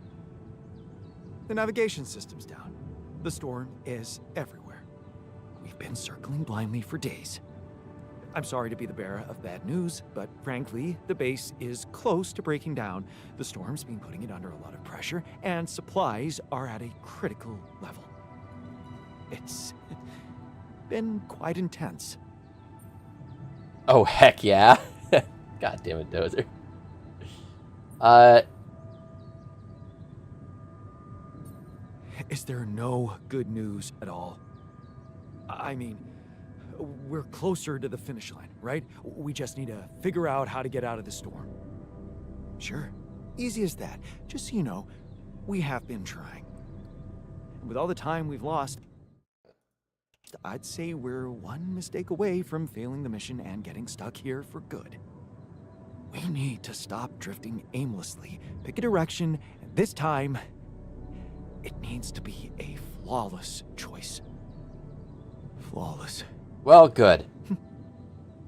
The navigation system's down. The storm is everywhere. We've been circling blindly for days. I'm sorry to be the bearer of bad news, but frankly, the base is close to breaking down. The storm's been putting it under a lot of pressure, and supplies are at a critical level. It's been quite intense. Oh, heck yeah. God damn it, Dozer. Is there no good news at all? I mean, we're closer to the finish line, right? We just need to figure out how to get out of the storm. Sure, easy as that. Just so you know, we have been trying. And with all the time we've lost, I'd say we're one mistake away from failing the mission and getting stuck here for good. We need to stop drifting aimlessly, pick a direction, and this time, it needs to be a flawless choice. Flawless. Well, good.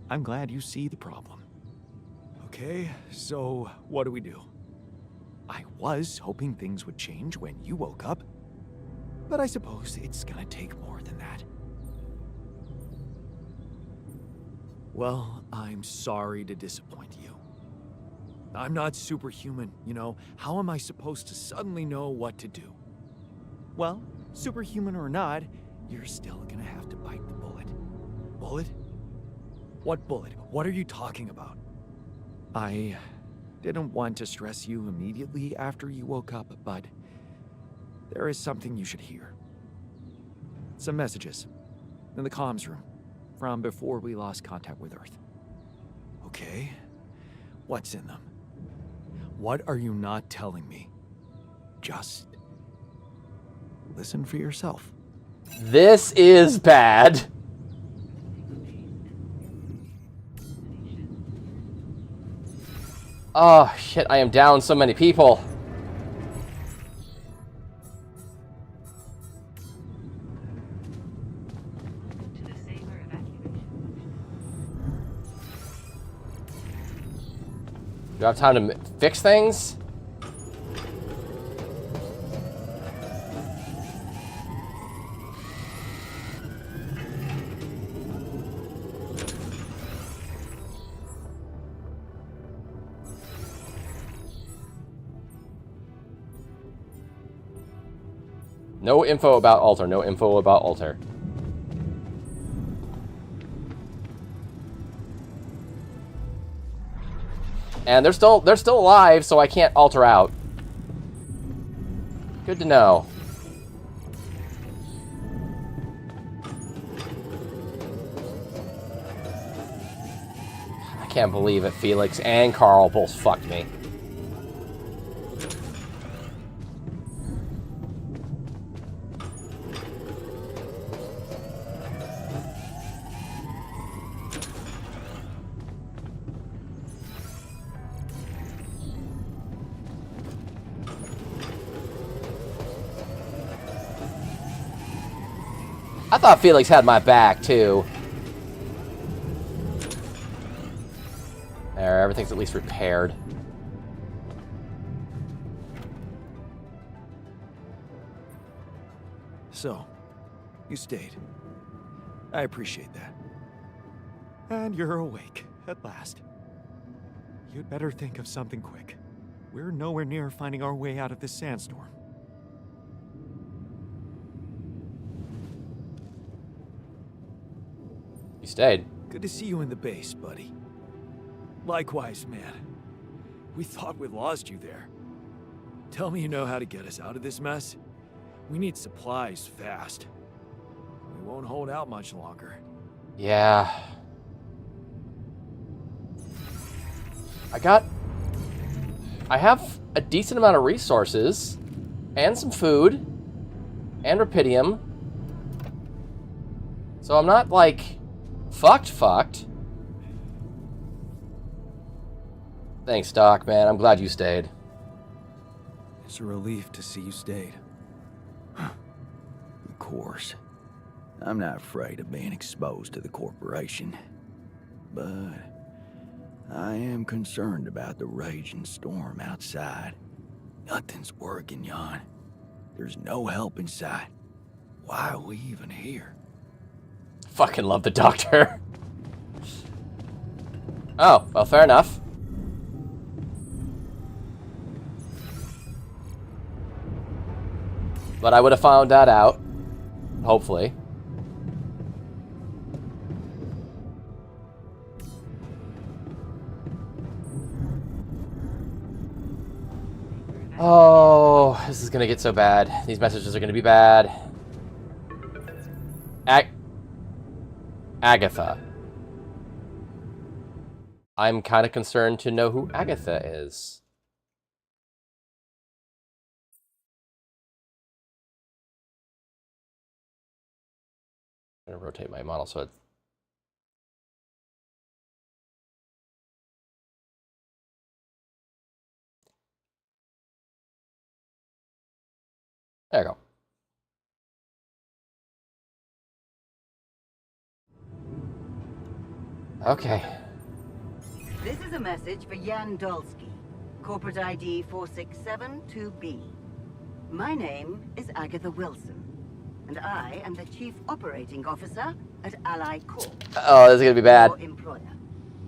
I'm glad you see the problem. Okay, so what do we do? I was hoping things would change when you woke up, but I suppose it's gonna take more than that. Well, I'm sorry to disappoint you. I'm not superhuman, you know. How am I supposed to suddenly know what to do? Well, superhuman or not, you're still gonna have to bite the bullet. Bullet? What bullet? What are you talking about? I didn't want to stress you immediately after you woke up, but there is something you should hear. Some messages in the comms room from before we lost contact with Earth. Okay, what's in them? What are you not telling me? Just listen for yourself. This is bad. Oh, shit, I am down so many people. Do I have time to fix things? No info about Alter. No info about Alter. And they're still alive, so I can't alter out. Good to know. I can't believe it. Felix and Carl both fucked me. I thought Felix had my back, too. There, everything's at least repaired. So, you stayed. I appreciate that. And you're awake, at last. You'd better think of something quick. We're nowhere near finding our way out of this sandstorm. You stayed. Good to see you in the base, buddy. Likewise, man. We thought we'd lost you there. Tell me you know how to get us out of this mess. We need supplies fast. We won't hold out much longer. Yeah. I have a decent amount of resources, and some food, and Rapidium. So I'm not, like, fucked. Thanks, Doc, man. I'm glad you stayed. It's a relief to see you stayed. Of course. I'm not afraid of being exposed to the corporation. But I am concerned about the raging storm outside. Nothing's working, Jan. There's no help in sight. Why are we even here? Fucking love the Doctor. Oh, well, fair enough. But I would have found that out. Hopefully. Oh, this is gonna get so bad. These messages are gonna be bad. Agatha. I'm kind of concerned to know who Agatha is. I'm going to rotate my model so it's... There you go. Okay. This is a message for Jan Dolsky, corporate ID 4672B. My name is Agatha Wilson, and I am the Chief Operating Officer at Ally Corp. Oh, this is gonna be bad. Your employer.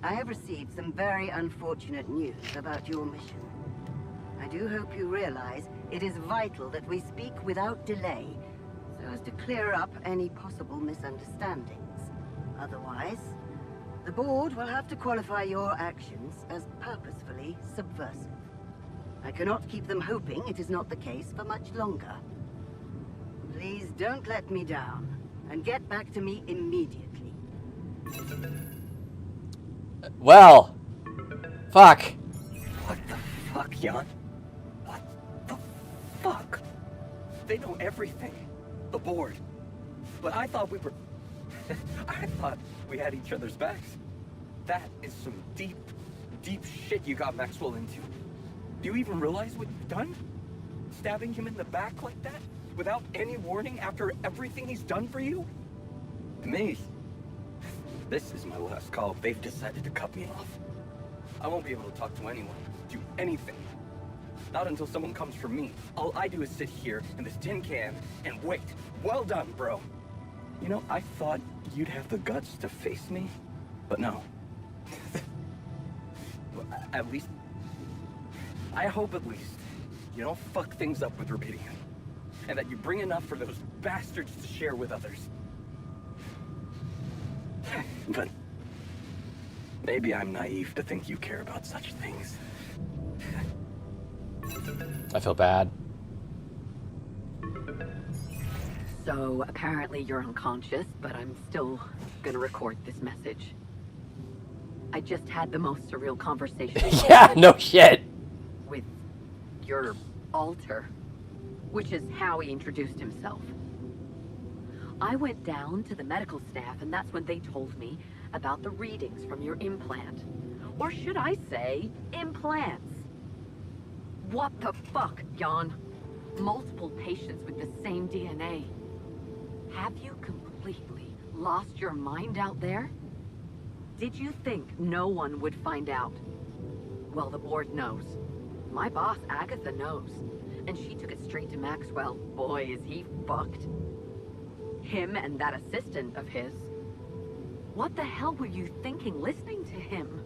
I have received some very unfortunate news about your mission. I do hope you realize it is vital that we speak without delay, so as to clear up any possible misunderstandings. Otherwise, the board will have to qualify your actions as purposefully subversive. I cannot keep them hoping it is not the case for much longer. Please don't let me down, and get back to me immediately. Well, fuck. What the fuck, Jan? What the fuck? They know everything. The board. But I thought we were... I thought we had each other's backs. That is some deep, deep shit you got Maxwell into. Do you even realize what you've done? Stabbing him in the back like that? Without any warning after everything he's done for you? Me? This is my last call if they've decided to cut me off. I won't be able to talk to anyone, do anything. Not until someone comes for me. All I do is sit here in this tin can and wait. Well done, bro. You know, I thought you'd have the guts to face me, but no. At least... I hope at least you don't fuck things up with Rubidium. And that you bring enough for those bastards to share with others. But maybe I'm naive to think you care about such things. I feel bad. So apparently you're unconscious, but I'm still gonna record this message. I just had the most surreal conversation. Yeah, no shit. With your alter, which is how he introduced himself. I went down to the medical staff, and that's when they told me about the readings from your implant. Or should I say, implants? What the fuck, Jan? Multiple patients with the same DNA. Have you completely lost your mind out there? Did you think no one would find out? Well, the board knows. My boss, Agatha, knows. And she took it straight to Maxwell. Boy, is he fucked. Him and that assistant of his. What the hell were you thinking listening to him?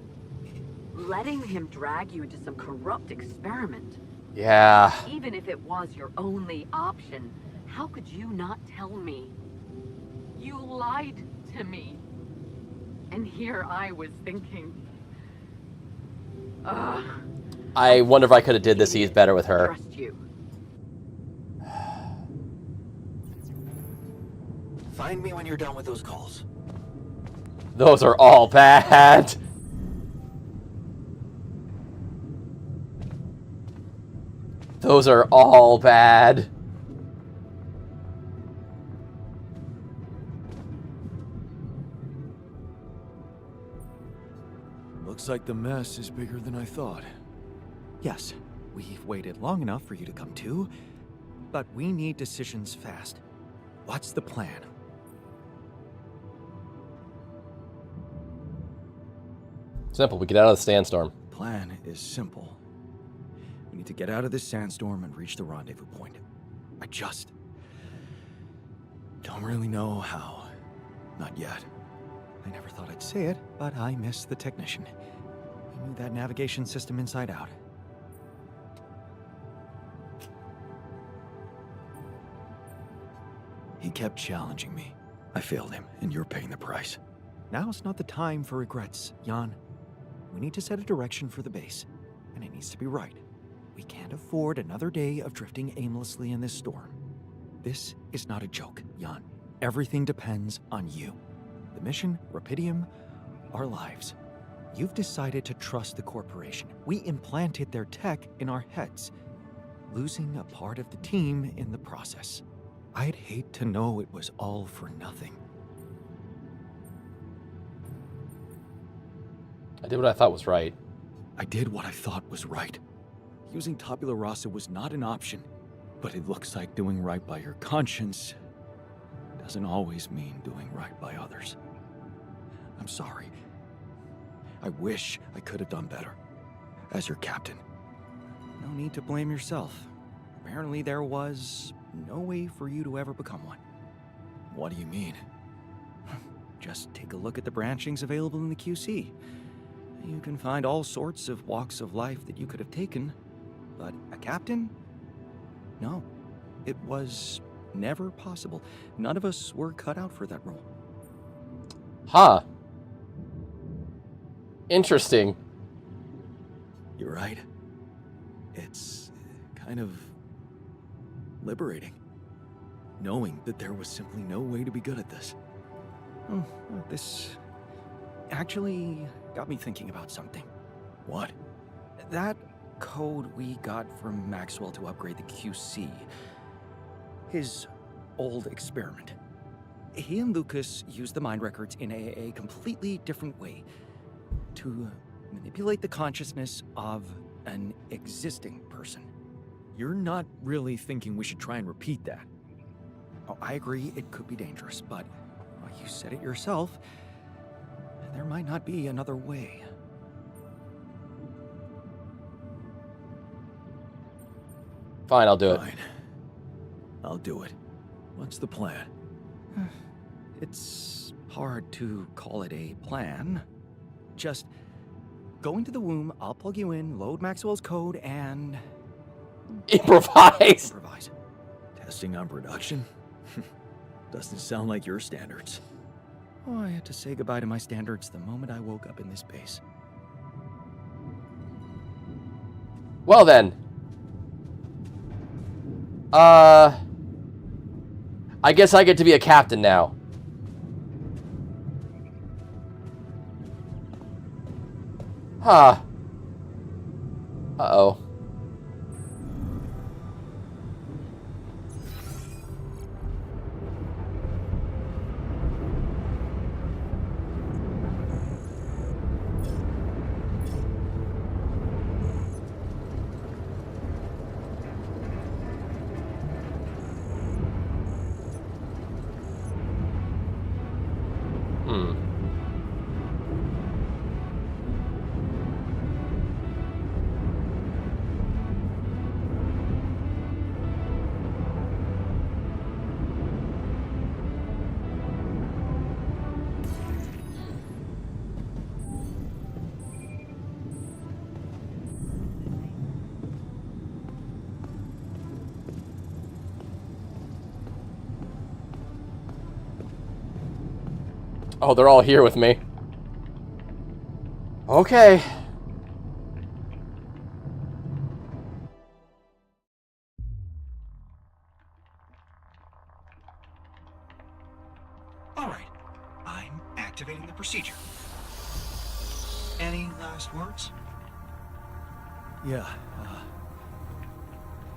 Letting him drag you into some corrupt experiment. Yeah. Even if it was your only option, how could you not tell me? You lied to me. And here I was thinking... I wonder if I could have did this better with her. Trust you. Find me when you're done with those calls. Those are all bad. Those are all bad. Looks like the mess is bigger than I thought. Yes, we've waited long enough for you to come to, but we need decisions fast. What's the plan? Simple, we get out of the sandstorm. Plan is simple. We need to get out of this sandstorm and reach the rendezvous point. I just don't really know how. Not yet. I never thought I'd say it, but I miss the technician. He knew that navigation system inside out. He kept challenging me. I failed him, and you're paying the price. Now's not the time for regrets, Jan. We need to set a direction for the base, and it needs to be right. We can't afford another day of drifting aimlessly in this storm. This is not a joke, Jan. Everything depends on you. The mission, Rapidium, our lives. You've decided to trust the corporation. We implanted their tech in our heads, losing a part of the team in the process. I'd hate to know it was all for nothing. I did what I thought was right. I did what I thought was right. Using tabula rasa was not an option, but it looks like doing right by your conscience doesn't always mean doing right by others. I'm sorry. I wish I could have done better. As your captain. No need to blame yourself. Apparently there was no way for you to ever become one. What do you mean? Just take a look at the branchings available in the QC. You can find all sorts of walks of life that you could have taken, but a captain? No, it was never possible. None of us were cut out for that role. Huh. Interesting. You're right. It's kind of liberating, knowing that there was simply no way to be good at this. Oh, this actually got me thinking about something. What? That code we got from Maxwell to upgrade the QC. His old experiment. He and Lucas used the mind records in a completely different way to manipulate the consciousness of an existing person. You're not really thinking we should try and repeat that? Oh, I agree it could be dangerous, but well, you said it yourself. There might not be another way. Fine, I'll do it. Fine. I'll do it. What's the plan? It's hard to call it a plan. Just go into the womb, I'll plug you in, load Maxwell's code, and... Improvise! Improvise. Testing on production? Doesn't sound like your standards. Oh, I had to say goodbye to my standards the moment I woke up in this base. Well then. I guess I get to be a captain now. Huh. Uh-oh. Oh, they're all here with me. Okay. All right. I'm activating the procedure. Any last words? Yeah,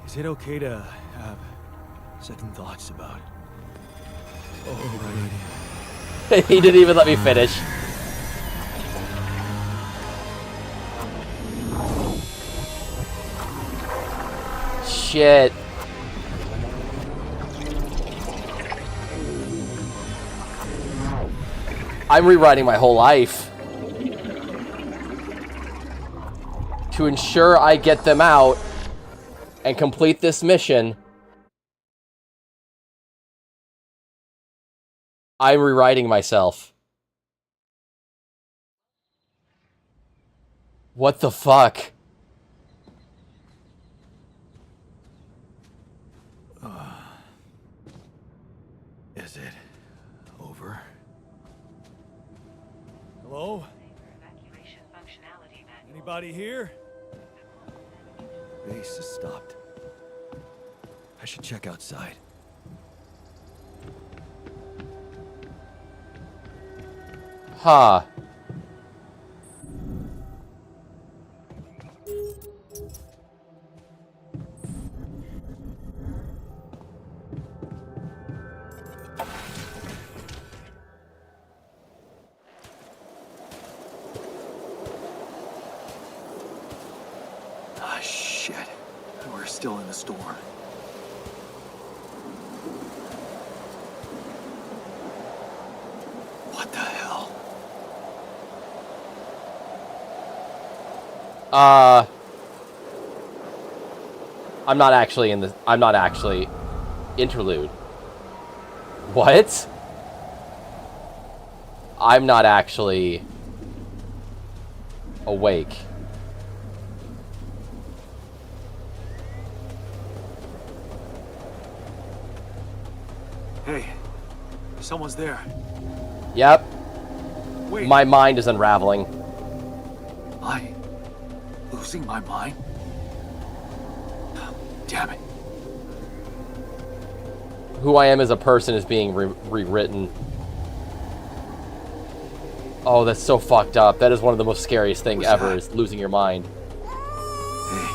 is it okay to have second thoughts about... Oh, right. He didn't even let me finish. Shit. I'm rewriting my whole life to ensure I get them out and complete this mission. I'm rewriting myself. What the fuck? Is it over? Hello? Anybody here? Base has stopped. I should check outside. Huh. Ah, shit. We're still in the storm. What the hell? I'm not actually in the... I'm not actually... Interlude. What? I'm not actually... awake. Hey, someone's there. Yep. Wait. My mind is unraveling. Am I losing my mind? Damn it. Who I am as a person is being rewritten. Oh, that's so fucked up. That is one of the most scariest things ever, is losing your mind. Hey,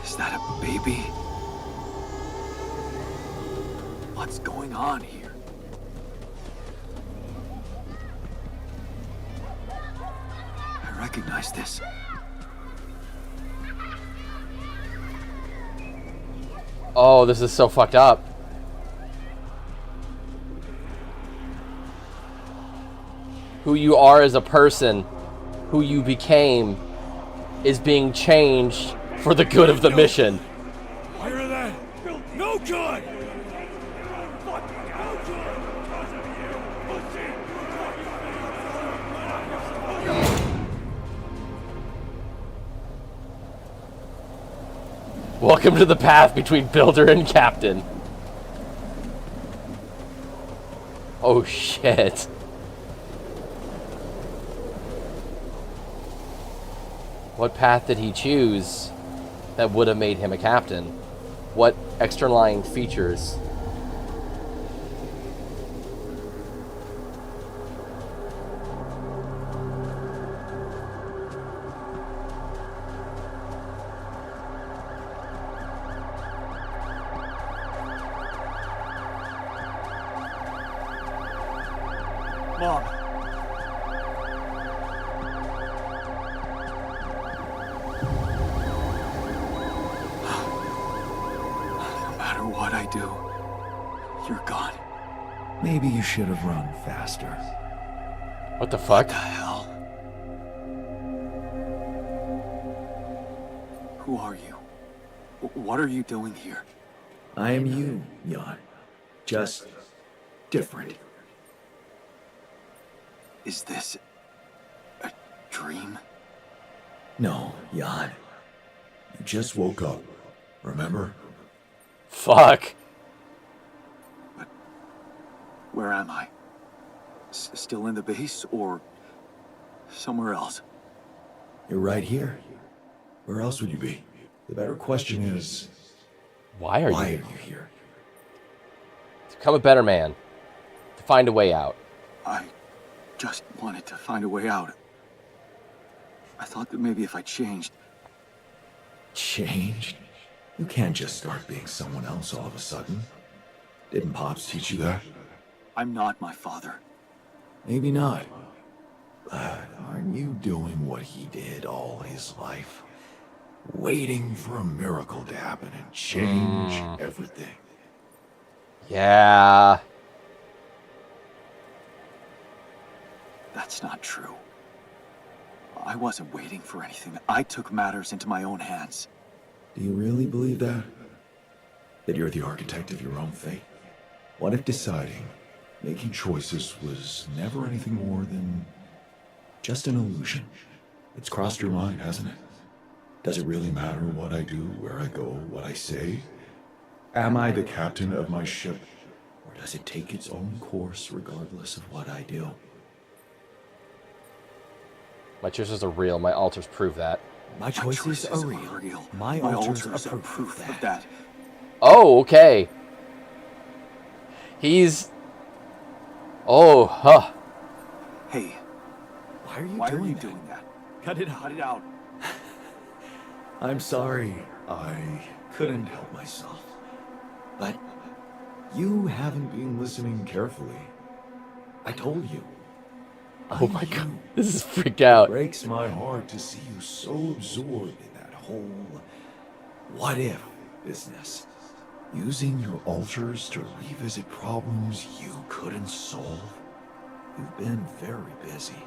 is that a baby? What's going on here? I recognize this. Oh, this is so fucked up. Who you are as a person, who you became, is being changed for the good of the mission. Hear that? No good! Welcome to the path between builder and captain. Oh shit. What path did he choose that would have made him a captain? What externalizing features? Mom. No matter what I do, you're gone. Maybe you should have run faster. What the fuck? What the hell? Who are you? What are you doing here? I am you, Jan. Just different. Is this a dream? No, Jan. You just woke up. Remember? Fuck. But where am I? Still in the base or somewhere else? You're right here. Where else would you be? The better question is, why are you here? To become a better man. To find a way out. I just wanted to find a way out. I thought that maybe if I changed... Changed? You can't just start being someone else all of a sudden. Didn't Pops teach you that? I'm not my father. Maybe not. But aren't you doing what he did all his life? Waiting for a miracle to happen and change everything. Yeah. That's not true. I wasn't waiting for anything. I took matters into my own hands. Do you really believe that? That you're the architect of your own fate? What if deciding, making choices was never anything more than just an illusion? It's crossed your mind, hasn't it? Does it really matter what I do, where I go, what I say? Am I the captain of my ship? Or does it take its own course regardless of what I do? My choices are real. My altars prove that. My choices are real. My altars are proof of that. Oh, okay. He's... Oh, huh. Hey, Why are you doing that? Cut it out. Cut it out. I'm sorry. I couldn't help myself. But you haven't been listening carefully. I told you. Oh my god, this is freaked out. It breaks my heart to see you so absorbed in that whole what if business. Using your altars to revisit problems you couldn't solve. You've been very busy.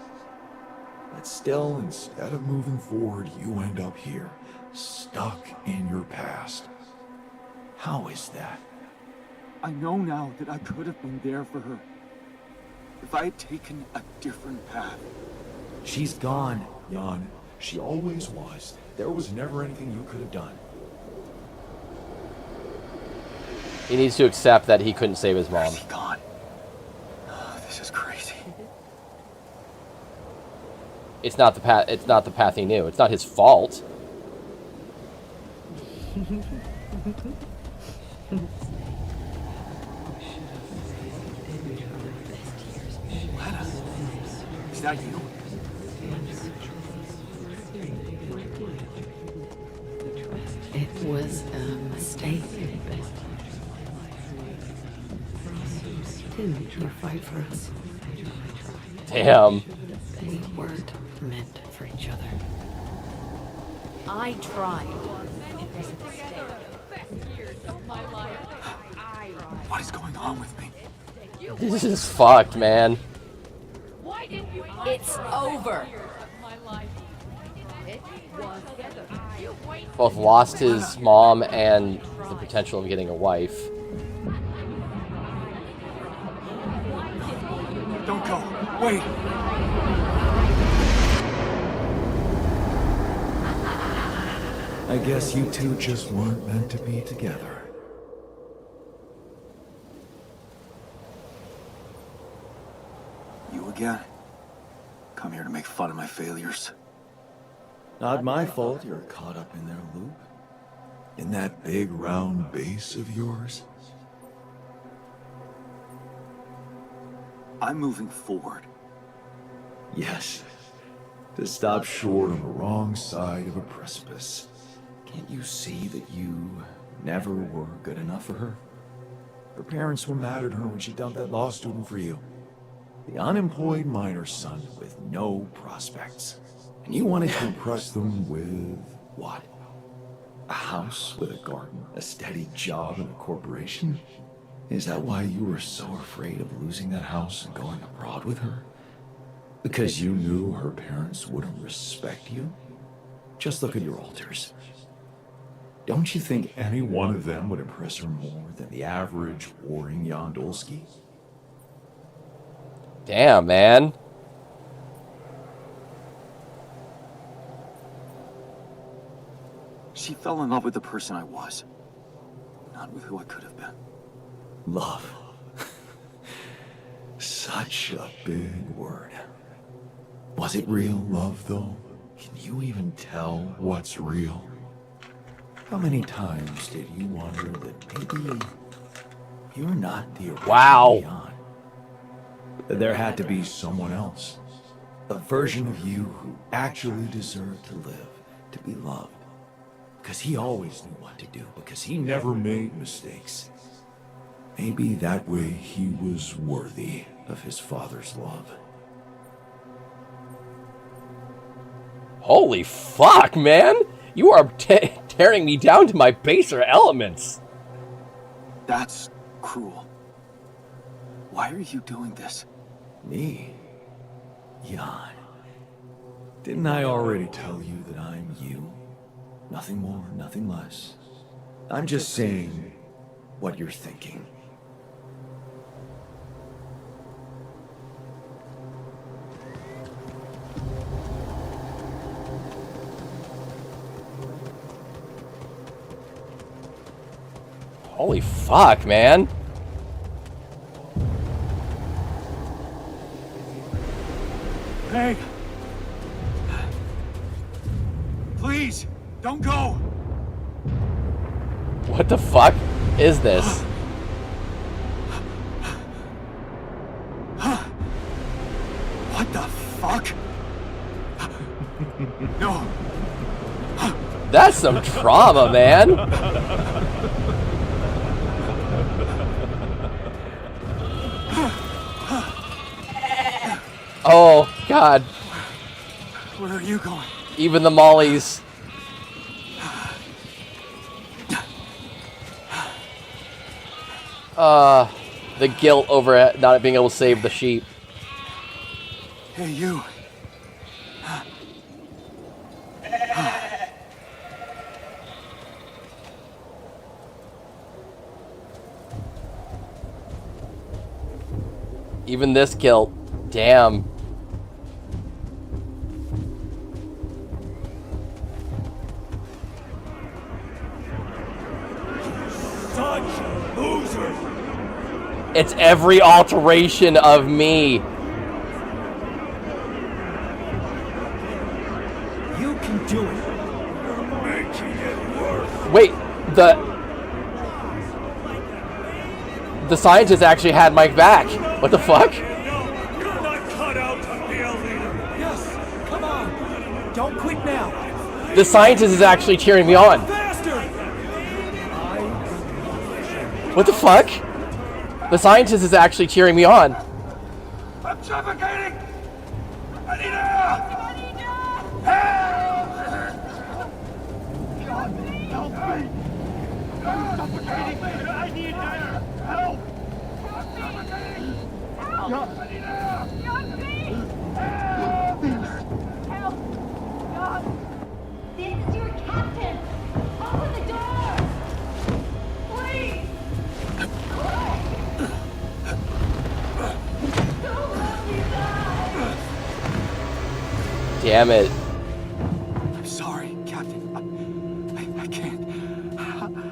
But still, instead of moving forward, you end up here, stuck in your past. How is that? I know now that I could have been there for her. If I had taken a different path. She's gone, Jan. She always was. There was never anything you could have done. He needs to accept that he couldn't save his mom. Where's he gone? Oh, this is crazy. It's not the path. It's not the path he knew. It's not his fault. Lana, is that you? It was a mistake. Didn't you fight for us? Damn. We weren't meant for each other. I tried. It was a mistake. What is going on with me? This is fucked, man. It's over. Both lost his mom and the potential of getting a wife. Don't go. Wait. I guess you two just weren't meant to be together. You again? Come here to make fun of my failures. Not my fault you're caught up in their loop. In that big round base of yours. I'm moving forward. Yes. To stop short on the wrong side of a precipice. Can't you see that you never were good enough for her? Her parents were mad at her when she dumped that law student for you. The unemployed miner son with no prospects. And you wanted to impress them with what? A house with a garden, a steady job in a corporation? Is that why you were so afraid of losing that house and going abroad with her? Because you knew her parents wouldn't respect you? Just look at your altars. Don't you think any one of them would impress her more than the average warring Yandolski? Damn, man. She fell in love with the person I was, not with who I could have been. Love. Such a big word. Was it real love, though? Can you even tell what's real? How many times did you wonder that maybe you're not the original Jan? That there had to be someone else. A version of you who actually deserved to live, to be loved. Because he always knew what to do, because he never made mistakes. Maybe that way he was worthy of his father's love. Holy fuck, man! You are tearing me down to my baser elements. That's cruel. Why are you doing this? Me? Jan. Didn't I already tell you that I'm you? Nothing more, nothing less. I'm just saying what you're thinking. Holy fuck, man. Hey! Please, don't go! What the fuck is this? What the fuck? No. That's some trauma, man. Oh, God. Where are you going? Even the mollies. The guilt over not being able to save the sheep. Hey, you. Even this guilt. Damn. Such losers. It's every alteration of me. You can do it. You're making it worse. Wait, the scientist actually had Mike back. What the fuck? You're not cut out to be a leader. Yes, come on. Don't quit now. The scientist is actually cheering me on. Faster. What the fuck? The scientist is actually cheering me on. I'm suffocating. I need help. Help! God, help me. I'm suffocating. I need air. Help. I'm suffocating. Help. I need air. Help! God! This is your captain! Open the door! Please! Don't let me die! Damn it. I'm sorry, Captain.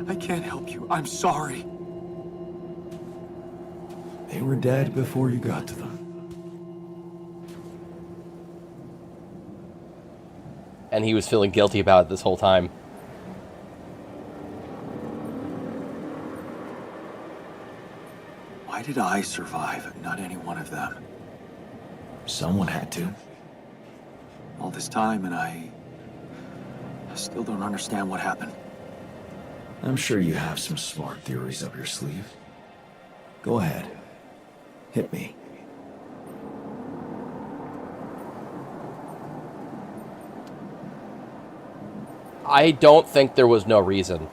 I can't help you. I'm sorry. They were dead before you got to them. And he was feeling guilty about it this whole time. Why did I survive, not any one of them? Someone had to. All this time, and I still don't understand what happened. I'm sure you have some smart theories up your sleeve. Go ahead. Hit me. I don't think there was no reason.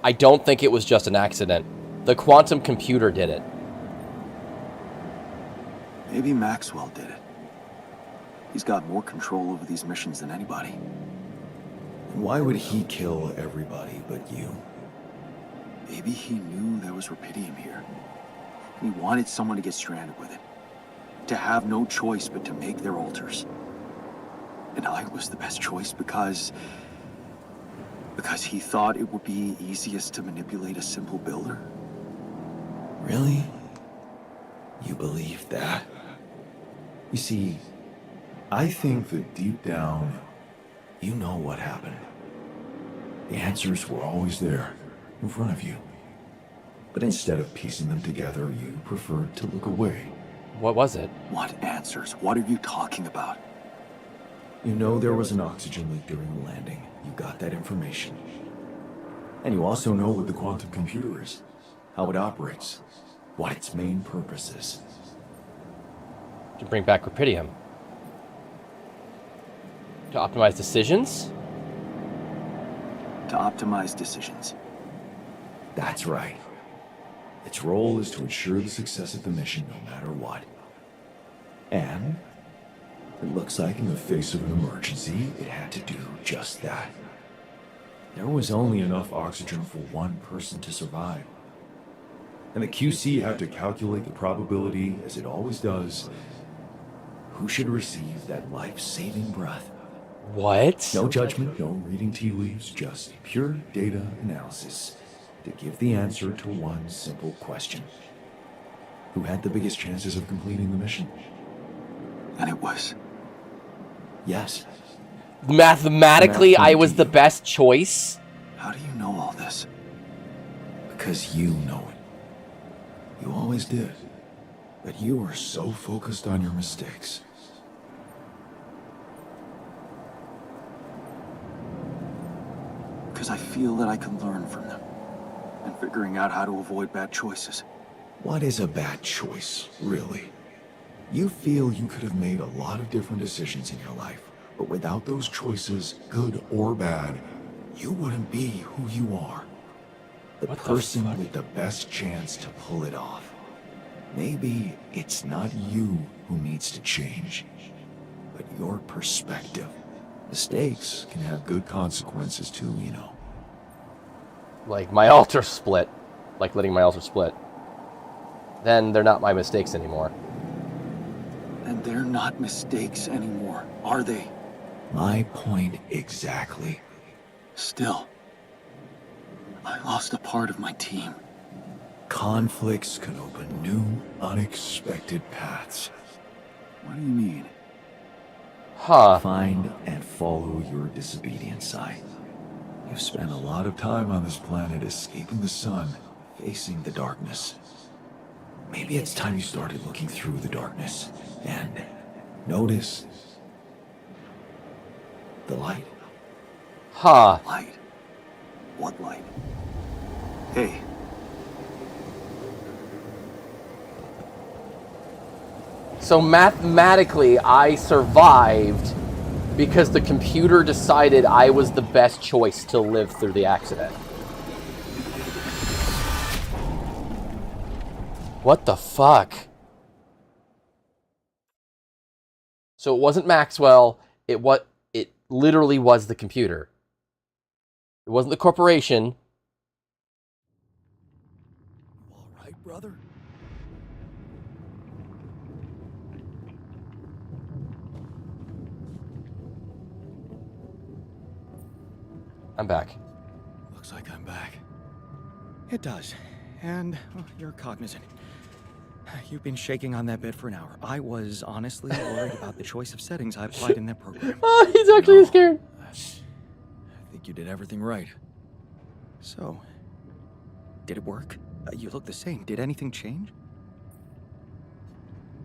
I don't think it was just an accident. The quantum computer did it. Maybe Maxwell did it. He's got more control over these missions than anybody. And why would he kill everybody but you? Maybe he knew there was Rapidium here. And he wanted someone to get stranded with it. To have no choice but to make their altars. And I was the best choice because he thought it would be easiest to manipulate a simple builder. Really? You believe that? You see, I think that deep down, you know what happened. The answers were always there, in front of you. But instead of piecing them together, you preferred to look away. What was it? What answers? What are you talking about? You know there was an oxygen leak during the landing. You got that information. And you also know what the quantum computer is, how it operates, what its main purpose is. To bring back Rapidium. To optimize decisions? To optimize decisions. That's right. Its role is to ensure the success of the mission no matter what. And it looks like in the face of an emergency, it had to do just that. There was only enough oxygen for one person to survive. And the QC had to calculate the probability, as it always does, who should receive that life-saving breath. What? No judgment, no reading tea leaves, just pure data analysis to give the answer to one simple question. Who had the biggest chances of completing the mission? And it was... Yes. Mathematically, I was the best choice? How do you know all this? Because you know it. You always did. But you were so focused on your mistakes. feel that I can learn from them, and figuring out how to avoid bad choices. What is a bad choice, really? You feel you could have made a lot of different decisions in your life, but without those choices, good or bad, you wouldn't be who you are. The person with the best chance to pull it off. Maybe it's not you who needs to change, but your perspective. Mistakes can have good consequences too, you know. Like my altar split. Like letting my altar split. Then they're not my mistakes anymore. And they're not mistakes anymore, are they? My point exactly. Still, I lost a part of my team. Conflicts can open new, unexpected paths. What do you mean? Find and follow your disobedient side. You've spent a lot of time on this planet escaping the sun, facing the darkness. Maybe it's time you started looking through the darkness and notice the light. Light? What light? Hey. So mathematically, I survived because the computer decided I was the best choice to live through the accident. What the fuck? So it wasn't Maxwell, it literally was the computer. It wasn't the corporation. All right, brother? I'm back. Looks like I'm back. It does. And you're cognizant. You've been shaking on that bed for an hour. I was honestly worried about the choice of settings I applied in that program. Oh, he's actually scared. I think you did everything right. So, did it work? You look the same. Did anything change?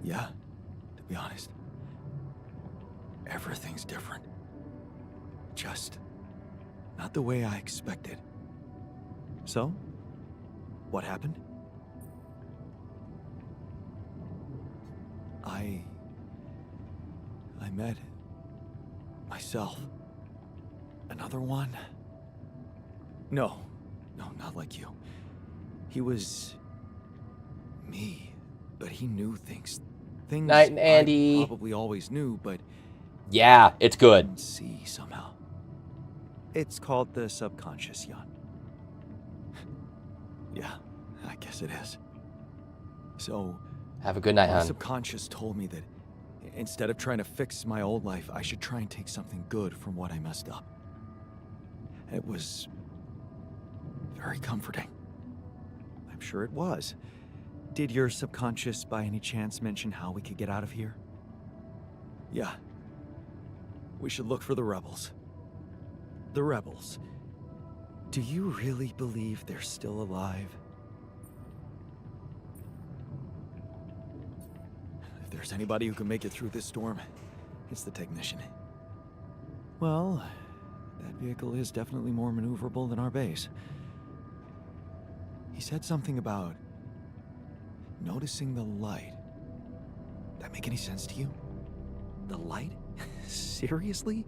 Yeah, to be honest. Everything's different. Just not the way I expected. So, what happened? I met myself. Another one? No, not like you. He was me, but he knew things. Things Night, Andy. I probably always knew, but yeah, it's good. Couldn't see somehow. It's called the subconscious, Jan. Yeah, I guess it is. So, have a good night, my hon. subconscious told me that instead of trying to fix my old life, I should try and take something good from what I messed up. It was very comforting. I'm sure it was. Did your subconscious by any chance mention how we could get out of here? Yeah. We should look for the rebels. The rebels. Do you really believe they're still alive? If there's anybody who can make it through this storm, it's the technician. Well, that vehicle is definitely more maneuverable than our base. He said something about noticing the light. That make any sense to you? The light? Seriously?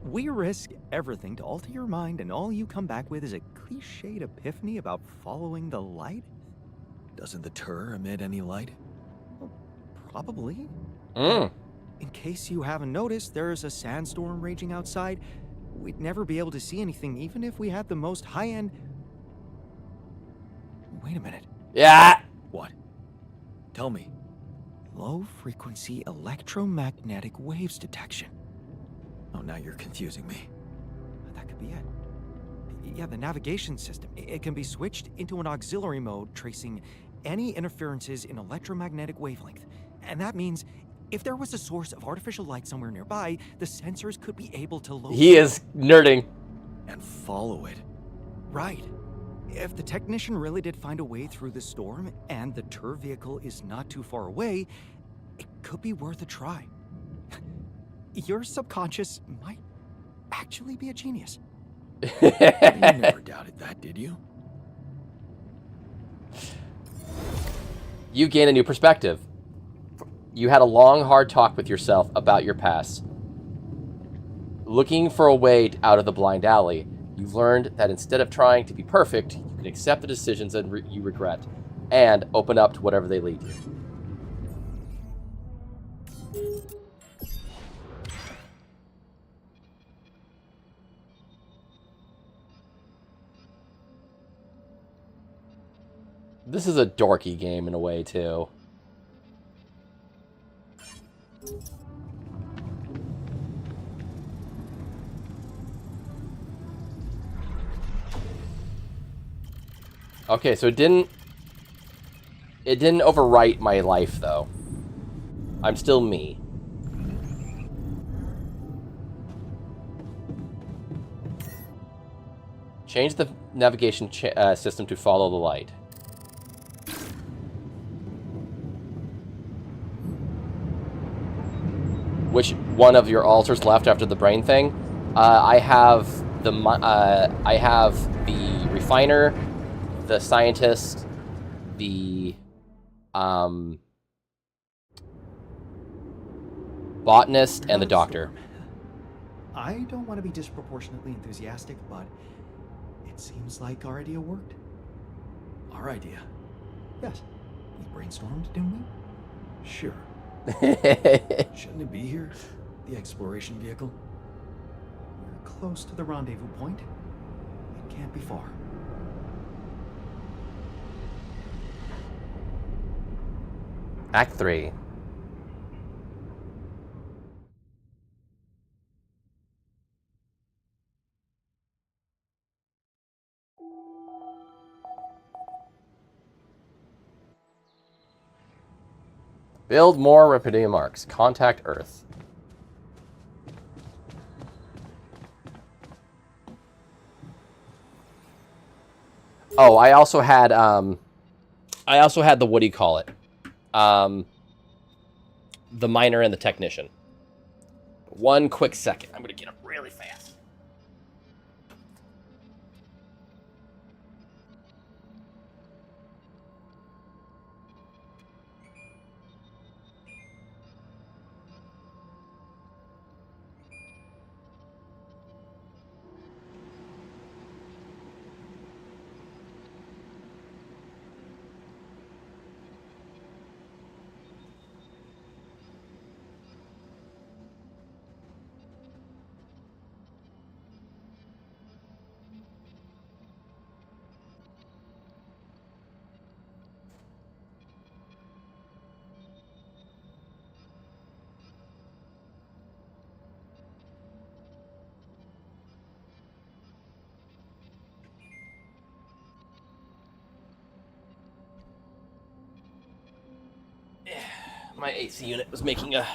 We risk everything to alter your mind, and all you come back with is a cliched epiphany about following the light? Doesn't the Tur emit any light? Well, probably. In case you haven't noticed, there's a sandstorm raging outside. We'd never be able to see anything, even if we had the most high-end... Wait a minute. Yeah. What? Tell me. Low-frequency electromagnetic waves detection. Oh, now you're confusing me. That could be it. Yeah, the navigation system. It can be switched into an auxiliary mode, tracing any interferences in electromagnetic wavelength. And that means if there was a source of artificial light somewhere nearby, the sensors could be able to locate... He is nerding. And follow it. Right. If the technician really did find a way through the storm, and the Tur vehicle is not too far away, it could be worth a try. Your subconscious might actually be a genius. You never doubted that, did you? You gain a new perspective. You had a long, hard talk with yourself about your past. Looking for a way out of the blind alley, you've learned that instead of trying to be perfect, you can accept the decisions that you regret and open up to whatever they lead you. This is a dorky game in a way, too. Okay, so it didn't overwrite my life, though. I'm still me. Change the navigation system to follow the light. Which one of your alters left after the brain thing? I have the refiner, the scientist, the botanist, and the doctor. I don't want to be disproportionately enthusiastic, but it seems like our idea worked. Our idea? Yes. We brainstormed, didn't we? Sure. Shouldn't it be here? The exploration vehicle? We're close to the rendezvous point. It can't be far. Act 3. Build more Rapidium arcs. Contact Earth. Oh, I also had the what do you call it? The miner and the technician. One quick second. I'm gonna get up really fast. My AC unit was making a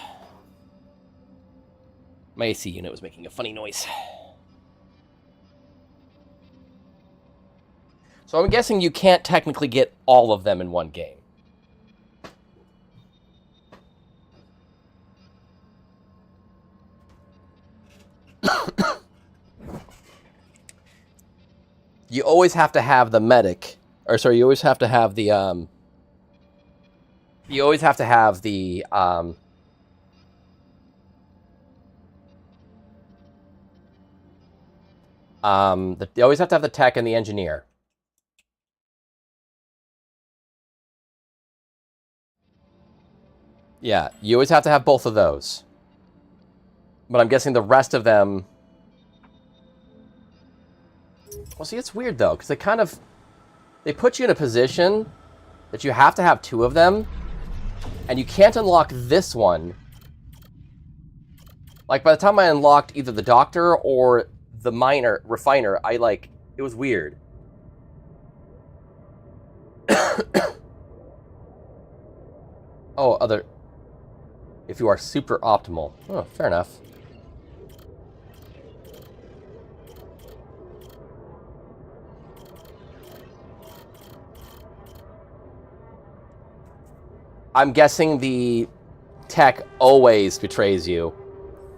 funny noise. So I'm guessing you can't technically get all of them in one game. You always have to have the medic, or sorry, you always have to have the you always have to have the you always have to have the tech and the engineer. Yeah, you always have to have both of those. But I'm guessing the rest of them... Well, see, it's weird, though, because they put you in a position that you have to have two of them, and you can't unlock this one. Like, by the time I unlocked either the doctor or the refiner, it was weird. Oh, if you are super optimal. Oh, fair enough. I'm guessing the tech always betrays you,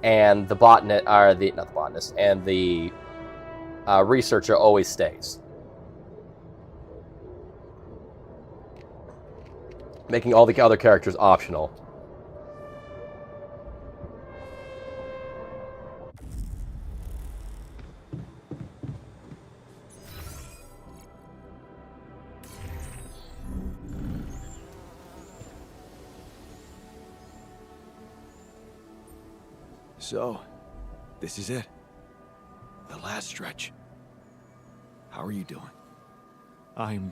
and the botanist, not the botanist, and the researcher always stays. Making all the other characters optional. So, this is it. The last stretch. How are you doing? I'm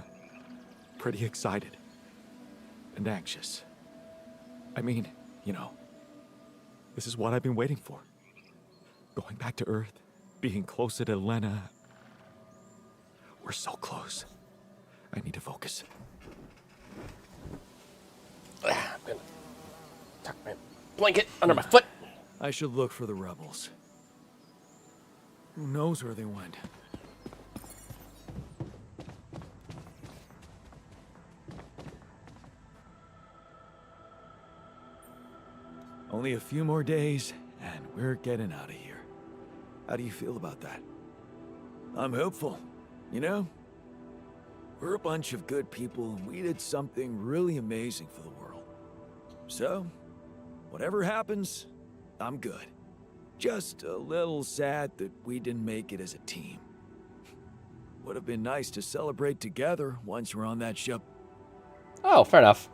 pretty excited. And anxious. I mean, you know, this is what I've been waiting for. Going back to Earth, being closer to Lena. We're so close. I need to focus. I'm gonna tuck my blanket under my foot. I should look for the rebels. Who knows where they went? Only a few more days, and we're getting out of here. How do you feel about that? I'm hopeful. You know? We're a bunch of good people, and we did something really amazing for the world. So, whatever happens, I'm good. Just a little sad that we didn't make it as a team. Would have been nice to celebrate together once we're on that ship. Oh, fair enough.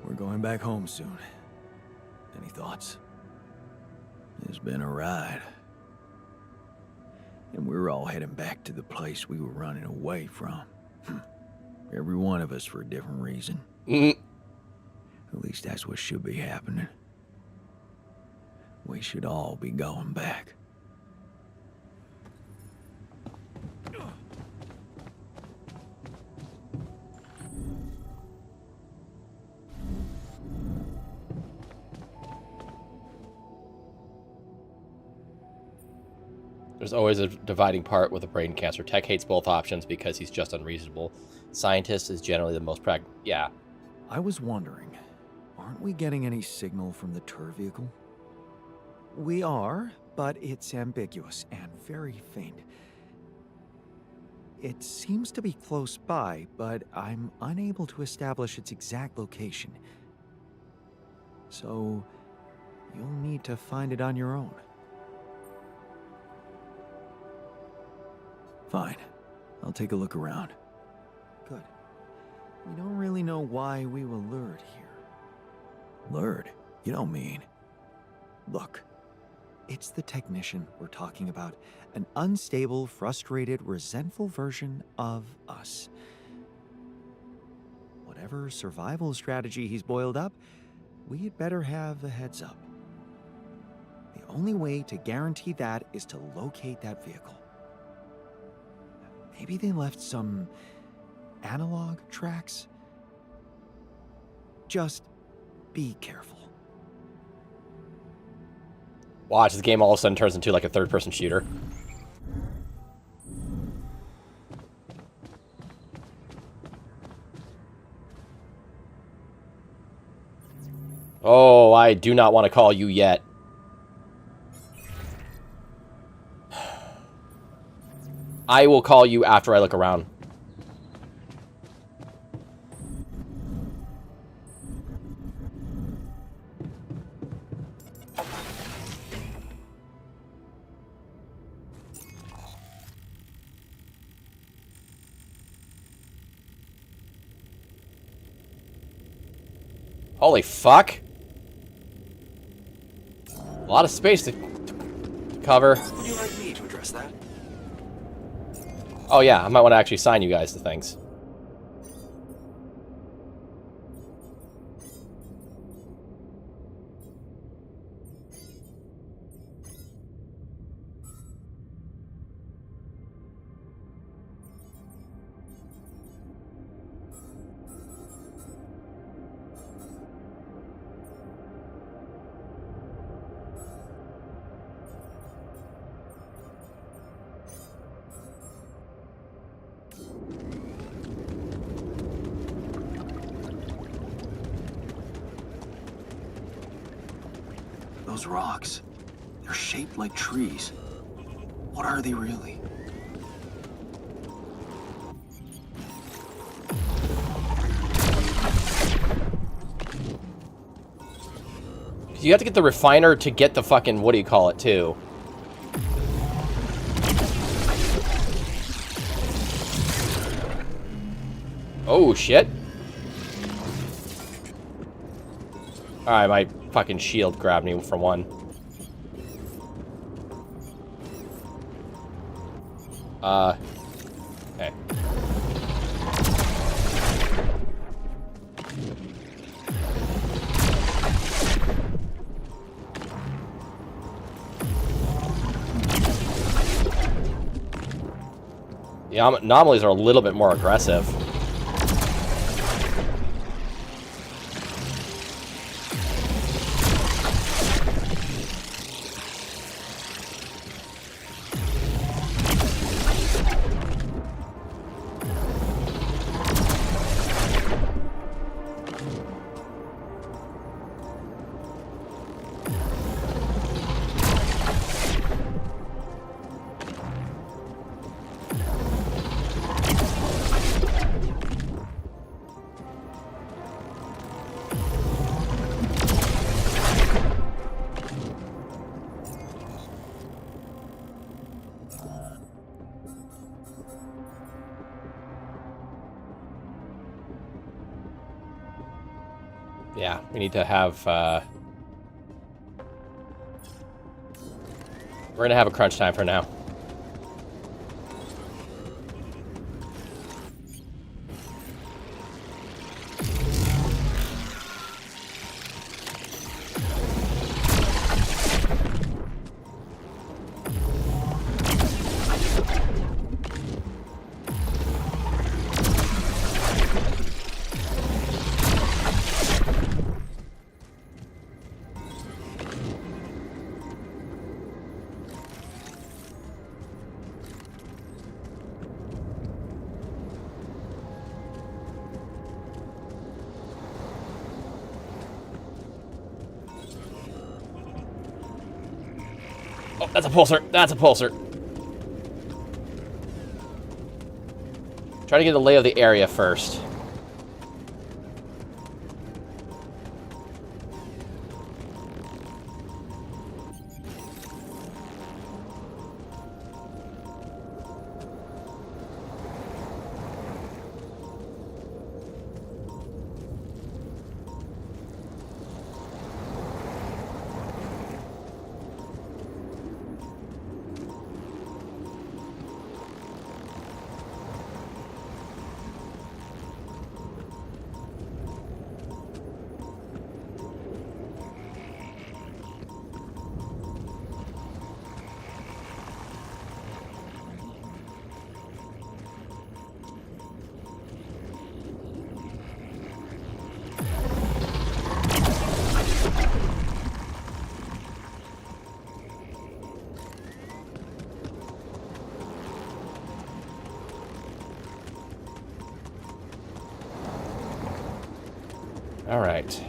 We're going back home soon. Any thoughts? It's been a ride. And we're all heading back to the place we were running away from. Every one of us for a different reason. At least that's what should be happening. We should all be going back. There's always a dividing part with a brain cancer. Tech hates both options because he's just unreasonable. Scientist is generally the most yeah. I was wondering, aren't we getting any signal from the tour vehicle? We are, but it's ambiguous and very faint. It seems to be close by, but I'm unable to establish its exact location. So, you'll need to find it on your own. Fine. I'll take a look around. Good. We don't really know why we were lured here. Lured? You don't mean... Look. It's the technician we're talking about. An unstable, frustrated, resentful version of us. Whatever survival strategy he's boiled up, we'd better have a heads up. The only way to guarantee that is to locate that vehicle. Maybe they left some analog tracks? Just be careful. Watch, this game all of a sudden turns into like a third-person shooter. Oh, I do not want to call you yet. I will call you after I look around. Holy fuck. A lot of space to cover. Would you like me to address that? Oh yeah, I might want to actually assign you guys to things. Those rocks, they're shaped like trees. What are they really? You have to get the refiner to get the fucking, what do you call it, too? Oh, shit. Alright, my fucking shield grabbed me for one. Okay. The anomalies are a little bit more aggressive. Yeah, we need to have, we're gonna have a crunch time for now. Oh, that's a pulsar. That's a pulsar. Try to get a lay of the area first. All right.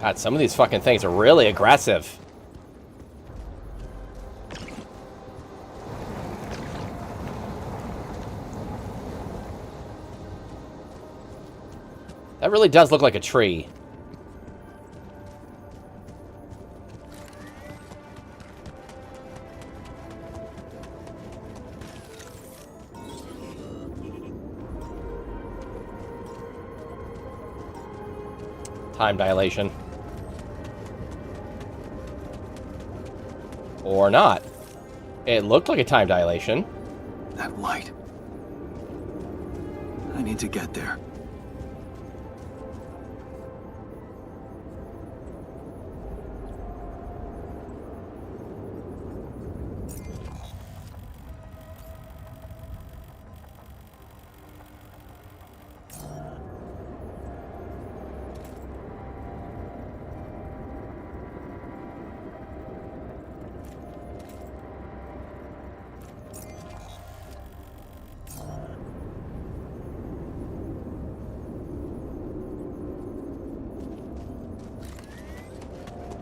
God, some of these fucking things are really aggressive. That really does look like a tree. Time dilation. Or not. It looked like a time dilation. That light. I need to get there.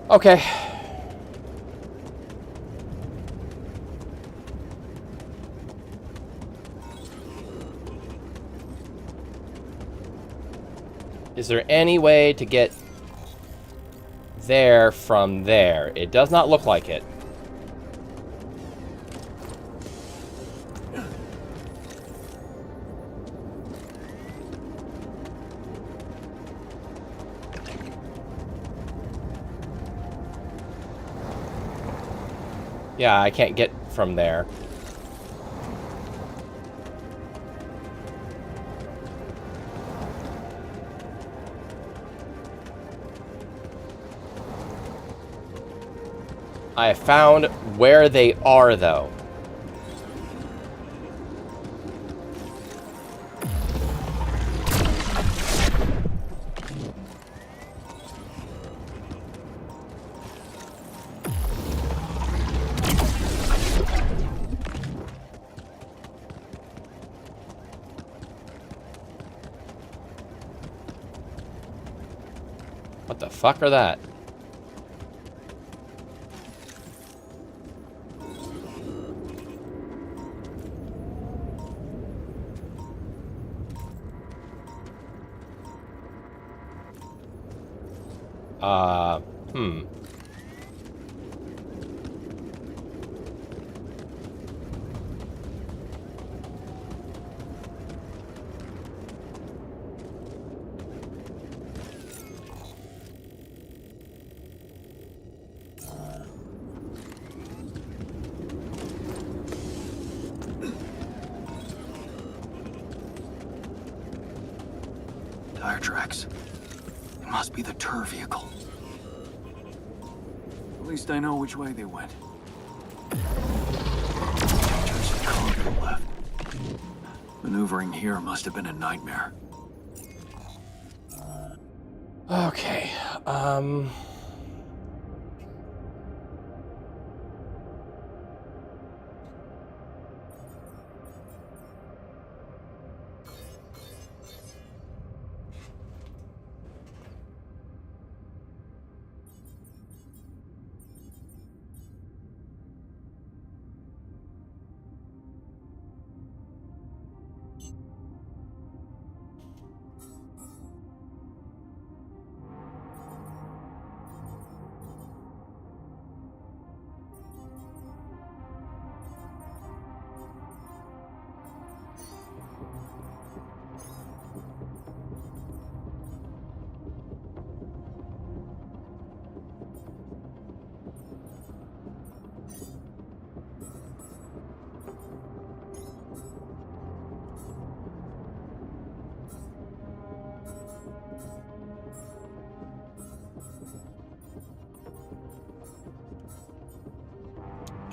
Okay. Is there any way to get there from there? It does not look like it. Yeah, I can't get from there. I have found where they are, though. What the fuck are that? Hmm. Tire tracks. It must be the tour vehicle. At least I know which way they went. Just a corridor left. Maneuvering here must have been a nightmare. Okay,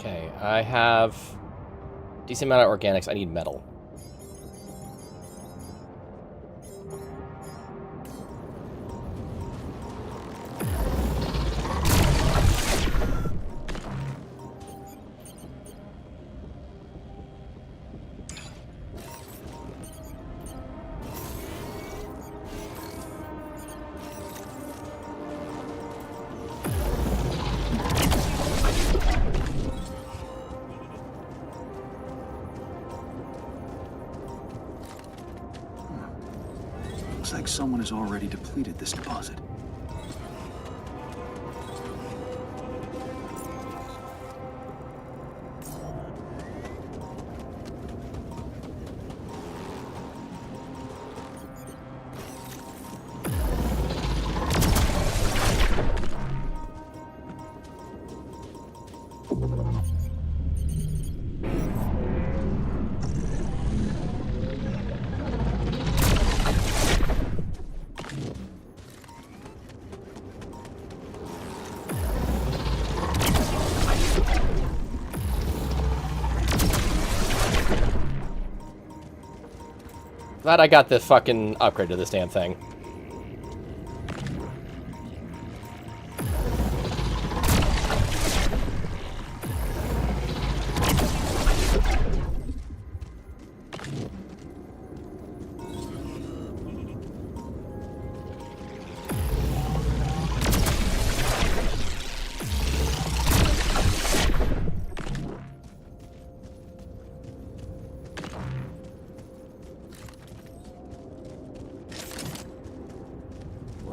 okay, I have decent amount of organics. I need metal. Looks like someone has already depleted this deposit. Glad I got this fucking upgrade to this damn thing.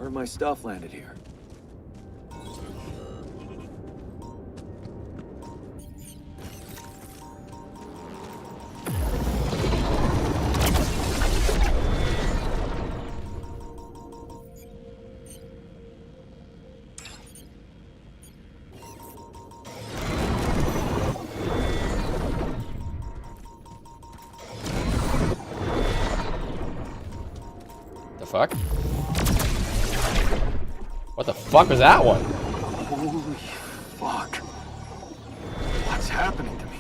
My stuff landed here. The fuck? What the fuck was that one? Holy fuck. What's happening to me?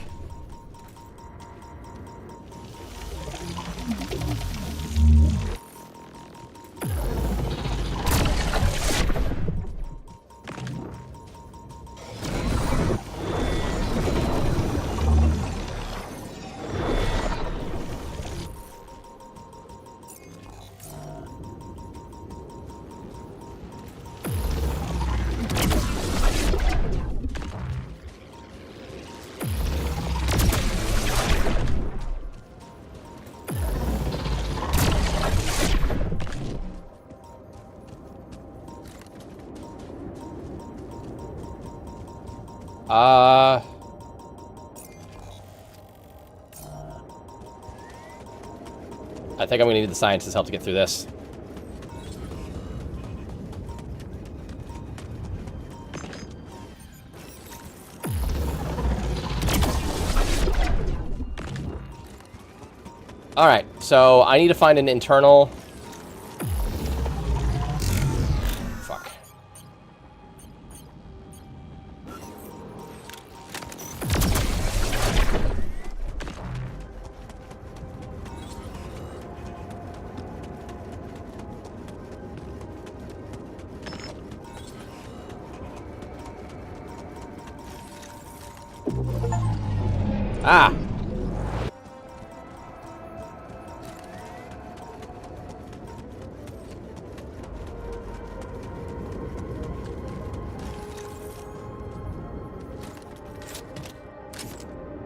I think I'm gonna need the scientists' help to get through this. Alright, so I need to find an internal... Fuck. Ah!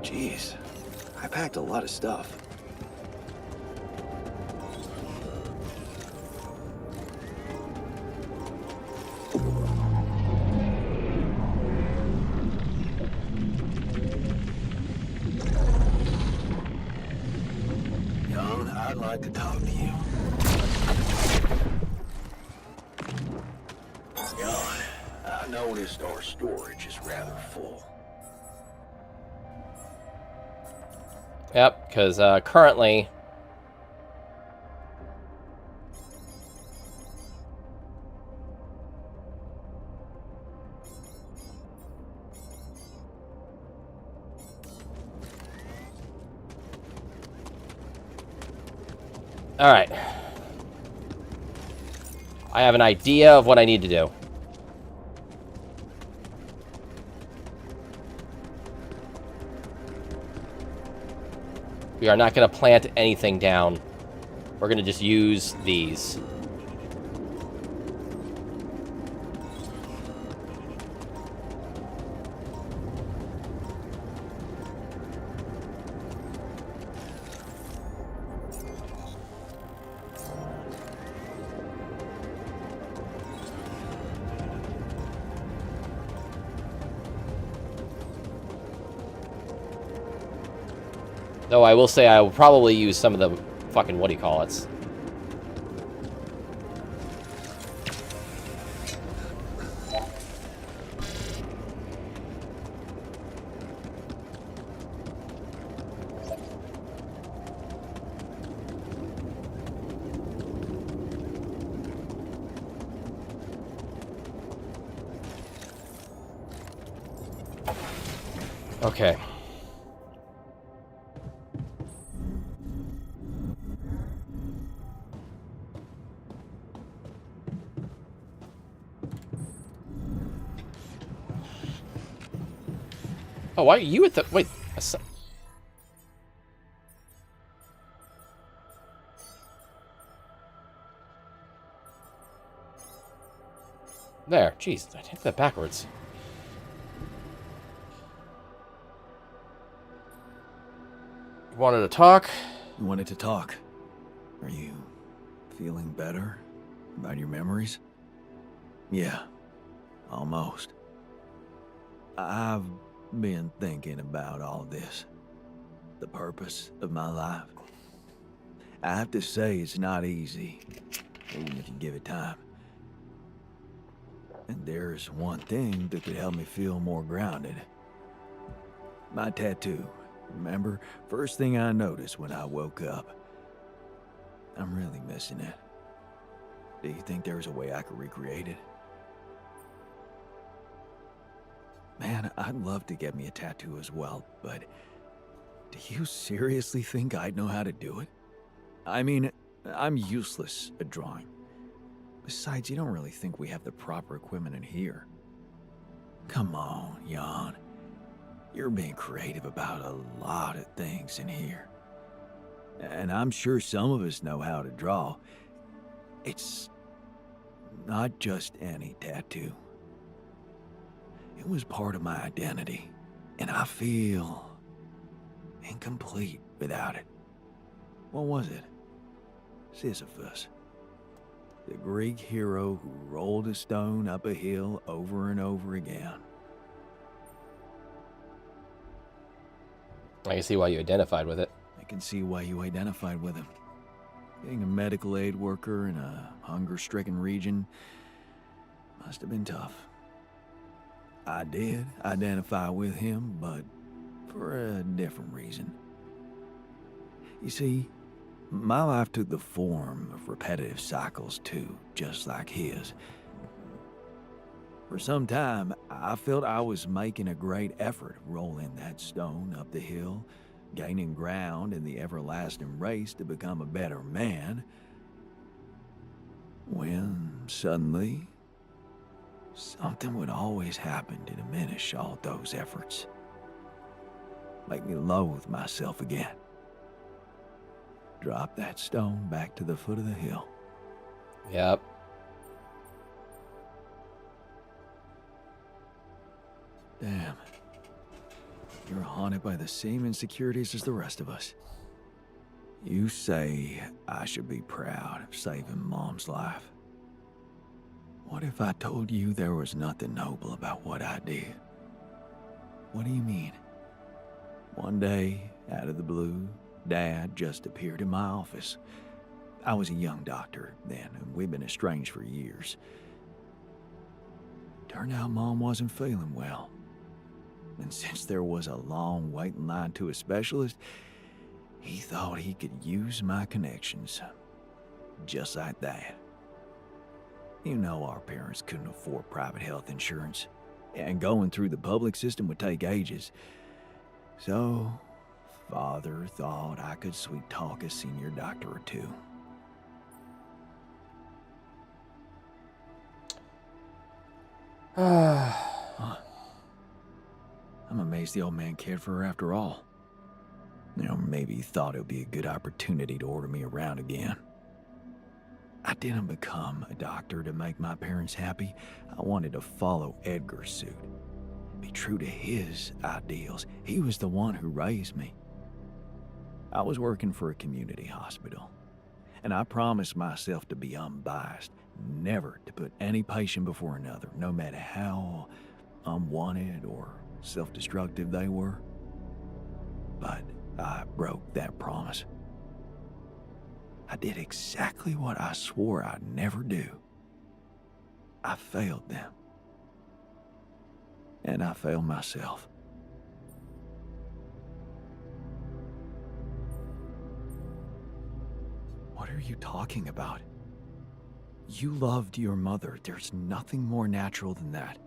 Jeez, I packed a lot of stuff. Young, I'd like to talk to you. Young, I noticed our storage is rather full. Yep, because currently... Alright. I have an idea of what I need to do. We are not going to plant anything down. We're going to just use these. Though I will say I will probably use some of the fucking what-do-you-call-its. Okay. Oh, why are you at the... Wait. There. Jeez, I hit that backwards. You wanted to talk? You wanted to talk. Are you feeling better about your memories? Yeah, almost. I've been thinking about all this. The purpose of my life. I have to say it's not easy, even if you give it time. And there's one thing that could help me feel more grounded. My tattoo. Remember? First thing I noticed when I woke up. I'm really missing it. Do you think there's a way I could recreate it? Man, I'd love to get me a tattoo as well, but do you seriously think I'd know how to do it? I mean, I'm useless at drawing. Besides, you don't really think we have the proper equipment in here. Come on, Jan. You're being creative about a lot of things in here. And I'm sure some of us know how to draw. It's not just any tattoo. It was part of my identity, and I feel incomplete without it. What was it? Sisyphus. The Greek hero who rolled a stone up a hill over and over again. I can see why you identified with it. I can see why you identified with him. Being a medical aid worker in a hunger-stricken region must have been tough. I did identify with him, but for a different reason. You see, my life took the form of repetitive cycles too, just like his. For some time, I felt I was making a great effort rolling that stone up the hill, gaining ground in the everlasting race to become a better man, when suddenly, something would always happen to diminish all those efforts. Make me loathe myself again. Drop that stone back to the foot of the hill. Yep. Damn. You're haunted by the same insecurities as the rest of us. You say I should be proud of saving Mom's life. What if I told you there was nothing noble about what I did? What do you mean? One day, out of the blue, Dad just appeared in my office. I was a young doctor then, and we'd been estranged for years. Turned out Mom wasn't feeling well. And since there was a long waiting line to a specialist, he thought he could use my connections. Just like that. You know our parents couldn't afford private health insurance, and going through the public system would take ages. So, Father thought I could sweet-talk a senior doctor or two. Huh. I'm amazed the old man cared for her after all. You know, maybe he thought it would be a good opportunity to order me around again. I didn't become a doctor to make my parents happy. I wanted to follow Edgar's suit. Be true to his ideals. He was the one who raised me. I was working for a community hospital, and I promised myself to be unbiased, never to put any patient before another, no matter how unwanted or self-destructive they were. But I broke that promise. I did exactly what I swore I'd never do. I failed them. And I failed myself. What are you talking about? You loved your mother. There's nothing more natural than that.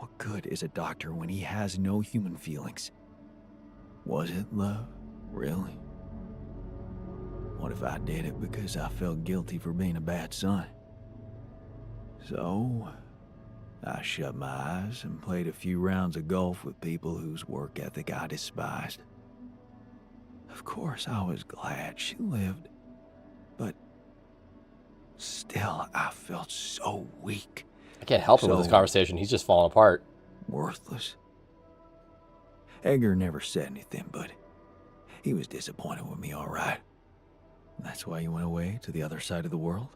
What good is a doctor when he has no human feelings? Was it love, really? What if I did it because I felt guilty for being a bad son? So, I shut my eyes and played a few rounds of golf with people whose work ethic I despised. Of course, I was glad she lived, but still, I felt so weak. I can't help him with this conversation. He's just falling apart. Worthless. Edgar never said anything, but he was disappointed with me, all right. That's why you went away to the other side of the world?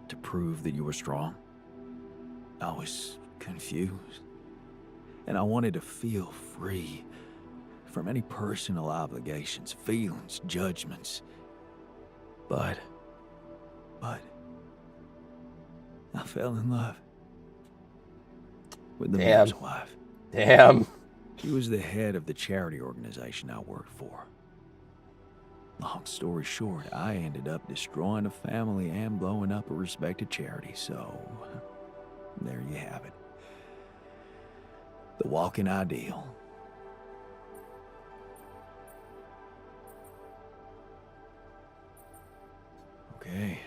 To prove that you were strong? I was confused, and I wanted to feel free from any personal obligations, feelings, judgments. But I fell in love with the mayor's wife. Damn. She was the head of the charity organization I worked for. Long story short, I ended up destroying a family and blowing up a respected charity, so there you have it. The walking ideal. Okay.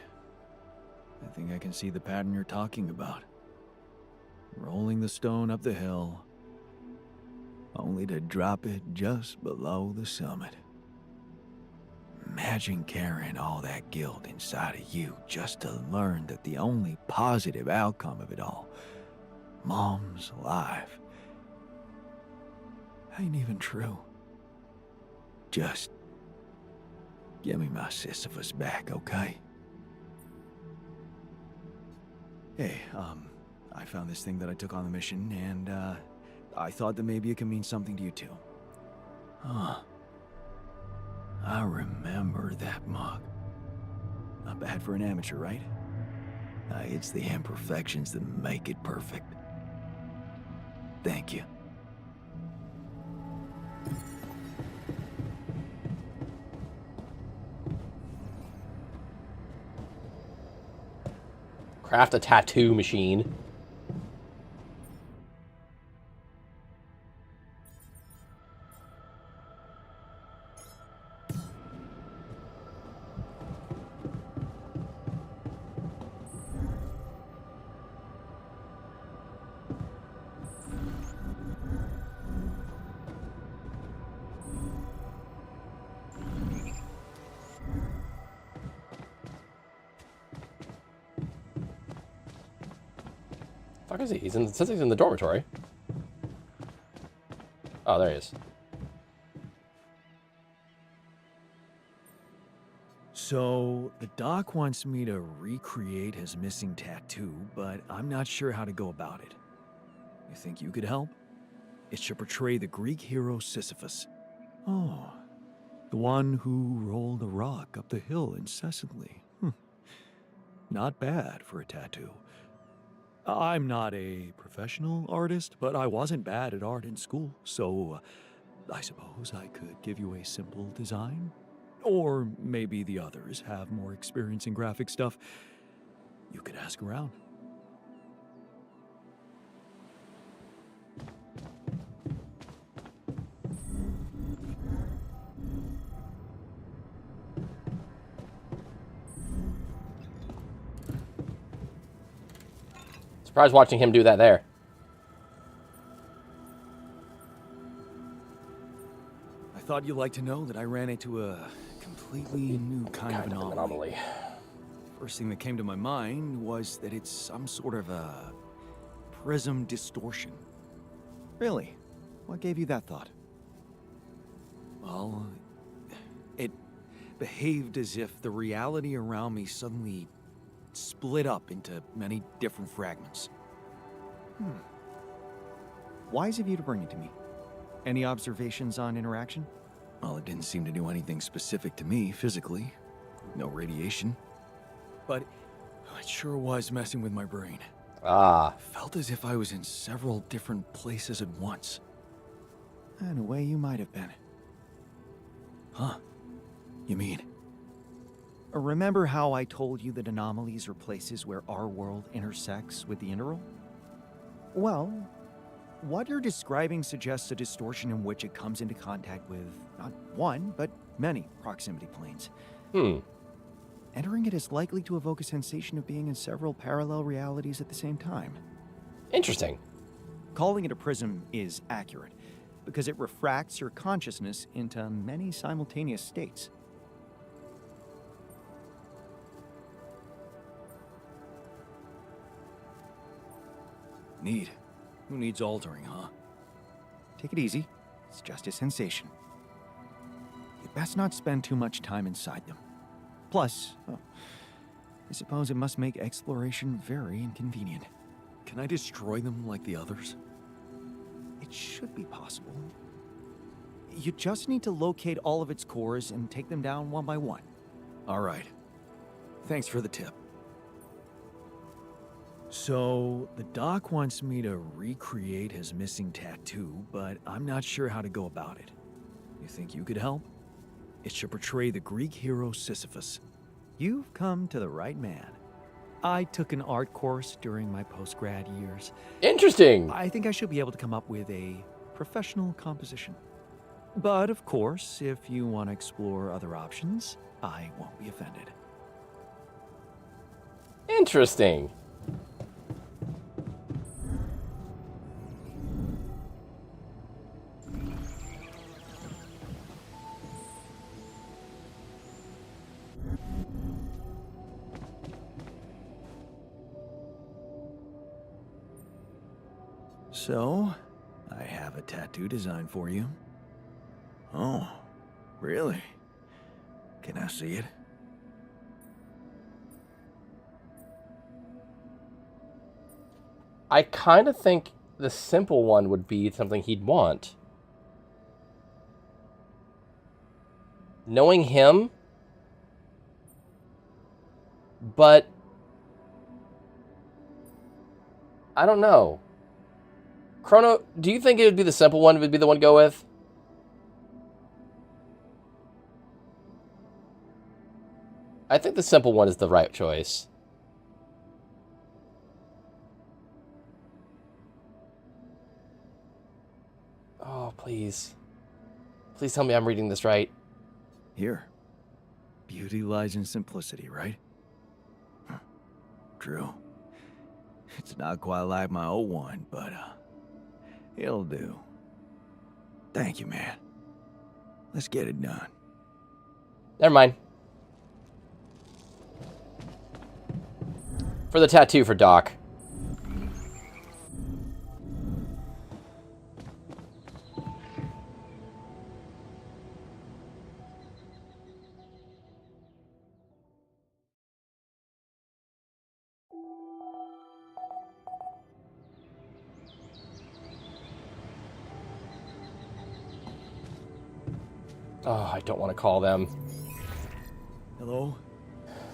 I think I can see the pattern you're talking about. Rolling the stone up the hill, only to drop it just below the summit. Imagine carrying all that guilt inside of you just to learn that the only positive outcome of it all, Mom's life, ain't even true. Just give me my Sisyphus back, okay? Hey, I found this thing that I took on the mission, and, I thought that maybe it could mean something to you too. Huh. I remember that mug. Not bad for an amateur, right? It's the imperfections that make it perfect. Thank you. Craft a tattoo machine. Fuck is he? It says he's in the dormitory. Oh, there he is. So, the doc wants me to recreate his missing tattoo, but I'm not sure how to go about it. You think you could help? It should portray the Greek hero Sisyphus. Oh, the one who rolled a rock up the hill incessantly. Not bad for a tattoo. I'm not a professional artist, but I wasn't bad at art in school, so I suppose I could give you a simple design. Or maybe the others have more experience in graphic stuff. You could ask around. Surprised watching him do that there. I thought you'd like to know that I ran into a completely new kind of anomaly. First thing that came to my mind was that it's some sort of a prism distortion. Really? What gave you that thought? Well, it behaved as if the reality around me suddenly split up into many different fragments. Wise of you to bring it to me. Any observations on interaction? Well, it didn't seem to do anything specific to me physically. No radiation. But it sure was messing with my brain. Felt as if I was in several different places at once. In a way, you might have been. Huh? You mean? Remember how I told you that anomalies are places where our world intersects with the interworld? Well, what you're describing suggests a distortion in which it comes into contact with not one, but many proximity planes. Entering it is likely to evoke a sensation of being in several parallel realities at the same time. Interesting. Calling it a prism is accurate, because it refracts your consciousness into many simultaneous states. Neat. Who needs altering, huh? Take it easy. It's just a sensation. You'd best not spend too much time inside them. Plus, I suppose it must make exploration very inconvenient. Can I destroy them like the others? It should be possible. You just need to locate all of its cores and take them down one by one. All right. Thanks for the tip. So, the doc wants me to recreate his missing tattoo, but I'm not sure how to go about it. You think you could help? It should portray the Greek hero Sisyphus. You've come to the right man. I took an art course during my post-grad years. Interesting! I think I should be able to come up with a professional composition. But of course, if you want to explore other options, I won't be offended. Interesting. So, I have a tattoo design for you. Oh, really? Can I see it? I kind of think the simple one would be something he'd want. Knowing him, but I don't know. Chrono, do you think it would be the simple one would be the one to go with? I think the simple one is the right choice. Oh, please. Please tell me I'm reading this right. Here. Beauty lies in simplicity, right? True. It's not quite like my old one, but it'll do. Thank you, man. Let's get it done. Never mind. For the tattoo for Doc. Oh, I don't want to call them. Hello?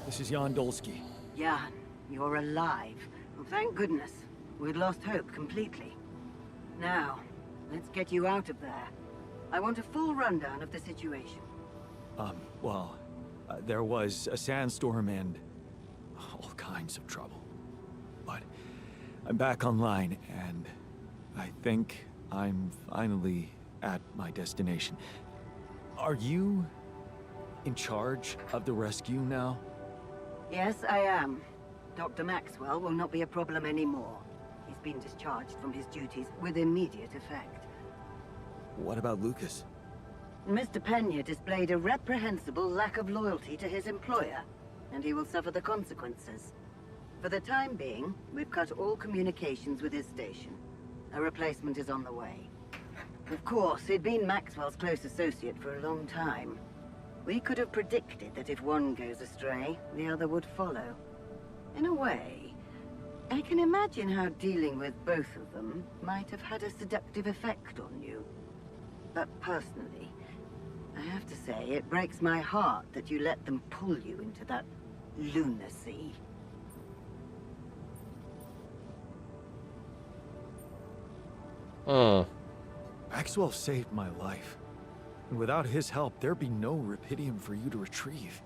This is Jan Dolsky. Jan, you're alive. Well, thank goodness. We'd lost hope completely. Now, let's get you out of there. I want a full rundown of the situation. There was a sandstorm and all kinds of trouble. But I'm back online, and I think I'm finally at my destination. Are you in charge of the rescue now? Yes, I am. Dr. Maxwell will not be a problem anymore. He's been discharged from his duties with immediate effect. What about Lucas? Mr. Pena displayed a reprehensible lack of loyalty to his employer, and he will suffer the consequences. For the time being, we've cut all communications with his station. A replacement is on the way. Of course, he'd been Maxwell's close associate for a long time. We could have predicted that if one goes astray, the other would follow. In a way, I can imagine how dealing with both of them might have had a seductive effect on you. But personally, I have to say, it breaks my heart that you let them pull you into that lunacy. Maxwell saved my life. And without his help, there'd be no Rapidium for you to retrieve.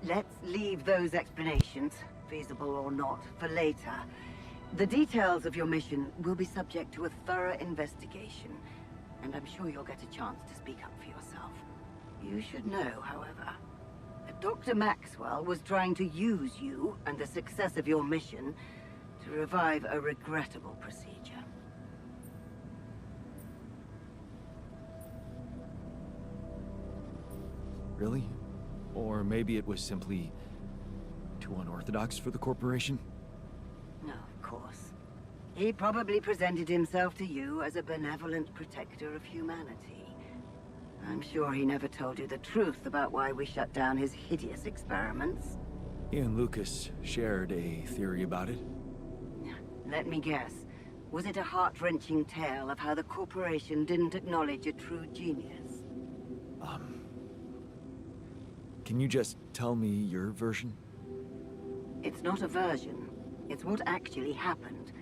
Let's leave those explanations, feasible or not, for later. The details of your mission will be subject to a thorough investigation, and I'm sure you'll get a chance to speak up for yourself. You should know, however, that Dr. Maxwell was trying to use you and the success of your mission to revive a regrettable procedure. Really? Or maybe it was simply too unorthodox for the corporation? No, of course. He probably presented himself to you as a benevolent protector of humanity. I'm sure he never told you the truth about why we shut down his hideous experiments. He and Lucas shared a theory about it. Let me guess. Was it a heart-wrenching tale of how the corporation didn't acknowledge a true genius? Can you just tell me your version? It's not a version. It's what actually happened.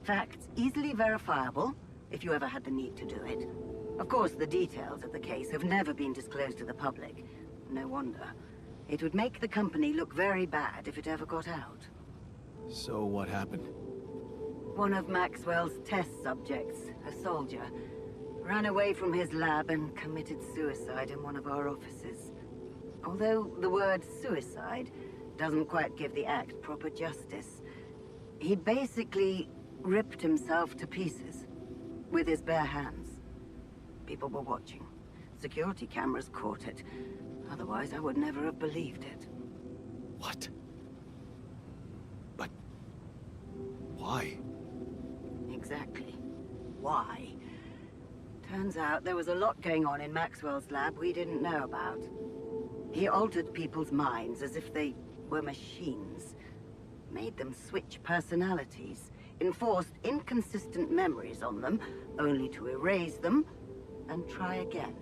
Facts easily verifiable, if you ever had the need to do it. Of course, the details of the case have never been disclosed to the public. No wonder. It would make the company look very bad if it ever got out. So what happened? One of Maxwell's test subjects, a soldier, ran away from his lab and committed suicide in one of our offices. Although the word suicide doesn't quite give the act proper justice, he basically ripped himself to pieces with his bare hands. People were watching. Security cameras caught it. Otherwise, I would never have believed it. What? But why? Exactly. Why? Turns out there was a lot going on in Maxwell's lab we didn't know about. He altered people's minds as if they were machines. Made them switch personalities. Enforced inconsistent memories on them, only to erase them and try again.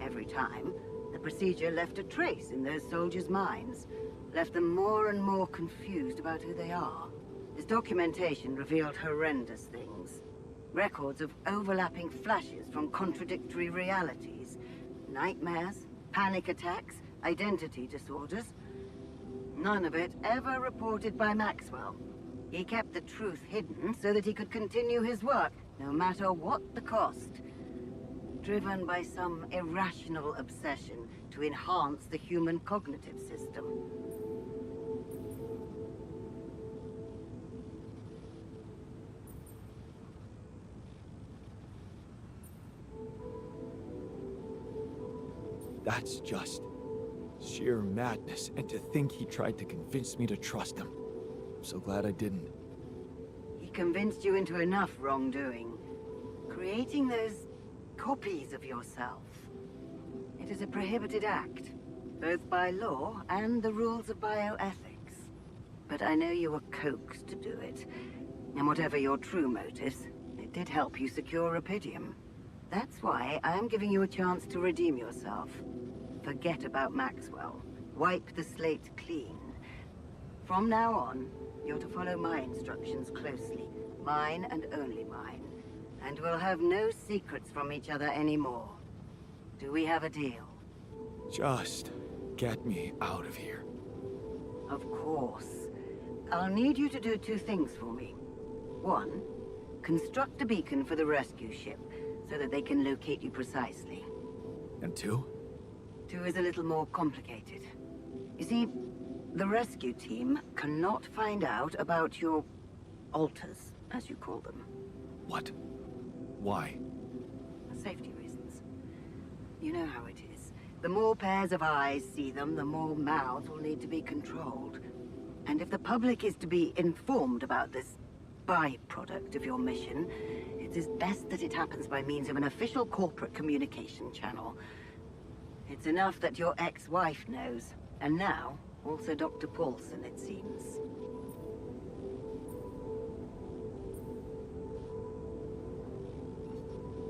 Every time, the procedure left a trace in those soldiers' minds. Left them more and more confused about who they are. His documentation revealed horrendous things. Records of overlapping flashes from contradictory realities. Nightmares, panic attacks, identity disorders. None of it ever reported by Maxwell. He kept the truth hidden so that he could continue his work, no matter what the cost. Driven by some irrational obsession to enhance the human cognitive system. That's just sheer madness, and to think he tried to convince me to trust him. I'm so glad I didn't. He convinced you into enough wrongdoing. Creating those copies of yourself. It is a prohibited act, both by law and the rules of bioethics. But I know you were coaxed to do it. And whatever your true motives, it did help you secure Rapidium. That's why I am giving you a chance to redeem yourself. Forget about Maxwell. Wipe the slate clean. From now on, you're to follow my instructions closely. Mine and only mine. And we'll have no secrets from each other anymore. Do we have a deal? Just get me out of here. Of course. I'll need you to do two things for me. One, construct a beacon for the rescue ship, so that they can locate you precisely. And two? Two is a little more complicated. You see, the rescue team cannot find out about your alters, as you call them. What? Why? Safety reasons. You know how it is. The more pairs of eyes see them, the more mouths will need to be controlled. And if the public is to be informed about this byproduct of your mission, it is best that it happens by means of an official corporate communication channel. It's enough that your ex-wife knows, and now also Dr. Paulson, it seems.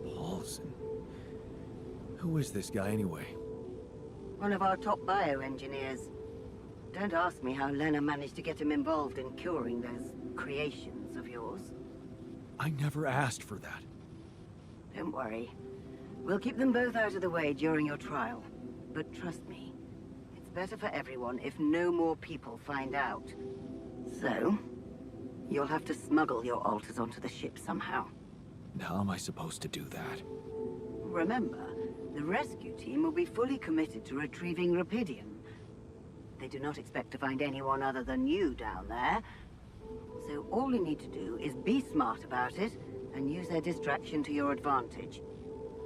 Paulson? Who is this guy anyway? One of our top bioengineers. Don't ask me how Lena managed to get him involved in curing those creations of yours. I never asked for that. Don't worry. We'll keep them both out of the way during your trial. But trust me, it's better for everyone if no more people find out. So, You'll have to smuggle your alters onto the ship somehow. How am I supposed to do that? Remember, the rescue team will be fully committed to retrieving Rapidium. They do not expect to find anyone other than you down there. So all you need to do is be smart about it and use their distraction to your advantage.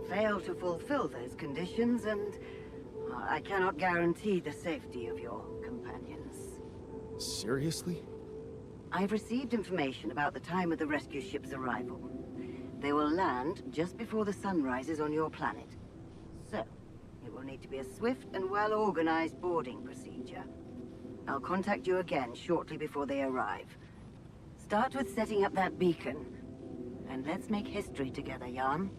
Fail to fulfill those conditions and I cannot guarantee the safety of your companions. Seriously? I've received information about the time of the rescue ship's arrival. They will land just before the sun rises on your planet. So, it will need to be a swift and well-organized boarding procedure. I'll contact you again shortly before they arrive. Start with setting up that beacon. And let's make history together, Jan.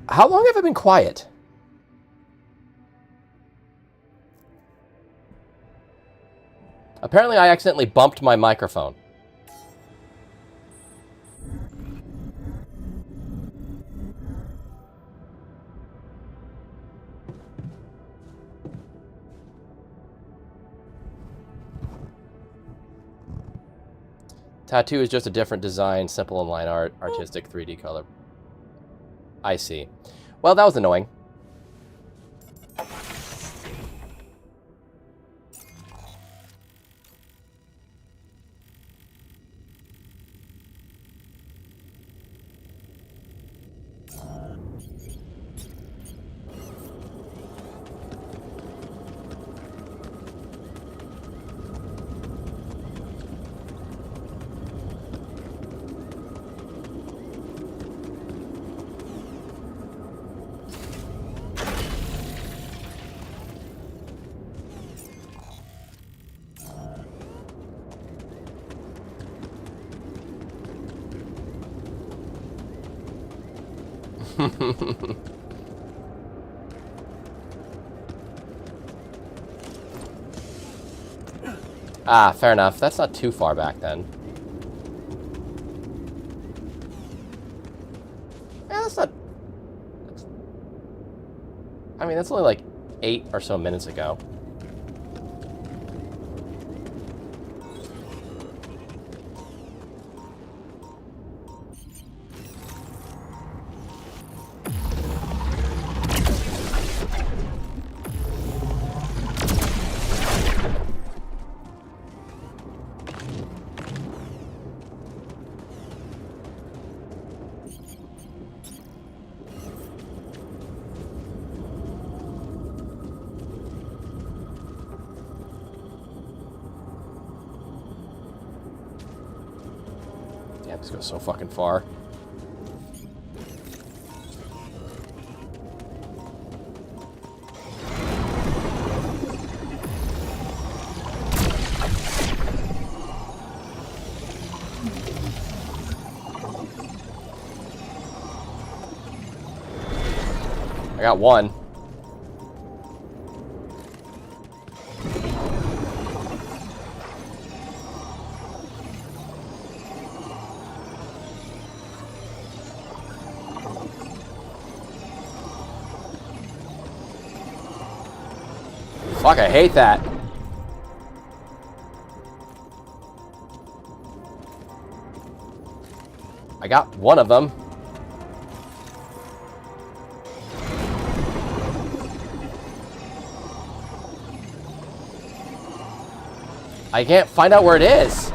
How long have I been quiet? Apparently I accidentally bumped my microphone. Tattoo is just a different design, simple and line art, artistic 3D color. I see. Well, that was annoying. Ah, fair enough. That's not too far back then. Yeah, that's not... I mean, that's only like 8 or so minutes ago. Damn, this goes so fucking far. I got one. Fuck, I hate that. I got one of them. I can't find out where it is.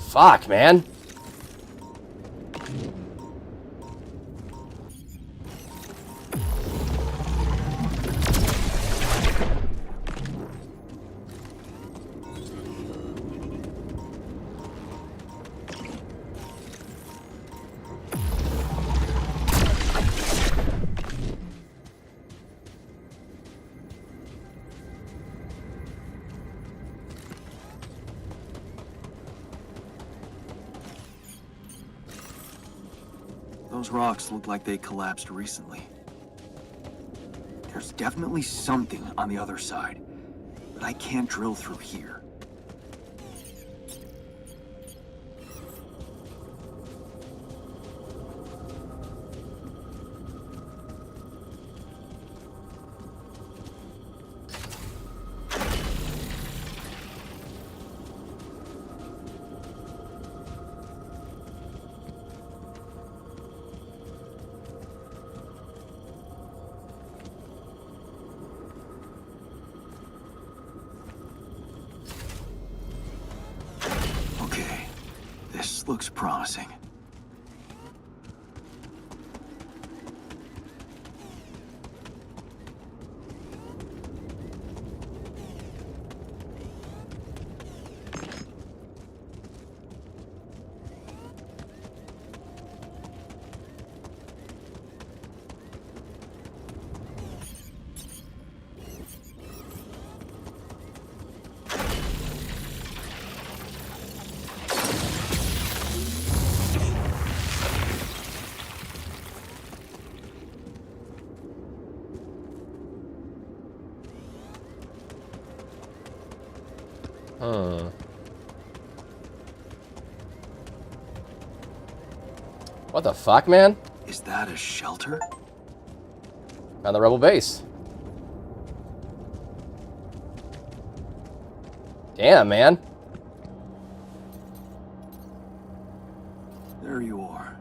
Fuck, man. Those rocks look like they collapsed recently. There's definitely something on the other side, but I can't drill through here. This looks promising. What the fuck, man? Is that a shelter? On the rebel base. Damn, man. There you are.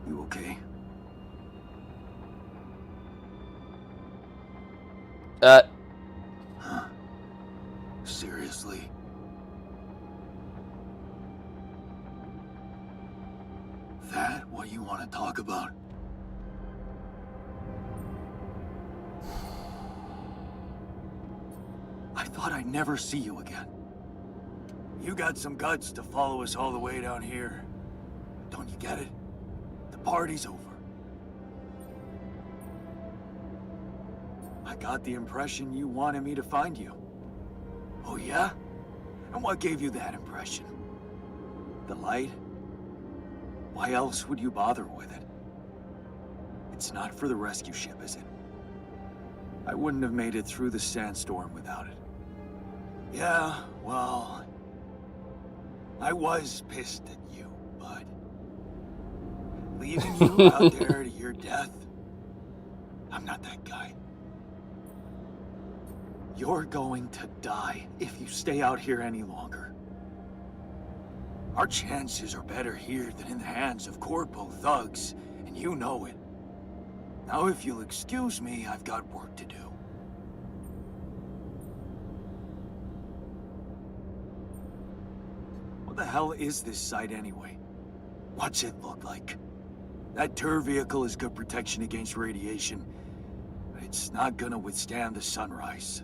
You okay? Huh. Seriously? That what you want to talk about? I thought I'd never see you again. You got some guts to follow us all the way down here. Don't you get it? The party's over. I got the impression you wanted me to find you. Oh yeah? And what gave you that impression? The light? Why else would you bother with it? It's not for the rescue ship, is it? I wouldn't have made it through the sandstorm without it. Yeah, well, I was pissed at you, but leaving you out there to your death, I'm not that guy. You're going to die if you stay out here any longer. Our chances are better here than in the hands of corpo thugs, and you know it. Now, if you'll excuse me, I've got work to do. What the hell is this site anyway? What's it look like? That tour vehicle is good protection against radiation, but it's not gonna withstand the sunrise.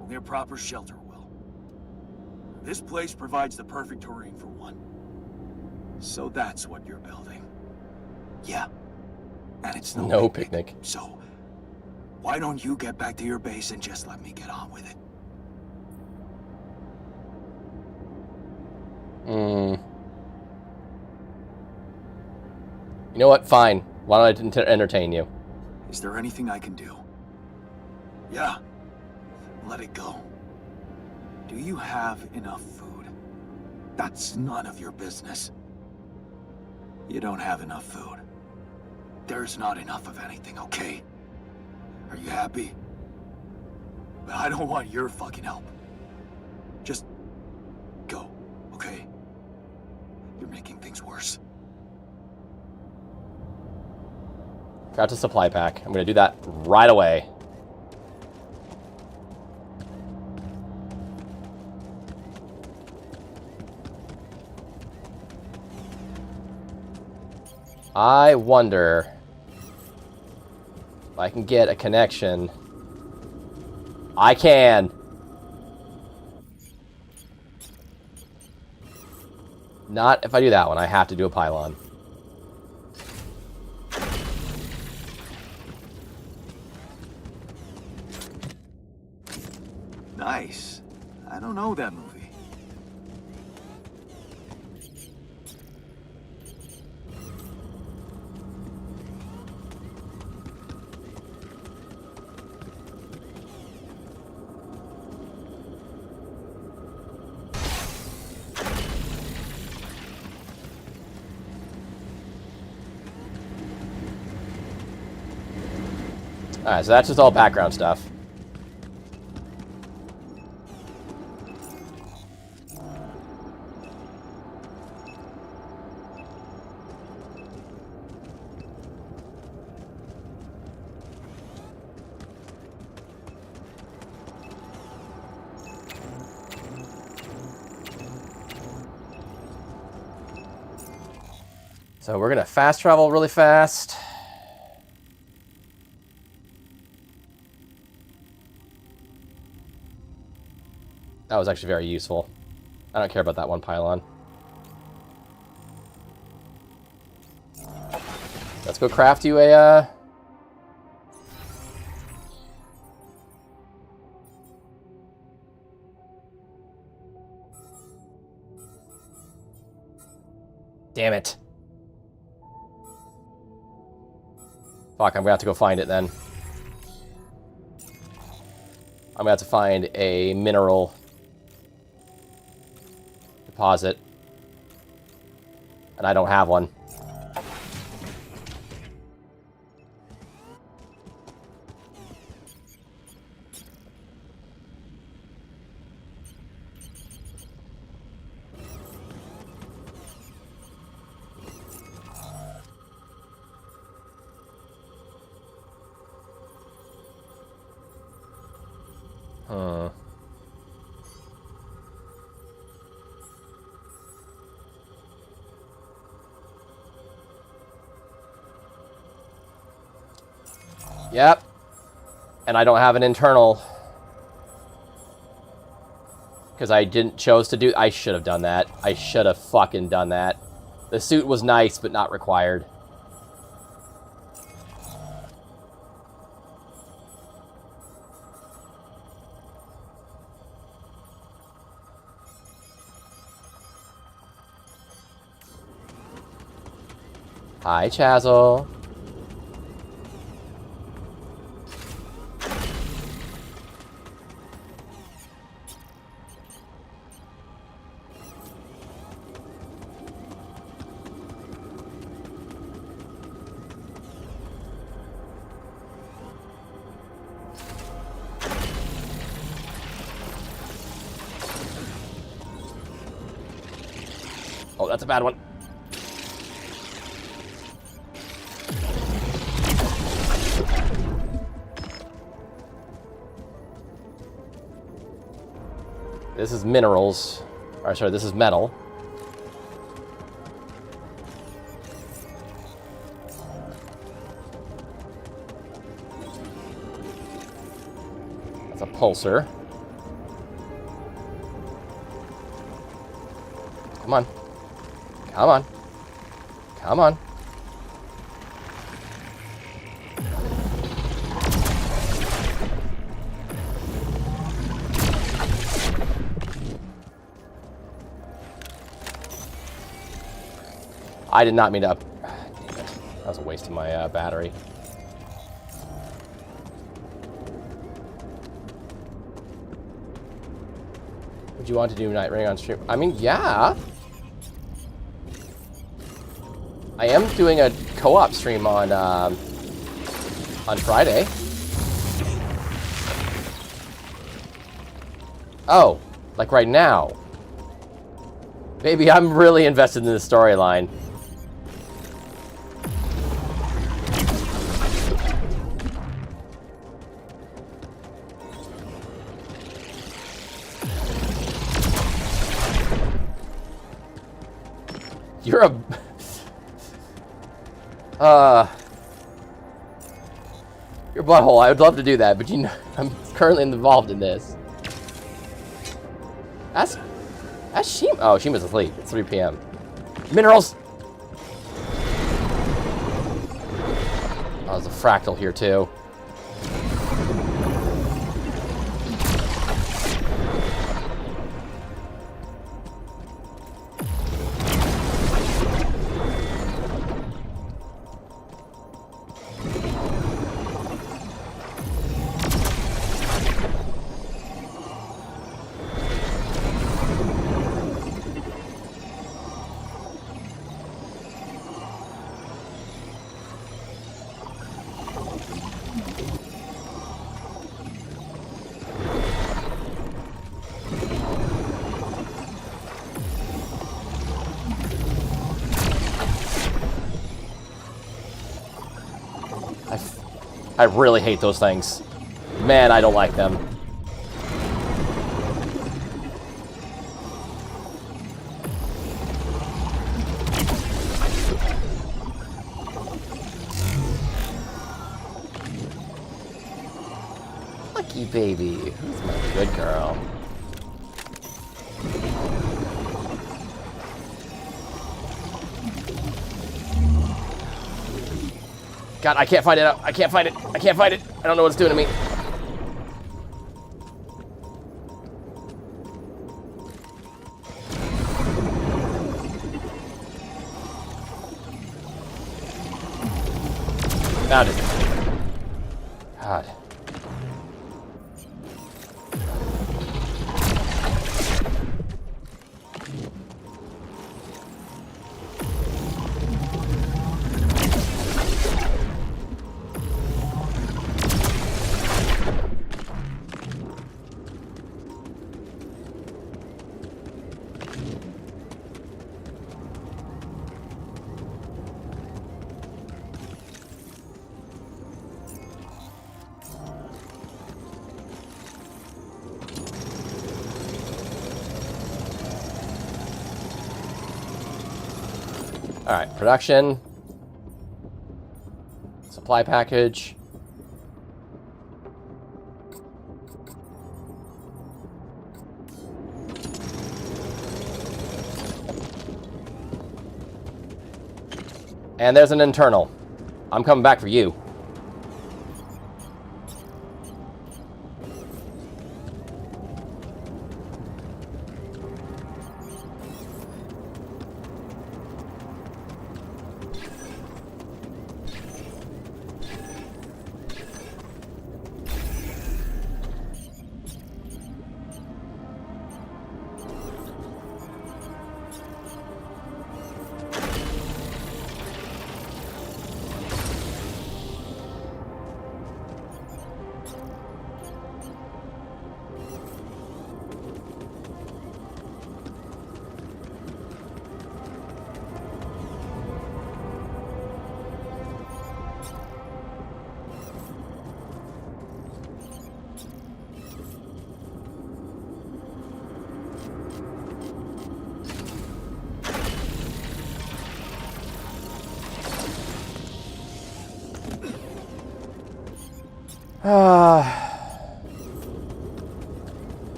Only a proper shelter will. This place provides the perfect terrain for one. So that's what you're building. Yeah. And it's no picnic. So, why don't you get back to your base and just let me get on with it? You know what? Fine. Why don't I entertain you? Is there anything I can do? Yeah. Let it go. Do you have enough food? That's none of your business. You don't have enough food. There's not enough of anything, okay? Are you happy? But I don't want your fucking help. Just go, okay? You're making things worse. Craft a supply pack. I'm going to do that right away. I wonder if I can get a connection. I can. Not if I do that one. I have to do a pylon. Nice. I don't know that movie. Alright, so that's just all background stuff. So we're gonna fast travel really fast. That was actually very useful. I don't care about that one pylon. Let's go craft you a, Damn it. Fuck, I'm gonna have to go find it then. I'm gonna have to find a mineral deposit. And I don't have one. Huh. Yep. And I don't have an internal. Because I didn't chose to do... I should have done that. I should have fucking done that. The suit was nice, but not required. Hi, Chazzle. Oh, that's a bad one. This is minerals. Or sorry, this is metal. That's a pulsar. Come on. Come on. Come on. I did not mean to... Damn it. That was a waste of my battery. Would you want to do Night Ring on stream? I mean, yeah. I am doing a co-op stream on Friday. Oh, like right now. Baby, I'm really invested in this storyline. You're a... Your butthole. I would love to do that, but you know, I'm currently involved in this. Ask Shima. Oh, Shima's asleep. It's 3 p.m. Minerals! Oh, there's a fractal here, too. I really hate those things. Man, I don't like them. Lucky baby. Who's my good girl? God, I can't find it out. I can't find it. I can't find it. I don't know what it's doing to me. Found it. God. Alright, production. Supply package. And there's an internal. I'm coming back for you.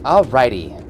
Alrighty.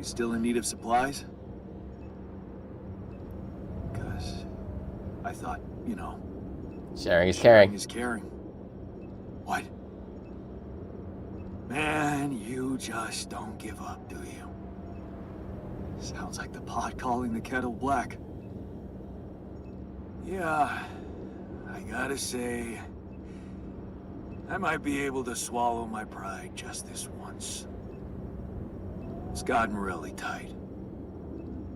Still in need of supplies? I thought, you know... Sharing is caring. Sharing is caring. What? Man, you just don't give up, do you? Sounds like the pot calling the kettle black. Yeah, I gotta say, I might be able to swallow my pride just this once. It's gotten really tight.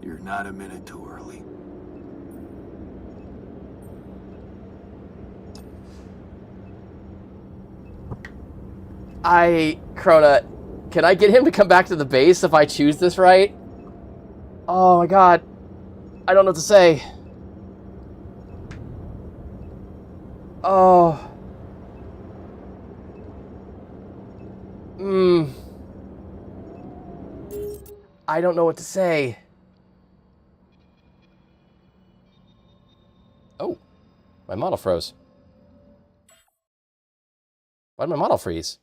You're not a minute too early. Krona, can I get him to come back to the base if I choose this right? Oh my god. I don't know what to say. Oh. I don't know what to say. Oh. My model froze. Why did my model freeze?